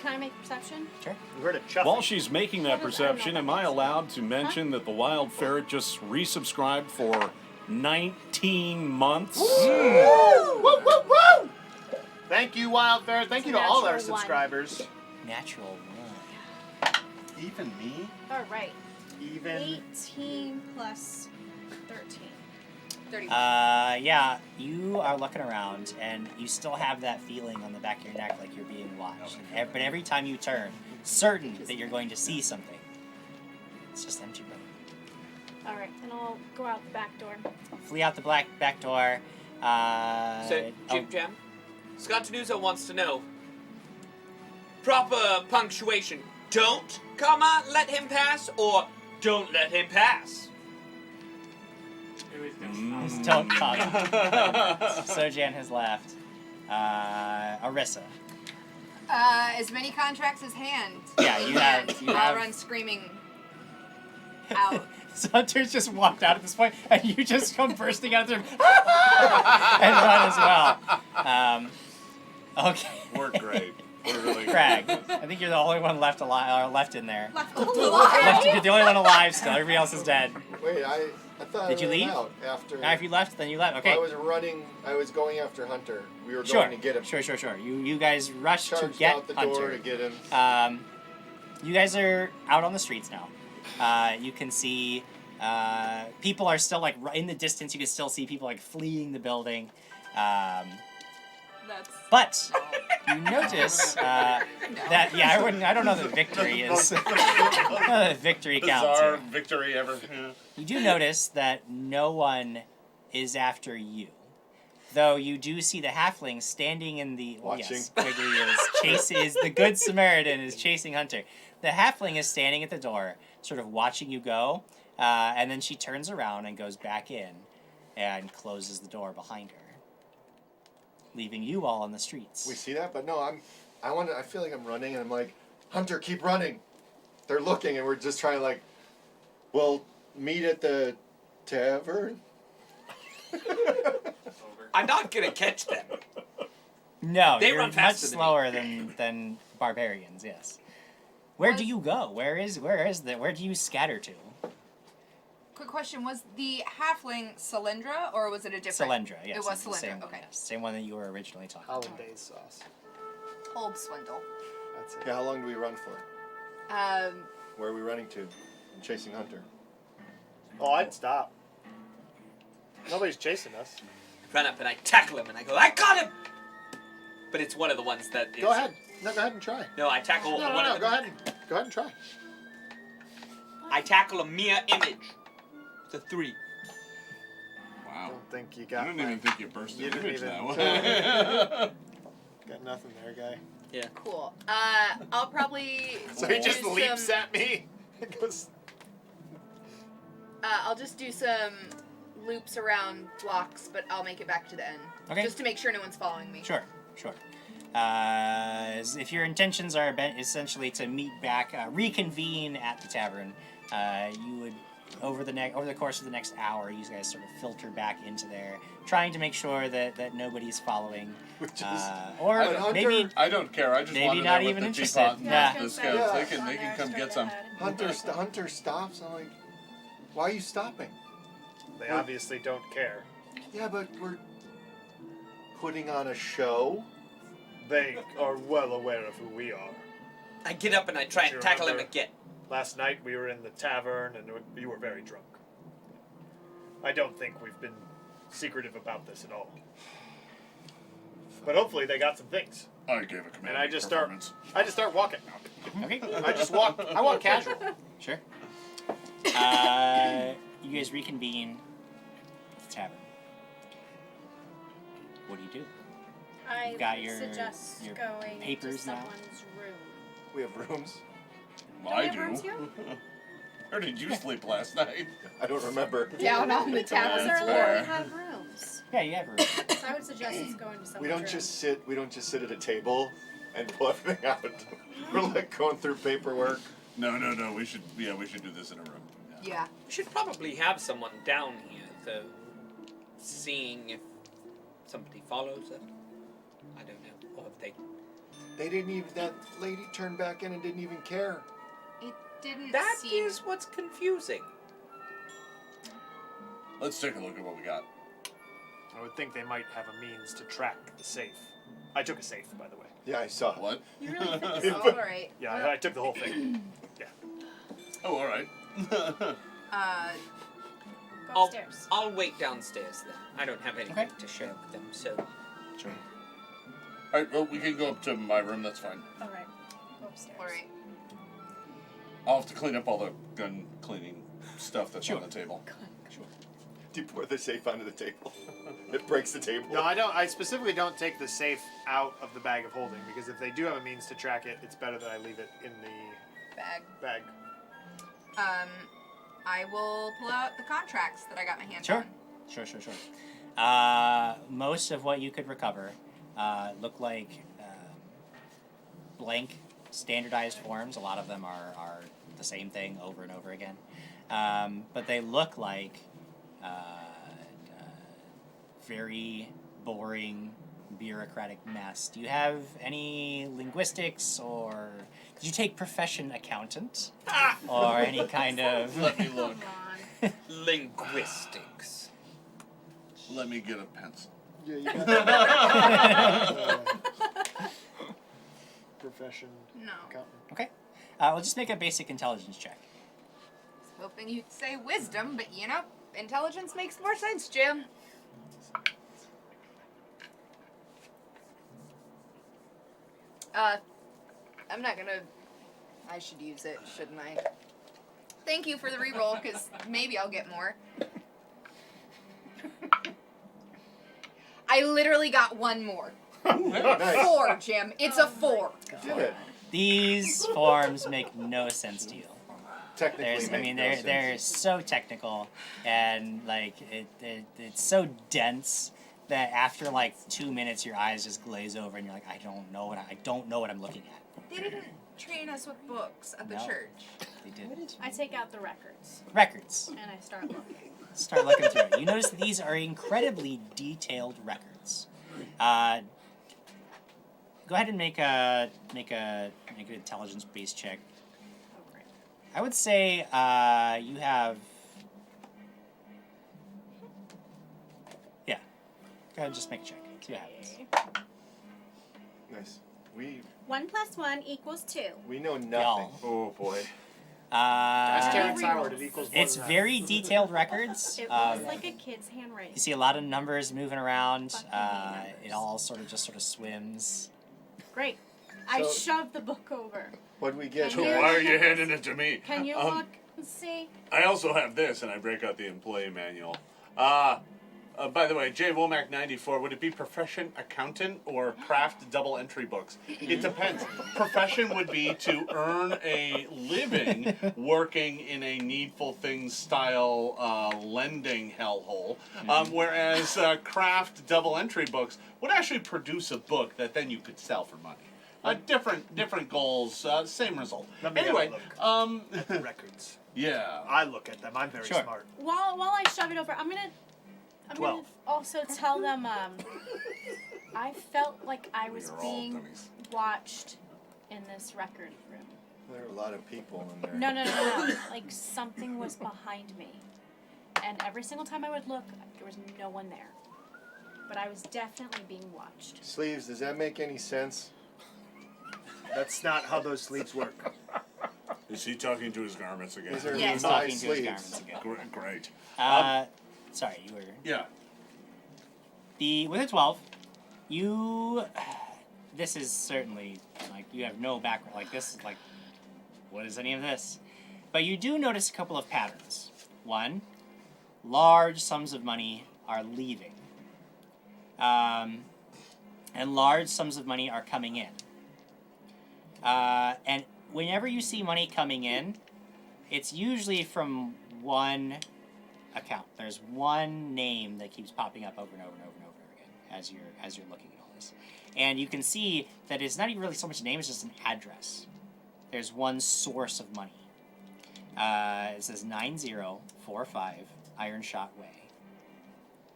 Can I make perception? Sure. We heard a chuffing. While she's making that perception, am I allowed to mention that the wild ferret just resubscribed for 19 months? Woo, woo, woo! Thank you, Wild Ferret. Thank It's you a to all our natural one. subscribers. Natural one. Even me? All right. Even. 18 plus 13. 30. Yeah, you are looking around, and you still have that feeling on the back of your neck like you're being watched. But every time you turn, certain that you're going to see something, it's just empty room. All right, then I'll go out the back door. Flee out the back door. So, Jim Jam, Scott Tanusa wants to know proper punctuation. Don't, let him pass, or don't let him pass. Don't come. Sojan has left. Arissa. As many contracts as hand. Yeah, you have- And you I'll have- run screaming out. So Hunter's just walked out at this point, and you just come bursting out of the room and run as well. Okay. We're great. We're really Crag, I think you're the only one left alive, or left in there. Alive? You're the only one alive still. Everybody else is dead. Wait, I thought Did I you ran leave? out after. Now, if you left, then you left. Okay. I was running. I was going after Hunter. We were Sure. going to get him. Sure. You guys rushed to Charged get out the Hunter. door to get him. You guys are out on the streets now. You can see people are still like in the distance. You can still see people like fleeing the building. But you notice that I don't know that victory is victory counts. bizarre Here. victory ever. Yeah. You do notice that no one is after you. Though you do see the halfling standing in the Watching. Yes, Quigley is the good Samaritan is chasing Hunter. The halfling is standing at the door, sort of watching you go, and then she turns around and goes back in and closes the door behind her, leaving you all on the streets. We see that, but no, I feel like I'm running, and I'm like, Hunter, keep running. They're looking, and we're just trying to like, well, meet at the tavern. I'm not gonna catch them. No, They you're run much faster than me. slower than barbarians. Yes. Where do you go? Where do you scatter to? Quick question: was the halfling Cylindra, or was it a different? Cylindra, yes. It was it's the Cylindra. same one, Okay. yes. Same one that you were originally talking about. Hollandaise sauce. Old swindle. That's it. Yeah, how long do we run for? Where are we running to? I'm chasing Hunter. Oh, I'd stop. Nobody's chasing us. I run up and I tackle him and I go, I got him! But it's one of the ones that is... Go ahead. No, go ahead and try. No, I tackle one of them. Go ahead and try. I tackle a mere image. It's a 3. Wow. Don't think you I got. don't even think you burst the image that way. Got nothing there, guy. Yeah. Cool. I'll probably. So he just do leaps some- at me. It goes. I'll just do some loops around blocks, but I'll make it back to the end. Okay. Just to make sure no one's following me. Sure. If your intentions are essentially to meet back, reconvene at the tavern, you would over the course of the next hour, you guys sort of filter back into there, trying to make sure that nobody's following, or maybe I don't care. I just maybe want to not know even with the interested. teapot and Yeah. the scouts. They can come get some. Hunter stops. I'm like, why are you stopping? They obviously don't care. Yeah, but we're putting on a show. They are well aware of who we are. I get up and I try Do you and tackle him remember again. Last night we were in the tavern and you were very drunk. I don't think we've been secretive about this at all. But hopefully they got some things. I gave a command. And I just start walking. Okay. I walk casual. Sure. You guys reconvene at the tavern. What do you do? I You've got suggest your going papers to now? someone's room. We have rooms. Well, Don't we I have rooms do. here? Where did you sleep last night? I don't remember. Down on the Does tavern our floor. lorry have rooms? Yeah, you have room. So I would suggest it's going to someone's We don't room. just sit. We don't just sit at a table and pull everything out. We're like going through paperwork. No. We should do this in a room. Yeah. We should probably have someone down here, so seeing if somebody follows us. I don't know. Or if they... They didn't even. That lady turned back in and didn't even care. It didn't That seem. is what's confusing. Let's take a look at what we got. I would think they might have a means to track the safe. I took a safe, by the way. Yeah, I saw. What? You really think Oh, all right. Yeah, I took the whole thing. Yeah. Oh, all right. Go I'll, upstairs. I'll wait downstairs then. I don't have anything to share with them, so... Sure. All right. Well, we can go up to my room. That's fine. All right. Go upstairs. All right. I'll have to clean up all the gun cleaning stuff that's on the table. Do you pour the safe onto the table? It breaks the table. No, I don't. I specifically don't take the safe out of the bag of holding because if they do have a means to track it, it's better that I leave it in the Bag. bag. I will pull out the contracts that I got my hands Sure. on. Sure. Most of what you could recover look like blank, standardized forms. A lot of them are the same thing over and over again. But they look like very boring, bureaucratic mess. Do you have any linguistics or... Did you take profession accountant? Or any kind of... Let me look. Linguistics. Let me get a pencil. Yeah, you got profession. No. Accountant. Okay. We'll just make a basic intelligence check. Hoping you'd say wisdom, but you know, intelligence makes more sense, Jim. I'm not gonna... I should use it, shouldn't I? Thank you for the reroll, because maybe I'll get more. I literally got one more. Nice. 4, Jim. It's a 4. Did it. These forms make no sense to you. technically I mean, they're so technical, and like it's so dense that after like 2 minutes, your eyes just glaze over, and you're like, I don't know what I'm looking at. They didn't train us with books at the No. church. They didn't. I take out the records. Records. And I start looking. Start looking through it. You notice that these are incredibly detailed records. Go ahead and make an intelligence-based check. Oh, great. I would say you have. Yeah. Go ahead and just make a check. See what happens. Nice. 1 + 1 = 2. We know nothing. Y'all. Oh boy. Ask Uh, Terrence Howard. It equals more it's than that. very detailed records. It looks like a kid's handwriting. You see a lot of numbers moving around. Fucking numbers. It all sort of swims. Great. I So- shoved the book over. What'd we get? Can So you- why are you handing it to me? Can you look and see? I also have this, and I break out the employee manual. By the way, J. Womack 94, would it be profession accountant or craft double entry books? It depends. Profession would be to earn a living working in a needful things style lending hellhole, whereas craft double entry books would actually produce a book that then you could sell for money. Different goals, same result. Let me Anyway, have a look at the records. yeah. I look at them. I'm very Sure. smart. While I shove it over, I'm gonna 12. also tell them I felt like I was We're all being dummies. watched in this record room. There are a lot of people in there. No. Like something was behind me. And every single time I would look, there was no one there. But I was definitely being watched. Sleeves, does that make any sense? That's not how those sleeves work. Is he talking to his garments again? These are Yes. my Talking to his sleeves. garments again. Great. Sorry, you were. Yeah. With a 12, this is certainly, like, you have no background. Like, this is like, what is any of this? But you do notice a couple of patterns. One, large sums of money are leaving. And large sums of money are coming in. And whenever you see money coming in, it's usually from one account. There's one name that keeps popping up over and over and over and over again as you're looking at all this. And you can see that it's not even really so much a name, it's just an address. There's one source of money. It says 9045 Iron Shot Way.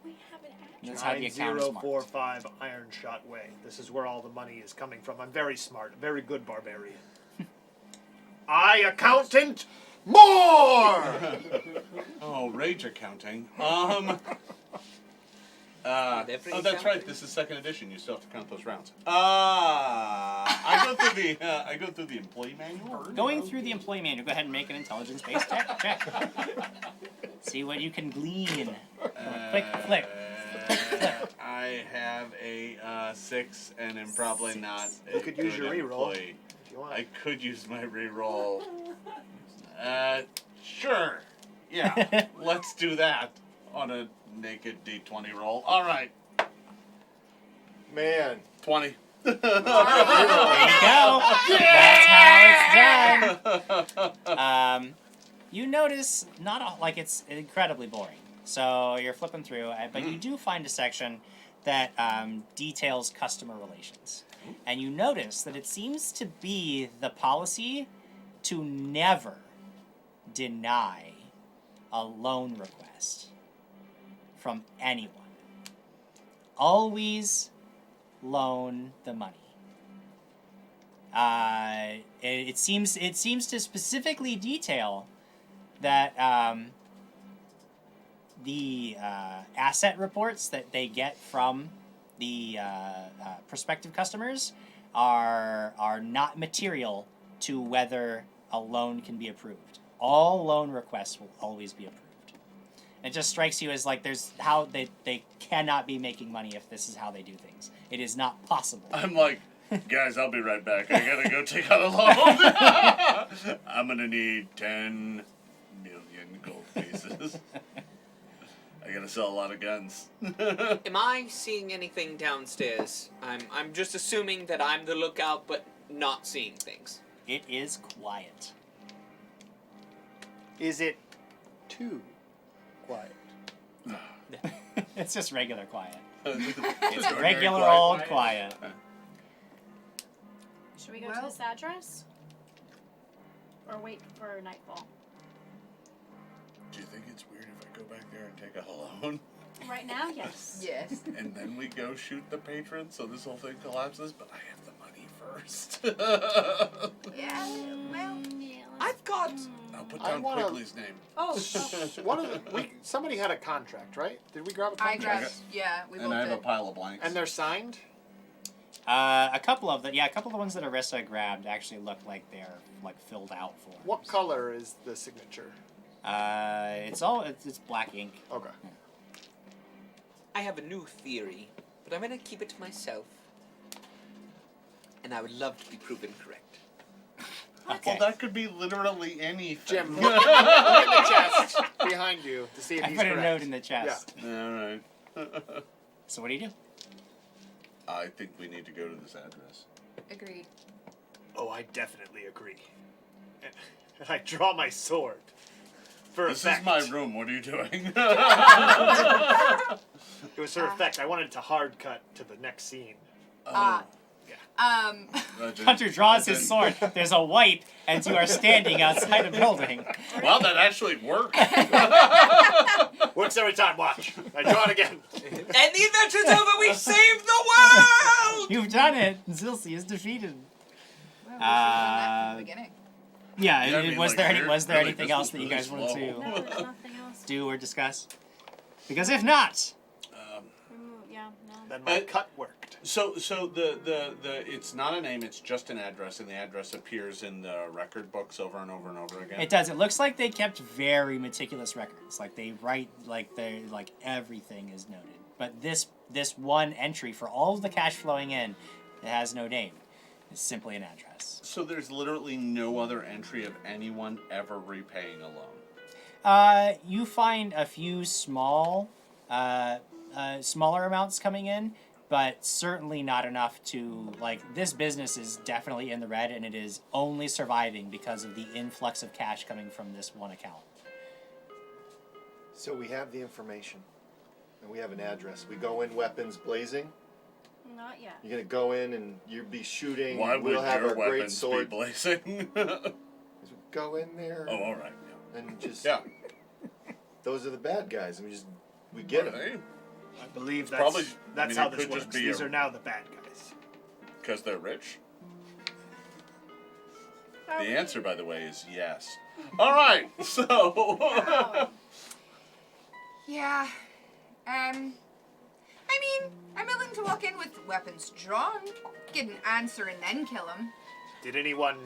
We have an And that's how the account is marked. 9045 Iron Shot Way. This is where all the money is coming from. I'm very smart. Very good barbarian. Accountant, more! Oh, rage accounting. Oh, that's right. This is second edition. You still have to count those rounds. I go through the employee manual. Going through the employee manual, go ahead and make an intelligence-based check. See what you can glean. Quick flip. I have a 6, and I'm probably not. You could use your reroll employee. if you want. I could use my reroll. Sure. Yeah, let's do that on a naked D20 roll. All right. Man. 20. There you go. That's how it's done. You notice like it's incredibly boring. So you're flipping through, but you do find a section that details customer relations. And you notice that it seems to be the policy to never deny a loan request from anyone. Always loan the money. It seems to specifically detail that the asset reports that they get from the prospective customers are not material to whether a loan can be approved. All loan requests will always be approved. It just strikes you as like there's how they cannot be making money if this is how they do things. It is not possible. I'm like, guys, I'll be right back. I gotta go take out a loan. I'm gonna need 10 million gold pieces. I gotta sell a lot of guns. Am I seeing anything downstairs? I'm just assuming that I'm the lookout, but not seeing things. It is quiet. Is it too quiet? It's just regular quiet. It's It's regular old quiet. Should we go to this address? Or wait for nightfall? Do you think it's weird if I go back there and take a loan? Right now, yes. Yes. And then we go shoot the patron so this whole thing collapses, but I have the money first. Yeah, well. I've got. I'll put I down wanna- Quigley's name. Oh, somebody had a contract, right? Did we grab a I contract? grabbed, yeah, we And both I have did. a pile of blanks. And they're signed? A couple of the ones that Arissa grabbed actually look like they're like filled out for. What color is the signature? It's black ink. Okay. I have a new theory, but I'm gonna keep it to myself. And I would love to be proven correct. Okay. Well, that could be literally anything. Jim, look in the chest behind you to see if I he's put correct. a note in the chest. All right. So what do you do? I think we need to go to this address. Agreed. Oh, I definitely agree. And I draw my sword. For This effect. is my room. What are you doing? It was for effect. I wanted to hard cut to the next scene. Hunter draws his sword. There's a wipe, and you are standing outside a building. Well, that actually worked. Works every time. Watch. I draw it again. And the adventure's over. We saved the world. You've done it. Zilsi is defeated. Well, we should have done that from the beginning. Yeah. Yeah, I mean, was like, there really, anything this else was that you really guys wanted slow. to No, there's nothing else. do or discuss? Because if not, Yeah, no. Then my cut worked. So the it's not a name. It's just an address, and the address appears in the record books over and over and over again. it does. It looks like they kept very meticulous records. Like they write, like everything is noted. But this one entry for all of the cash flowing in, it has no name. It's simply an address. So there's literally no other entry of anyone ever repaying a loan. You find a few smaller amounts coming in, but certainly not enough to, this business is definitely in the red, and it is only surviving because of the influx of cash coming from this one account. So we have the information, and we have an address. We go in weapons blazing. Not yet. You're gonna go in and you'll be shooting. Why would we'll have your our great weapons sword. be blazing? Go in there. Oh, all right. And just Those are the bad guys, and we get them. I believe that's Probably- that's I mean, how it this could just works. be These a- are now the bad guys. Because they're rich? The answer, by the way, is yes. All right, so... Yeah. I mean, I'm willing to walk in with weapons drawn, get an answer, and then kill him. Did anyone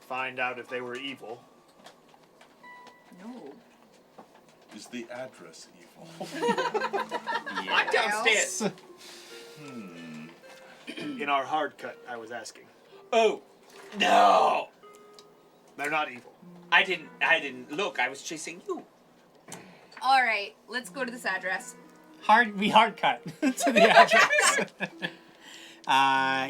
find out if they were evil? No. Is the address evil? I'm downstairs. In our hard cut, I was asking. Oh, no. They're not evil. I didn't look. I was chasing you. All right, let's go to this address. We hard cut to the address.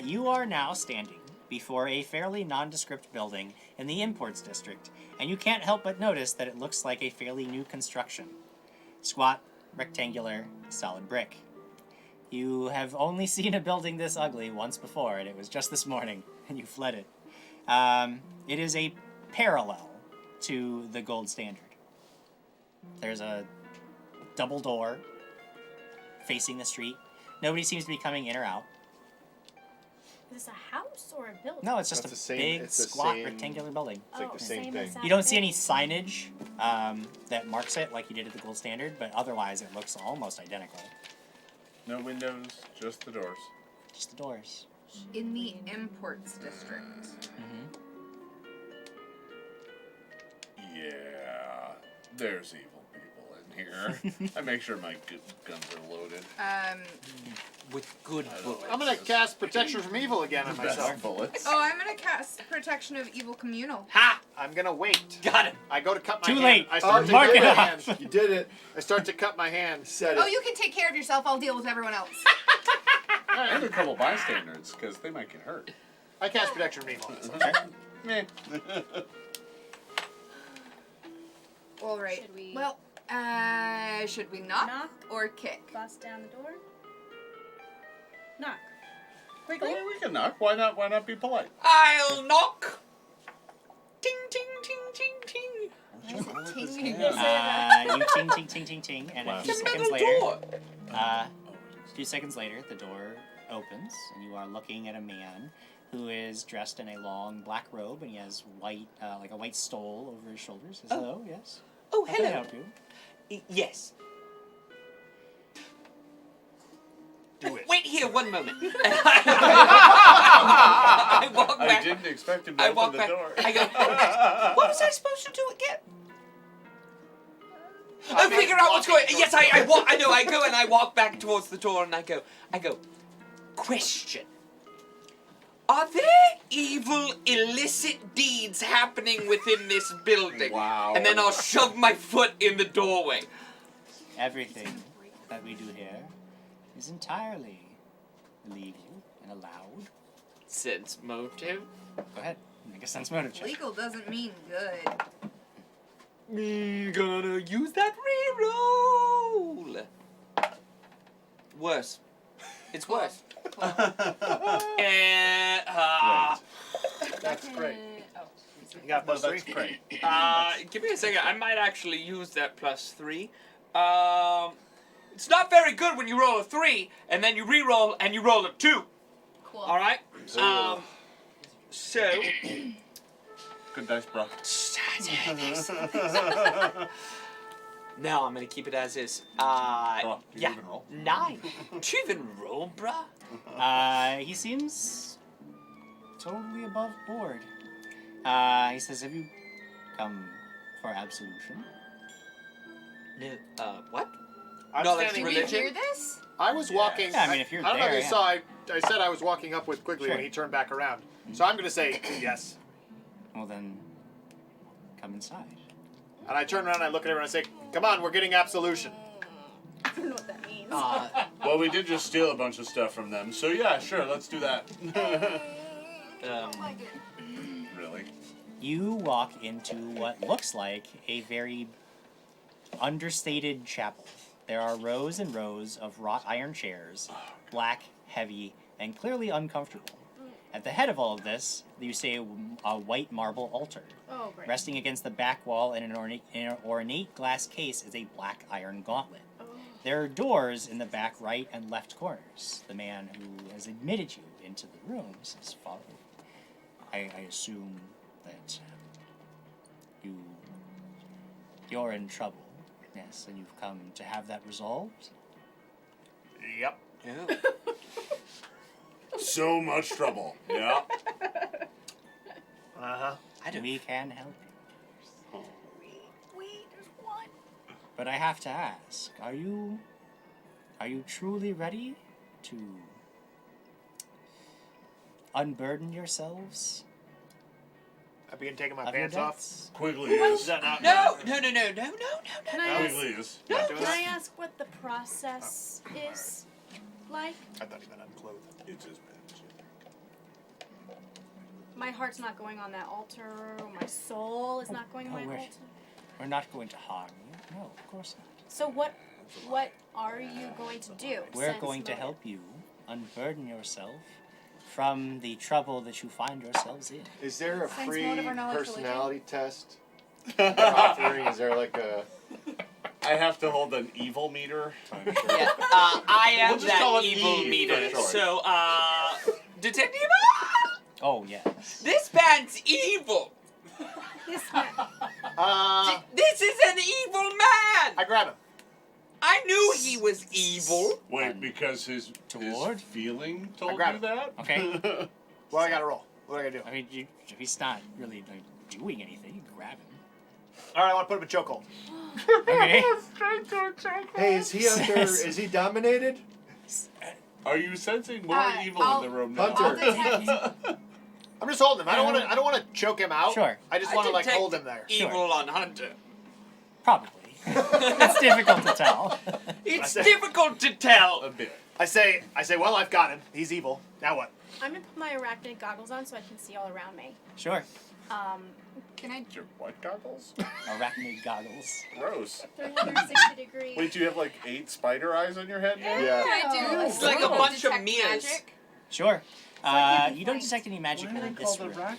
You are now standing before a fairly nondescript building in the imports district, and you can't help but notice that it looks like a fairly new construction. Squat, rectangular, solid brick. You have only seen a building this ugly once before, and it was just this morning, and you fled it. It is a parallel to the gold standard. There's a double door facing the street. Nobody seems to be coming in or out. Is this a house or a building? No, it's just That's a the same- big, it's the squat, same- rectangular building. It's like the same thing. You don't see any signage that marks it like you did at the gold standard, but otherwise it looks almost identical. No windows, just the doors. Just the doors. In the imports district. Yeah, there's evil people in here. I make sure my guns are loaded. With good bullets. I'm gonna cast protection from evil again on myself. Best bullets. Oh, I'm gonna cast protection of evil communal. Ha! I'm gonna wait. Got him. I go to cut my Too hand. late. I start to Mark cut it my off. hand. You did it. I start to cut my hand. Said Oh, it. you can take care of yourself. I'll deal with everyone else. And a couple bystanders, because they might get hurt. I cast protection from evil. Meh. All right. Should we Well, should we knock or kick? bust down the door? Knock. Quickly. Well, we can knock. Why not? Why not be polite? I'll knock. Ting, ting, ting, ting, ting. You ting, ting, ting, ting, ting, and a few seconds later, a few seconds later, the door opens, and you are looking at a man who is dressed in a long black robe, and he has white, like a white stole over his shoulders. Says, hello, yes. Oh, How can I hello. help you? Yes. Do it. Wait here one moment. I walk back. I didn't expect him to I open walk the back. door. I go, what was I supposed to do again? I figure out what's going. Yes, I walk. I know. I go and I walk back towards the door and I go. Question. Are there evil, illicit deeds happening within this building? Wow. And then I'll shove my foot in the doorway. Everything that we do here is entirely legal and allowed. Sense motive. Go ahead, make a sense motive check. Legal doesn't mean good. Gonna use that reroll. Worse. It's worse. And That's great. Oh. You got plus That's 3? great. give me a second. I might actually use that +3. It's not very good when you roll a 3 and then you re-roll and you roll a 2. Cool. All right. So. Good dice, bro. No, I'm gonna keep it as is. on, you Yeah, even roll. 9. Do you even roll, bruh? He seems totally above board. He says, have you come for absolution? No. What? I'm No, that's standing- Did we religion. hear this? I was walking. Yeah, I mean, if you're I don't know if there, you yeah. saw. I said I was walking up with Quigley when Sure. he turned back around. So I'm going to say yes. Well then, come inside. And I turn around and I look at everyone and I say, "Come on, we're getting absolution." I don't know what that means. Well, we did just steal a bunch of stuff from them, so yeah, sure, let's do that. Really? You walk into what looks like a very understated chapel. There are rows and rows of wrought iron chairs, black, heavy, and clearly uncomfortable. At the head of all of this, you see a white marble altar. Oh, great. Resting against the back wall in an ornate glass case is a black iron gauntlet. Oh. There are doors in the back right and left corners. The man who has admitted you into the rooms is following. I assume that you're in trouble, yes, and you've come to have that resolved? Yep. Yeah. So much trouble. Yeah. Uh-huh. We can help you. But I have to ask, are you truly ready to unburden yourselves? I begin taking my of your pants off. debts? Quigley is. Is that not? No. Can I ask, Quigley is. Not doing can that? I ask what the process is like? I thought he meant unclothed. It's his man. My heart's not going on that altar. My soul is not going on no, my we're- altar. We're not going to harm you. No, of course not. So what are you going to do? We're Sense going to motive. help you unburden yourself from the trouble that you find yourselves in. Is there a Sense free motive or knowledge personality test they're offering? Is there like a... I have to hold an evil meter. Yeah. I am We'll just call that it evil E meter. for short. So, Detective. Oh, yes. This man's evil. This man. This is an evil man. I grab him. I knew he was evil. Wait, because his Toward? feeling told grab you that? Okay. Well, I gotta roll. What do I gotta do? I mean, if he's not really like, doing anything, you can grab him. All right, I want to put him in chokehold. Okay. Hey, is he under... Is he dominated? Are you sensing more evil I'll- in the room now? Hunter. I'll detect. I'm just holding him. I don't want to choke him out. Sure. I just want to like detect hold him there. Evil on Hunter. Probably. It's difficult to tell. It's difficult to tell. A bit. I say, well, I've got him. He's evil. Now what? I'm gonna put my arachnid goggles on so I can see all around me. Sure. Can I? Your what goggles? Arachnid goggles. Gross. 360 degrees. Wait, do you have like 8 spider eyes on your head now? Yeah, I do. It's like a bunch of Detect Mias. magic. Sure. like You don't detect any magic in this room. Because we got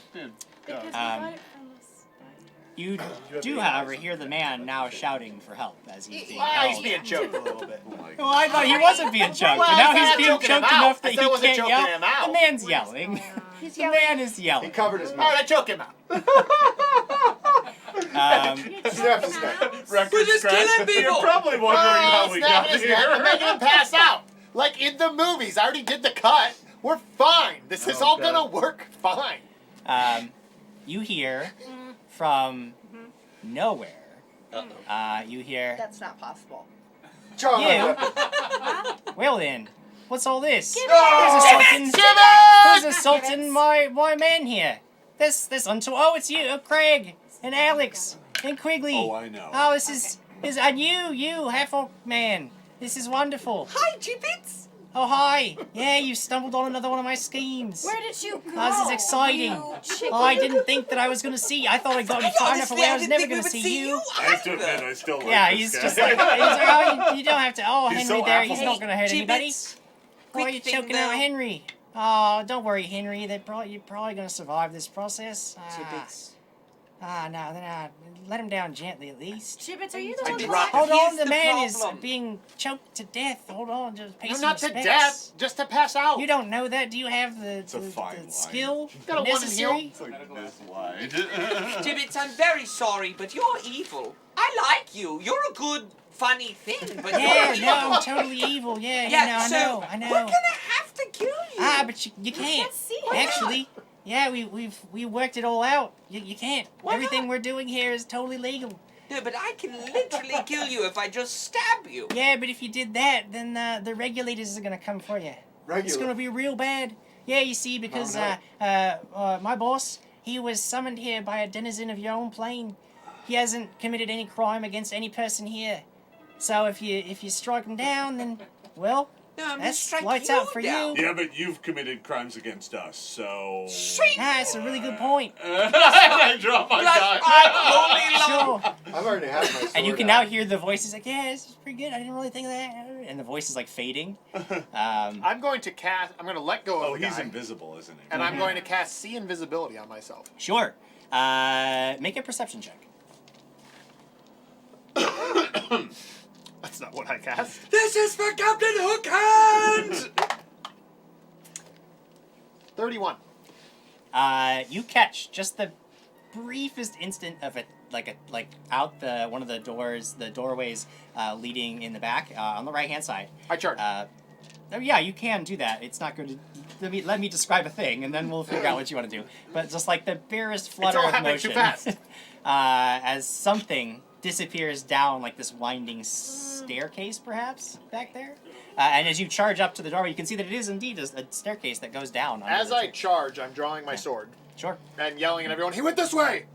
it from the You do, however, hear the man now shouting for help as he's being Well, held. he's being choked a little bit. Well, I thought he wasn't being choked, Well, but now I he's said being choking him choked out. enough I that said I he wasn't can't choking yell. him out. The man's yelling. The man is yelling. He covered his All mouth. right, I choke him out. Snap his neck. We're just killing people. You're probably wondering how we got his neck and here. making him pass out. Like in the movies. I already did the cut. We're fine. This is all gonna work fine. You hear from nowhere. You hear. That's not possible. You? Well then, what's all this? Who's Who's assaulting my men here? This unto it's you, Craig and Alex and Quigley. Oh, I know. Oh, this is and you half-orc man. This is wonderful. Hi, Gibbets. Oh hi. Yeah, you stumbled on another one of my schemes. Where did you go? Oh, this is exciting. Oh, I didn't think that I was gonna see you. I thought I'd gotten far enough away. I was never gonna see you. I have to admit, I still like Yeah, this he's guy. just like, oh, you don't have to. Oh, He's Henry so there, he's affable. not gonna hurt anybody. Gibbets. Why are Quick you thing, choking out though. Henry? Oh, don't worry, Henry. You're probably gonna survive this process. Gibbets. No. Let him down gently at least. Gibbets, are you the I one did who not- Hold Here's on, the the man is problem. being choked to death. Hold on, just pay No, some not to respects. death. Just to pass out. You don't know that? Do you have the, It's a fine line. skill Got a one in necessary? heel. It's like this wide. Gibbets, I'm very sorry, but you're evil. I like you. You're a good, funny thing, but Yeah, you're no, evil. I'm totally evil. Yeah, so I know. we're gonna have to kill you. But you can't. can't see Why not? Actually, yeah, we worked it all out. You can't. Why Everything not? we're doing here is totally legal. Yeah, but I can literally kill you if I just stab you. Yeah, but if you did that, then the regulators are gonna come for you. It's gonna be real bad. Yeah, you see, because my boss, he was summoned here by a denizen of your own plane. He hasn't committed any crime against any person here. So if you strike him down, then well, No, I'm gonna that's strike lights you out for down. you. Yeah, but you've committed crimes against us, so... That's a really good point. I dropped my gun. Sure. I've already had my sword And you can out. now hear the voices like, yeah, this is pretty good. I didn't really think of that. And the voice is like fading. I'm going to let go of Oh, the he's guy, invisible, isn't he? and I'm going to cast See Invisibility on myself. Sure. Make a perception check. That's not what I cast. This is for Captain Hookhand! 31. You catch just the briefest instant of it, like out one of the doorways leading in the back on the right hand side. I charge. Yeah, you can do that. It's not going to. Let me describe a thing, and then we'll figure out what you want to do. But just like the barest flutter all of happening motion, too fast. as something disappears down like this winding staircase, perhaps back there. And as you charge up to the doorway, you can see that it is indeed a staircase that goes down. As I charge, I'm drawing my sword. Sure. And yelling at everyone, he went this way!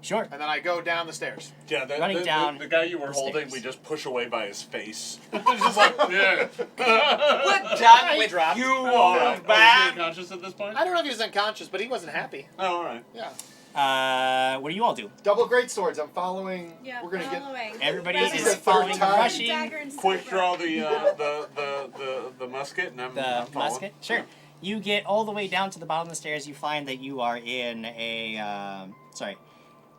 Sure. And then I go down the stairs. Yeah, Running down the guy you were the holding, stairs. we just push away by his face. It's just like, yeah. We're done with dropped. you, Oh, old right. Oh, is he man. unconscious at this point? I don't know if he was unconscious, but he wasn't happy. Oh, all right. Yeah. What do you all do? Double great swords. I'm following. Yeah, We're gonna get. following. Everybody This is is the following, third time. rushing. Dagger and Quick saber. draw the musket, and I'm The following. musket? Sure. You get all the way down to the bottom of the stairs. You find that you are in a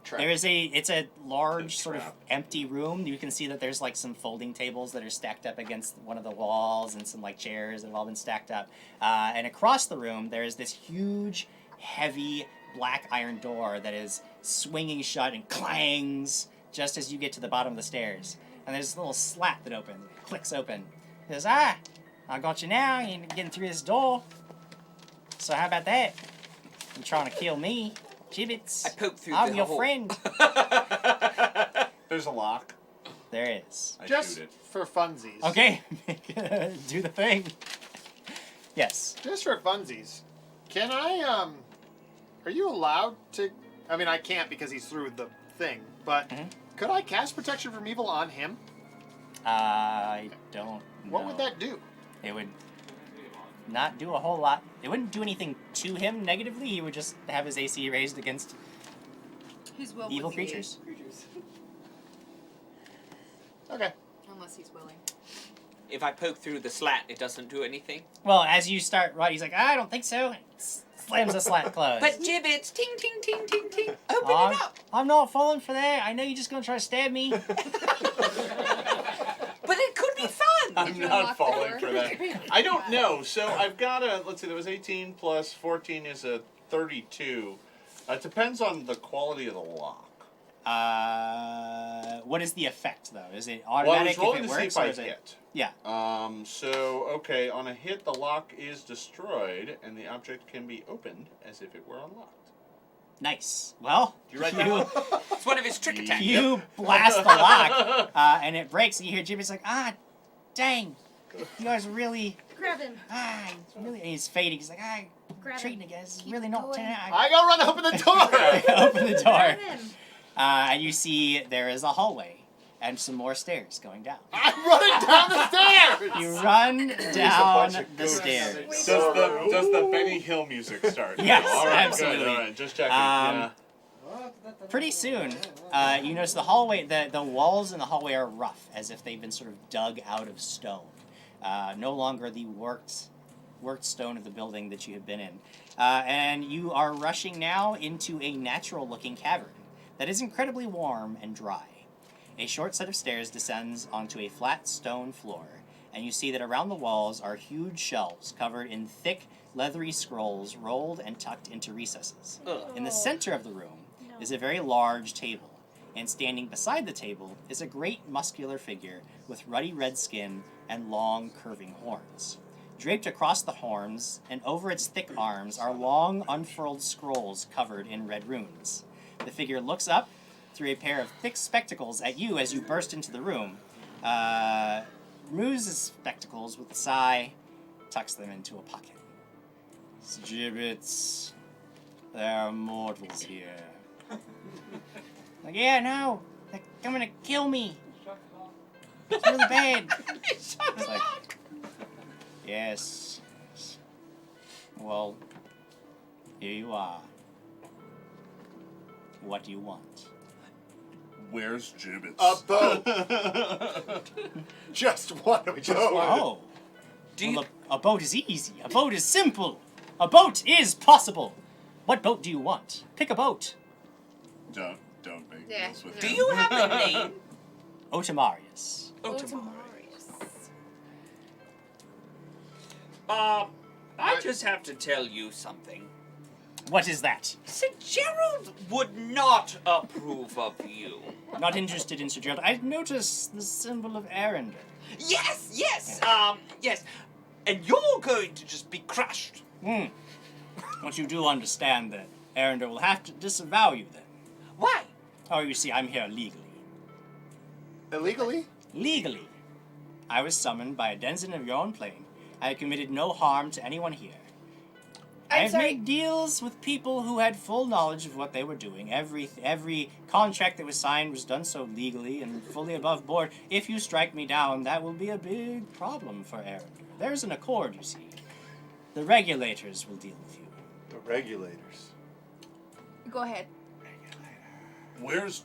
Trap. it's a large It's sort of trap. empty room. You can see that there's like some folding tables that are stacked up against one of the walls and some like chairs that have all been stacked up. And across the room there is this huge, heavy black iron door that is swinging shut and clangs just as you get to the bottom of the stairs. And there's a little slat that opens, clicks open. It says, I got you now. You're getting through this door. So how about that? You trying to kill me? Gibbets. I poked through I'm the your hole. friend. There's a lock. There is. I Just shoot it. for funsies. Okay. Do the thing. Yes. Just for funsies. Can I, are you allowed to, I mean, I can't because he's through the thing, but could I cast Protection from Evil on him? I don't know. What would that do? It would not do a whole lot. It wouldn't do anything to him negatively. He would just have his AC raised against Whose will evil would be? creatures. Okay. Unless he's willing. If I poke through the slat, it doesn't do anything. Well, as you start, right, he's like, I don't think so. Slams the slat closed. But gibbets, ting, ting, ting, ting, ting. Open it up. I'm not falling for that. I know you're just gonna try to stab me. But it could be fun. I'm not falling for that. I don't know. So I've got a, let's see, there was 18 plus 14 is a 32. It depends on the quality of the lock. What is the effect, though? Is it Well, I automatic was rolling if it to see works, if or I is it... hit. Yeah. So, okay, on a hit, the lock is destroyed, and the object can be opened as if it were unlocked. Nice. Well, You write It's one of his trick attacks. You blast the lock, and it breaks, and you hear Jimmy's like, dang. You guys really... Grab him. He's really... And he's fading. He's like, Grab treating him. you guys really not turning out. I go run open the door. Open the door. Grab him. And you see there is a hallway and some more stairs going down. I'm running down the stairs. You run down the stairs. Does the Benny Hill music start? Yes, All right, absolutely. Good. All right, just checking. Yeah. Pretty soon, you notice the hallway, the walls in the hallway are rough, as if they've been sort of dug out of stone. No longer the worked stone of the building that you have been in. And you are rushing now into a natural-looking cavern that is incredibly warm and dry. A short set of stairs descends onto a flat stone floor, and you see that around the walls are huge shelves covered in thick, leathery scrolls rolled and tucked into recesses. In the center of the room is a very large table, and standing beside the table is a great muscular figure with ruddy red skin and long, curving horns. Draped across the horns and over its thick arms are long, unfurled scrolls covered in red runes. The figure looks up through a pair of thick spectacles at you as you burst into the room, removes his spectacles with a sigh, tucks them into a pocket. Gibbets, there are mortals here. Like, yeah, no, they're coming to kill me. It's really bad. It's like, yes. Well, here you are. What do you want? Where's Gibbets? A boat. Just one. We just one. Oh. A boat is easy. A boat is simple. A boat is possible. What boat do you want? Pick a boat. Don't make deals with Do you have a name? Otamarius. I just have to tell you something. What is that? Sir Gerald would not approve of you. Not interested in Sir Gerald. I've noticed the symbol of Arender. Yes. Yes. And you're going to just be crushed. But you do understand that Arender will have to disavow you then. Why? Oh, you see, I'm here legally. Illegally? Legally. I was summoned by a denizen of your own plane. I have committed no harm to anyone here. I've made deals with people who had full knowledge of what they were doing. Every contract that was signed was done so legally and fully above board. If you strike me down, that will be a big problem for Arender. There's an accord, you see. The regulators will deal with you. The regulators. Go ahead. Where's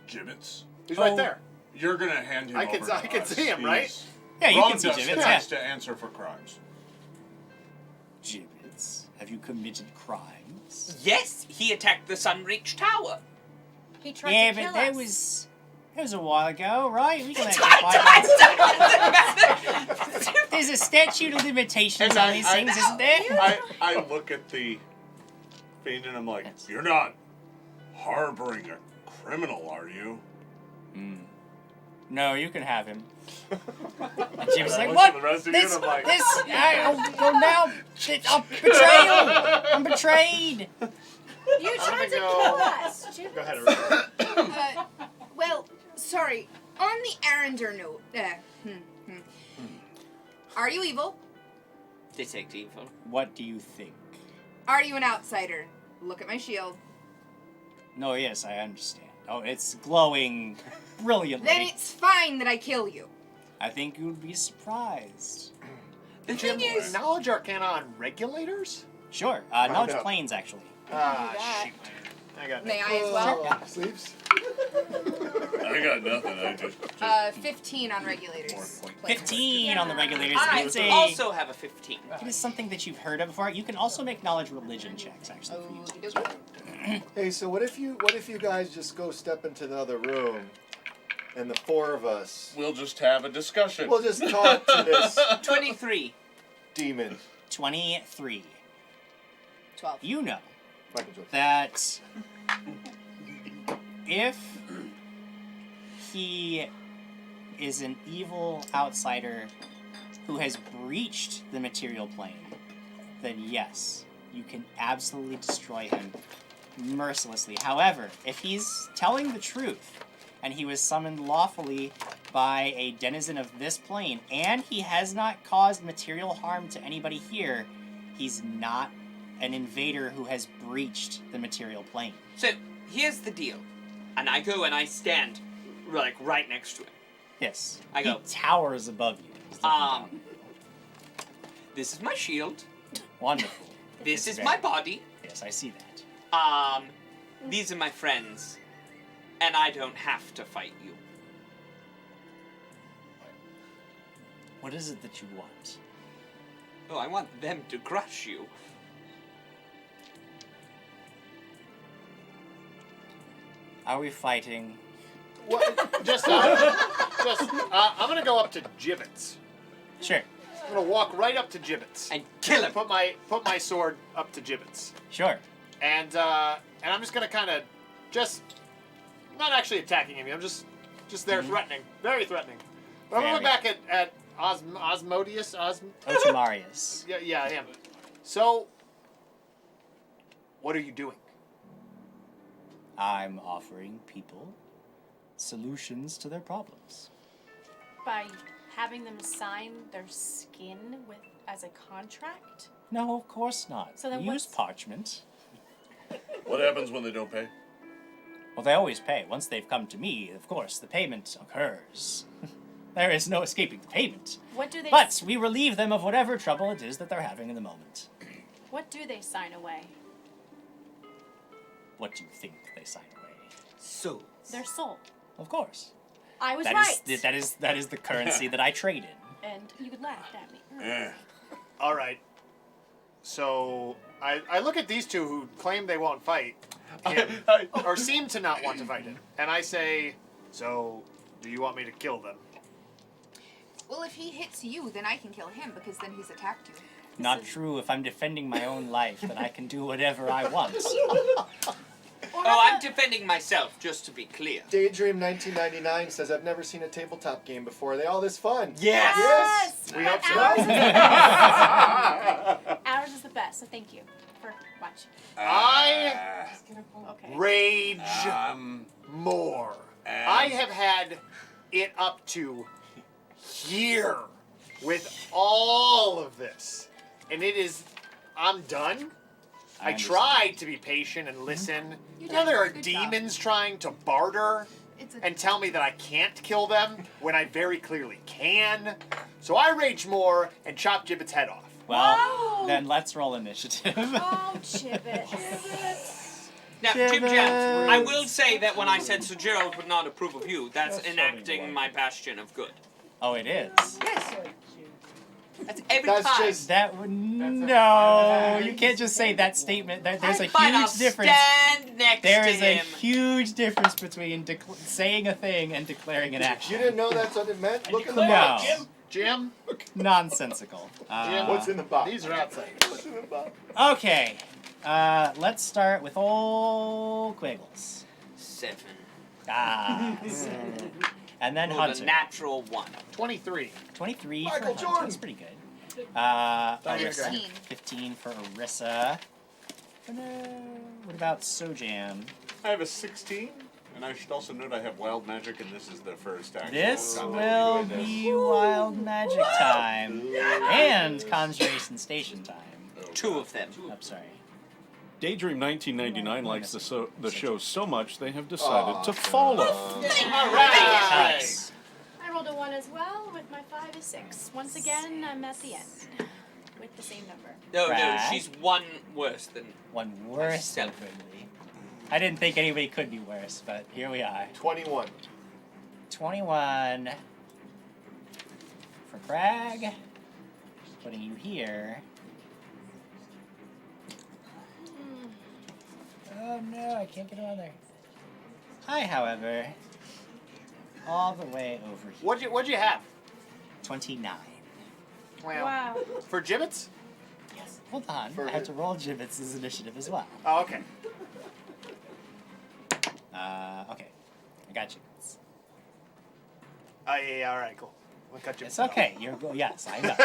Gibbets? He's right there. You're gonna hand him I over can to us. see him, right? Yeah, you Ron can see Dustin Gibbets. has to answer for crimes. Gibbets, have you committed crimes? Yes, he attacked the Sunreach Tower. He tried Yeah, to but kill that us. was a while ago, right? We can let There's a statute of limitations on these things, isn't there? I look at the fiend and I'm like, you're not harboring a criminal, are you? No, you can have him. And Jim's I like, look what? at the rest of you and I'm like- I'll go now. Betrayal. I'm betrayed. You tried to kill us. Go ahead, Well, sorry. On the Arender note, are you evil? Detect evil. What do you think? Are you an outsider? Look at my shield. No, yes, I understand. Oh, it's glowing brilliantly. Then it's fine that I kill you. I think you would be surprised. The thing is, knowledge arcana on regulators? Sure. Knowledge planes, actually. Ah, shoot. I got May I as well? Sleeps. I got nothing. I just 15 on regulators. 15 on the regulators. I It's a- also have a 15. It is something that you've heard of before. You can also make knowledge religion checks, actually, for you. Hey, so what if you guys just go step into the other room, and the four of us, we'll just have a discussion. we'll just talk to this 23. demon. 23. 12. You know Michael Jordan. that if he is an evil outsider who has breached the material plane, then yes, you can absolutely destroy him mercilessly. However, if he's telling the truth and he was summoned lawfully by a denizen of this plane and he has not caused material harm to anybody here, he's not an invader who has breached the material plane. So, here's the deal. And I go and I stand, like, right next to him. Yes. I go, He towers above you. This is my shield. Wonderful. This It's is my very- body. Yes, I see that. These are my friends. And I don't have to fight you. What is it that you want? Oh, I want them to crush you. Are we fighting? I'm gonna go up to Gibbets. Sure. I'm gonna walk right up to Gibbets and kill him. Put my sword up to Gibbets. Sure. And I'm just gonna kind of not actually attacking him. I'm just there threatening, very threatening. But I'm gonna look back at Osmodius. Otomarius. Yeah, him. So, what are you doing? I'm offering people solutions to their problems. By having them sign their skin as a contract? No, of course not. So then We use parchment. What happens when they don't pay? Well, they always pay. Once they've come to me, of course, the payment occurs. There is no escaping the payment. What do they But we relieve them of whatever trouble it is that they're having in the moment. What do they sign away? What do you think they sign away? So. Their soul. Of course. I was That right. is that is the currency that I trade in. And you laughed at me. All right. So I look at these two who claim they won't fight him, or seem to not want to fight him, and I say, "So, do you want me to kill them?" Well, if he hits you, then I can kill him because then he's attacked you. Not true. If I'm defending my own life, then I can do whatever I want. Oh, I'm defending myself, just to be clear. Daydream 1999 says, I've never seen a tabletop game before. Are they all this fun? Yes! Yes! We hope so. Ours is the best, so thank you for watching. I Okay. rage more. I have had it up to here with all of this. And it is, I'm done. I tried to be patient and listen. You know, there are demons trying to barter and tell me that I can't kill them when I very clearly can. So I rage more and chop Gibbet's head off. Well, then let's roll initiative. Oh, Gibbet. Now, Jim Jones, I will say that when I said Sir Gerald would not approve of you, that's enacting my bastion of good. Oh, it is. Yes. That's every That's time. just- That would no. You can't just say that statement. There's a Fine, I'll huge difference. stand next There to is a him. huge difference between saying a thing and declaring an action. You didn't know that's what it meant? Look in the No. box. Jim? Nonsensical. Jim, What's in the box? These are outside. What's in the box? Okay. Let's start with old Quiggles. 7. Ah. And then Rolled Hunter. a natural 1. 23. 23 Michael for Hunter. Jordan. That's pretty good. Arissa. 15. 15 for Arissa. What about Sojam? I have a 16, and I should also note I have wild magic, and this is the first action. This will be wild magic time. And conjuration station time. 2 of them. I'm sorry. Daydream 1999 likes the show so much they have decided to follow. Nice. I rolled a 1 as well, with my 5 is 6. Once again, I'm at the end. With the same number. No, Right. she's 1 worse than One worse than myself. Quigley. I didn't think anybody could be worse, but here we are. 21. 21 for Crag. Putting you here. Oh no, I can't get around there. I, however, all the way over here. What'd you have? 29. Wow. For gibbets? Yes. Hold on. I have to roll gibbets as initiative as well. Oh, okay. Okay. I got gibbets. Oh, yeah, all right, cool. We'll cut you. It's okay. You're go. Yes, I know.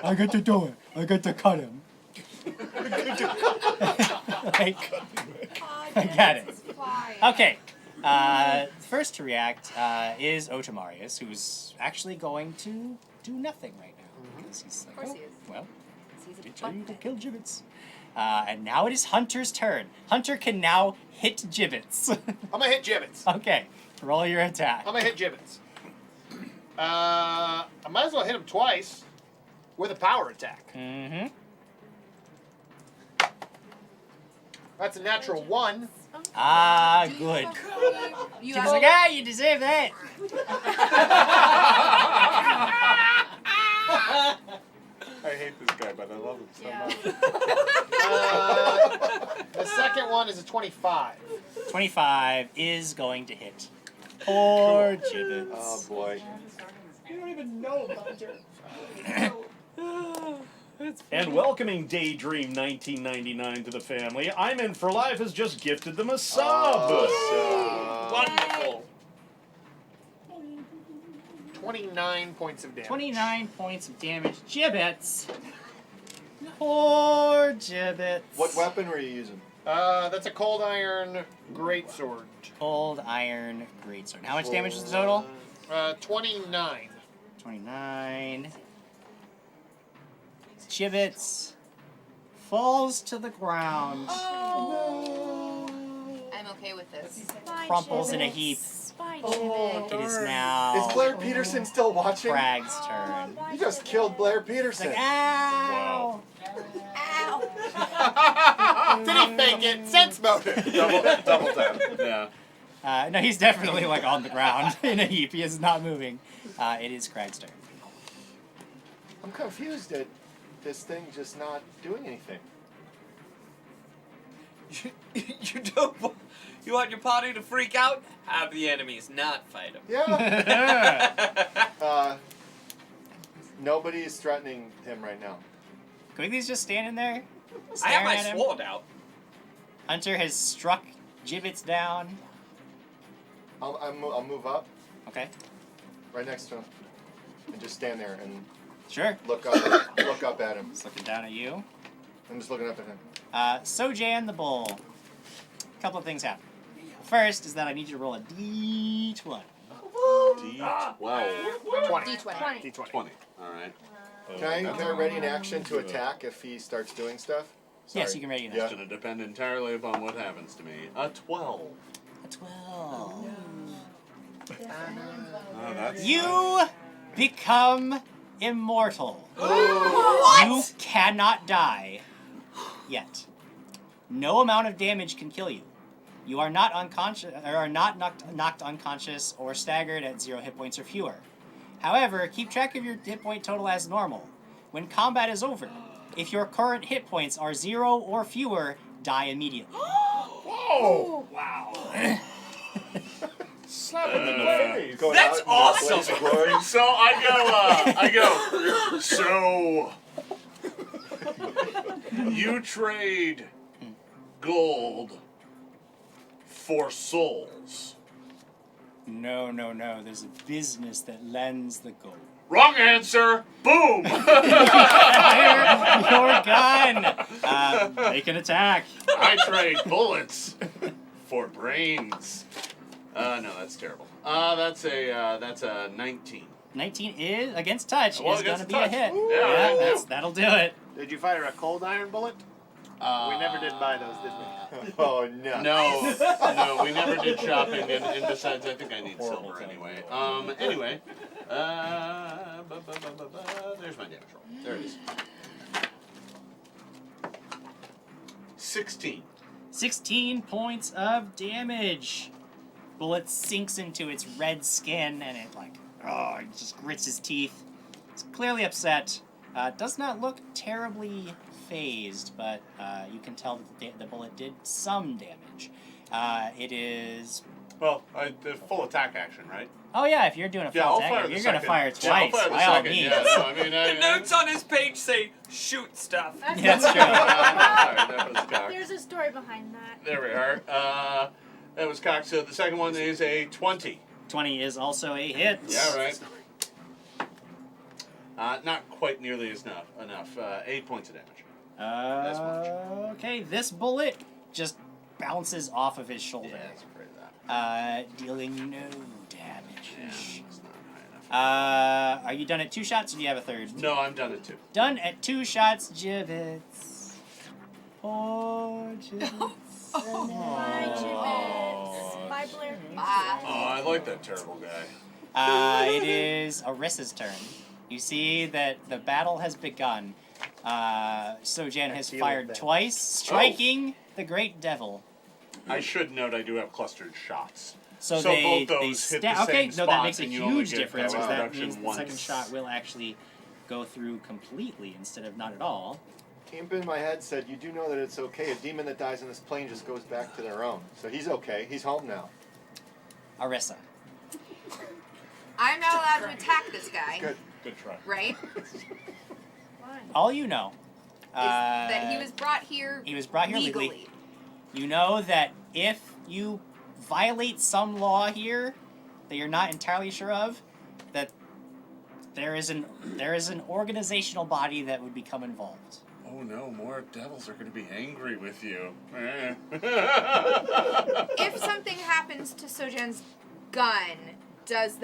I got to do it. I got to cut him. Like, I get it. Okay. First to react is Otamarius, who's actually going to do nothing right now. Because he's like, Of course he is. Well, He's a did tell you to kill gibbets. And now it is Hunter's turn. Hunter can now hit gibbets. I'm gonna hit gibbets. Okay. Roll your attack. I'm gonna hit gibbets. I might as well hit him twice with a power attack. Mm-hmm. That's a natural 1. Ah, good. You She's like, ah, you deserve that. I hate this guy, but I love him so much. The second one is a 25. 25 is going to hit. Poor gibbets. Oh boy. You don't even know about it. And welcoming Daydream 1999 to the family, I'm in for life has just gifted them a sub. Wonderful. 29 points of damage. 29 points of damage. Gibbets. Poor gibbets. What weapon were you using? That's a cold iron greatsword. Cold iron greatsword. How much damage is the total? 29. 29. Gibbets falls to the ground. I'm okay with this. Crumples in a heap. It is now Is Blair Peterson still watching? Crag's turn. You just killed Blair Peterson. Like, ow! Did he fake it? Sense motive. Double tap. Yeah. No, he's definitely like on the ground in a heap. He is not moving. It is Crag's turn. I'm confused at this thing just not doing anything. You don't. You want your party to freak out? Have the enemies not fight them. Yeah. Nobody is threatening him right now. Quigley's just standing there. I have my staring at him. sword out. Hunter has struck gibbets down. I'll move up. Okay. Right next to him, and just stand there and Sure. look up at him. He's looking down at you. I'm just looking up at him. Sojan the Bull. A couple of things happen. First is that I need you to roll a D20. D12. 20. D20. D20. 20. All right. Can I ready an action to attack if he starts doing stuff? Yes, you can ready an It's action. going to depend entirely upon what happens to me. A 12. A 12. Oh, that's You become immortal. What? You cannot die yet. No amount of damage can kill you. You are not unconscious, or are not knocked unconscious or staggered at 0 hit points or fewer. However, keep track of your hit point total as normal. When combat is over, if your current hit points are 0 or fewer, die immediately. Whoa! Wow. Slap him in the face. That's awesome. So I go, so you trade gold for souls. No. There's a business that lends the gold. Wrong answer. Boom. Your gun. Make an attack. I trade bullets for brains. No, that's terrible. That's a 19. 19 is against touch. Well, is going against to be a touch. hit. Ooh, Yeah, yeah. that'll do it. Did you fire a cold iron bullet? We never did buy those, did we? Oh no. No, we never did shopping, and besides, I think I need silver anyway. Anyway, there's my damage roll. There it is. 16. 16 points of damage. Bullet sinks into its red skin, and it it just grits his teeth. It's clearly upset. Does not look terribly phased, but you can tell that the bullet did some damage. It is... Well, full attack action, right? Oh yeah, if you're doing a full I'll attack, fire you're the gonna second. fire Yeah, I'll twice, fire the by all second, means. yeah, no, I mean, The notes on his page say, shoot stuff. Yeah, that's true. That was cocked. There's a story behind that. There we are. That was cocked. So the second one is a 20. 20 is also a hit. Yeah, right. Not quite nearly as enough. 8 points of damage. That's much. Okay, this bullet just bounces off of his shoulder. Yeah, that's afraid of that. Dealing no damage. Yeah, it's not high enough. Are you done at 2 shots, or do you have a third? No, I'm done at 2. Done at 2 shots, Gibbets. Poor Gibbets. Bye, Gibbets. Bye, Blair. Oh, I like that terrible guy. It is Arissa's turn. You see that the battle has begun. Sojan has fired twice, striking the Great Devil. I should note I do have clustered shots. So both those hit the same okay, no, that spot, makes a and you only huge get difference, power because that reduction means the once. second shot will actually go through completely instead of not at all. Imp in my head said, you do know that it's okay. A demon that dies on this plane just goes back to their own. So he's okay. He's home now. Arissa. I'm not allowed to attack this guy. Good try. Right? All you know Is that he was brought here legally. You know that if you violate some law here that you're not entirely sure of, that there is an organizational body that would become involved. Oh no, more devils are going to be angry with you. If something happens to Sojan's gun, does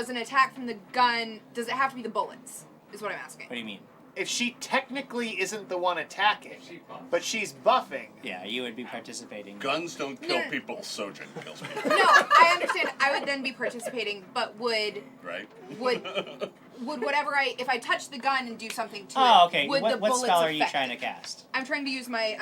an attack from the gun, does it have to be the bullets? Is what I'm asking. What do you mean? If she technically isn't the one attacking, but she's buffing. Yeah, you would be participating. Guns don't kill people, Sojan kills people. No, I understand. I would then be participating, but would whatever if I touch the gun and do something to it, okay. would the What bullets spell are you affect trying to it? cast? I'm trying to use my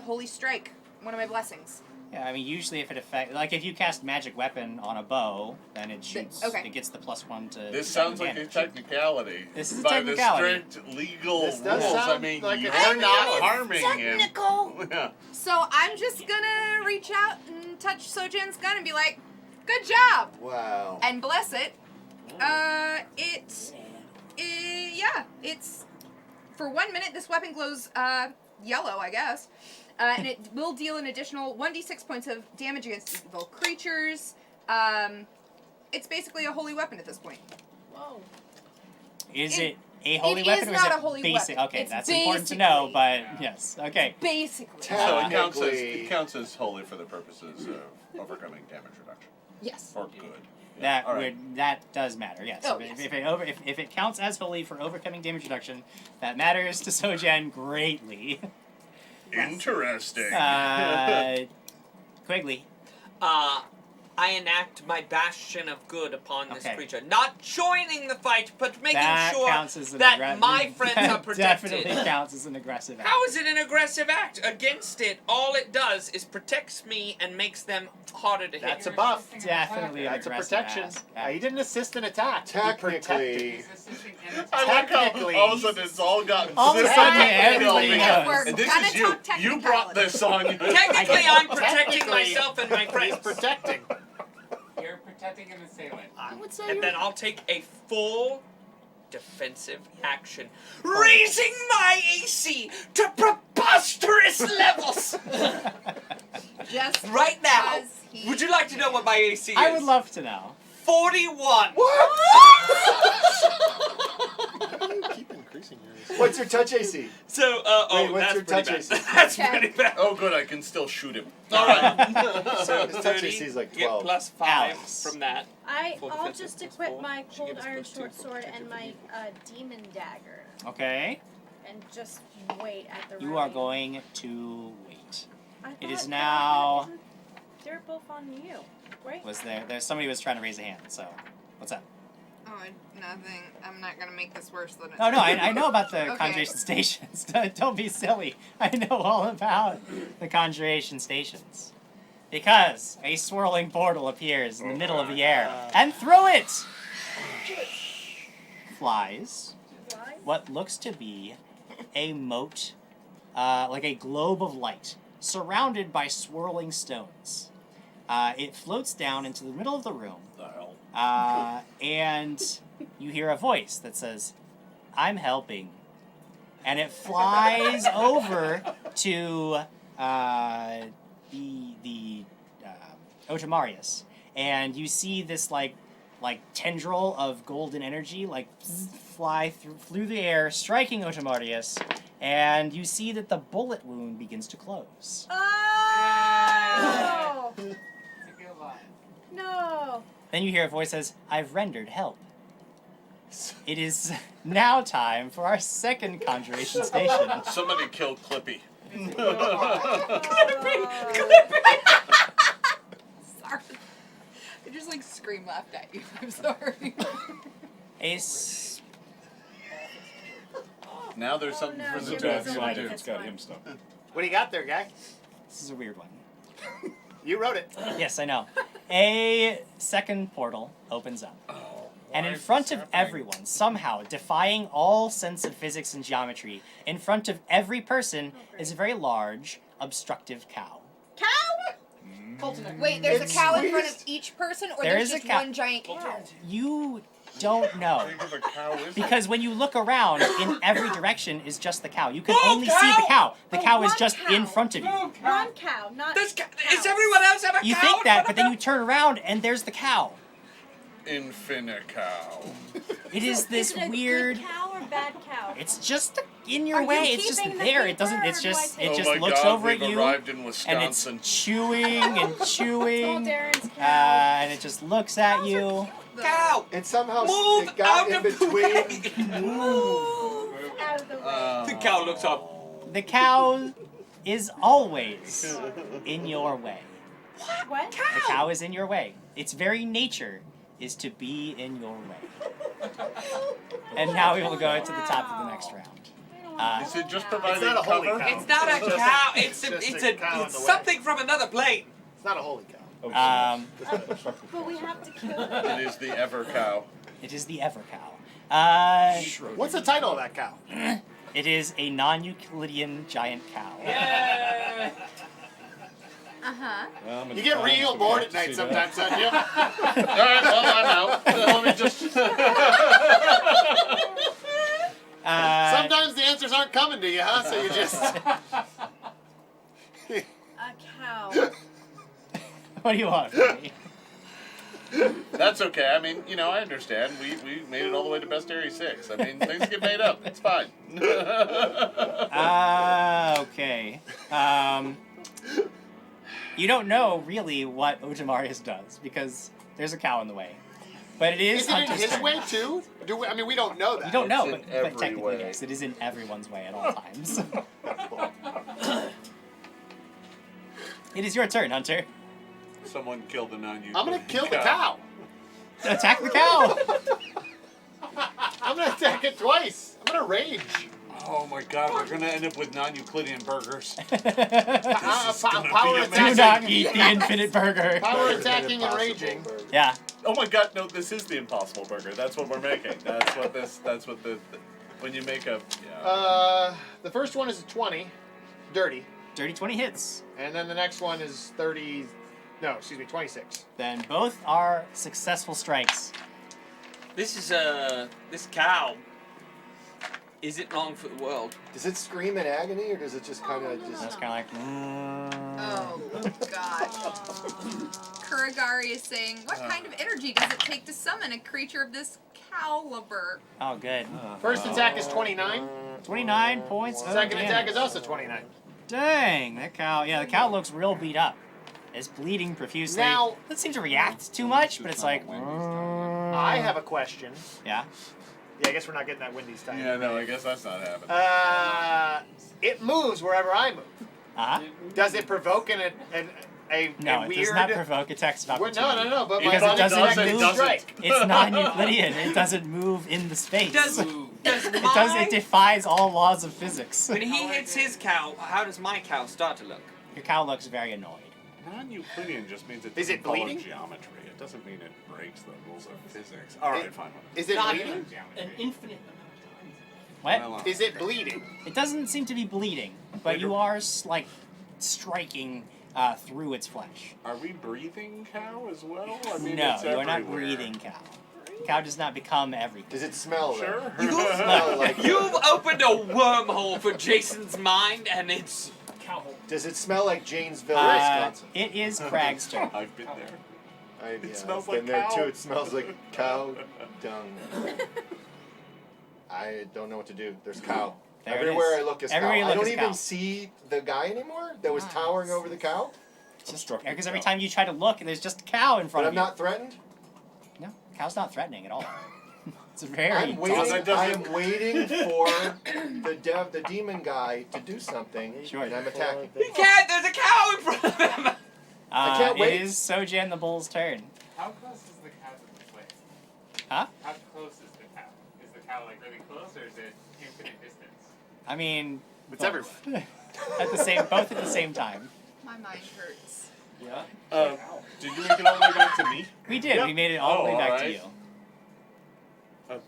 Holy Strike, one of my blessings. Yeah, I mean, usually if it affects... Like, if you cast Magic Weapon on a bow, then it shoots... Okay. It gets the +1 to... This sounds like a technicality. This is a By technicality. the strict legal This does rules, I sound mean, like a you're technicality. not harming Technical. him. Yeah. So I'm just gonna reach out and touch Sojan's gun and be like, "Good job!" Wow. And bless it. It's for 1 minute. This weapon glows yellow, I guess, and it will deal an additional 1d6 points of damage against evil creatures. It's basically a holy weapon at this point. Whoa. Is it a holy weapon, or not is it a holy basic? weapon. Okay, It's that's important to know, but yes. Okay. Basically. So it counts as holy for the purposes of overcoming damage reduction. Yes. Or good. That All right. that does matter, yes. Oh, If it counts as holy for overcoming damage reduction, that matters to Sojan greatly. Interesting. Quigley. I enact my bastion of good upon this Okay. creature. Not joining the fight, but making That sure counts as an that my friends are protected. Definitely counts as an aggressive act. How is it an aggressive act? Against it, all it does is protects me and makes them harder to hit. That's a buff. Definitely an That's a aggressive protection. act. He didn't assist an attack. Technically. I like how Technically. all of a sudden it's all gotten All of a so sudden, technical everybody because- knows. And this Gonna is you. talk You brought this on. Technically, I'm protecting Technically, myself and my friends. He's protecting. You're protecting an assailant. I would say And then I'll take a full defensive action, raising my AC to preposterous levels. just Right now, because he- would you like to know what my AC is? I would love to know. 41. Keep increasing yours. What's your touch AC? So, Wait, what's that's your pretty touch bad. AC? That's Okay. pretty bad. Oh, good. I can still shoot him. All right. So His touch 30, AC is like get 12. plus 5 Alex. from that. I'll defensive just plus equip 4. my She cold gives iron plus 2 short for sword protected and my weapon. demon dagger, Okay. and just wait at the. You ready. are going to wait. I It is thought now. They're both on you, right? Was there's somebody was trying to raise a hand, so what's up? Nothing. I'm not gonna make this worse than it. Oh no, I know about the Okay. conjuration stations. Don't be silly. I know all about the conjuration stations. Because a swirling portal appears in the middle of the air, and through it flies what looks to be a moat, like a globe of light, surrounded by swirling stones. It floats down into the middle of the room, and you hear a voice that says, "I'm helping." And it flies over to the Otamarius, and you see this like tendril of golden energy fly through the air, striking Otamarius, and you see that the bullet wound begins to close. Oh! No. Then you hear a voice says, "I've rendered help." It is now time for our second conjuration station. Somebody kill Clippy. Sorry. I just like scream laughed at you. I'm sorry. Now there's something no, for the Jimmy's dogs awake. to do. It's got him stuck. What do you got there, guy? This is a weird one. You wrote it. Yes, I know. A second portal opens up. And in front of everyone, somehow, defying all sense of physics and geometry, in front of every person is a very large, obstructive cow. Cow? Wait, there's a cow in front of each person, or There there's is a just cow. one giant cow? You don't know. The cow is Because when you look around, in every direction is just the cow. You can only see the cow. The cow is one just cow. in front of you. One cow, not. Is everyone else have a You cow? think that, but then you turn around and there's the cow. Infinicow. It is this it a weird. Good cow or bad cow? It's just in your Are you way. It's just keeping the there. It paper, doesn't. or It's do I just. take It Oh just my looks God, over at we've you, arrived in and it's Wisconsin. chewing and chewing, Darren's cow. and it just looks at you. Cow! And somehow Move it got in out of the between. Move out of the way. The cow looks up. The cow is always in your way. What? The cow is in your way. Its very nature is to be in your way. And now we will go to the top of the next round. Is it just providing It's not a holy cover? cow. It's not a just cow. a- It's just a cow in it's the way. something from another plane. It's not a holy cow. But we have to kill it. It is the ever cow. It is the ever cow. What's the title of that cow? It is a non-Euclidean giant cow. Uh-huh. You get real bored at night sometimes, don't you? All right, well, I'm out. Let me just. Sometimes the answers aren't coming to you, huh? So you just. A cow. What do you want from me? That's okay. I mean, I understand. We made it all the way to Best Area 6. I mean, things get made up. It's fine. Okay. You don't know really what Otamarius does because there's a cow in the way. But it is Is it in Hunter's his turn. way too? I mean, we don't know that. You don't know, It's in but every technically way. yes, it is in everyone's way at all times. It is your turn, Hunter. Someone killed the non-Euclidean I'm gonna kill the cow. Attack the cow! I'm gonna attack it twice. I'm gonna rage. Oh my God, we're gonna end up with non-Euclidean burgers. Power Do attacking. not eat the infinite burger. Power attacking and raging. Yeah. Oh my God, no! This is the Impossible Burger. That's what we're making. That's what the when you make a. Yeah. The first one is a 20, dirty, Dirty 20 hits. and then the next one is 30. No, excuse me, 26. Then both are successful strikes. This is this cow isn't wrong for the world. Does it scream in agony, or does it just kind of just? That's kind of like. Oh, God. Kuragari is saying, what kind of energy does it take to summon a creature of this caliber? Oh, good. First attack is 29. 29 points. of Second attack damage. is also 29. Dang, that cow. Yeah, the cow looks real beat up. It's bleeding profusely. Now- doesn't seem to react too much, but it's like. I have a question. Yeah. Yeah, I guess we're not getting that Wendy's time. Yeah, no, I guess that's not happening. It moves wherever I move. Uh-huh. Does it provoke No, it does not provoke a text of opportunity. No, but because my it doesn't move. strike. It's non-Euclidean. It doesn't move in the space. It defies all laws of physics. When he hits his cow, how does my cow start to look? Your cow looks very annoyed. Non-Euclidean just means it Is doesn't it follow bleeding? geometry. It doesn't mean it breaks the rules of physics. All right, fine. Is it bleeding? An infinite What? Is it bleeding? It doesn't seem to be bleeding, but you are like striking through its flesh. Are we breathing cow as well? I mean, No, it's you are not everywhere. breathing cow. Cow does not become everything. Does it smell? Sure. You've opened a wormhole for Jason's mind, and it's Does it smell like Janesville, Wisconsin? It is Crag's turn. I've been there. It smells been like there cow. too. It smells like cow dung. I don't know what to do. There's cow. There it Everywhere is. I look is Everywhere cow. you I look don't is even cow. see the guy anymore that was towering over the cow. Because every time you try to look, there's just a cow in front But of I'm you. not threatened. No, cow's not threatening at all. It's very. I'm waiting. toxic. I'm waiting for the demon guy to do something. Sure. And I'm attacking. He can't. There's a cow in front of him. I can't wait. It is Sojan the Bull's turn. How close is the cow to the place? Huh? How close is the cow? Is the cow like really close, or is it infinite distance? I mean, It's both. everywhere. both at the same time. My mind hurts. Yeah. Did you make it all the way back to me? We did. We made it all the way back to you.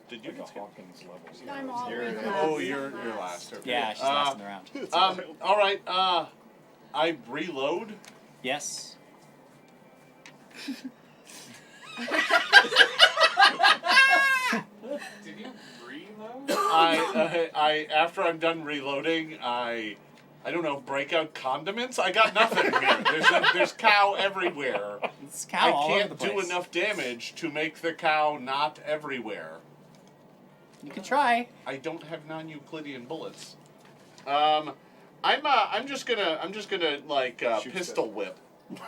Did you get Hawkins levels? I'm all the way Oh, you're last. Okay. Yeah, she's last in the round. All right. I reload. Yes. Did you reload? I after I'm done reloading, I don't know, break out condiments. I got nothing here. There's cow everywhere. It's cow all I over can't the do place. enough damage to make the cow not everywhere. You can try. I don't have non-Euclidean bullets. I'm just gonna like pistol whip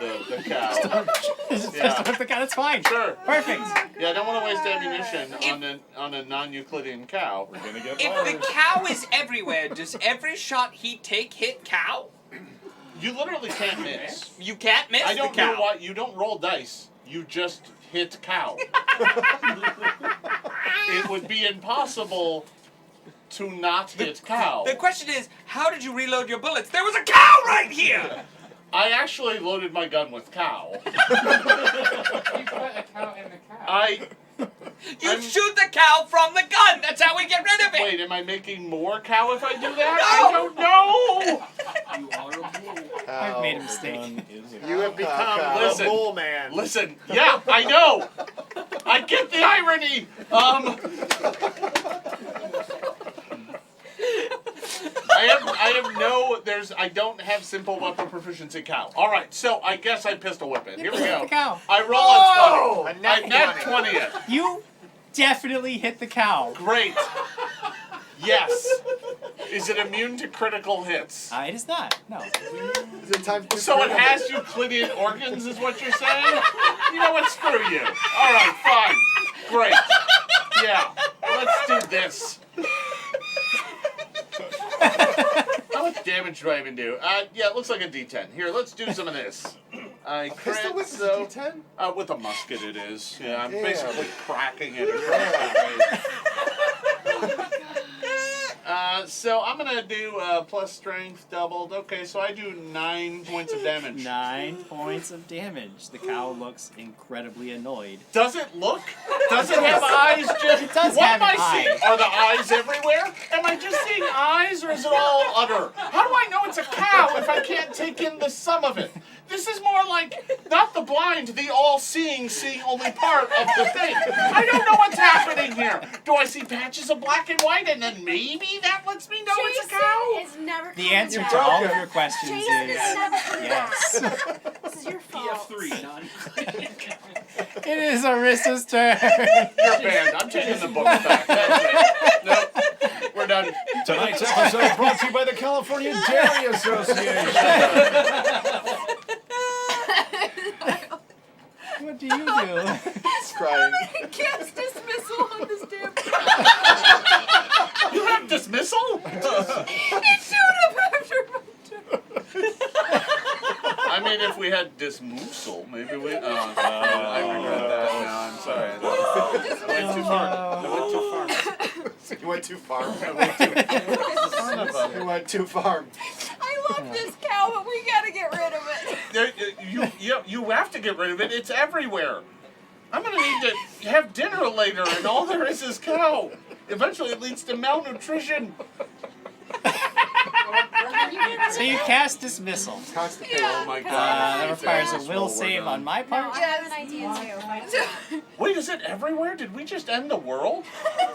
the cow. Just Yeah. with the cow. That's fine. Sure. Perfect. Yeah, I don't want to waste ammunition on a non-Euclidean cow. We're gonna get If the cow is everywhere, does every shot he take hit cow? You literally can't miss. You can't miss I don't the cow. know why you don't roll dice. You just hit cow. It would be impossible to not hit cow. The question is, how did you reload your bullets? There was a cow right here! I actually loaded my gun with cow. You put a cow in the cow. You shoot the cow from the gun! That's how we get rid of it! Wait, am I making more cow if I do that? No! I don't know! You are a bull. I've made a mistake. You have become Listen. the bull man. Listen, yeah, I know! I get the irony! I don't have simple weapon proficiency cow. Alright, so I guess I pistol whip it. Here we go. The cow. I roll a 20. A nat I nat 20. 20 it. You definitely hit the cow. Great. Yes. Is it immune to critical hits? It is not. No. Is it time to So it has Euclidean organs, is what you're saying? You know what? Screw you. All right, fine. Great. Yeah. Let's do this. How much damage do I even do? Yeah, it looks like a D10. Here, let's do some of this. I crit, Pistol whip so is a D10? with a musket it is. Yeah, I'm Damn. basically cracking it. So I'm gonna do plus strength doubled. Okay, so I do 9 points of damage. 9 points of damage. The cow looks incredibly annoyed. Does it look? Does it have eyes? Just It does what have am an I seeing? eye. Are the eyes everywhere? Am I just seeing eyes, or is it all udder? How do I know it's a cow if I can't take in the sum of it? This is more like not the blind, the all-seeing, seeing only part of the thing. I don't know what's happening here. Do I see patches of black and white, and then maybe that lets me know it's a cow? Is never The coming answer back. to all of your questions Jason is never coming yes. back. This is your fault. PF3, non It is Arissa's turn. You're banned. I'm taking the book back. That's it. Nope. We're done. Tonight's episode brought to you by the California Dairy Association. What do you do? He's crying. Cast dismissal on this damn. You have dismissal? It showed up after my turn. I mean, if we had dismissal, maybe we. I regret that. No, I'm sorry. I went too far. You went too far. You went too far. I love this cow, but we gotta get rid of it. You have to get rid of it. It's everywhere. I'm gonna need to have dinner later, and all there is cow. Eventually, it leads to malnutrition. So you cast dismissal. Constipated. Oh my god. That requires a will save on my part. I have an idea too. Wait, is it everywhere? Did we just end the world?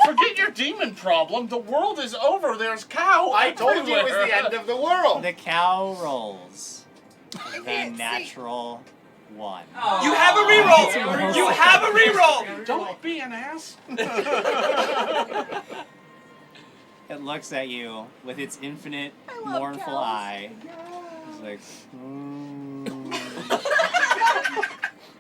Forget your demon problem. The world is over. There's cow. I told you it was the end of the world. The cow rolls. A natural 1. You have a reroll! You have a reroll! Don't be an ass. It looks at you with its infinite, mournful eye. It's like,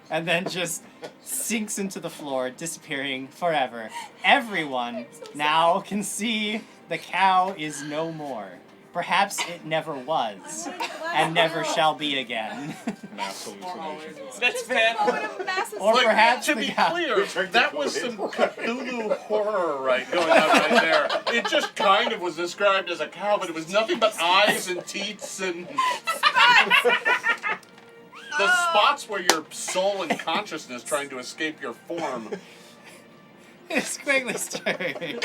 and then just sinks into the floor, disappearing forever. Everyone now can see the cow is no more. Perhaps it never was, and never shall be again. Mass hallucination. That's fair. Or Like, perhaps to the be cow. clear, that was some Cthulhu horror going on right there. It just kind of was described as a cow, but it was nothing but eyes and teats and the spots where your soul and consciousness trying to escape your form. It's Quigley's turn.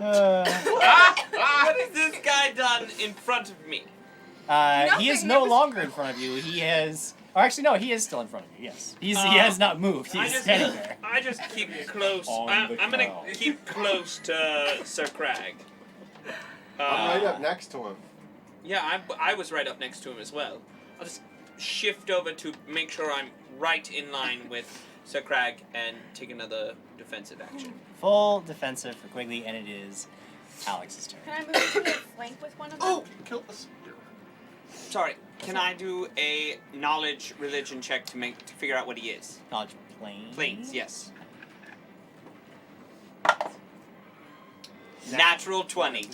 What has this guy done in front of me? He is no longer in front of you. He is... Or actually, no, he is still in front of you, yes. He has not moved. He's standing there. I just keep close. I'm going to keep close to Sir Crag. I'm right up next to him. Yeah, I was right up next to him as well. I'll just shift over to make sure I'm right in line with Sir Crag and take another defensive action. Full defensive for Quigley, and it is Alex's turn. Can I move to the flank with one of them? Oh, kill us. Sorry, can I do a knowledge religion check to figure out what he is? Knowledge planes? Planes, yes. Natural 20.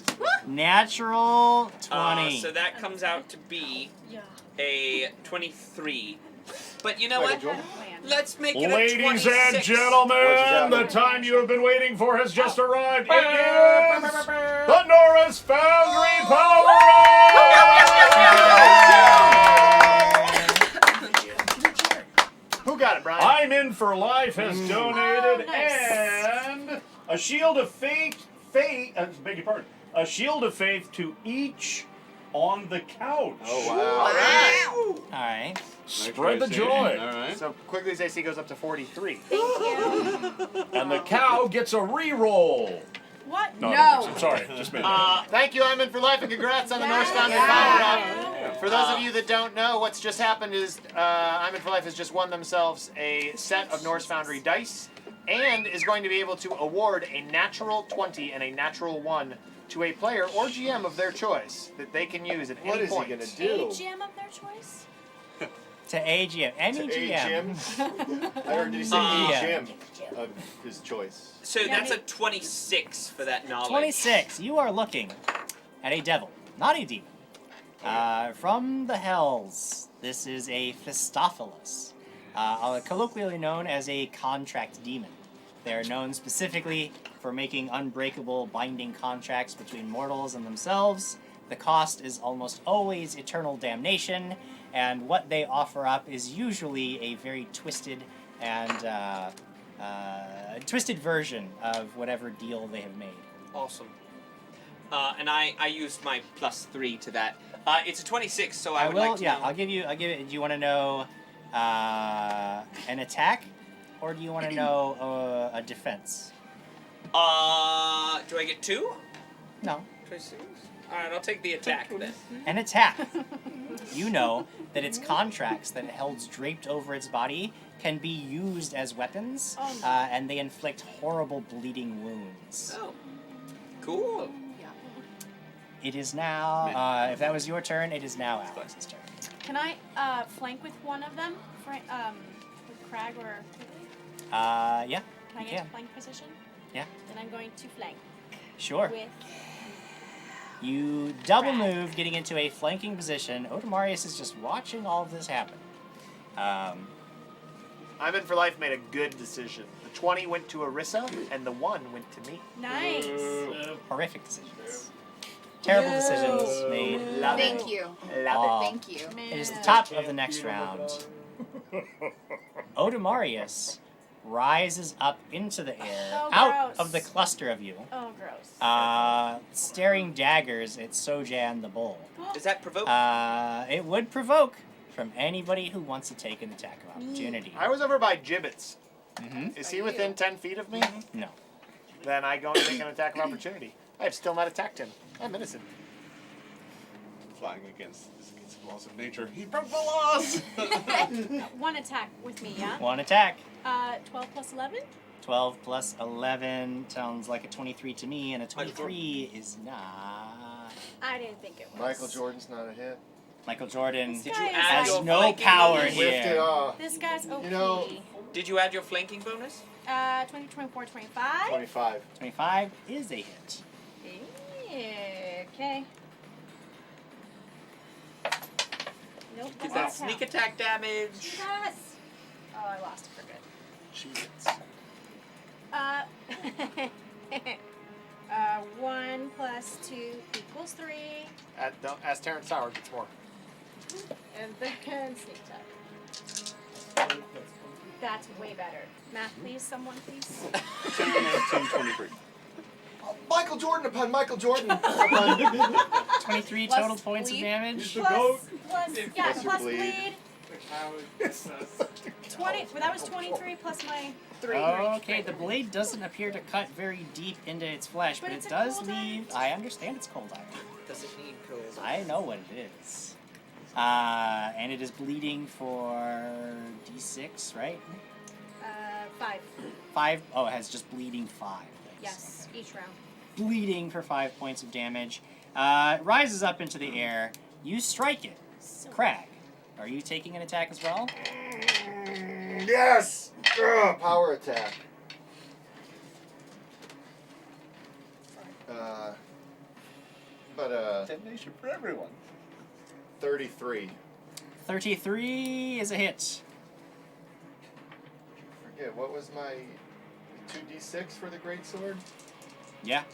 Natural 20. So that comes out to be a 23. But you know what? Let's make it a 26. Ladies and gentlemen, the time you have been waiting for has just arrived. It is the Norris Foundry Power Who got it, Brian? I'm in for life has donated and a shield of faith. Beg your pardon. A shield of faith to each on the couch. Oh, wow. All right. Spread the joy. All right. So Quigley's AC goes up to 43. Thank you. And the cow gets a re-roll. What? No. I'm sorry. Just made that. Thank you, I'm in for life, and congrats on the Norse Foundry Power Up. For those of you that don't know, what's just happened is I'm in for life has just won themselves a set of Norse Foundry dice, and is going to be able to award a natural 20 and a natural 1 to a player or GM of their choice that they can use at any point. What is he going to do? A GM of their choice? To a GM. Any GM. I heard you say GM of his choice. So that's a 26 for that knowledge. 26. You are looking at a devil, not a demon. From the hells, this is a Phistophilis, colloquially known as a contract demon. They are known specifically for making unbreakable binding contracts between mortals and themselves. The cost is almost always eternal damnation, and what they offer up is usually a very twisted and twisted version of whatever deal they have made. Awesome. And I used my +3 to that. It's a 26, so I would will. like to Yeah, know. I'll give it. Do you want to know an attack, or do you want to know a defense? Do I get 2? No. 26. All right, I'll take the attack then. An attack. You know that its contracts that it holds draped over its body can be used as weapons, and they inflict horrible bleeding wounds. Oh, cool. It is now, if that was your turn, it is now Alex's turn. Can I flank with one of them? With Crag or Quigley? Yeah, Can I you get can. to flank position? Yeah. Then I'm going to flank. Sure. With You double move, getting into a flanking position. Otomarius is just watching all of this happen. I'm in for life made a good decision. The 20 went to Arissa, and the 1 went to me. Nice. Horrific decisions. Terrible decisions made. Love Thank you. Love it. Thank you. It is the top of the next round. Otomarius rises up into the air, out of the cluster of you. Oh, gross. Staring daggers at Sojan the Bull. Does that provoke? It would provoke from anybody who wants to take an attack of opportunity. I was over by Gibbets. Mm-hmm. Is he within 10 feet of me? No. Then I go and take an attack of opportunity. I have still not attacked him. I'm innocent. Flying against the laws of nature. He broke the laws! One attack with me, yeah? One attack. 12 plus 11? 12 plus 11 sounds like a 23 to me, and a 23 is not. I didn't think it was. Michael Jordan's not a hit. Michael Jordan Did you has add no your power flanking here. This guy's OP. You know, Did you add your flanking bonus? 20, 24, 25. 25. 25 is a hit. Okay. Nope. Get that sneak attack damage. Yes. Oh, I lost it for good. Jesus. 1 plus 2 equals 3. As Terrence Sauer gets more. And then sneak attack. That's way better. Math, please. Someone, please. 23. Michael Jordan upon Michael Jordan. 23 Plus total points of bleed. damage. Plus Plus your bleed. 20. Well, that was 23 plus my 3. Okay, the blade doesn't appear to cut very deep into its flesh, but it's it a does cold leave. I understand it's cold iron. Does it need cold? I know what it is. And it is bleeding for D6, right? 5. 5. Oh, it has just bleeding 5. Thanks. Yes, each round. Bleeding for 5 points of damage. It rises up into the air. You strike it. Crag, are you taking an attack as well? Yes! Power attack. Detonation for everyone. 33. 33 is a hit. Forget, what was my 2d6 for the greatsword? Yeah.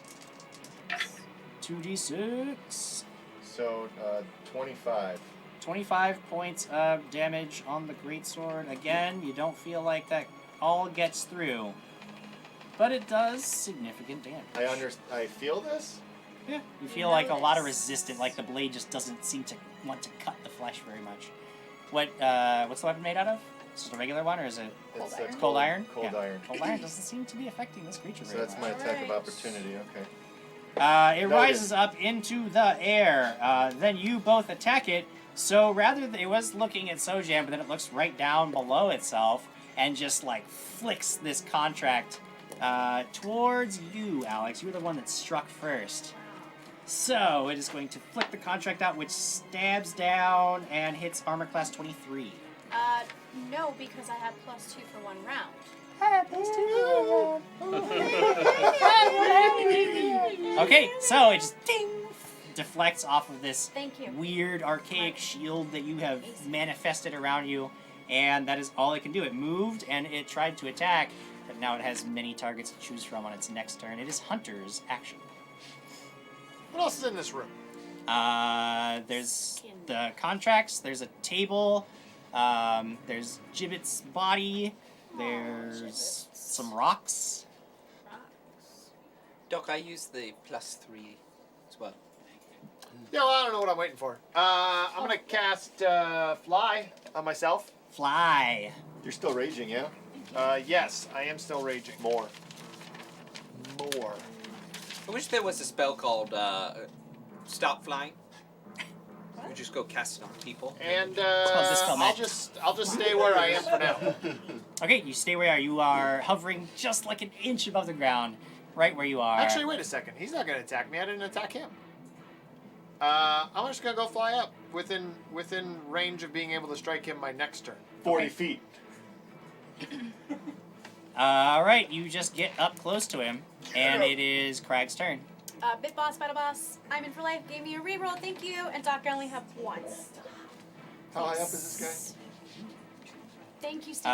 2d6. So, 25. 25 points of damage on the greatsword. Again, you don't feel like that all gets through, but it does significant damage. I feel this? Yeah. You feel like a lot of resistance, like the blade just doesn't seem to want to cut the flesh very much. What's the weapon made out of? Is it a regular one, or is it It's cold iron? Cold iron. Cold iron doesn't seem to be affecting this creature So very that's much. my attack of opportunity, okay. It rises up into the air. Then you both attack it. So rather than, it was looking at Sojan, but then it looks right down below itself and just like flicks this contract towards you, Alex. You're the one that struck first. So it is going to flick the contract out, which stabs down and hits armor class 23. No, because I have +2 for 1 round. Okay, so it just ding, deflects off of this Thank you. weird archaic shield that you have manifested around you, and that is all it can do. It moved and it tried to attack, but now it has many targets to choose from on its next turn. It is Hunter's action. What else is in this room? There's the contracts, there's a table, there's Gibbet's body, there's some rocks. Doc, I used the +3 as well. Yeah, well, I don't know what I'm waiting for. I'm going to cast Fly on myself. Fly. You're still raging, yeah? Yes, I am still raging. More. I wish there was a spell called Stop Flying. You just go cast it on people. And Dispel I'll Magic. just stay where I am for now. Okay, you stay where you are. You are hovering just like an inch above the ground, right where you are. Actually, wait a second. He's not going to attack me. I didn't attack him. I'm just going to go fly up within range of being able to strike him my next turn. 40 feet. All right, you just get up close to him, and it is Crag's turn. Bit Boss, Battle Boss, I'm in for life, gave me a reroll, thank you, and Doc, I only have one. How high up is this Thank you, Steve.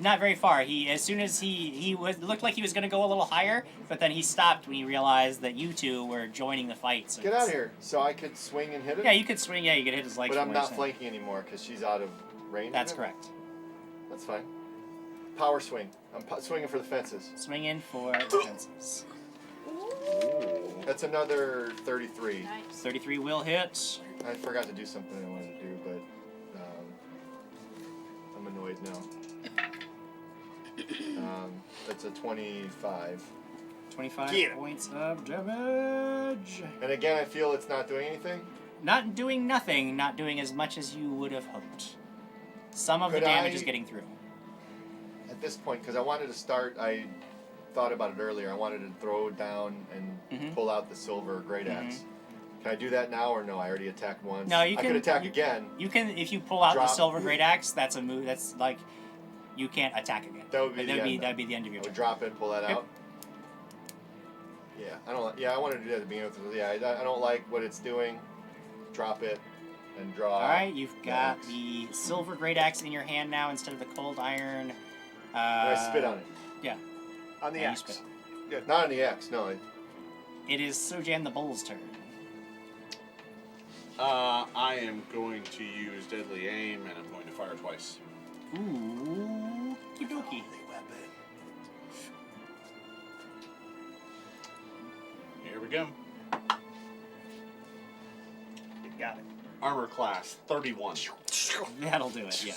Not very far. As soon as he looked like he was going to go a little higher, but then he stopped when he realized that you two were joining the fight. So guy? Get out of here. So I could swing and hit it? Yeah, you could swing. Yeah, you could hit his legs. But I'm not flanking anymore because she's out of range. That's correct. That's fine. Power swing. I'm swinging for the fences. Swinging for the fences. Ooh. That's another 33. Nice. 33 will hit. I forgot to do something I wanted to do, but I'm annoyed now. That's a 25. 25 points of damage. And again, I feel it's not doing anything? Not doing nothing, not doing as much as you would have hoped. Some of the damage is getting through. At this point, because I wanted to start, I thought about it earlier, I wanted to throw down and pull out the silver great axe. Can I do that now or no? I already attacked once. No, you can. I could attack again. You can, if you pull out the Drop. silver great axe, that's a move, that's like, you can't attack again. That would be That'd be the end of your I would turn. drop it, pull that out. Yeah, I don't. Yeah, I wanted to do that at the beginning. Yeah, I don't like what it's doing. Drop it and draw. All right, you've got the silver great axe in your hand now instead of the cold iron. I spit on it. Yeah. On the And you axe. spit. Good. Not on the X. No. It is Sojan the Bull's turn. I am going to use deadly aim, and I'm going to fire twice. Ooh, kidoki. Here we go. You got it. Armor class 31. That'll do it. Yeah.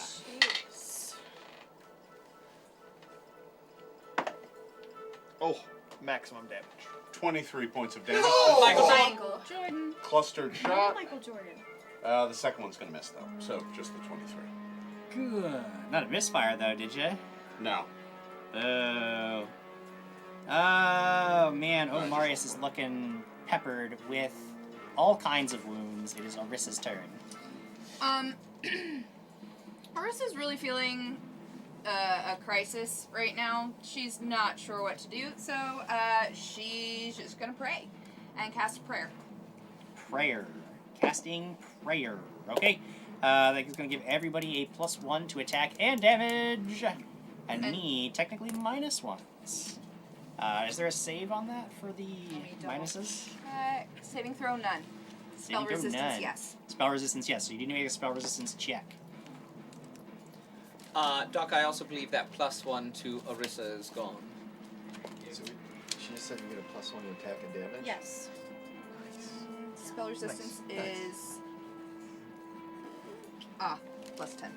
Oh, maximum damage. 23 points of damage. Michael Jordan. Clustered shot. Michael Jordan. The second one's going to miss, though. So just the 23. Good. Not a misfire, though, did you? No. Oh. Oh, man. Oh, Marius is looking peppered with all kinds of wounds. It is Orissa's turn. Arissa's really feeling a crisis right now. She's not sure what to do, so she's just gonna pray and cast a prayer. Prayer. Casting prayer. Okay. That is going to give everybody a +1 to attack and damage. And me, technically, -1. Is there a save on that for the minuses? Saving throw, none. Spell Saving throw, resistance, none. yes. Spell resistance, yes. So you do make a spell resistance check. Doc, I also believe that +1 to Orissa is gone. So she just said you get a +1 to attack and damage? Yes. Spell resistance Nice. is +10.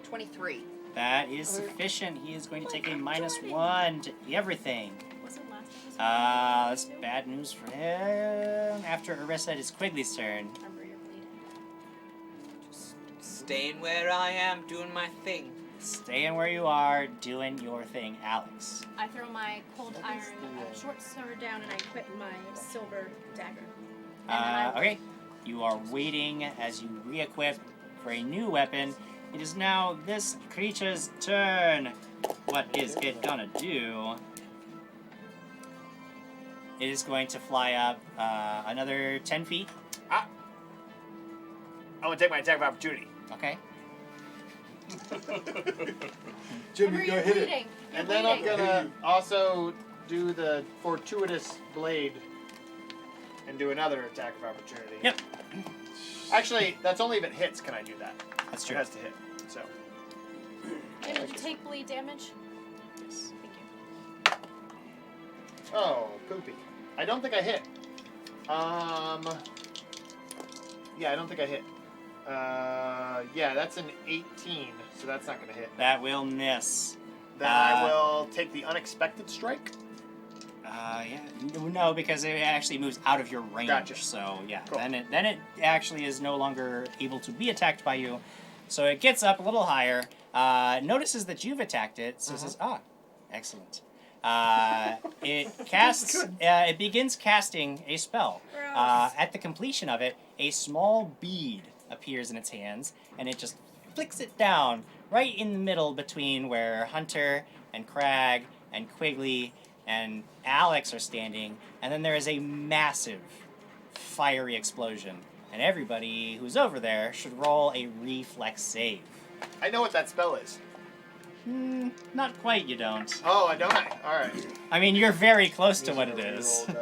23. That is sufficient. He is going to take a -1 to everything. Was it last episode? That's bad news for him. After Orissa, it is Quigley's turn. Remember, you're bleeding. Staying where I am, doing my thing. Staying where you are, doing your thing, Alex. I throw my cold iron short sword down and I equip my silver dagger. Okay. You are waiting as you re-equip for a new weapon. It is now this creature's turn. What is it gonna do? It is going to fly up another 10 feet. I'm gonna take my attack of opportunity. Okay. Jimmy, go hit it. And then I'm gonna also do the fortuitous blade and do another attack of opportunity. Yep. Actually, that's only if it hits can I do that. That's true. It has to hit. So. And did you take bleed damage? Yes. Thank you. Oh, poopy. I don't think I hit. Yeah, I don't think I hit. Yeah, that's an 18, so that's not gonna hit. That will miss. Then I will take the unexpected strike. Yeah. No, because it actually moves out of your range. Gotcha. So yeah, Cool. then it actually is no longer able to be attacked by you. So it gets up a little higher. Notices that you've attacked it. So it says, excellent. It casts. It begins casting a spell. At the completion of it, a small bead appears in its hands, and it just flicks it down right in the middle between where Hunter and Crag and Quigley and Alex are standing, and then there is a massive fiery explosion. And everybody who's over there should roll a reflex save. I know what that spell is. Not quite, you don't. Oh, I don't? Alright. I mean, you're very close to what it is. You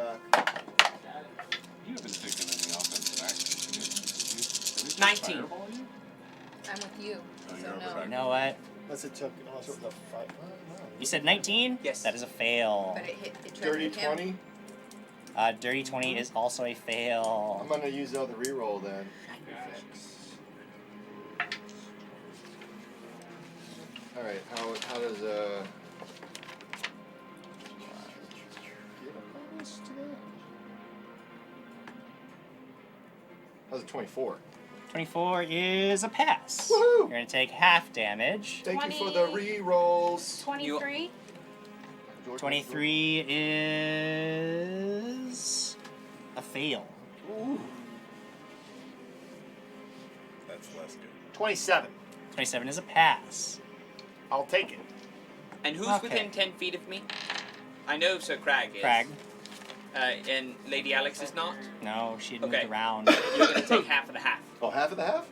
haven't taken any offensive action. 19. I'm with you. So no. You know what? Unless it took the fight. You said 19? Yes. That is a fail. But it hit. It tried Dirty to hit him. 20. Dirty 20 is also a fail. I'm gonna use the other reroll then. All right. How does get a bonus to that? How's it 24? 24 is a pass. Woohoo! You're going to take half damage. Thank you for the rerolls. 23. 23 is a fail. Ooh. That's less good. 27. 27 is a pass. I'll take it. And who's Okay. within 10 feet of me? I know Sir Crag is. Crag. And Lady Alex is not? No, she had Okay. moved around. You're going to take half of the half. Oh, half of the half?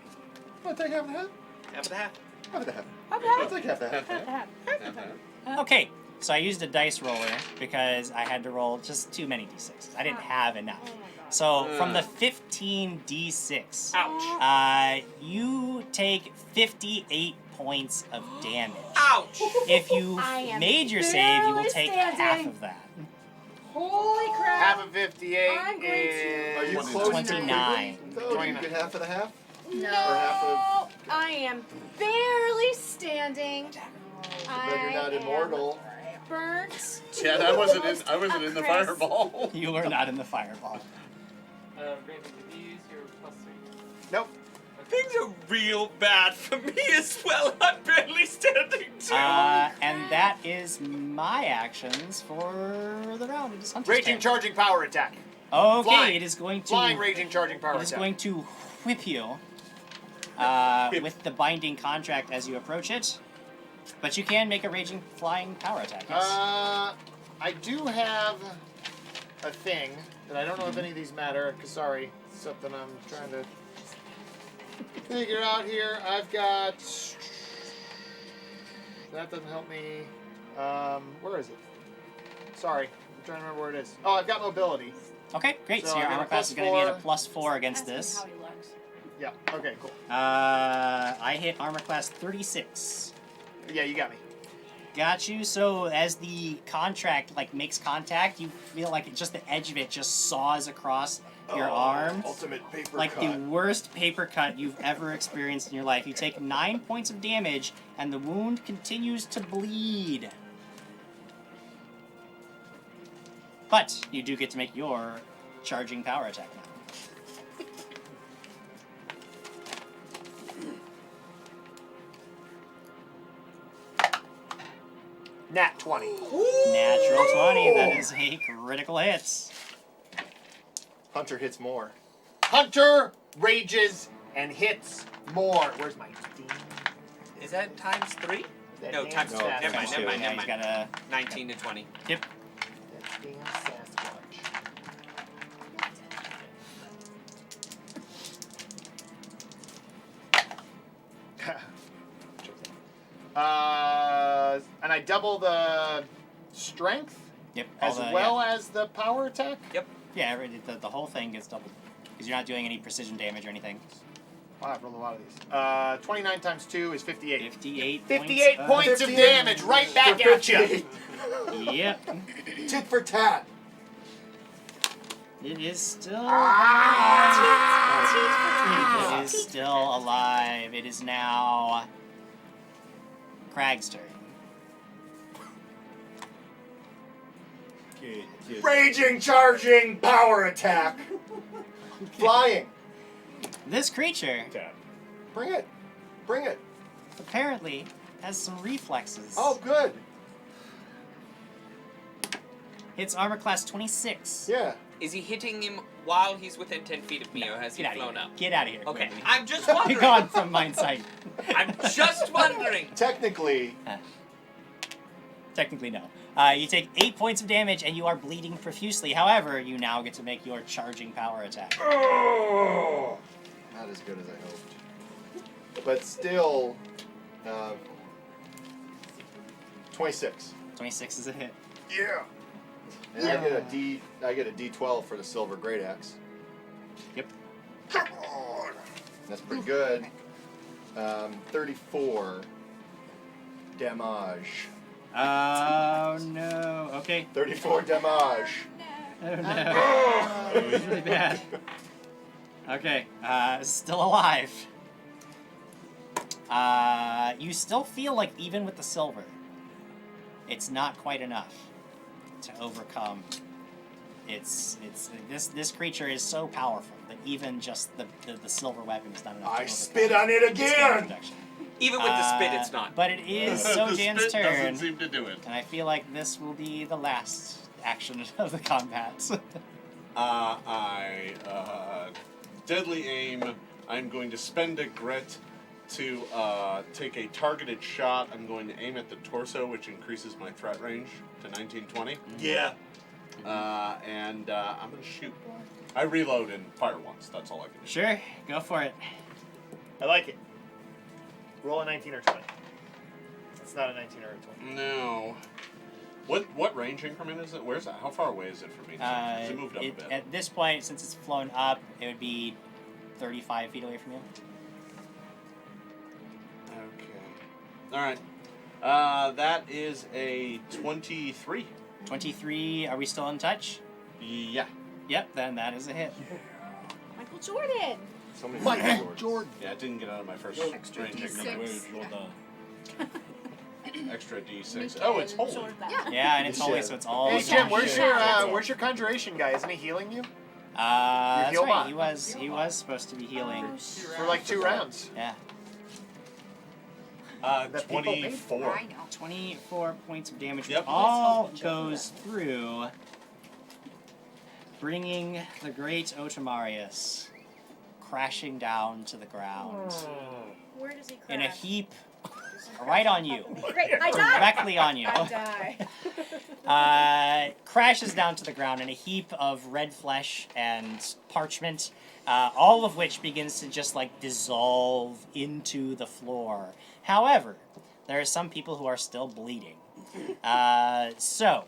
I'm gonna take half of the half. Half of the half. Half of the half. I'll take half of the half. Okay, so I used a dice roller because I had to roll just too many d6s. I didn't have enough. So from the 15 d6, Ouch. You take 58 points of damage. Ouch. If you I am made your save, you will barely take standing. half of that. Holy crap. Half of 58 I'm going to- Are you is close 29. to Though? Do you get half of the half? No, Or half of... I am barely standing. But you're not immortal. Burnt. Yeah, I wasn't in the Chris. fireball. You were not in the fireball. Raven, did you use your +3? Nope. Things are real bad for me as well. I'm barely standing too. And that is my actions for the round. It is Hunter's Raging turn. charging power attack. Okay, Flying. it is going to Flying raging charging power It is attack. going to whip you with the binding contract as you approach it. But you can make a raging flying power attack. Yes. I do have a thing that I don't know if any of these matter, because sorry, it's something I'm trying to figure out here. I've got... That doesn't help me. Where is it? Sorry, I'm trying to remember where it is. Oh, I've got mobility. Okay, great. So, So your I got armor a class is going to be at a +4. +4 against this. Yeah, okay, cool. I hit armor class 36. Yeah, you got me. Got you. So as the contract makes contact, you feel like just the edge of it just saws across your arm. Ultimate paper Like cut. the worst paper cut you've ever experienced in your life. You take 9 points of damage, and the wound continues to bleed. But you do get to make your charging power attack now. Nat 20. Natural 20. That is a critical hit. Hunter hits more. Hunter rages and hits more. Where's my Is that times 3? That No, damn times 2. Sasquatch. Never mind, never mind, Yeah, never he's mind. got a 19 to 20. Yep. That damn Sasquatch. And I double the strength Yep. as well as the power attack. Yep. Yeah, the whole thing gets doubled. Because you're not doing any precision damage or anything. Wow, I've rolled a lot of these. 29 times 2 is 58. 58 58 points of damage right back at you. Yep. Tit for tat. It is still Ah. It is still alive. It is now Crag's turn. Raging, charging, power attack. Flying. This creature Bring it. Bring it. apparently has some reflexes. Oh, good. Hits armor class 26. Yeah. Is he hitting him while he's within 10 feet of me, or has he Get out of flown here. up? Get out of here. Okay, quickly. I'm just Be wondering. gone from my sight. I'm just wondering. Technically, Technically, no. You take 8 points of damage, and you are bleeding profusely. However, you now get to make your charging power attack. Oh! Not as good as I hoped. But still, 26. 26 is a hit. Yeah. And I get a D12 for the silver great axe. Yep. That's pretty good. 34 damage. Oh no. Okay. 34 damage. Oh no. It's really bad. Okay. Still alive. You still feel like even with the silver, it's not quite enough to overcome. This creature is so powerful that even just the silver weapon is not enough. I spit on it again. Even with the spit, it's not. But it is Sojan's spit turn, doesn't seem to do it. and I feel like this will be the last action of the combat. Deadly aim. I'm going to spend a grit to take a targeted shot. I'm going to aim at the torso, which increases my threat range to 1920. Yeah. And I'm going to shoot. I reload and fire once. That's all I can do. Sure, go for it. I like it. Roll a 19 or 20. It's not a 19 or a 20. No. What range increment is it? Where's that? How far away is it from me? Has it moved up a bit? At this point, since it's flown up, it would be 35 feet away from you. Okay. All right. That is a 23. 23. Are we still in touch? Yeah. Yep. Then that is a hit. Michael Jordan. Michael Jordan. Yeah, it didn't get out of my first Extra range D6. increment. Extra D6. Oh, it's holy. Yeah. Yeah, and it's holy, so it's all. Hey Jim, where's shit. your conjuration guy? Isn't he healing you? That's heal right. bot. He was supposed to be healing. For like 2 rounds. Yeah. That people paid for. 24. I know. 24 points of damage. Yep. All goes through, bringing the great Otomarius crashing down to the ground Where does he crash? in a heap, right on you. Great, I die. Directly on you. I die. Crashes down to the ground in a heap of red flesh and parchment, all of which begins to just like dissolve into the floor. However, there are some people who are still bleeding. So,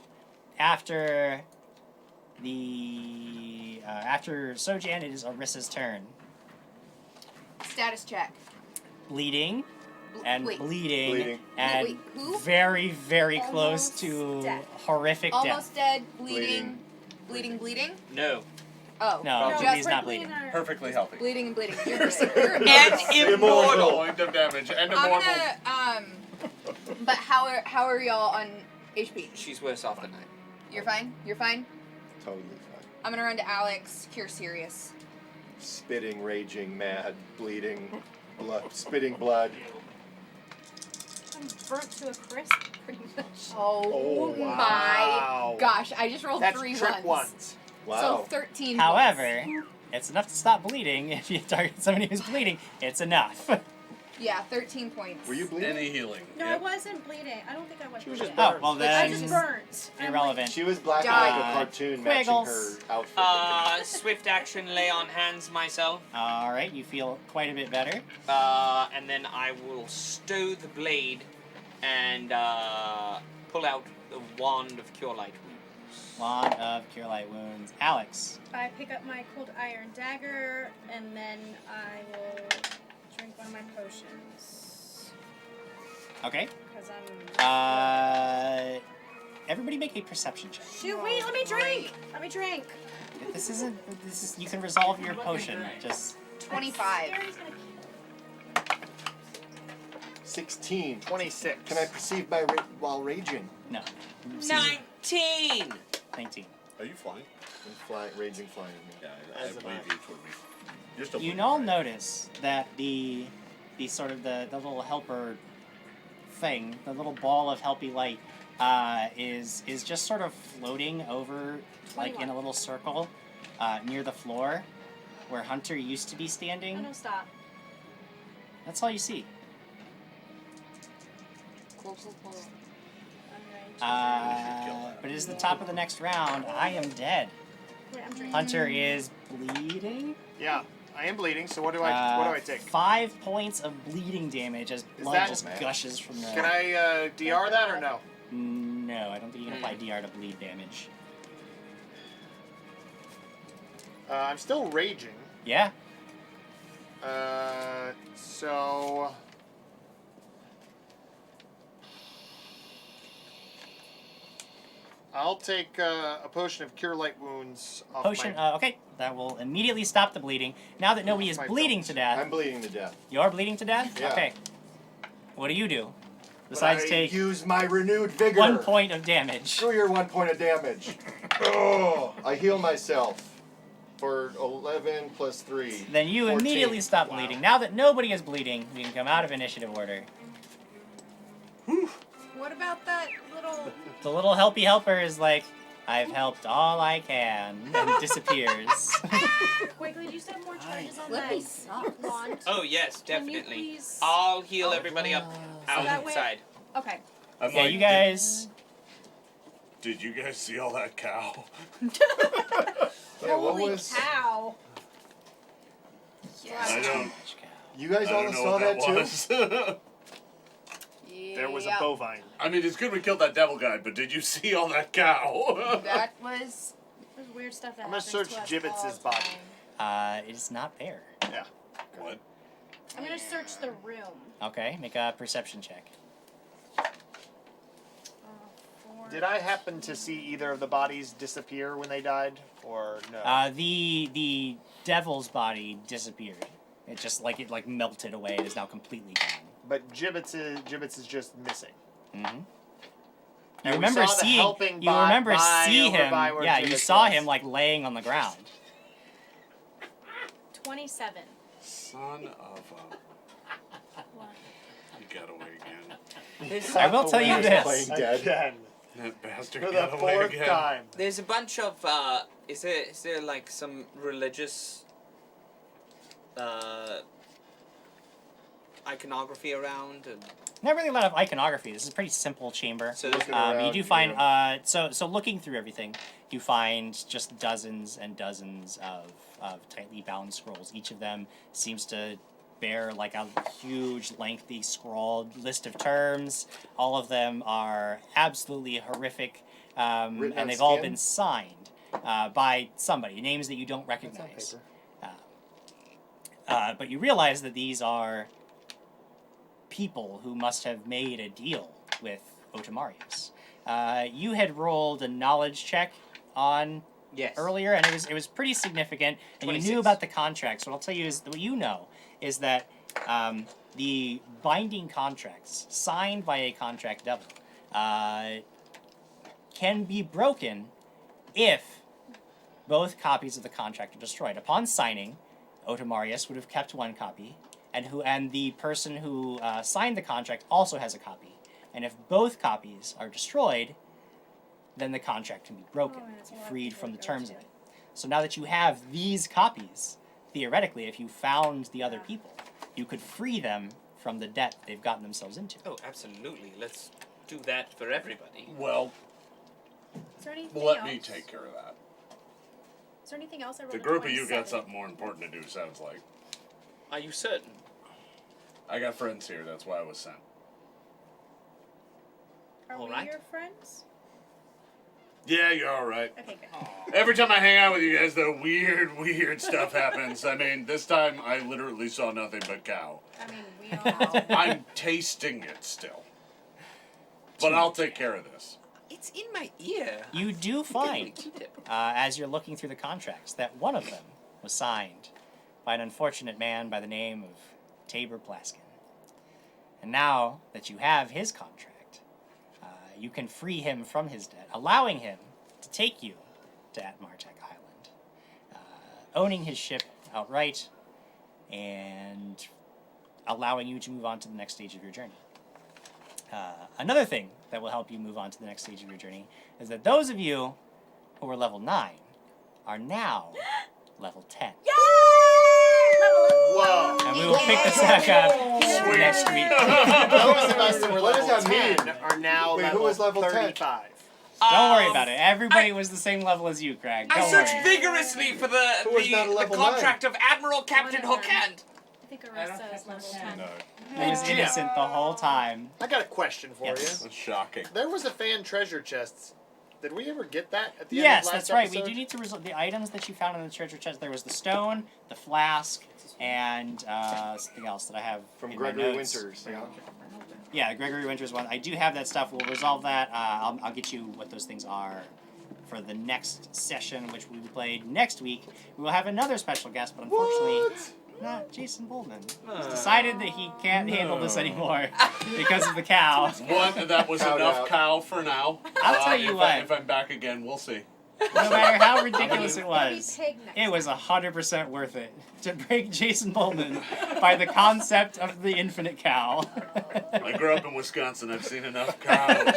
after Sojan, it is Arissa's turn. Status check. Bleeding. And Wait. bleeding, and Wait, who? very, very close Almost to dead. horrific death. Almost dead. Bleeding. No. Oh. No, just Jimmy's like not bleeding. Perfectly healthy. bleeding and bleeding. You're And immortal. Point of damage and I'm immortal. gonna but how are y'all on HP? She's worse off than I. You're fine. You're fine. Totally fine. I'm gonna run to Alex. Cure serious. Spitting, raging, mad, bleeding, spitting blood. I'm burnt to a crisp, pretty much. Oh, wow. my gosh! I just rolled That's 3 trip ones. ones. Wow. So 13. However, it's enough to stop bleeding. If you target somebody who's bleeding, it's enough. Yeah, 13 points. Were you bleeding? Any healing? No, Yep. I wasn't bleeding. I don't think I was She was bleeding. just Oh, well I then, just burnt. I'm irrelevant. She was black Die. like a cartoon matching Quiggles. her outfit. Swift action, lay on hands myself. All right, you feel quite a bit better. And then I will stow the blade and pull out the wand of cure light wounds. Wand of Cure Light Wounds. Alex. I pick up my cold iron dagger, and then I will drink one of my potions. Okay. Because I'm. Everybody make a perception check. Shoot, wait, let me drink! Let me drink! This is you can resolve your potion. Just 25. 16. 26. Can I perceive while raging? no. 19! 19. Are you flying? I'm raging flying. Yeah, I As am believe I. you toward me. You're still You bleeding, all right? notice that the sort of the little helper thing, the little ball of helpy light, is just sort of floating over, like in a little circle, near the floor, where Hunter used to be Oh, standing. no, stop. That's all you see. But it is the top of the next round. I am dead. Wait, I'm drinking. Hunter is bleeding. Yeah, I am bleeding. So what do I take? 5 points of bleeding damage as blood that- just gushes from the. Can I DR that or no? No, I don't think you can apply DR to bleed damage. I'm still raging. Yeah. So. I'll take a potion of Cure Light Wounds off Potion. my... Okay, that will immediately stop the bleeding. Now that nobody is My bleeding belt. to death. I'm bleeding to death. You are bleeding to death? Yeah. Okay. What do you do? Besides take use my renewed vigor. 1 point of damage. Screw your 1 point of damage. Oh, I heal myself for 11 plus 3. Then you 14. immediately stop bleeding. Now that nobody is bleeding, you can come out of initiative order. What about that little? The little helpy helper is like, I've helped all I can, and disappears. Quickly, do you still have more charges on Flippy that sucks. wand? Oh yes, Can you definitely. please- I'll heal everybody up So that way- outside. Okay. I'm Yeah, like, you guys. Did you guys see all that cow? Yeah, what Holy was? cow. I don't. You guys I all don't know saw what that too? was. There was a bovine. I mean, it's good we killed that devil guy, but did you see all that cow? That was. There's weird stuff that I'm gonna happens search to us Gibbets' all the body. time. It is not there. Yeah. What? I'm gonna search the room. Okay, make a perception check. 4. Did I happen to see either of the bodies disappear when they died, or no? The devil's body disappeared. It just it melted away. It is now completely gone. But Gibbets is just missing. Mm-hmm. You And we remember saw the seeing. helping You bot remember by see over him. by where Yeah, you Gibbets saw was. him laying on the ground. 27. Son of a. He got away again. I will tell you this. Again. That bastard For the got away 4th again. time. There's a bunch of is there like some religious iconography around? And Not really a lot of iconography. This is a pretty simple chamber. So Looking you around do find so looking through everything, you find just dozens and dozens of tightly bound scrolls. Each of them seems to bear like a huge, lengthy, scrawled list of terms. All of them are absolutely horrific, Written on and they've all skin? been signed by somebody, names that you don't recognize. But you realize that these are people who must have made a deal with Otomarius. You had rolled a knowledge check on yes. earlier, and it was pretty significant, and 26. you knew about the contract. So what I'll tell you is what you know is that the binding contracts signed by a contract devil can be broken if both copies of the contract are destroyed. Upon signing, Otomarius would have kept one copy, and the person who signed the contract also has a copy. And if both copies are destroyed, then the contract can be broken, freed from the terms of it. So now that you have these copies, theoretically, if you found the other people, you could free them from the debt they've gotten themselves into. Oh, absolutely. Let's do that for everybody. Well, Is there anything let else? me take care of that. Is there anything else I rolled? The a group of you 27. got something more important to do, sounds like. Are you certain? I got friends here, that's why I was sent. Are All we right. your friends? Yeah, you're alright. Okay, good. Every time I hang out with you guys, the weird stuff happens. I mean, this time I literally saw nothing but cow. I mean, we all. I'm tasting it still. But I'll take care of this. It's in my ear. You do find, as you're looking through the contracts, that one of them was signed by an unfortunate man by the name of Tabor Plaskin. And now that you have his contract, you can free him from his debt, allowing him to take you to Atmartek Island, owning his ship outright, and allowing you to move on to the next stage of your journey. Another thing that will help you move on to the next stage of your journey is that those of you who were level 9 are now level 10. Level up. Whoa. And we will pick this back up next week. Those of us who were What does level that 10 are now Wait, who level, was level 10? 35. Don't worry about it. Everybody was the same level as you, Craig. I Don't searched worry. vigorously for Who was not a the level contract of Admiral Captain Hookhand. I think Arissa is level 10. He was innocent the whole time. I got a question for Yes. That's shocking. you. There was a fan treasure chest. Did we ever get that at the end Yes, of last that's right. episode? We do need to resolve the items that you found in the treasure chest. There was the stone, the flask, and something else that I have From in Gregory my notes. Winters. Yeah. Yeah, the Gregory Winters one. I do have that stuff. We'll resolve that. I'll get you what those things are for the next session, which we played next week. We will have another special guest, but unfortunately, not Jason Boldman. He's decided that he can't handle this anymore because of the cow. One, that was enough cow for now. I'll tell you what. If I'm back again, we'll see. No matter how ridiculous it Maybe was, pig next it was 100% worth it to break Jason Boldman by the concept of the infinite cow. I grew up in Wisconsin. I've seen enough cows.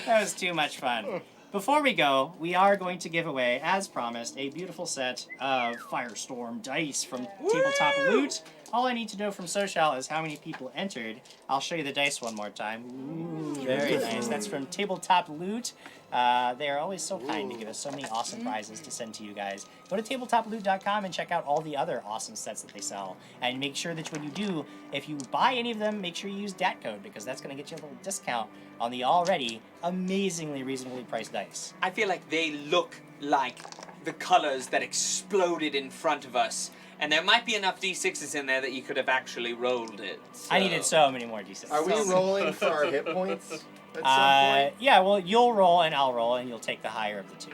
That was too much fun. Before we go, we are going to give away, as promised, a beautiful set of Firestorm dice from Tabletop Loot. All I need to know from Social is how many people entered. I'll show you the dice one more time. Ooh, very nice. That's from Tabletop Loot. They are always so kind to give us so many awesome prizes to send to you guys. Go to tabletoploot.com and check out all the other awesome sets that they sell. And make sure that when you do, if you buy any of them, make sure you use DAT code, because that's going to get you a little discount on the already amazingly reasonably priced dice. I feel like they look like the colors that exploded in front of us. And there might be enough D6s in there that you could have actually rolled it. I needed so many more D6s. Are we rolling for our hit points at some point? Yeah, well, you'll roll and I'll roll, and you'll take the higher of the two.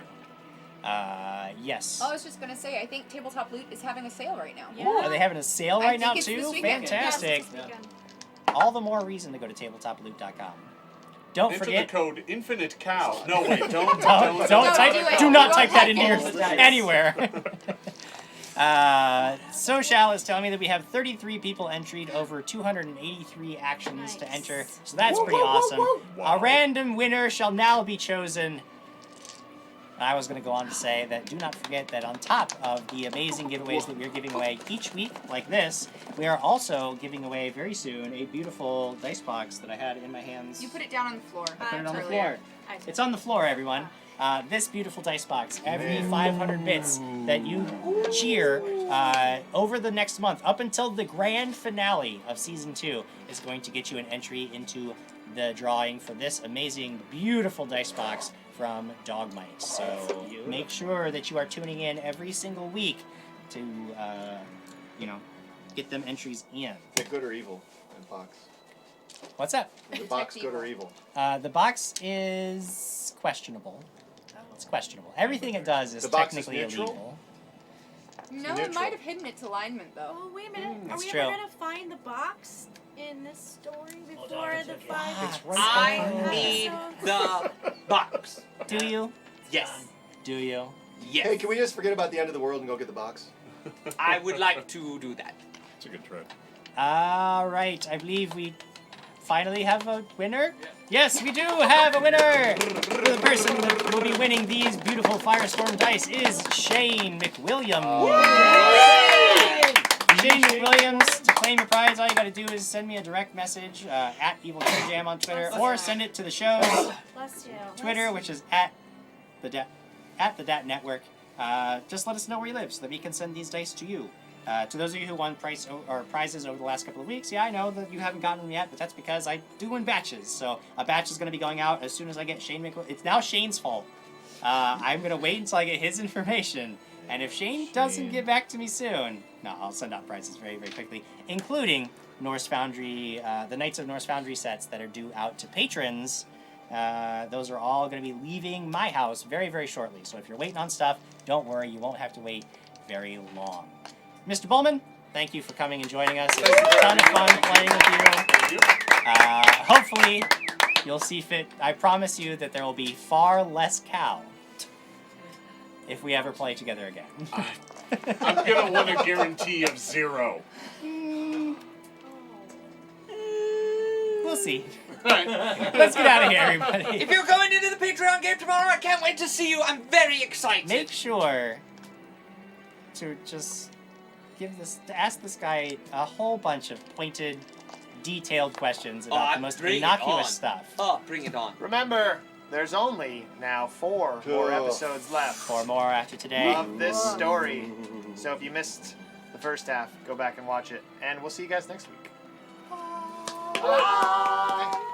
Yes. I was just gonna say, I think Tabletop Loot is having a sale right now. Are they having a sale I right think now it's too? this weekend. Fantastic. Yes, this weekend. All the more reason to go to tabletoploot.com. Don't Enter forget. the code Infinite Cow. No, wait, don't Don't type. Do not type that into your anywhere. Social is telling me that we have 33 people entered over 283 actions to enter, so that's pretty awesome. A random winner shall now be chosen. I was going to go on to say that do not forget that on top of the amazing giveaways that we are giving away each week, like this, we are also giving away very soon a beautiful dice box that I had in my hands. You put it down on the floor. I put it on the earlier. floor. It's on the floor, everyone. This beautiful dice box, every 500 bits that you cheer over the next month, up until the grand finale of Season 2, is going to get you an entry into the drawing for this amazing, beautiful dice box from Dogmite. So make sure that you are tuning in every single week to, get them entries in. Is it good or evil in box? What's that? Is the box good or evil? The box is questionable. It's questionable. Everything it does is The box is technically neutral? illegal. No, it might have hidden its alignment though. Oh, wait a minute. Are That's we true. ever going to find the box in this story before the five? I need the box. Do you? Yes. Do you? Yes. Hey, can we just forget about the end of the world and go get the box? I would like to do that. It's a good try. All right. I believe we finally have a winner. Yes, we do have a winner. The person that will be winning these beautiful Firestorm dice is Shane McWilliams. Shane McWilliams, to claim your prize, all you got to do is send me a direct message at Evil King Jam on Twitter, or send it to the show's Bless you. Twitter, which is at the Dat Network. Just let us know where you live so that we can send these dice to you. To those of you who won prizes over the last couple of weeks, yeah, I know that you haven't gotten them yet, but that's because I do in batches. So a batch is going to be going out as soon as I get Shane McWilliams. It's now Shane's fault. I'm going to wait until I get his information. And if Shane doesn't get back to me soon, no, I'll send out prizes very, very quickly, including Norse Foundry, the Knights of Norse Foundry sets that are due out to patrons. Those are all going to be leaving my house very, very shortly. So if you're waiting on stuff, don't worry, you won't have to wait very long. Mr. Bullman, thank you for coming and joining us. It was a ton of fun playing with you. Hopefully, you'll see fit. I promise you that there will be far less cow if we ever play together again. I'm going to want a guarantee of 0. We'll see. Let's get out of here, everybody. If you're going into the Patreon game tomorrow, I can't wait to see you. I'm very excited. Make sure to just ask this guy a whole bunch of pointed, detailed questions about the most innocuous stuff. Oh, bring it on. Remember, there's only now 4 more episodes left. 4 more after today. Of this story. So if you missed the first half, go back and watch it. And we'll see you guys next week. Bye.